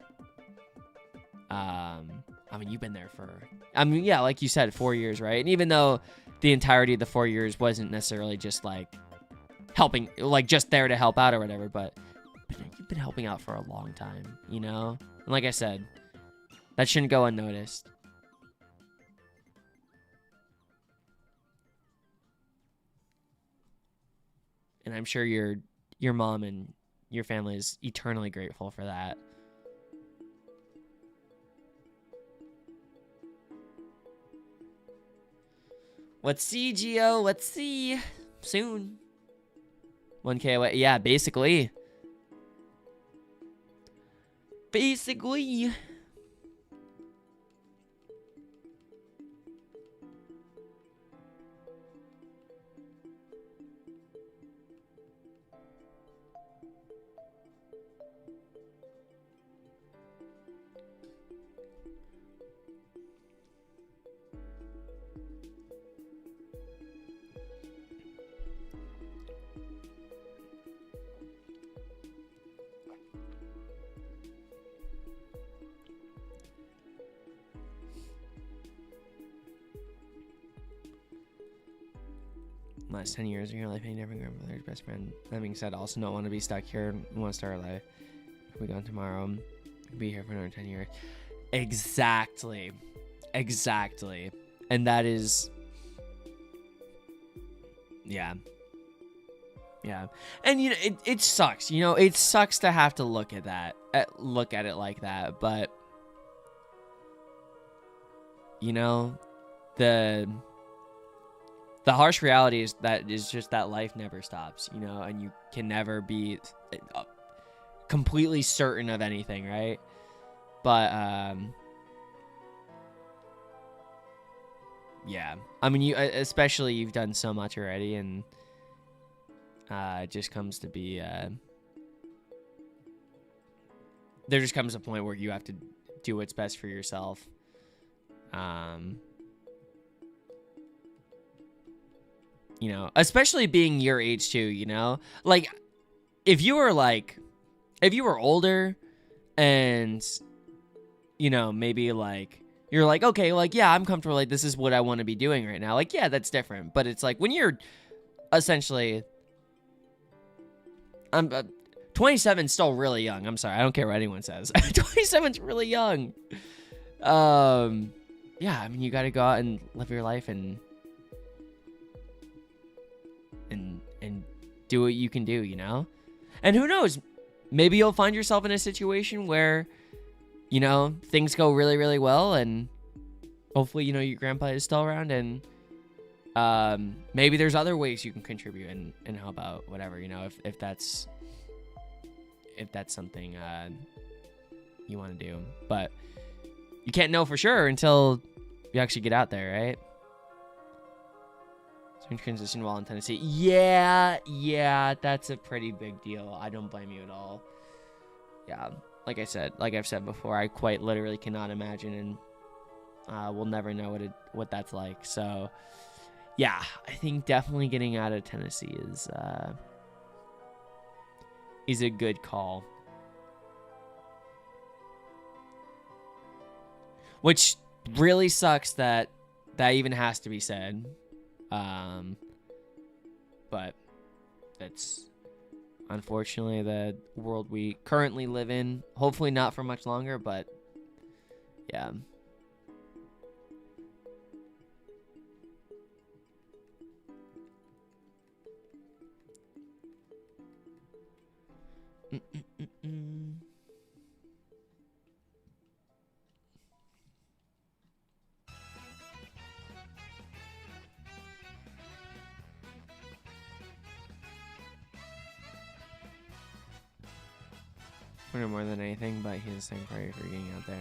I mean, you've been there for, I mean, yeah, like you said, 4 years, right? And even though the entirety of the 4 years wasn't necessarily just like helping, like just there to help out or whatever, but you've been helping out for a long time, you know? And like I said, that shouldn't go unnoticed. And I'm sure your mom and your family is eternally grateful for that. Let's see, Gio. Let's see. Soon. 1K away. Yeah, basically. Basically. Last 10 years of your life, ain't never grandmother's best friend. That being said, also don't want to be stuck here and want to start our life. If we gone tomorrow, we'll be here for another 10 years. Exactly. Exactly. And that is, yeah. Yeah. And, you know, it sucks. You know, it sucks to have to look at that, look at it like that. But, you know, the harsh reality is just that life never stops, you know, and you can never be completely certain of anything, right? But, yeah. I mean, especially you've done so much already, and it just comes to be, there just comes a point where you have to do what's best for yourself. You know, especially being your age too, you know? Like, if you were older and, you know, maybe like, you're like, okay, like, yeah, I'm comfortable, like, this is what I want to be doing right now. Like, yeah, that's different. But it's like, when you're essentially, 27 is still really young. I'm sorry, I don't care what anyone says. 27's really young. Yeah, I mean, you got to go out and live your life and do what you can do, you know? And who knows? Maybe you'll find yourself in a situation where, you know, things go really, really well, and hopefully, you know, your grandpa is still around, and maybe there's other ways you can contribute and help out, whatever, you know, if that's something you want to do. But you can't know for sure until you actually get out there, right? So and transition while in Tennessee. Yeah, that's a pretty big deal. I don't blame you at all. Yeah, like I've said before, I quite literally cannot imagine, and we'll never know what that's like. So, yeah, I think definitely getting out of Tennessee is a good call. Which really sucks that even has to be said. But that's unfortunately the world we currently live in. Hopefully not for much longer, but yeah. Wonder more than anything, but he's saying prior for getting out there.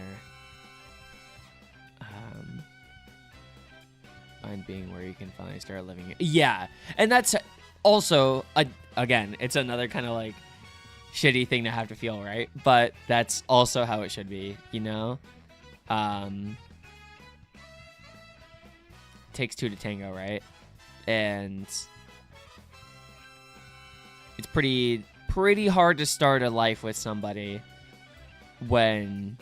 Mind being where you can finally start living. Yeah, and that's also again, it's another kind of like shitty thing to have to feel, right? But that's also how it should be, you know. Takes two to tango, right? And it's pretty hard to start a life with somebody when,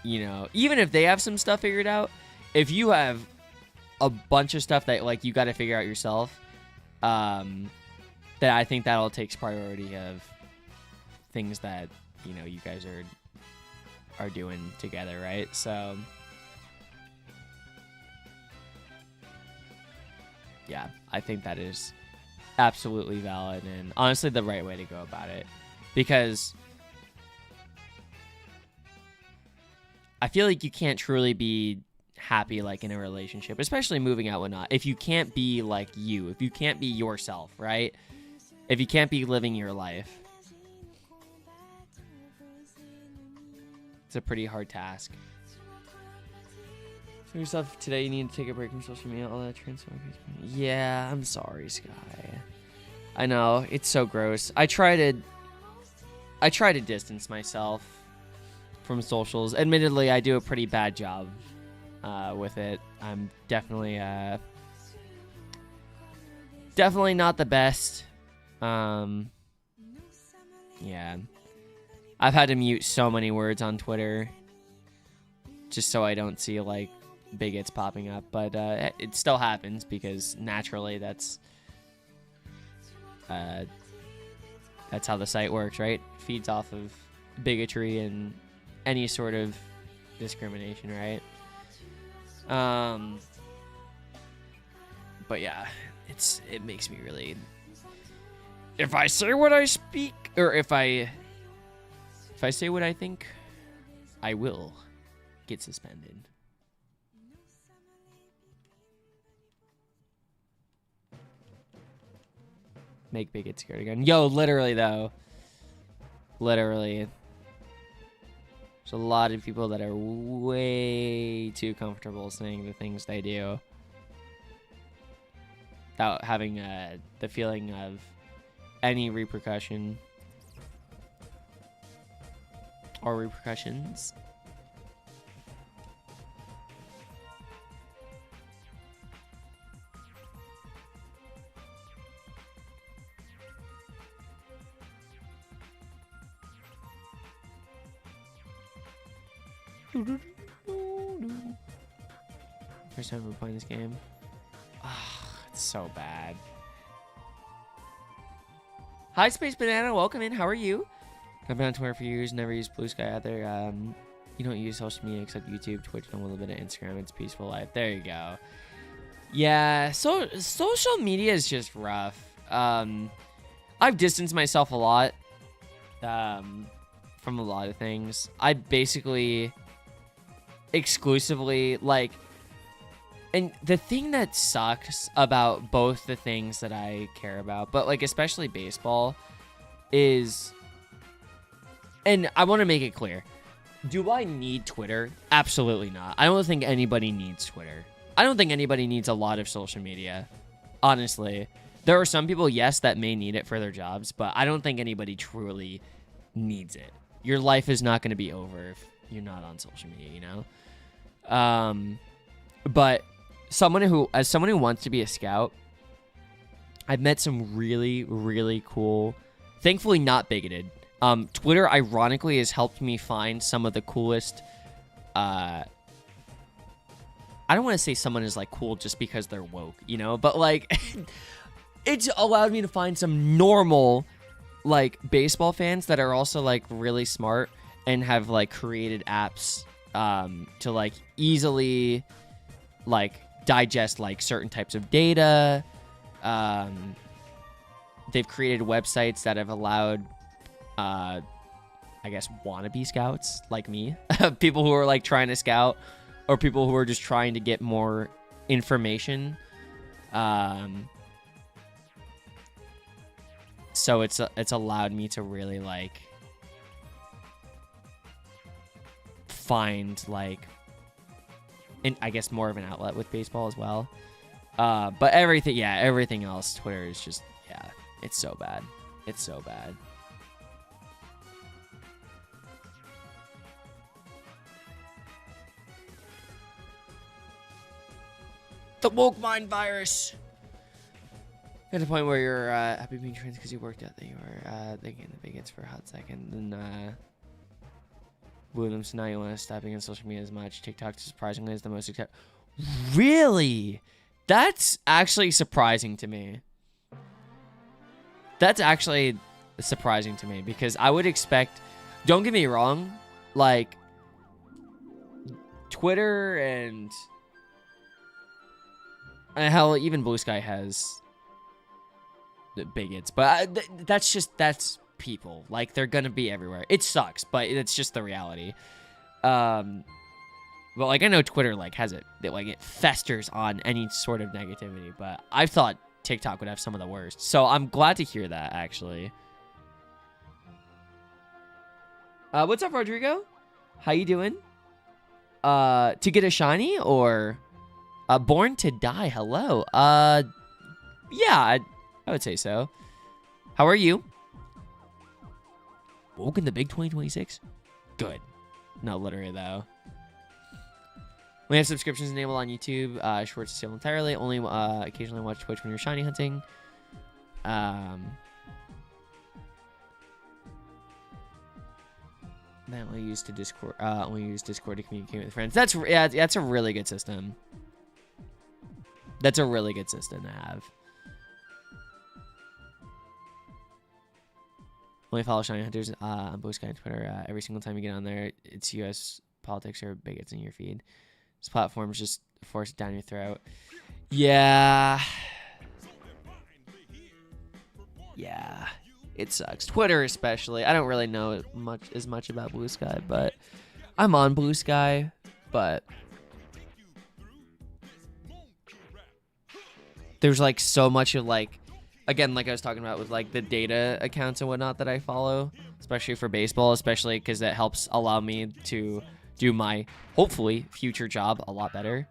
you know, even if they have some stuff figured out, if you have a bunch of stuff that like you got to figure out yourself, then I think that'll take priority of things that, you know, you guys are doing together, right? So yeah, I think that is absolutely valid and honestly the right way to go about it, because I feel like you can't truly be happy like in a relationship, especially moving out whatnot, if you can't be like you, if you can't be yourself, right? If you can't be living your life, it's a pretty hard task. For yourself today, you need to take a break from social media, all that transfer. Yeah, I'm sorry, Sky. I know it's so gross. I try to distance myself from socials. Admittedly, I do a pretty bad job with it. I'm definitely not the best. Yeah, I've had to mute so many words on Twitter just so I don't see like bigots popping up, but it still happens because naturally that's how the site works, right? Feeds off of bigotry and any sort of discrimination, right? But yeah, it makes me really, if I say what I speak, or if I say what I think, I will get suspended. Make bigots scared again. Yo, literally though. Literally. There's a lot of people that are way too comfortable saying the things they do without having the feeling of any repercussion or repercussions. First time we're playing this game. It's so bad. Hi, Space Banana. Welcome in. How are you? I've been on Twitter for years. Never used Blue Sky out there. You don't use social media except YouTube, Twitch, and a little bit of Instagram. It's peaceful life. There you go. Yeah, so social media is just rough. I've distanced myself a lot from a lot of things. I basically exclusively like, and the thing that sucks about both the things that I care about, but like especially baseball, is, and I want to make it clear, do I need Twitter? Absolutely not. I don't think anybody needs Twitter. I don't think anybody needs a lot of social media, honestly. There are some people, yes, that may need it for their jobs, but I don't think anybody truly needs it. Your life is not going to be over if you're not on social media, you know? But as someone who wants to be a scout, I've met some really, really cool, thankfully not bigoted. Twitter, ironically, has helped me find some of the coolest, I don't want to say someone is, like, cool just because they're woke, you know? But, like, it's allowed me to find some normal, like, baseball fans that are also, like, really smart and have, like, created apps to, like, easily, like, digest, like, certain types of data. They've created websites that have allowed, I guess, wannabe scouts like me, people who are, like, trying to scout, or people who are just trying to get more information. So it's allowed me to really, like, find, like, I guess more of an outlet with baseball as well. But everything else, Twitter is just, yeah, it's so bad. It's so bad. The woke mind virus. At the point where you're happy being trans because you worked out that you were thinking the bigots for a hot second, then woo them. So now you want to stop being on social media as much. TikTok surprisingly is the most accepted. Really? That's actually surprising to me. That's actually surprising to me because I would expect. Don't get me wrong, like Twitter and hell, even Blue Sky has the bigots, but that's people. Like, they're gonna be everywhere. It sucks, but it's just the reality. Well, like, I know Twitter, like, has it festers on any sort of negativity, but I thought TikTok would have some of the worst. So I'm glad to hear that, actually. What's up, Rodrigo? How you doing? To get a shiny or born to die? Hello. Yeah, I would say so. How are you? Woke in the big 2026? Good. No, literally, though. We have subscriptions enabled on YouTube. Shorts disabled entirely. Only occasionally watch Twitch when you're shiny hunting. Then only use Discord to communicate with friends. That's a really good system. That's a really good system to have. Only follow shiny hunters on Blue Sky and Twitter. Every single time you get on there, it's U.S. politics or bigots in your feed. This platform's just force it down your throat. Yeah. Yeah. It sucks. Twitter especially. I don't really know as much about Blue Sky, but I'm on Blue Sky. But there's like so much of like, again, like I was talking about with like the data accounts and whatnot that I follow, especially for baseball, especially because that helps allow me to do my, hopefully, future job a lot better.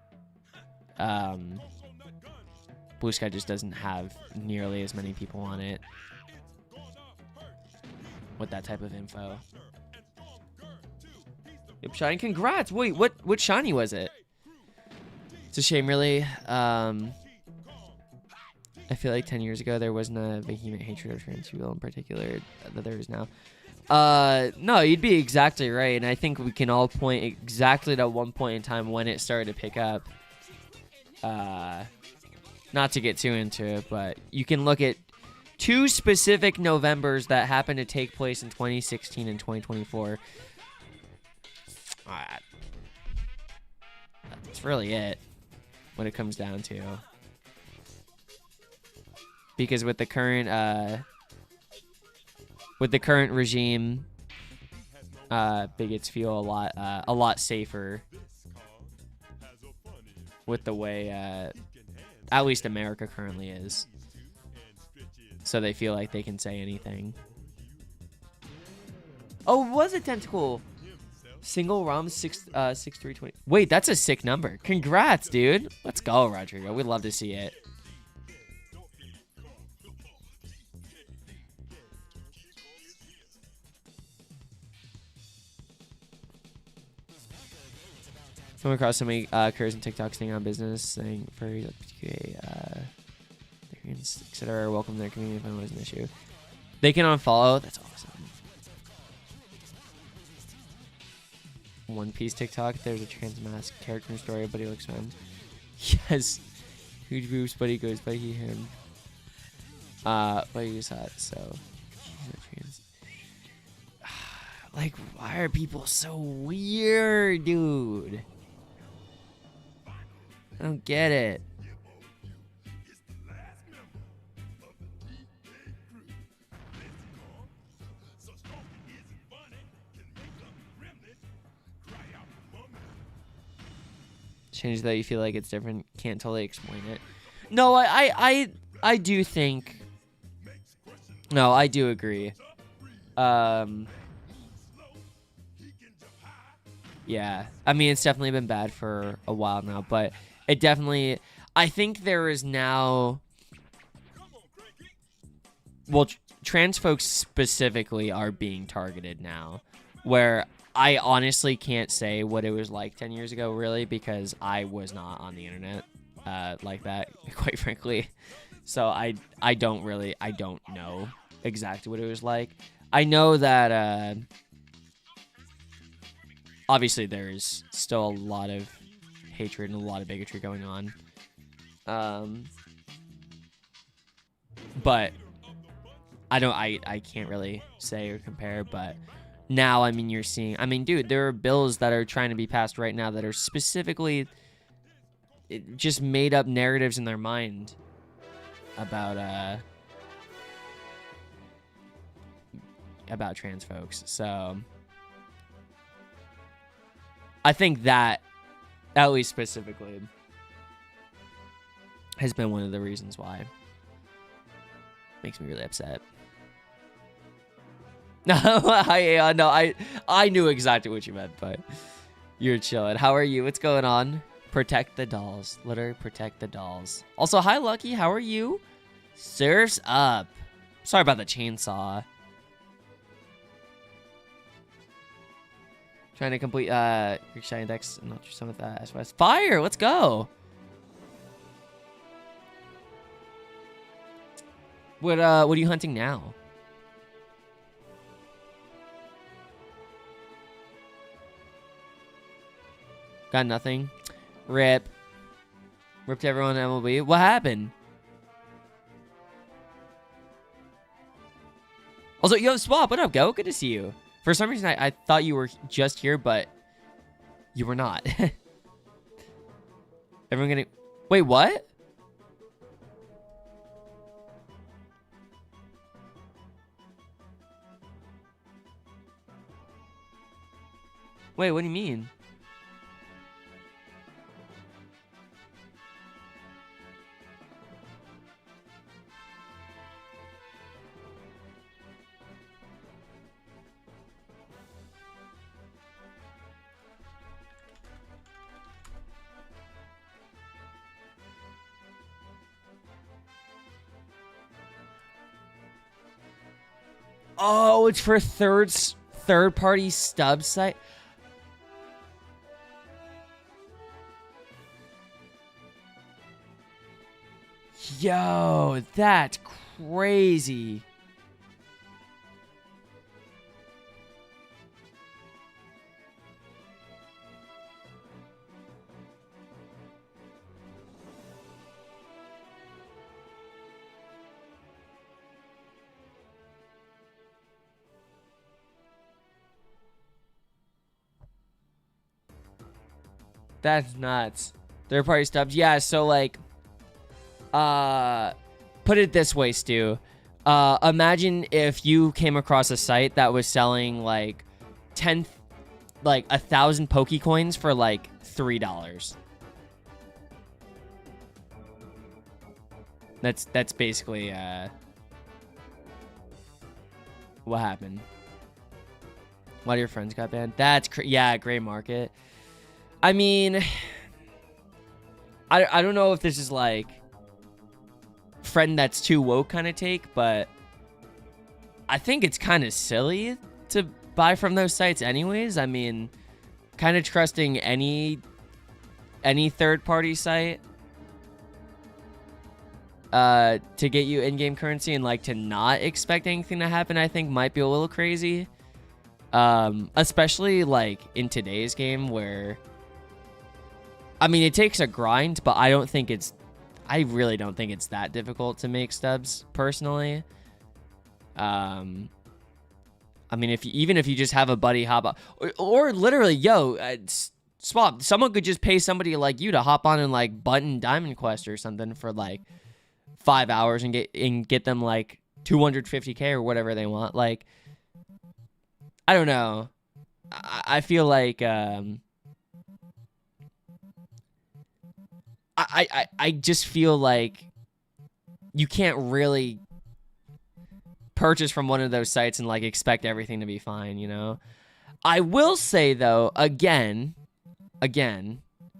Blue Sky just doesn't have nearly as many people on it with that type of info. Yep, shiny, congrats. Wait, what shiny was it? It's a shame, really. I feel like 10 years ago there wasn't a vehement hatred of trans people in particular that there is now. No, you'd be exactly right, and I think we can all point exactly to one point in time when it started to pick up. Not to get too into it, but you can look at two specific Novembers that happened to take place in 2016 and 2024. That's really it when it comes down to. Because with the current regime, bigots feel a lot safer with the way at least America currently is. So they feel like they can say anything. Oh, was it Tentacle? Single ROM 6320. Wait, that's a sick number. Congrats, dude. Let's go, Rodrigo. We'd love to see it. Come across so many careers and TikTok staying on business, saying furries, etc. Welcome to their community if anyone has an issue. They can unfollow. That's awesome. One Piece TikTok. There's a trans mask character story, but he looks fun. Yes. Huge boobs, but he goes by he, him. But he's hot, so he's not trans. Like, why are people so weird, dude? I don't get it. Change that you feel like it's different. Can't totally explain it. No, I do think. No, I do agree. Yeah, I mean, it's definitely been bad for a while now, but it definitely, I think there is now, well, trans folks specifically are being targeted now, where I honestly can't say what it was like 10 years ago, really, because I was not on the internet like that, quite frankly. So I don't know exactly what it was like. I know that obviously there's still a lot of hatred and a lot of bigotry going on. But I can't really say or compare, but now, I mean, you're seeing, I mean, dude, there are bills that are trying to be passed right now that are specifically just made up narratives in their mind about trans folks. So I think that, at least specifically, has been one of the reasons why. Makes me really upset. No, I knew exactly what you meant, but you're chilling. How are you? What's going on? Protect the dolls. Literally protect the dolls. Also, hi, Lucky. How are you? Surf's up. Sorry about the chainsaw. Trying to complete your shiny decks and not some with that SOS. Fire! Let's go! What are you hunting now? Got nothing. Rip. Ripped everyone in MLB. What happened? Also, yo, Swap, what up, Go? Good to see you. For some reason, I thought you were just here, but you were not. Everyone gonna... Wait, what? Wait, what do you mean? Oh, it's for third-party stub site. Yo, that's crazy. That's nuts. Third-party stubs. Yeah, so like put it this way, Stu. Imagine if you came across a site that was selling like 1,000 Pokecoins for like $3. That's basically what happened. Why do your friends got banned? That's yeah, gray market. I mean, I don't know if this is like friend that's too woke kind of take, but I think it's kind of silly to buy from those sites anyways. I mean, kind of trusting any third-party site to get you in-game currency and like to not expect anything to happen, I think might be a little crazy. Especially like in today's game where, I mean, it takes a grind, but I really don't think it's that difficult to make stubs personally. I mean, even if you just have a buddy hop up, or literally, yo, swap, someone could just pay somebody like you to hop on and like button Diamond Quest or something for like 5 hours and get them like 250k or whatever they want. Like, I don't know. I feel like I just feel like you can't really purchase from one of those sites and like expect everything to be fine, you know? I will say though, again,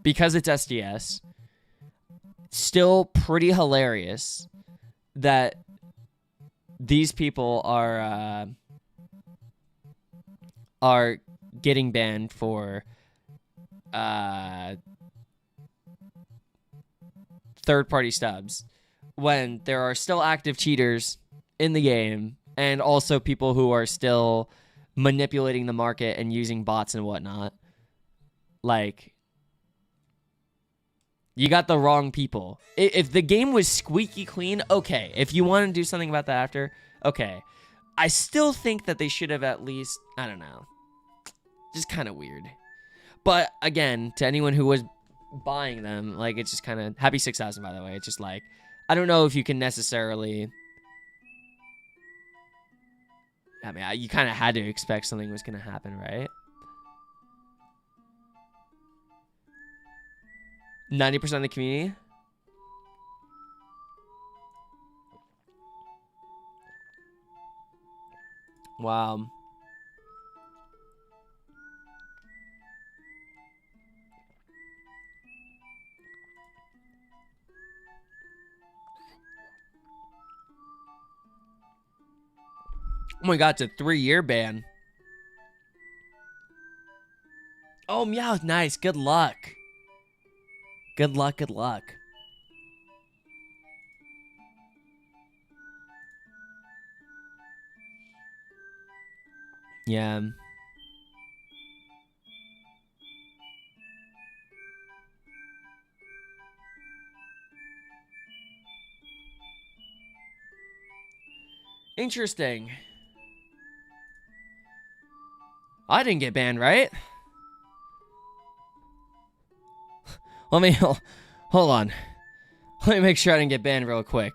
because it's SDS, still pretty hilarious that these people are getting banned for third-party stubs when there are still active cheaters in the game and also people who are still manipulating the market and using bots and whatnot. Like, you got the wrong people. If the game was squeaky clean, okay. If you want to do something about that after, okay. I still think that they should have at least, I don't know, just kind of weird. But again, to anyone who was buying them, like, it's just kind of, happy 6,000 by the way. It's just like, I don't know if you can necessarily, I mean, you kind of had to expect something was going to happen, right? 90% of the community. Wow. Oh my god, it's a 3-year ban. Oh, Meow, nice. Good luck. Good luck, good luck. Yeah. Interesting. I didn't get banned, right? Let me, hold on. Let me make sure I didn't get banned real quick.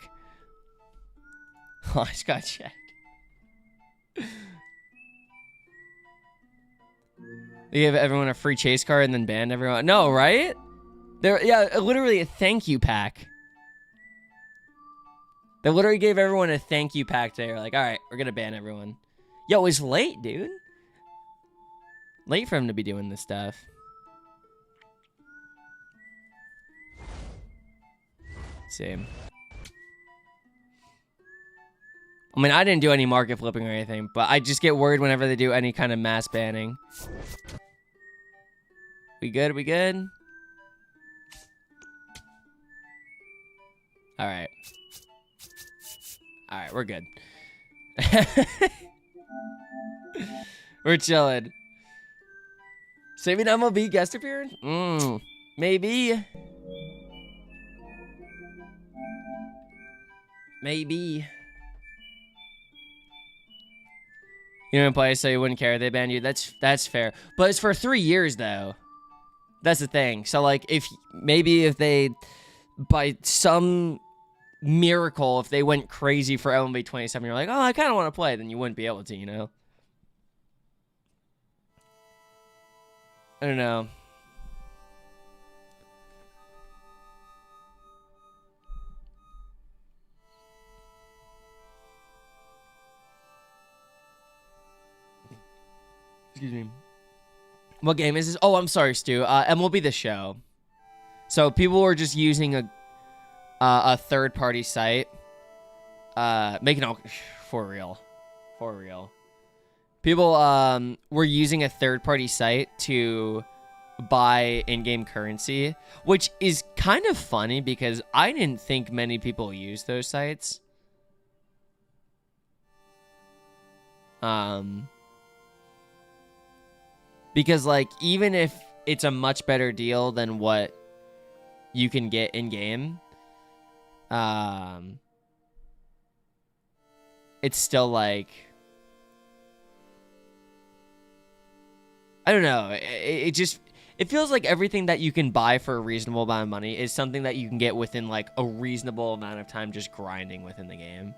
Oh, I just gotta check. They gave everyone a free chase card and then banned everyone. No, right? Yeah, literally a thank you pack. They literally gave everyone a thank you pack today. They're like, all right, we're gonna ban everyone. Yo, it's late, dude. Late for him to be doing this stuff. Same. I mean, I didn't do any market flipping or anything, but I just get worried whenever they do any kind of mass banning. We good? We good? All right. All right, we're good. We're chilling. Saving MLB guest appearance? Maybe. Maybe. You didn't play, so you wouldn't care if they banned you. That's fair. But it's for 3 years, though. That's the thing. So, like, if they, by some miracle, if they went crazy for MLB 27, you're like, oh, I kind of want to play, then you wouldn't be able to, you know? I don't know. Excuse me. What game is this? Oh, I'm sorry, Stu. MLB The Show. So people were just using a third-party site, making all for real. People were using a third-party site to buy in-game currency, which is kind of funny because I didn't think many people use those sites. Because like even if it's a much better deal than what you can get in game, it's still like, I don't know. It just, it feels like everything that you can buy for a reasonable amount of money is something that you can get within like a reasonable amount of time just grinding within the game.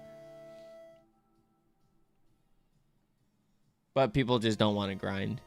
But people just don't want to grind.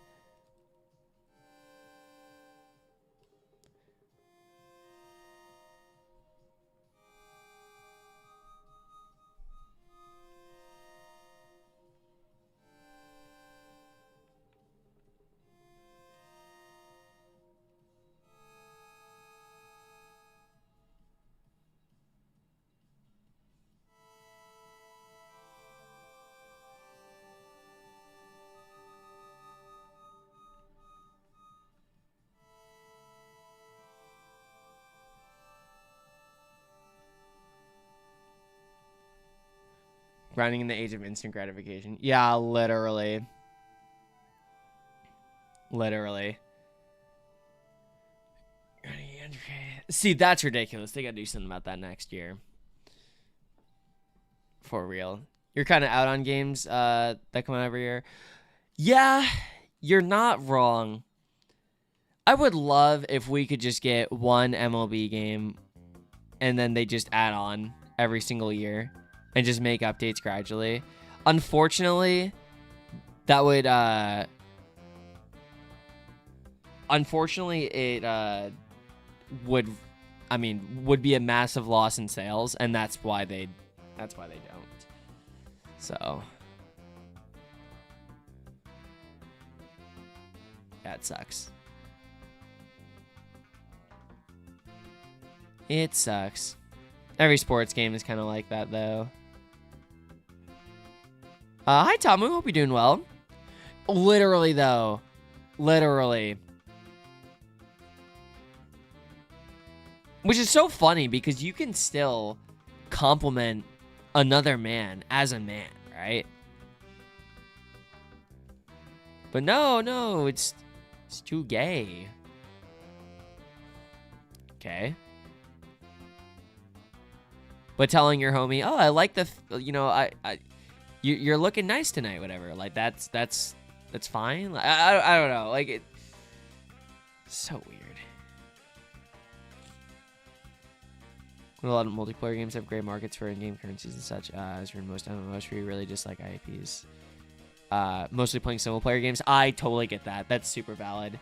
Grinding in the age of instant gratification. Yeah, literally. Literally. See, that's ridiculous. They gotta do something about that next year. For real. You're kind of out on games that come out every year. Yeah, you're not wrong. I would love if we could just get one MLB game and then they just add on every single year and just make updates gradually. Unfortunately, that would would be a massive loss in sales, and that's why they don't. So that sucks. It sucks. Every sports game is kind of like that, though. Hi, Tamu. Hope you're doing well. Literally, though. Literally. Which is so funny because you can still compliment another man as a man, right? But no, it's too gay. Okay. But telling your homie, oh, I like you're looking nice tonight, whatever. Like that's fine. Like, I don't know. Like it's so weird. A lot of multiplayer games have great markets for in-game currencies and such. As for most MMOs, we really just like IPs. Mostly playing single-player games. I totally get that. That's super valid.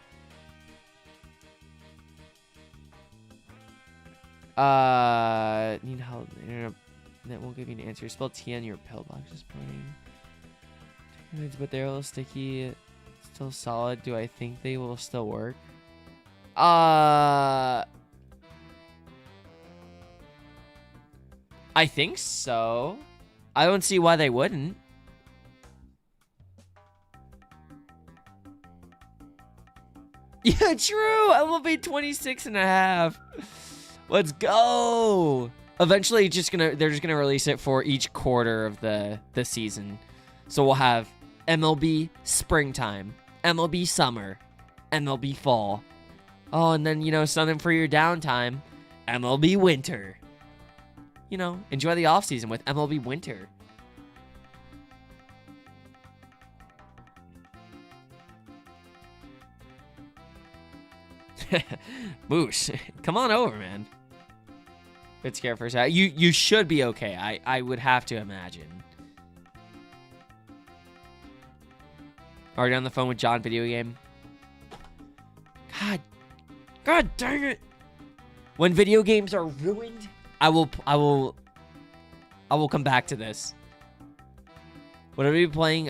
Need help. That won't give you an answer. Spell T on your pillbox this morning. But they're a little sticky. Still solid. Do I think they will still work? I think so. I don't see why they wouldn't. Yeah, true. I will be 26 and a half. Let's go. Eventually, they're just gonna release it for each quarter of the season. So we'll have MLB springtime, MLB summer, MLB fall. Oh, and then, something for your downtime, MLB winter. Enjoy the off season with MLB winter. Moose, come on over, man. Bit scared for a second. You should be okay. I would have to imagine. Already on the phone with John video game. God dang it. When video games are ruined, I will come back to this. Would I be playing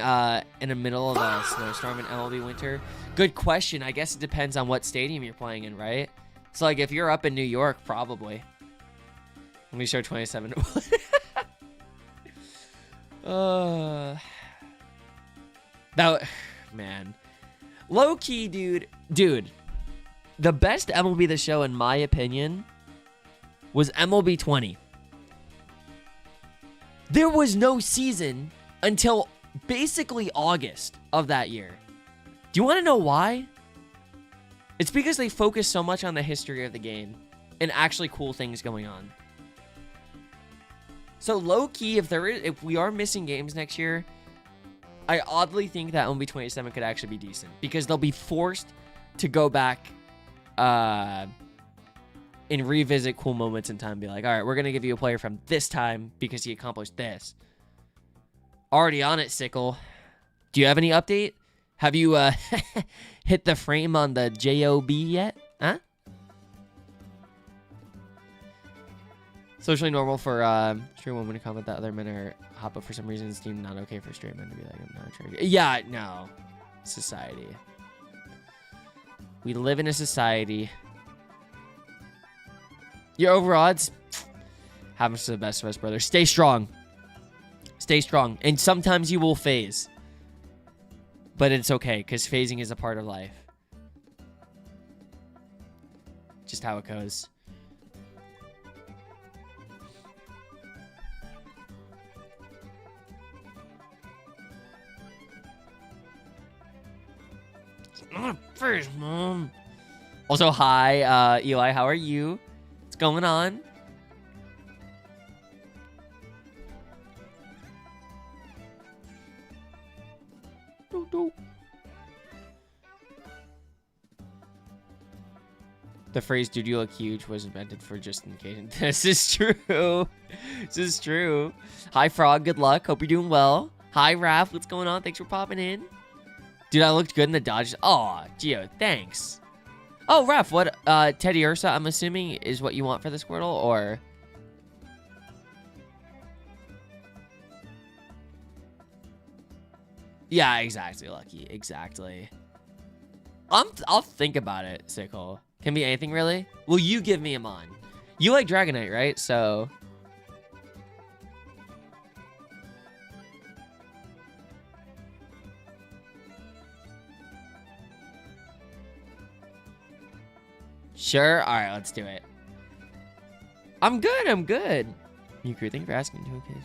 in the middle of a snowstorm in MLB Winter? Good question. I guess it depends on what stadium you're playing in, right? So, like, if you're up in New York, probably. Let me show 27. That, man. Low-key, dude. Dude, the best MLB The Show, in my opinion, was MLB 20. There was no season until basically August of that year. Do you want to know why? It's because they focus so much on the history of the game and actually cool things going on. So low-key, if we are missing games next year, I oddly think that MLB 27 could actually be decent because they'll be forced to go back and revisit cool moments in time and be like, all right, we're going to give you a player from this time because he accomplished this. Already on it, Sickle. Do you have any update? Have you hit the frame on the JOB yet? Huh? Socially normal for straight women to comment that other men are hot, but for some reason it's deemed not okay for straight men to be like, I'm not trying to... Yeah, no. Society. We live in a society. Your over odds happens to the best of us, brother. Stay strong. Stay strong. And sometimes you will phase. But it's okay, because phasing is a part of life. Just how it goes. Not first, Mom. Also, hi, Eli. How are you? What's going on? The phrase "dude, you look huge" was invented for just in case. This is true. This is true. Hi, Frog. Good luck. Hope you're doing well. Hi, Raph. What's going on? Thanks for popping in. Dude, I looked good in the Dodgers. Oh, Gio, thanks. Oh, Raph, what? Teddy Ursa, I'm assuming, is what you want for the Squirtle, or... Yeah, exactly, Lucky. Exactly. I'll think about it, Sickle. Can be anything, really? Will you give me a mon? You like Dragonite, right? So... Sure? Alright, let's do it. I'm good, I'm good. You crew, thank you for asking. Okay.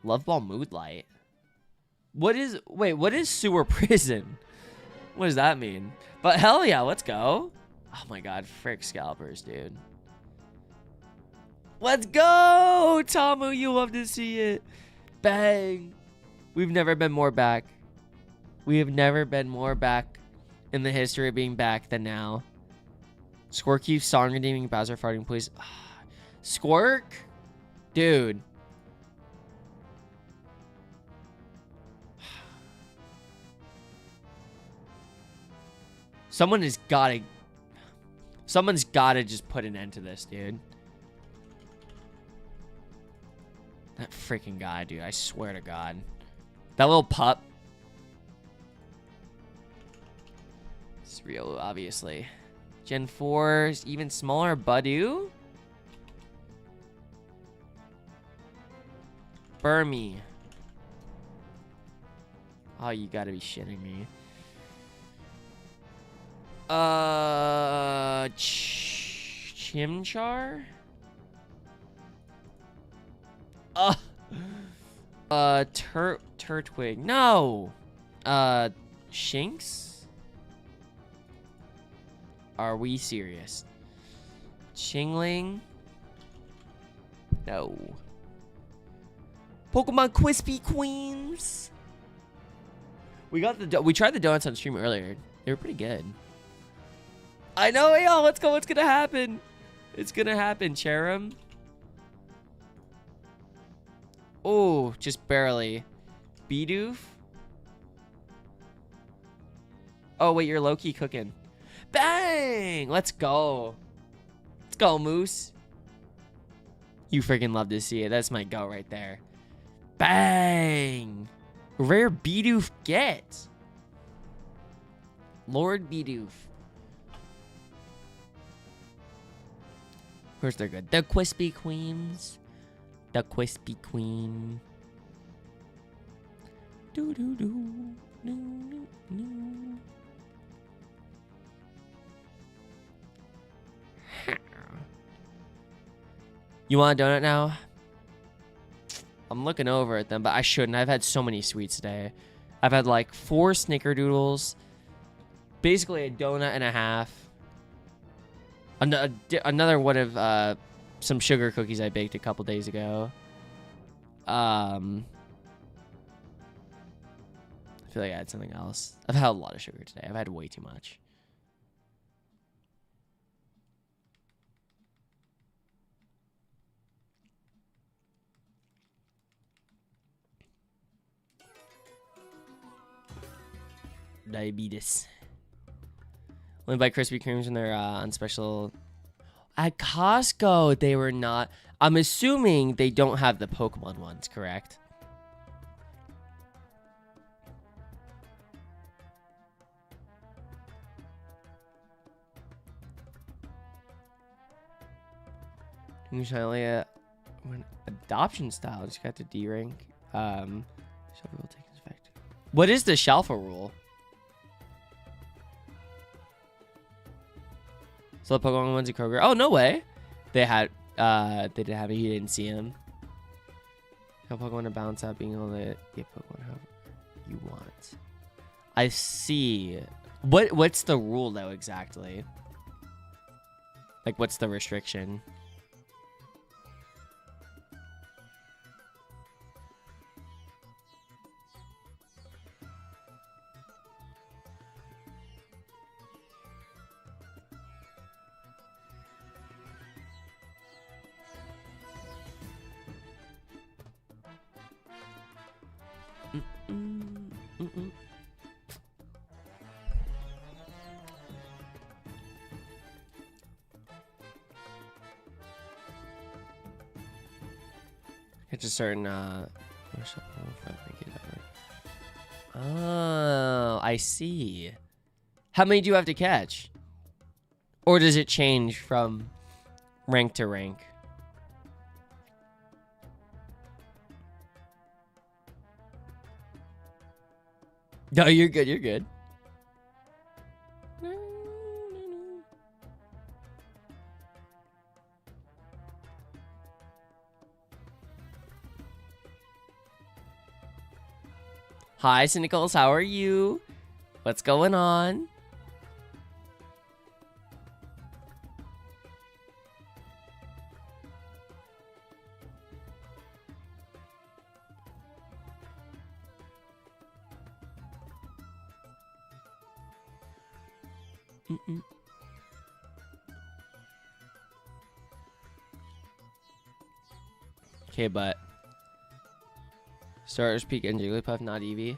Love Ball Moodlight. What is Sewer Prison? What does that mean? But hell yeah, let's go. Oh my god, frick scalpers, dude. Let's go! Tamu, you love to see it. Bang. We've never been more back. We have never been more back in the history of being back than now. Squirky, song redeeming, Bowser farting, please. Squirk? Dude. Someone's gotta just put an end to this, dude. That freaking guy, dude. I swear to God. That little pup. It's real, obviously. Gen 4, even smaller. Badoo? Burmy. Oh, you gotta be shitting me. Chimchar? Turtwig. No. Shinx? Are we serious? Chingling? No. Pokemon Crispy Queens? We tried the donuts on stream earlier. They were pretty good. I know, y'all. Let's go. What's gonna happen? It's gonna happen, Cherim. Oh, just barely. Bidoof? Oh, wait, you're low-key cooking. Bang! Let's go. Let's go, Moose. You freaking love to see it. That's my go right there. Bang! Rare Bidoof get. Lord Bidoof. Of course they're good. The Quispy Queens. The Quispy Queen. Do do do. No, no, no. You want a donut now? I'm looking over at them, but I shouldn't. I've had so many sweets today. I've had like 4 snickerdoodles, basically a donut and a half. Another one of some sugar cookies I baked a couple days ago. I feel like I had something else. I've had a lot of sugar today. I've had way too much. Diabetes. Only buy Krispy Kremes when they're on special. At Costco, they were not. I'm assuming they don't have the Pokemon ones, correct? Usually when adoption style just got to D rank. Shuffle will take effect. What is the Shalfa rule? So the Pokemon ones at Kroger. Oh, no way. They had they didn't have it. You didn't see him. Tell Pokemon to balance out being able to get Pokemon however you want. I see. What's the rule though exactly? Like what's the restriction? It's a certain oh, I see. How many do you have to catch? Or does it change from rank to rank? No, you're good, you're good. Hi, Cynicals, how are you? What's going on? Okay, but Starter's Peak and Jigglypuff, not Eevee.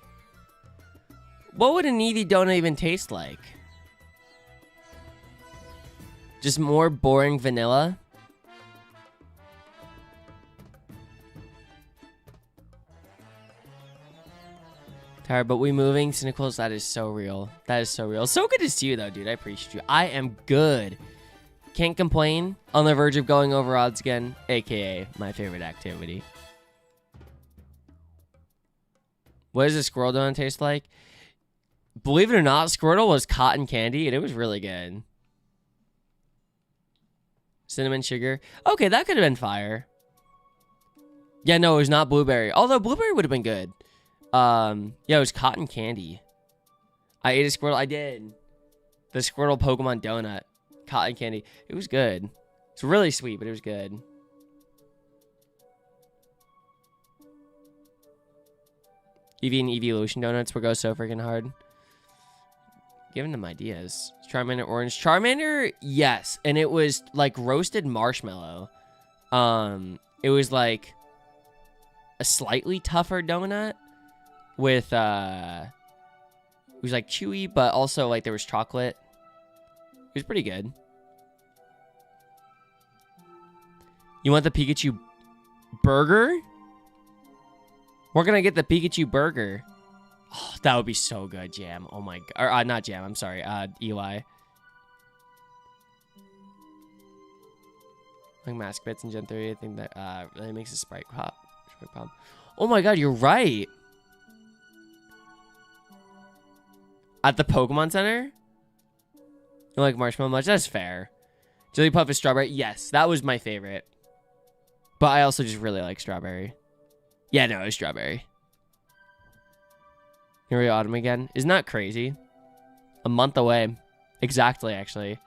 What would an Eevee donut even taste like? Just more boring vanilla? Tired, but we moving? Cynicals, that is so real. That is so real. So good to see you, though, dude. I appreciate you. I am good. Can't complain. On the verge of going over odds again, aka my favorite activity. What does a Squirtle donut taste like? Believe it or not, Squirtle was cotton candy, and it was really good. Cinnamon sugar. Okay, that could have been fire. Yeah, no, it was not blueberry. Although blueberry would have been good. Yeah, it was cotton candy. I ate a Squirtle. I did. The Squirtle Pokemon donut. Cotton candy. It was good. It's really sweet, but it was good. Eevee and Evolution donuts would go so freaking hard. Giving them ideas. Charmander orange. Charmander, yes. And it was like roasted marshmallow. It was like a slightly tougher donut with it was like chewy, but also like there was chocolate. It was pretty good. You want the Pikachu burger? Where can I get the Pikachu burger? Oh, that would be so good, Jam. Oh my god. Or, not Jam, I'm sorry. Eli. Like Mask Bits in Gen 3, I think that really makes a Sprite pop. Oh my god, you're right. At the Pokemon Center? You like marshmallow much? That's fair. Jelly Puff is strawberry. Yes, that was my favorite. But I also just really like strawberry. Yeah, no, it's strawberry. Here we autumn again. Isn't that crazy? A month away. Exactly, actually.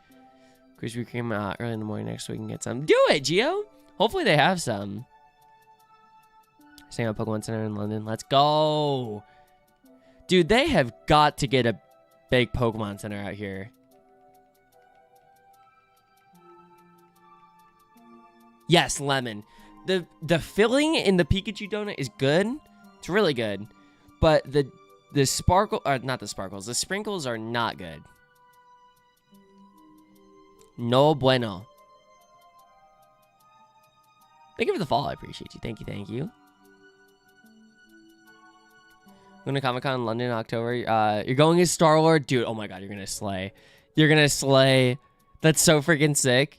Krispy Kreme early in the morning next week and get some. Do it, Gio! Hopefully they have some. Staying at Pokemon Center in London. Let's go! Dude, they have got to get a big Pokemon Center out here. Yes, lemon. The filling in the Pikachu donut is good. It's really good. But the sparkle, or not the sparkles, the sprinkles are not good. No bueno. Thank you for the follow. I appreciate you. Thank you. Thank you. I'm going to Comic-Con in London in October. You're going as Star-Lord? Dude, oh my god, you're going to slay. You're going to slay. That's so freaking sick.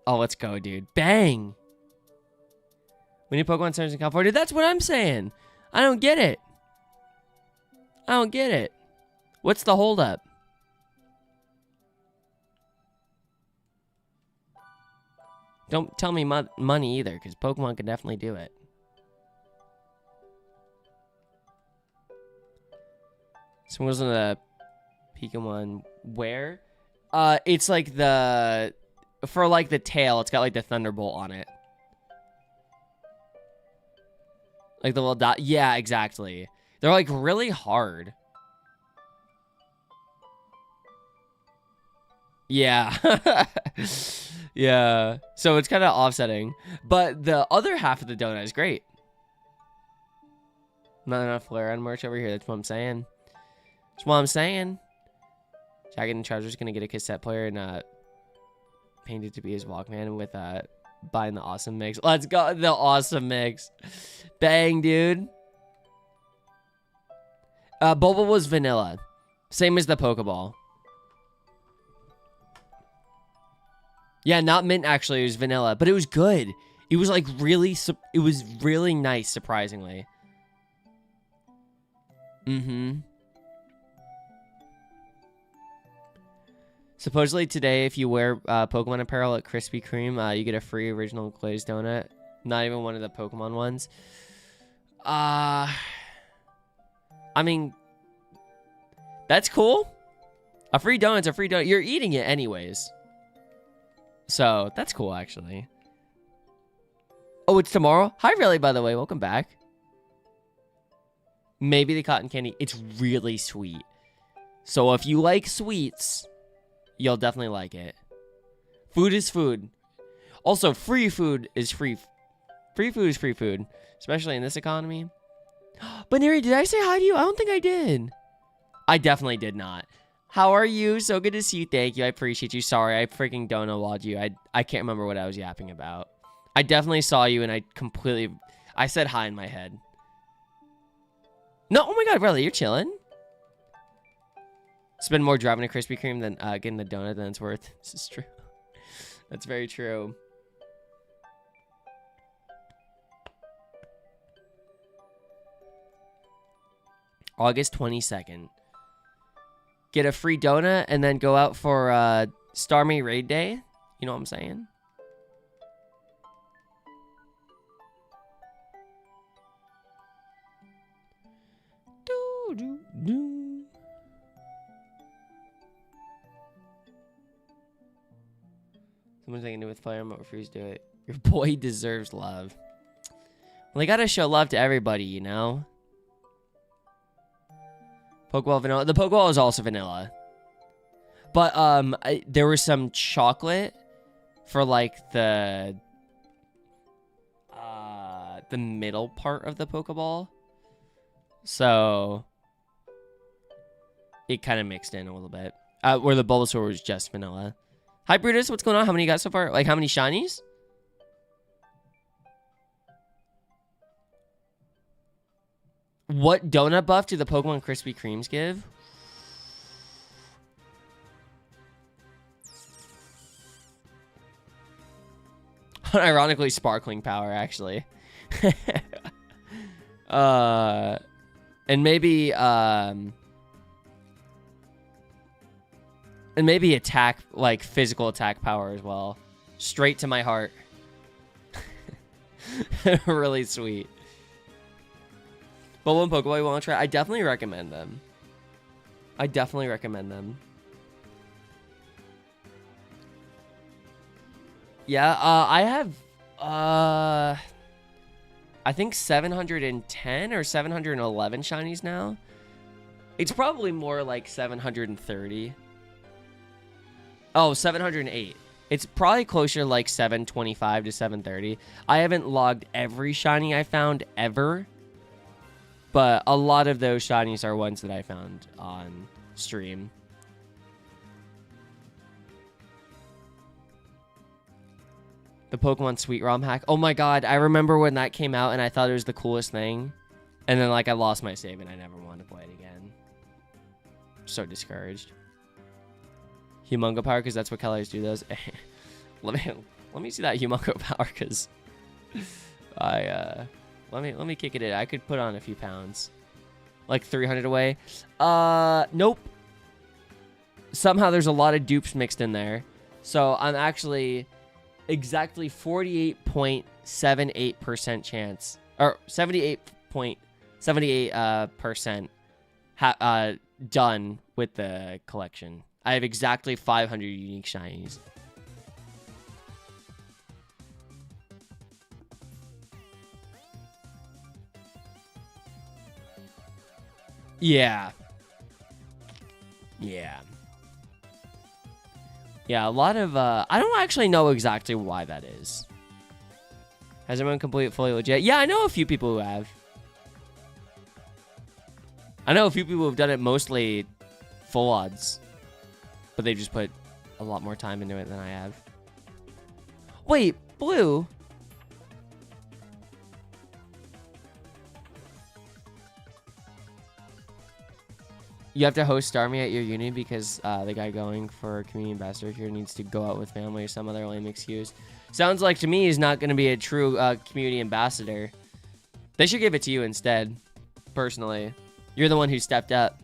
Oh, let's go, dude. Bang. We need Pokemon centers in California. That's what I'm saying. I don't get it. I don't get it. What's the holdup? Don't tell me money either, because Pokemon can definitely do it. Someone goes on the Pokemon where? It's like the... For like the tail, it's got like the Thunderbolt on it. Like the little dot. Yeah, exactly. They're like really hard. Yeah. Yeah. So it's kind of offsetting. But the other half of the donut is great. Not enough Flareon merch over here. That's what I'm saying. That's what I'm saying. Jagged and Charger's going to get a cassette player and painted to be his Walkman with buying the awesome mix. Let's go. The awesome mix. Bang, dude. Boba was vanilla. Same as the Pokeball. Yeah, not mint actually. It was vanilla, but it was good. It was like really, it was really nice, surprisingly. Mm-hmm. Supposedly today, if you wear Pokemon apparel at Krispy Kreme, you get a free original glazed donut. Not even one of the Pokemon ones. I mean, that's cool. A free donut's a free donut. You're eating it anyways. So, that's cool, actually. Oh, it's tomorrow? Hi, Riley, by the way. Welcome back. Maybe the cotton candy. It's really sweet. So, if you like sweets... You'll definitely like it. Food is food. Also, free food is free. Free food is free food. Especially in this economy. But Neri, did I say hi to you? I don't think I did. I definitely did not. How are you? So good to see you. Thank you. I appreciate you. Sorry, I freaking don't know what you. I can't remember what I was yapping about. I definitely saw you and I said hi in my head. No, oh my god, really? You're chilling? Spend more driving a Krispy Kreme than getting the donut than it's worth. This is true. That's very true. August 22nd. Get a free donut and then go out for Starmie Raid Day. You know what I'm saying? Do, do, do. Someone's thinking to do with fire, but refuse to do it. Your boy deserves love. Well, they gotta show love to everybody, you know? Pokeball vanilla. The Pokeball is also vanilla. But there was some chocolate for like the middle part of the Pokeball. So it kind of mixed in a little bit. Where the Bulbasaur was just vanilla. Hi, Brutus. What's going on? How many you got so far? Like, how many shinies? What donut buff do the Pokemon Krispy Kremes give? Ironically, sparkling power, actually. And maybe attack, like physical attack power as well. Straight to my heart. Really sweet. But one Pokeball you want to try? I definitely recommend them. Yeah, I have, I think 710 or 711 shinies now. It's probably more like 730. Oh, 708. It's probably closer to like 725 to 730. I haven't logged every shiny I found ever, but a lot of those shinies are ones that I found on stream. The Pokemon Sweet ROM hack. Oh my god, I remember when that came out and I thought it was the coolest thing. And then like I lost my save and I never wanted to play it again. So discouraged. Humongo power, because that's what colors do those. let me see that Humongo power, because let me kick it in. I could put on a few pounds. Like 300 away. Nope. Somehow there's a lot of dupes mixed in there. So I'm actually exactly 48.78% chance, or 78.78% done with the collection. I have exactly 500 unique shinies. Yeah. Yeah, a lot of, I don't actually know exactly why that is. Has everyone completed fully legit? Yeah, I know a few people who have. I know a few people who've done it mostly full odds. But they just put a lot more time into it than I have. Wait, Blue? You have to host Starmie at your uni because the guy going for community ambassador here needs to go out with family or some other lame excuse. Sounds like to me he's not going to be a true community ambassador. They should give it to you instead, personally. You're the one who stepped up.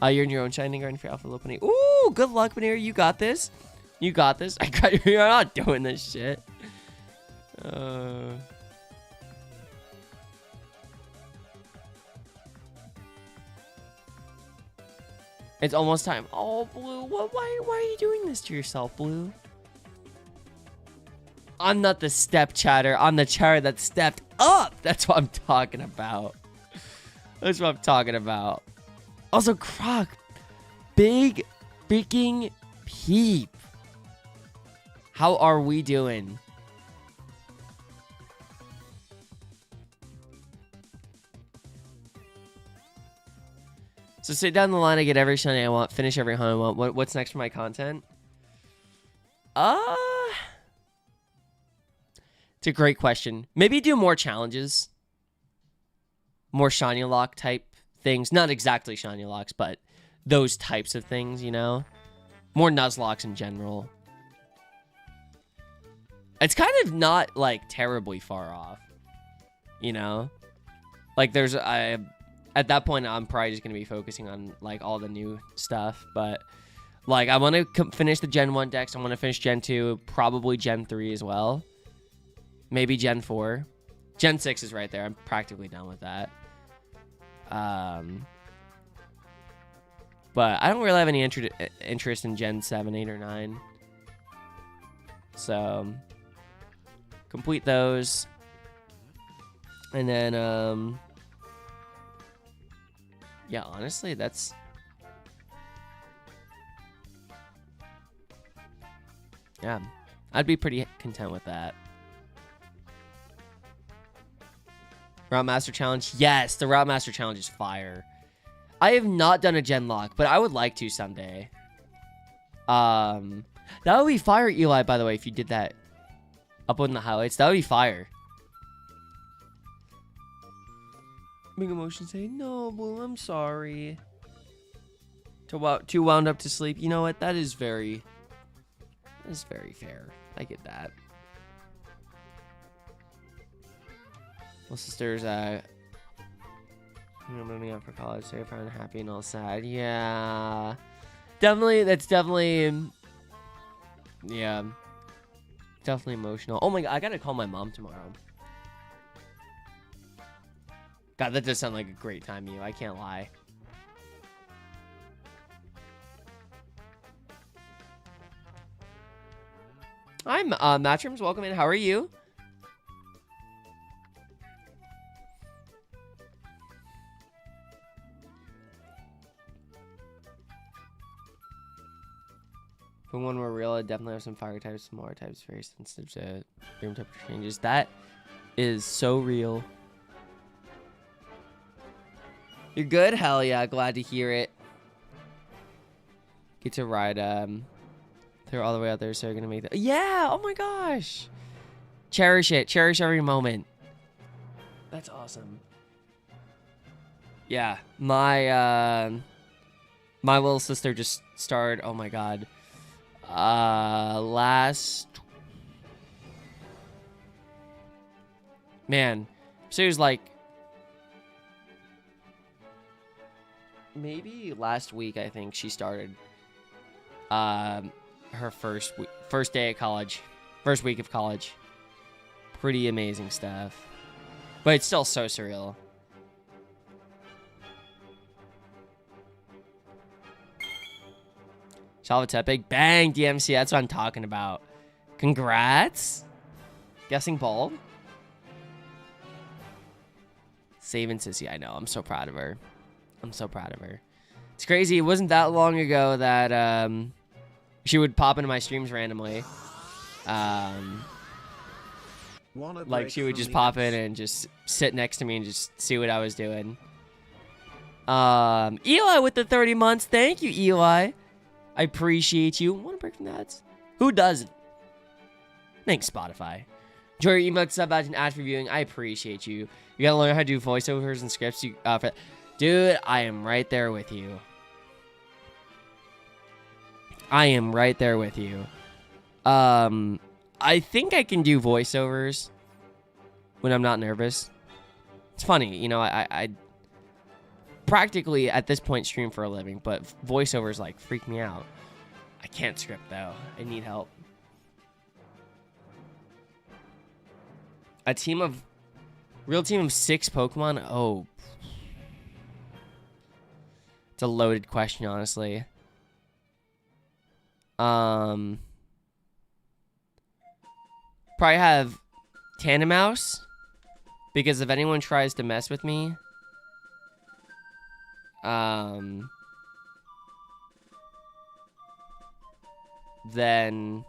You're in your own Shining Garden for Alpha Lopunny. Ooh, good luck, Paneer. You got this. You got this. You're not doing this shit. It's almost time. Oh, Blue. Why are you doing this to yourself, Blue? I'm not the step chatter. I'm the chatter that stepped up. That's what I'm talking about. That's what I'm talking about. Also, Croc, big freaking peep. How are we doing? So sit down the line, I get every shiny I want, finish every hunt I want. What's next for my content? It's a great question. Maybe do more challenges. More shiny lock type things. Not exactly shiny locks, but those types of things, you know? More Nuzlocks in general. It's kind of not, like, terribly far off. You know? Like, there's... at that point, I'm probably just going to be focusing on, like, all the new stuff. But, like, I want to finish the Gen 1 decks. I want to finish Gen 2. Probably Gen 3 as well. Maybe Gen 4. Gen 6 is right there. I'm practically done with that. But I don't really have any interest in Gen 7, 8, or 9. So, complete those. And then, yeah, honestly, that's... Yeah, I'd be pretty content with that. Route Master Challenge. Yes, the Route Master Challenge is fire. I have not done a gen lock, but I would like to someday. That would be fire, Eli, by the way, if you did that. Up in the highlights. That would be fire. Big emotion saying, no, Blue, I'm sorry. Too wound up to sleep. You know what? That is very fair. I get that. Well, sisters, I'm moving out for college, so I'm happy and all sad. Yeah. Definitely, that's definitely, yeah. Definitely emotional. Oh my god, I gotta call my mom tomorrow. God, that does sound like a great time, you. I can't lie. I'm Matchroom's welcome in. How are you? For one more real, I definitely have some fire types, some water types, very sensitive to room temperature changes. That is so real. You're good? Hell yeah, glad to hear it. Get to ride, they're all the way out there, so you're gonna make that. Yeah, oh my gosh. Cherish it, cherish every moment. That's awesome. Yeah, my little sister just started, oh my god. Man, so it was like maybe last week, I think she started her first day at college, first week of college. Pretty amazing stuff, but it's still so surreal. Salvatepig, bang, DMC, that's what I'm talking about. Congrats. Guessing bald. Saving Sissy, I know. I'm so proud of her. I'm so proud of her. It's crazy. It wasn't that long ago that she would pop into my streams randomly. Like she would just pop in and just sit next to me and just see what I was doing. Eli with the 30 months. Thank you, Eli. I appreciate you. Want to break from that? Who doesn't? Thanks, Spotify. Enjoy your emotes, sub badge, and ad reviewing. I appreciate you. You gotta learn how to do voiceovers and scripts. Dude, I am right there with you. I am right there with you. I think I can do voiceovers when I'm not nervous. It's funny, you know, I practically at this point stream for a living, but voiceovers like freak me out. I can't script though. I need help. A real team of 6 Pokemon? Oh. It's a loaded question, honestly. Probably have Tandemaus, because if anyone tries to mess with me, then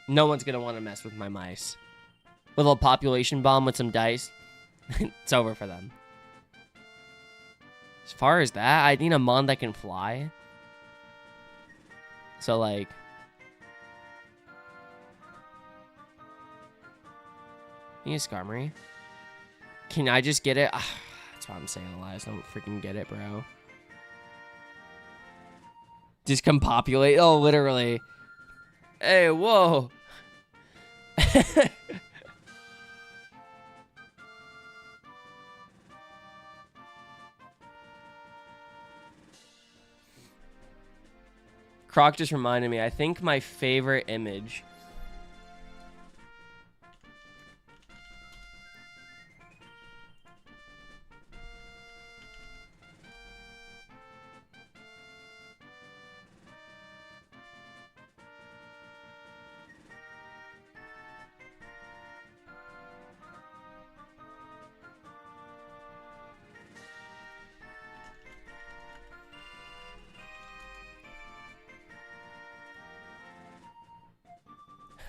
no one's gonna want to mess with my mice. With a little population bomb with some dice, it's over for them. As far as that, I need a mon that can fly. So like, you need a Skarmory. Can I just get it? That's what I'm saying, Elias. Don't freaking get it, bro. Just come populate. Oh, literally. Hey, whoa. Croc just reminded me, I think my favorite image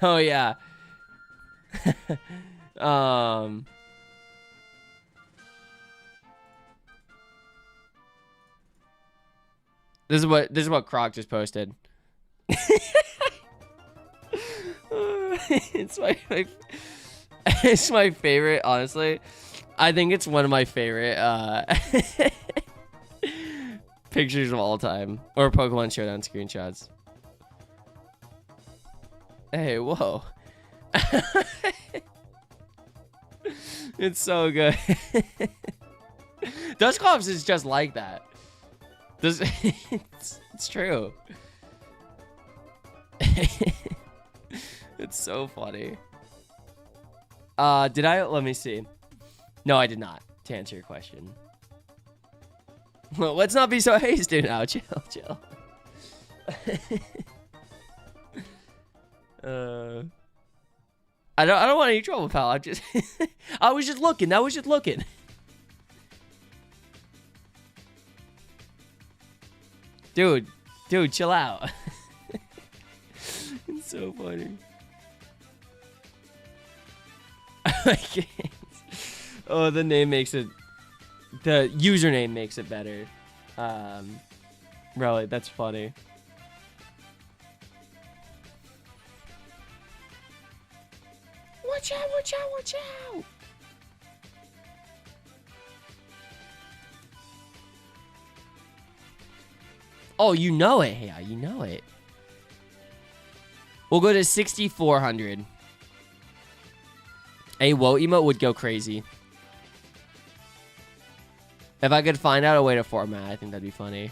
oh yeah. This is what Croc just posted. It's it's my favorite, honestly. I think it's one of my favorite pictures of all time, or Pokemon Showdown screenshots. Hey, whoa. It's so good. Dusclops is just like that. It's true. It's so funny. Did I? Let me see. No, I did not, to answer your question. Well, let's not be so hasty now. Chill. I don't want any trouble, pal. I was just looking. Dude, chill out. It's so funny. I can't. Oh, the username makes it better. Really, that's funny. Watch out. Oh, you know it. Yeah, you know it. We'll go to 6,400. A woe emote would go crazy. If I could find out a way to format, I think that'd be funny.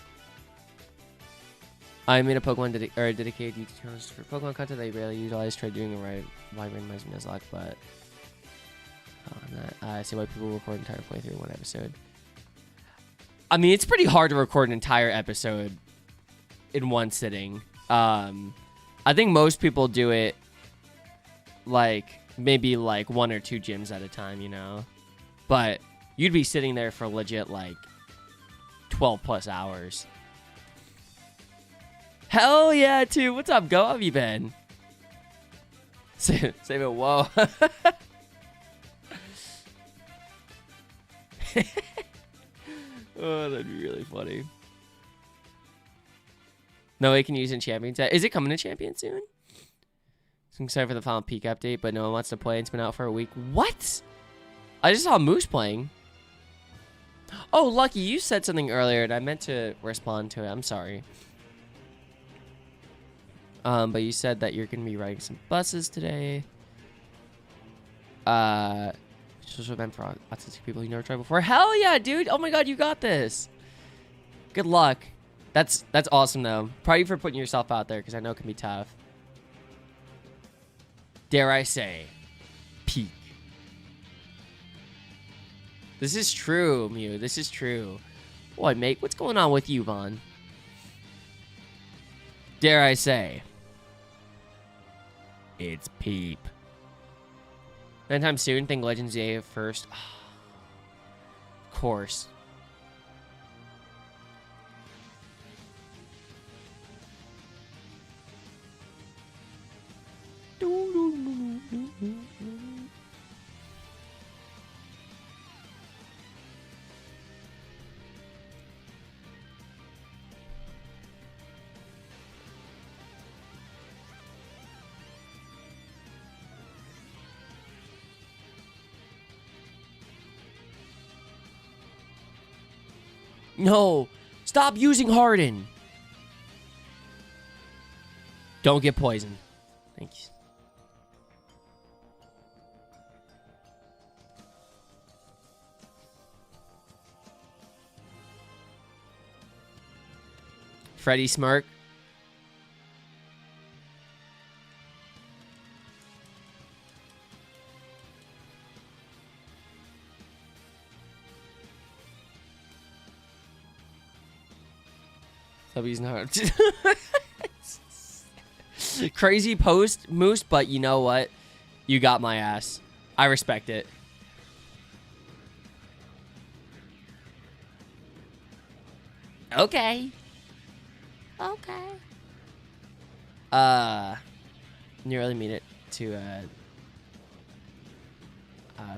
I made a Pokemon dedicated YouTube channels for Pokemon content they rarely utilize. Tried doing it right. Vibrant my Nuzlocke, but I see why people record an entire playthrough in one episode. I mean, it's pretty hard to record an entire episode in one sitting. I think most people do it like maybe like 1 or 2 gyms at a time, you know. But you'd be sitting there for legit like 12 plus hours. Hell yeah, too. What's up, Go? How have you been? Save it. Whoa. Oh, that'd be really funny. No way can use in Champions. Is it coming to Champions soon? I'm excited for the final peak update, but no one wants to play. It's been out for a week. What? I just saw Moose playing. Oh, Lucky, you said something earlier, and I meant to respond to it. I'm sorry. But you said that you're going to be riding some buses today. Social event for autistic people you never tried before. Hell yeah, dude. Oh my god, you got this. Good luck. That's awesome, though. Proud of you for putting yourself out there, because I know it can be tough. Dare I say, peak. This is true, Mew. This is true. What, mate? What's going on with you, Vaughn? Dare I say, it's peep. Anytime soon, think Legends EA first. Of course. No, stop using Harden. Don't get poisoned. Thank you. Freddy Smirk. W's not crazy post, Moose, but you know what? You got my ass. I respect it. Okay. Okay. You really mean it to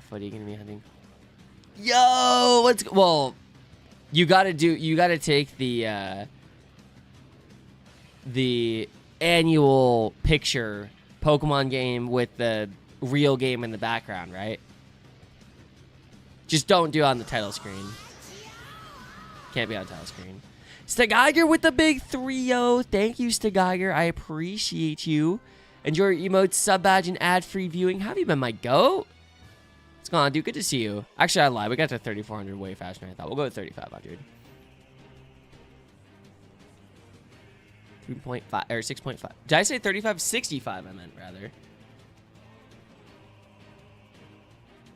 what are you gonna be hunting? Yo, well, you gotta take the the annual picture Pokemon game with the real game in the background, right? Just don't do it on the title screen. Can't be on the title screen. Stageiger with the big 3-0. Thank you, Stageiger. I appreciate you. Enjoy your emotes, sub badge, and ad-free viewing. How have you been, my goat? What's going on, dude? Good to see you. Actually, I lied. We got to 3,400 way faster than I thought. We'll go with 3,500. 3.5 or 6.5. Did I say 35? 65, I meant, rather.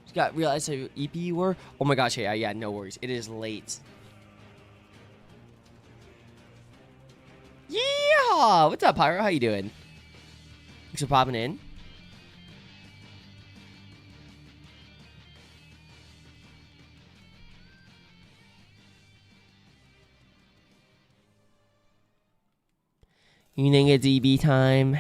Just got realized how EP you were. Oh my gosh, hey, yeah, no worries. It is late. Yeah! What's up, Pyro? How you doing? Thanks for popping in. You think it's EB time?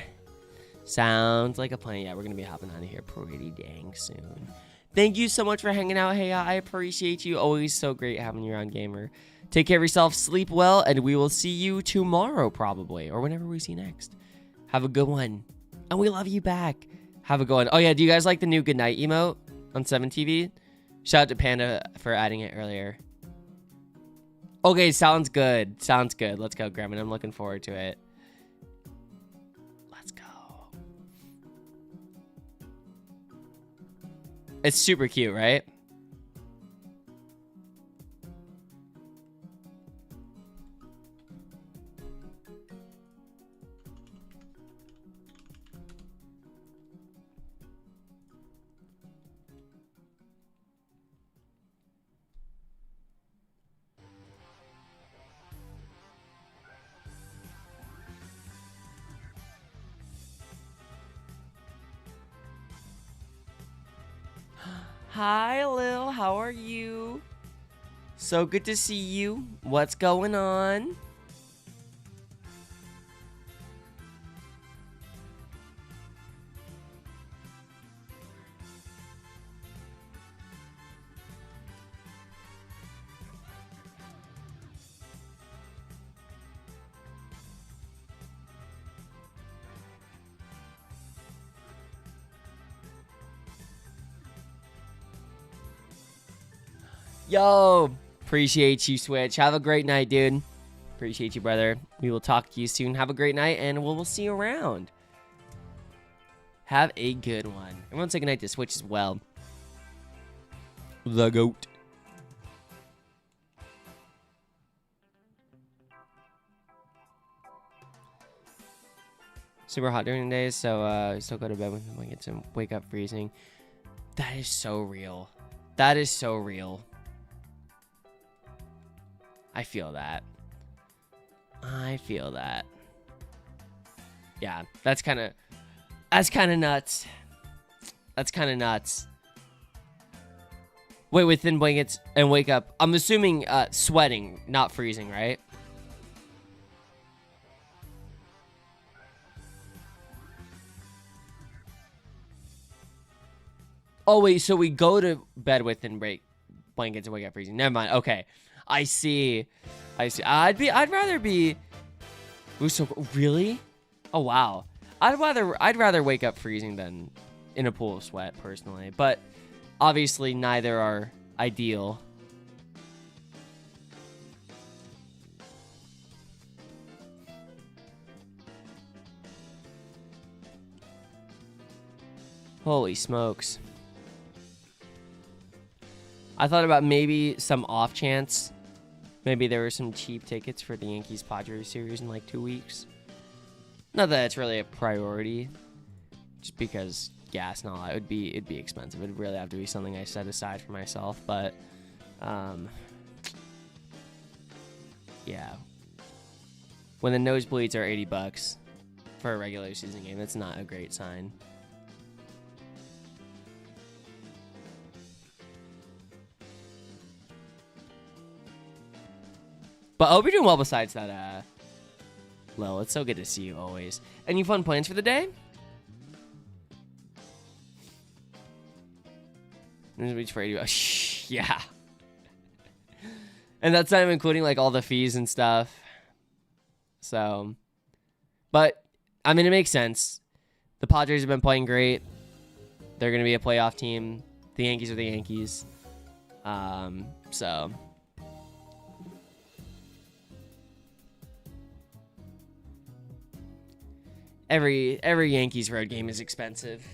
Sounds like a plan. Yeah, we're going to be hopping out of here pretty dang soon. Thank you so much for hanging out. Hey, I appreciate you. Always so great having you around, gamer. Take care of yourself, sleep well, and we will see you tomorrow probably, or whenever we see you next. Have a good one. And we love you back. Have a good one. Oh yeah, do you guys like the new goodnight emote on 7TV? Shout out to Panda for adding it earlier. Okay, sounds good. Sounds good. Let's go, Gremlin. I'm looking forward to it. Let's go. It's super cute, right? Hi, Lil. How are you? So good to see you. What's going on? Yo, appreciate you, Switch. Have a great night, dude. Appreciate you, brother. We will talk to you soon. Have a great night, and we'll see you around. Have a good one. Everyone say good night to Switch as well. The GOAT. Super hot during the day, so still go to bed with blankets and wake up freezing. That is so real. That is so real. I feel that. I feel that. Yeah, that's kind of nuts. That's kind of nuts. Wait, with thin blankets and wake up. I'm assuming sweating, not freezing, right? Oh wait, so we go to bed with thin blankets and wake up freezing. Never mind. Okay. I see. I'd rather be. Ooh, so really? Oh wow. I'd rather wake up freezing than in a pool of sweat personally, but obviously neither are ideal. Holy smokes. I thought about maybe some off chance. Maybe there were some cheap tickets for the Yankees-Padres series in like 2 weeks. Not that it's really a priority. Just because gas and all that, it'd be expensive. It'd really have to be something I set aside for myself. But, yeah. When the nosebleeds are $80 for a regular season game, that's not a great sign. But I hope you're doing well besides that, Lil. It's so good to see you always. Any fun plans for the day? Reach for $80. Yeah. And that's not even including like all the fees and stuff. So But, I mean, it makes sense. The Padres have been playing great. They're going to be a playoff team. The Yankees are the Yankees. So... Every Yankees road game is expensive.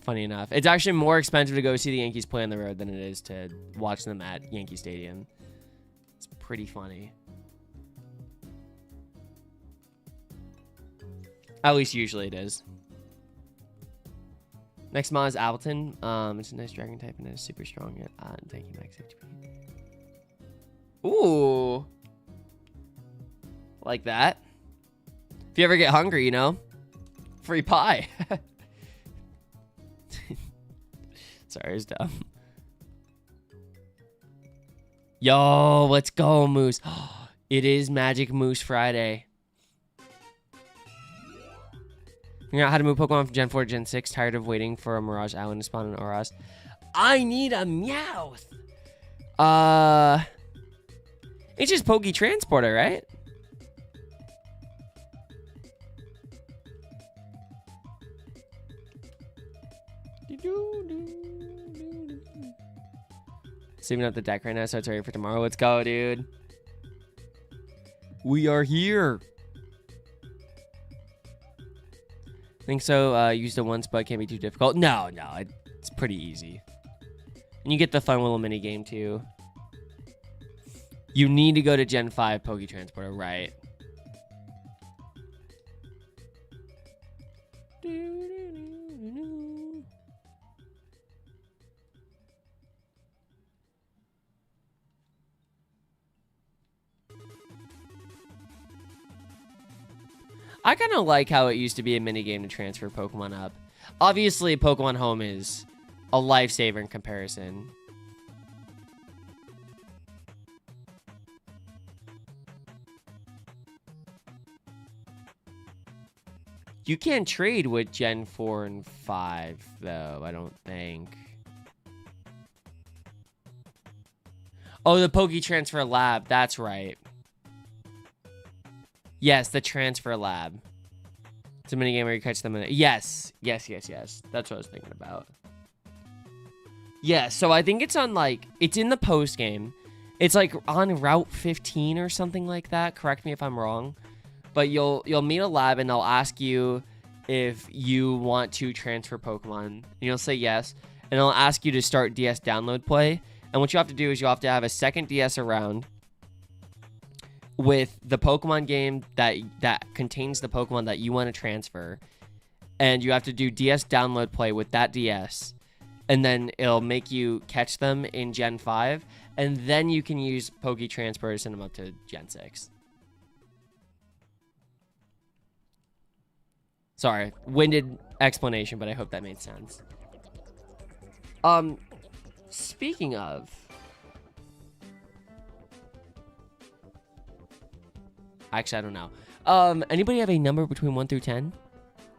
Funny enough. It's actually more expensive to go see the Yankees play on the road than it is to watch them at Yankee Stadium. It's pretty funny. At least usually it is. Next mod is Appleton. It's a nice dragon type and it's super strong. Thank you, Max. Ooh. Like that. If you ever get hungry, you know, free pie. Sorry, it's dumb. Yo, let's go, Moose. It is Magic Moose Friday. Figuring out how to move Pokemon from Gen 4 to Gen 6. Tired of waiting for a Mirage Island to spawn in Oras. I need a Meowth. It's just Poke Transporter, right? Saving up the deck right now, so it's ready for tomorrow. Let's go, dude. We are here. Think so. Use the once, but can't be too difficult. No, it's pretty easy. And you get the fun little mini game too. You need to go to Gen 5 Poke Transporter, right? I kind of like how it used to be a minigame to transfer Pokemon up. Obviously, Pokemon Home is a lifesaver in comparison. You can't trade with Gen 4 and 5, though, I don't think. Oh, the Poke Transfer Lab. That's right. Yes, the Transfer Lab. It's a minigame where you catch them in it. Yes. That's what I was thinking about. Yeah, so I think it's on, like... It's in the post game. It's, like, on Route 15 or something like that. Correct me if I'm wrong. But you'll meet a lab, and they'll ask you if you want to transfer Pokemon. And you'll say yes. And they'll ask you to start DS download play. And what you have to do is you have to have a second DS around with the Pokemon game that contains the Pokemon that you want to transfer. And you have to do DS download play with that DS. And then it'll make you catch them in Gen 5. And then you can use Poke Transport to send them up to Gen 6. Sorry, winded explanation, but I hope that made sense. Speaking of... Actually, I don't know. Anybody have a number between 1 through 10?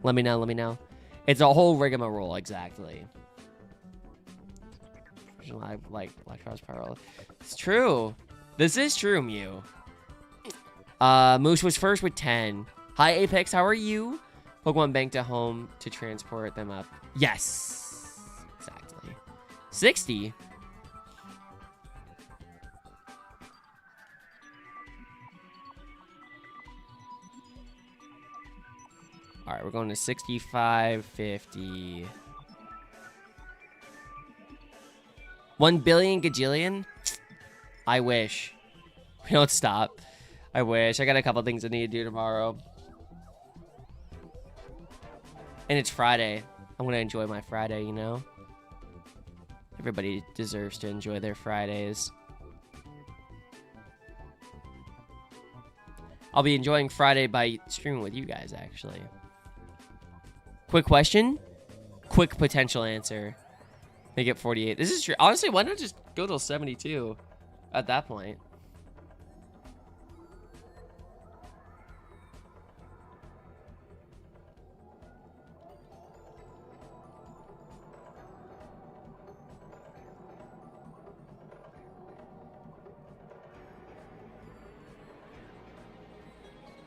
Let me know. It's a whole rigmarole, exactly. I like Electros Pyro. It's true. This is true, Mew. Moose was first with 10. Hi, Apex. How are you? Pokemon Bank to home to transport them up. Yes. Exactly. 60. All right, we're going to 65, 50. 1 billion gajillion? I wish. We don't stop. I wish. I got a couple things I need to do tomorrow. And it's Friday. I'm going to enjoy my Friday, you know? Everybody deserves to enjoy their Fridays. I'll be enjoying Friday by streaming with you guys, actually. Quick question. Quick potential answer. Make it 48. This is true. Honestly, why not just go till 72 at that point?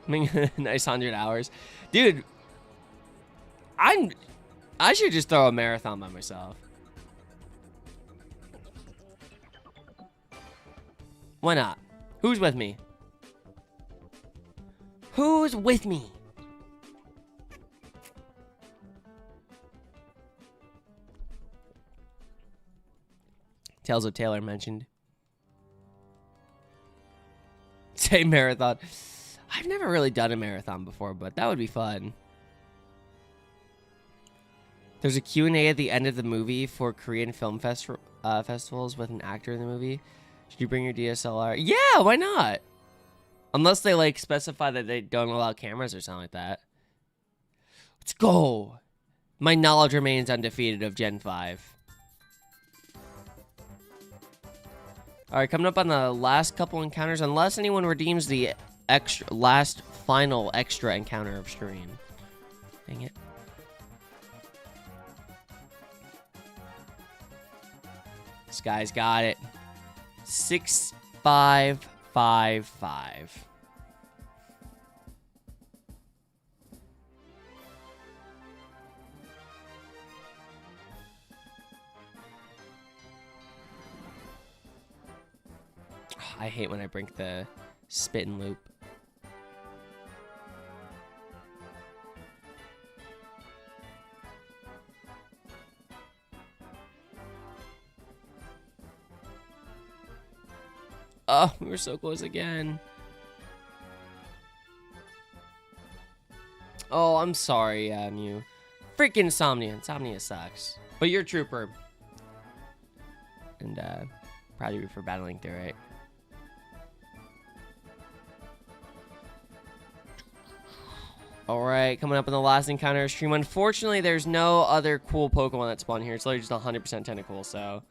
Nice 100 hours. Dude, I should just throw a marathon by myself. Why not? Who's with me? Who's with me? Tales of Taylor mentioned. Say marathon. I've never really done a marathon before, but that would be fun. There's a Q&A at the end of the movie for Korean film festivals with an actor in the movie. Should you bring your DSLR? Yeah, why not? Unless they like specify that they don't allow cameras or something like that. Let's go. My knowledge remains undefeated of Gen 5. All right, coming up on the last couple encounters, unless anyone redeems the last final extra encounter of stream. Dang it. This guy's got it. 6555. I hate when I break the spit and loop. Oh, we were so close again. Oh, I'm sorry, you. Freaking Insomnia. Insomnia sucks. But you're a trooper. And, proud of you for battling through it. Alright, coming up in the last encounter stream. Unfortunately, there's no other cool Pokemon that spawn here. It's literally just 100% Tentacool, so...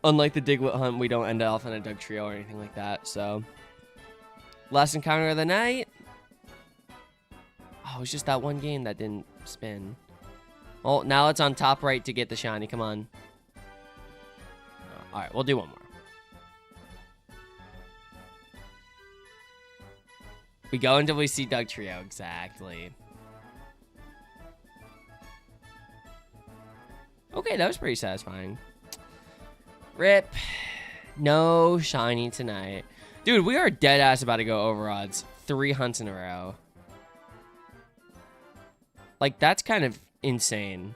Unlike the Digwit hunt, we don't end off in a Doug Trio or anything like that, so... Last encounter of the night. Oh, it's just that one game that didn't spin. Oh, now it's on top right to get the shiny. Come on. Alright, we'll do one more. We go until we see Doug Trio, exactly. Okay, that was pretty satisfying. Rip. No shiny tonight. Dude, we are dead ass about to go over odds. 3 hunts in a row. Like, that's kind of insane.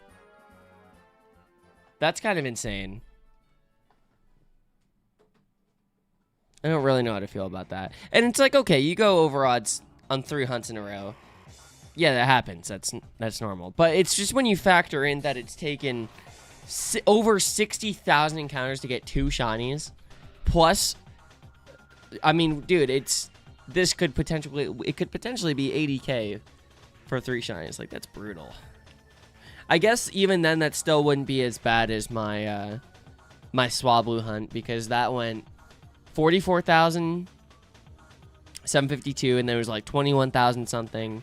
That's kind of insane. I don't really know how to feel about that. And it's like, okay, you go over odds on 3 hunts in a row. Yeah, that happens. That's normal. But it's just when you factor in that it's taken over 60,000 encounters to get 2 shinies. Plus, I mean, dude, it could potentially be 80k for 3 shinies. Like, that's brutal. I guess even then that still wouldn't be as bad as my my Swablu hunt, because that went 44,752, and there was like 21,000 something,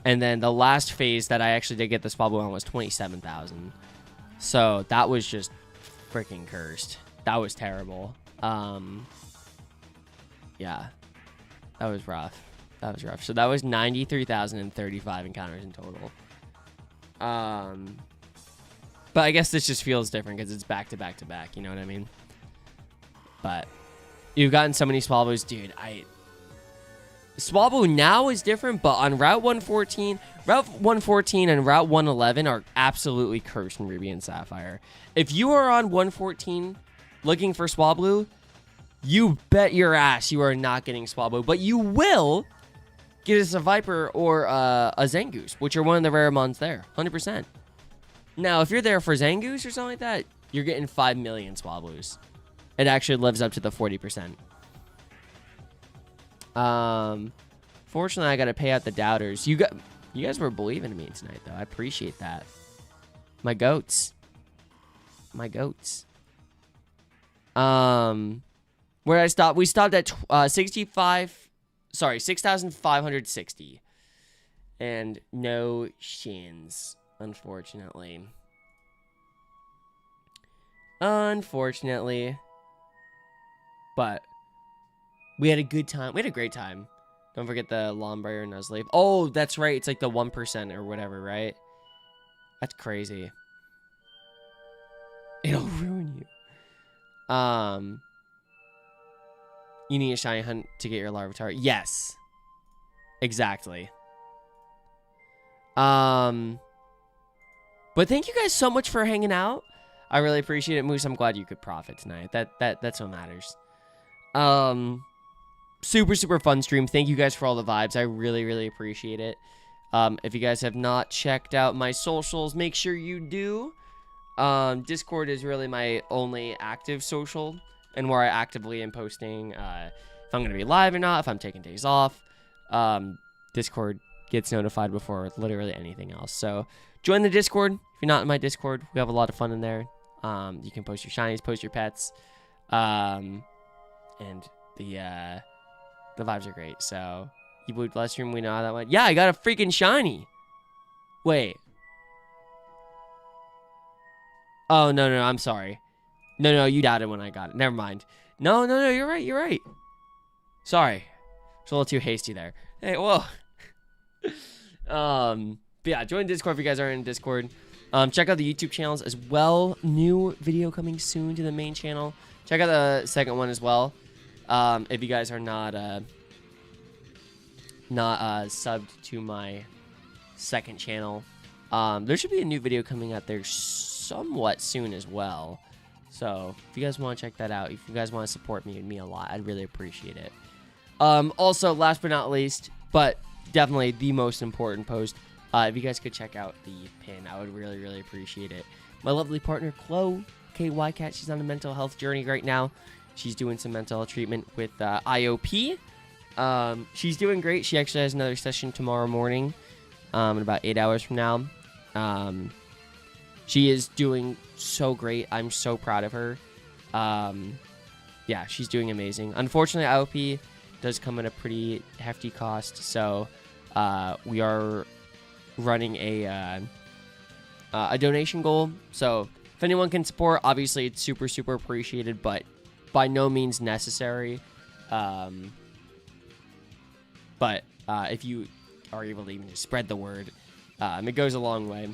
and then the last phase that I actually did get the Swablu on was 27,000. So that was just freaking cursed. That was terrible. Yeah, that was rough. That was rough. So that was 93,035 encounters in total. But I guess this just feels different because it's back to back to back. You know what I mean? But you've gotten so many Swablu's, dude. Swablu now is different, but on Route 114 and Route 111 are absolutely cursed in Ruby and Sapphire. If you are on 114 looking for Swablu, you bet your ass you are not getting Swablu, but you will get us a Viper or a Zangoose, which are one of the rare mons there, 100%. Now, if you're there for Zangoose or something like that, you're getting 5 million Swablus. It actually lives up to the 40%. Fortunately, I got to pay out the doubters. You guys were believing in me tonight, though. I appreciate that. My goats. My goats. Where I stopped, we stopped at 6,560. And no shins, unfortunately. But we had a good time. We had a great time. Don't forget the Lombrier Nuzleaf. Oh, that's right. It's like the 1% or whatever, right? That's crazy. It'll ruin you. You need a shiny hunt to get your Larvitar. Yes. Exactly. But thank you guys so much for hanging out. I really appreciate it, Moose. I'm glad you could profit tonight. That's what matters. Super fun stream. Thank you guys for all the vibes. I really appreciate it. If you guys have not checked out my socials, make sure you do. Discord is really my only active social, and where I actively am posting if I'm going to be live or not, if I'm taking days off. Discord gets notified before literally anything else. So join the Discord. If you're not in my Discord, we have a lot of fun in there. You can post your shinies, post your pets, and the vibes are great. So you believed last stream, we know how that went. Yeah, I got a freaking shiny. Wait. Oh, no, I'm sorry. No, you doubted when I got it. Never mind. No, you're right. Sorry. It's a little too hasty there. Hey, whoa. But yeah, join Discord if you guys are in Discord. Check out the YouTube channels as well. New video coming soon to the main channel. Check out the second one as well. If you guys are not subbed to my second channel, there should be a new video coming out there somewhat soon as well. So if you guys want to check that out, if you guys want to support me and me a lot, I'd really appreciate it. Also, last but not least, but definitely the most important post, if you guys could check out the pin, I would really appreciate it. My lovely partner, Chloe, KYCat, she's on a mental health journey right now. She's doing some mental health treatment with IOP. She's doing great. She actually has another session tomorrow morning, in about 8 hours from now. She is doing so great. I'm so proud of her. Yeah, she's doing amazing. Unfortunately, IOP does come at a pretty hefty cost, so we are running a donation goal. So if anyone can support, obviously it's super appreciated, but by no means necessary. But if you are able to even just spread the word, it goes a long way.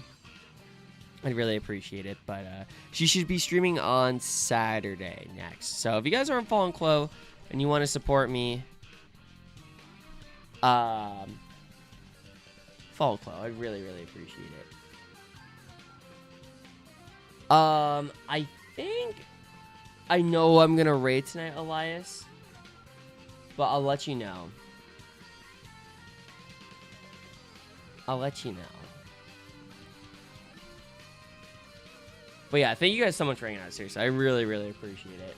I'd really appreciate it. But she should be streaming on Saturday next. So if you guys aren't following Chloe and you want to support me, follow Chloe. I'd really appreciate it. I think I know I'm gonna raid tonight, Elias, but I'll let you know. But yeah, thank you guys so much for hanging out. Seriously, I really appreciate it.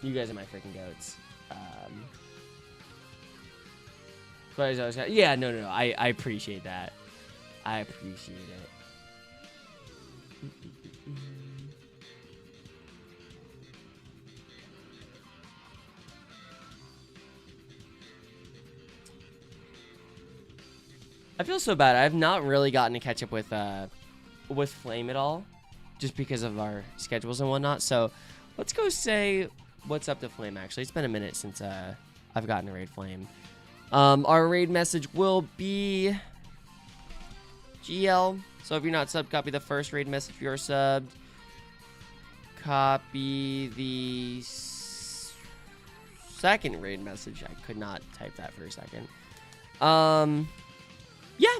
You guys are my freaking goats. Yeah, no. I appreciate that. I appreciate it. I feel so bad. I've not really gotten to catch up with Flame at all, just because of our schedules and whatnot. So let's go say what's up to Flame. Actually, it's been a minute since I've gotten to raid Flame. Our raid message will be GL. So if you're not subbed, copy the first raid message. If you're subbed, copy the second raid message. I could not type that for a second. Yeah,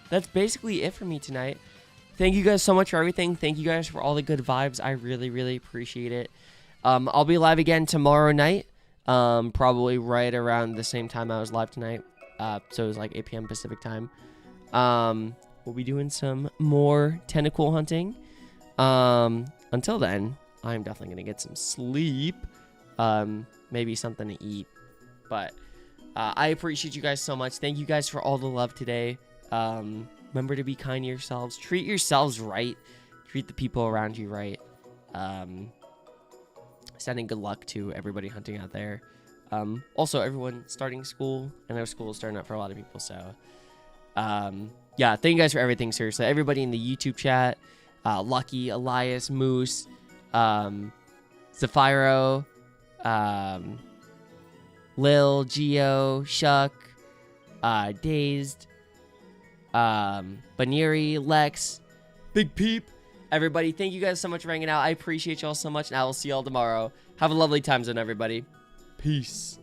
that's basically it for me tonight. Thank you guys so much for everything. Thank you guys for all the good vibes. I really appreciate it. I'll be live again tomorrow night, probably right around the same time I was live tonight. So it was like 8 p.m. Pacific time. We'll be doing some more tentacle hunting. Until then, I'm definitely going to get some sleep. Maybe something to eat. But I appreciate you guys so much. Thank you guys for all the love today. Remember to be kind to yourselves. Treat yourselves right. Treat the people around you right. Sending good luck to everybody hunting out there. Also, everyone starting school. I know school is starting up for a lot of people. So, yeah, thank you guys for everything. Seriously, everybody in the YouTube chat. Lucky, Elias, Moose, Zafiro, Lil, Geo, Shuck, Dazed, Baneri, Lex, Big Peep. Everybody, thank you guys so much for hanging out. I appreciate y'all so much, and I will see y'all tomorrow. Have a lovely time zone, everybody. Peace.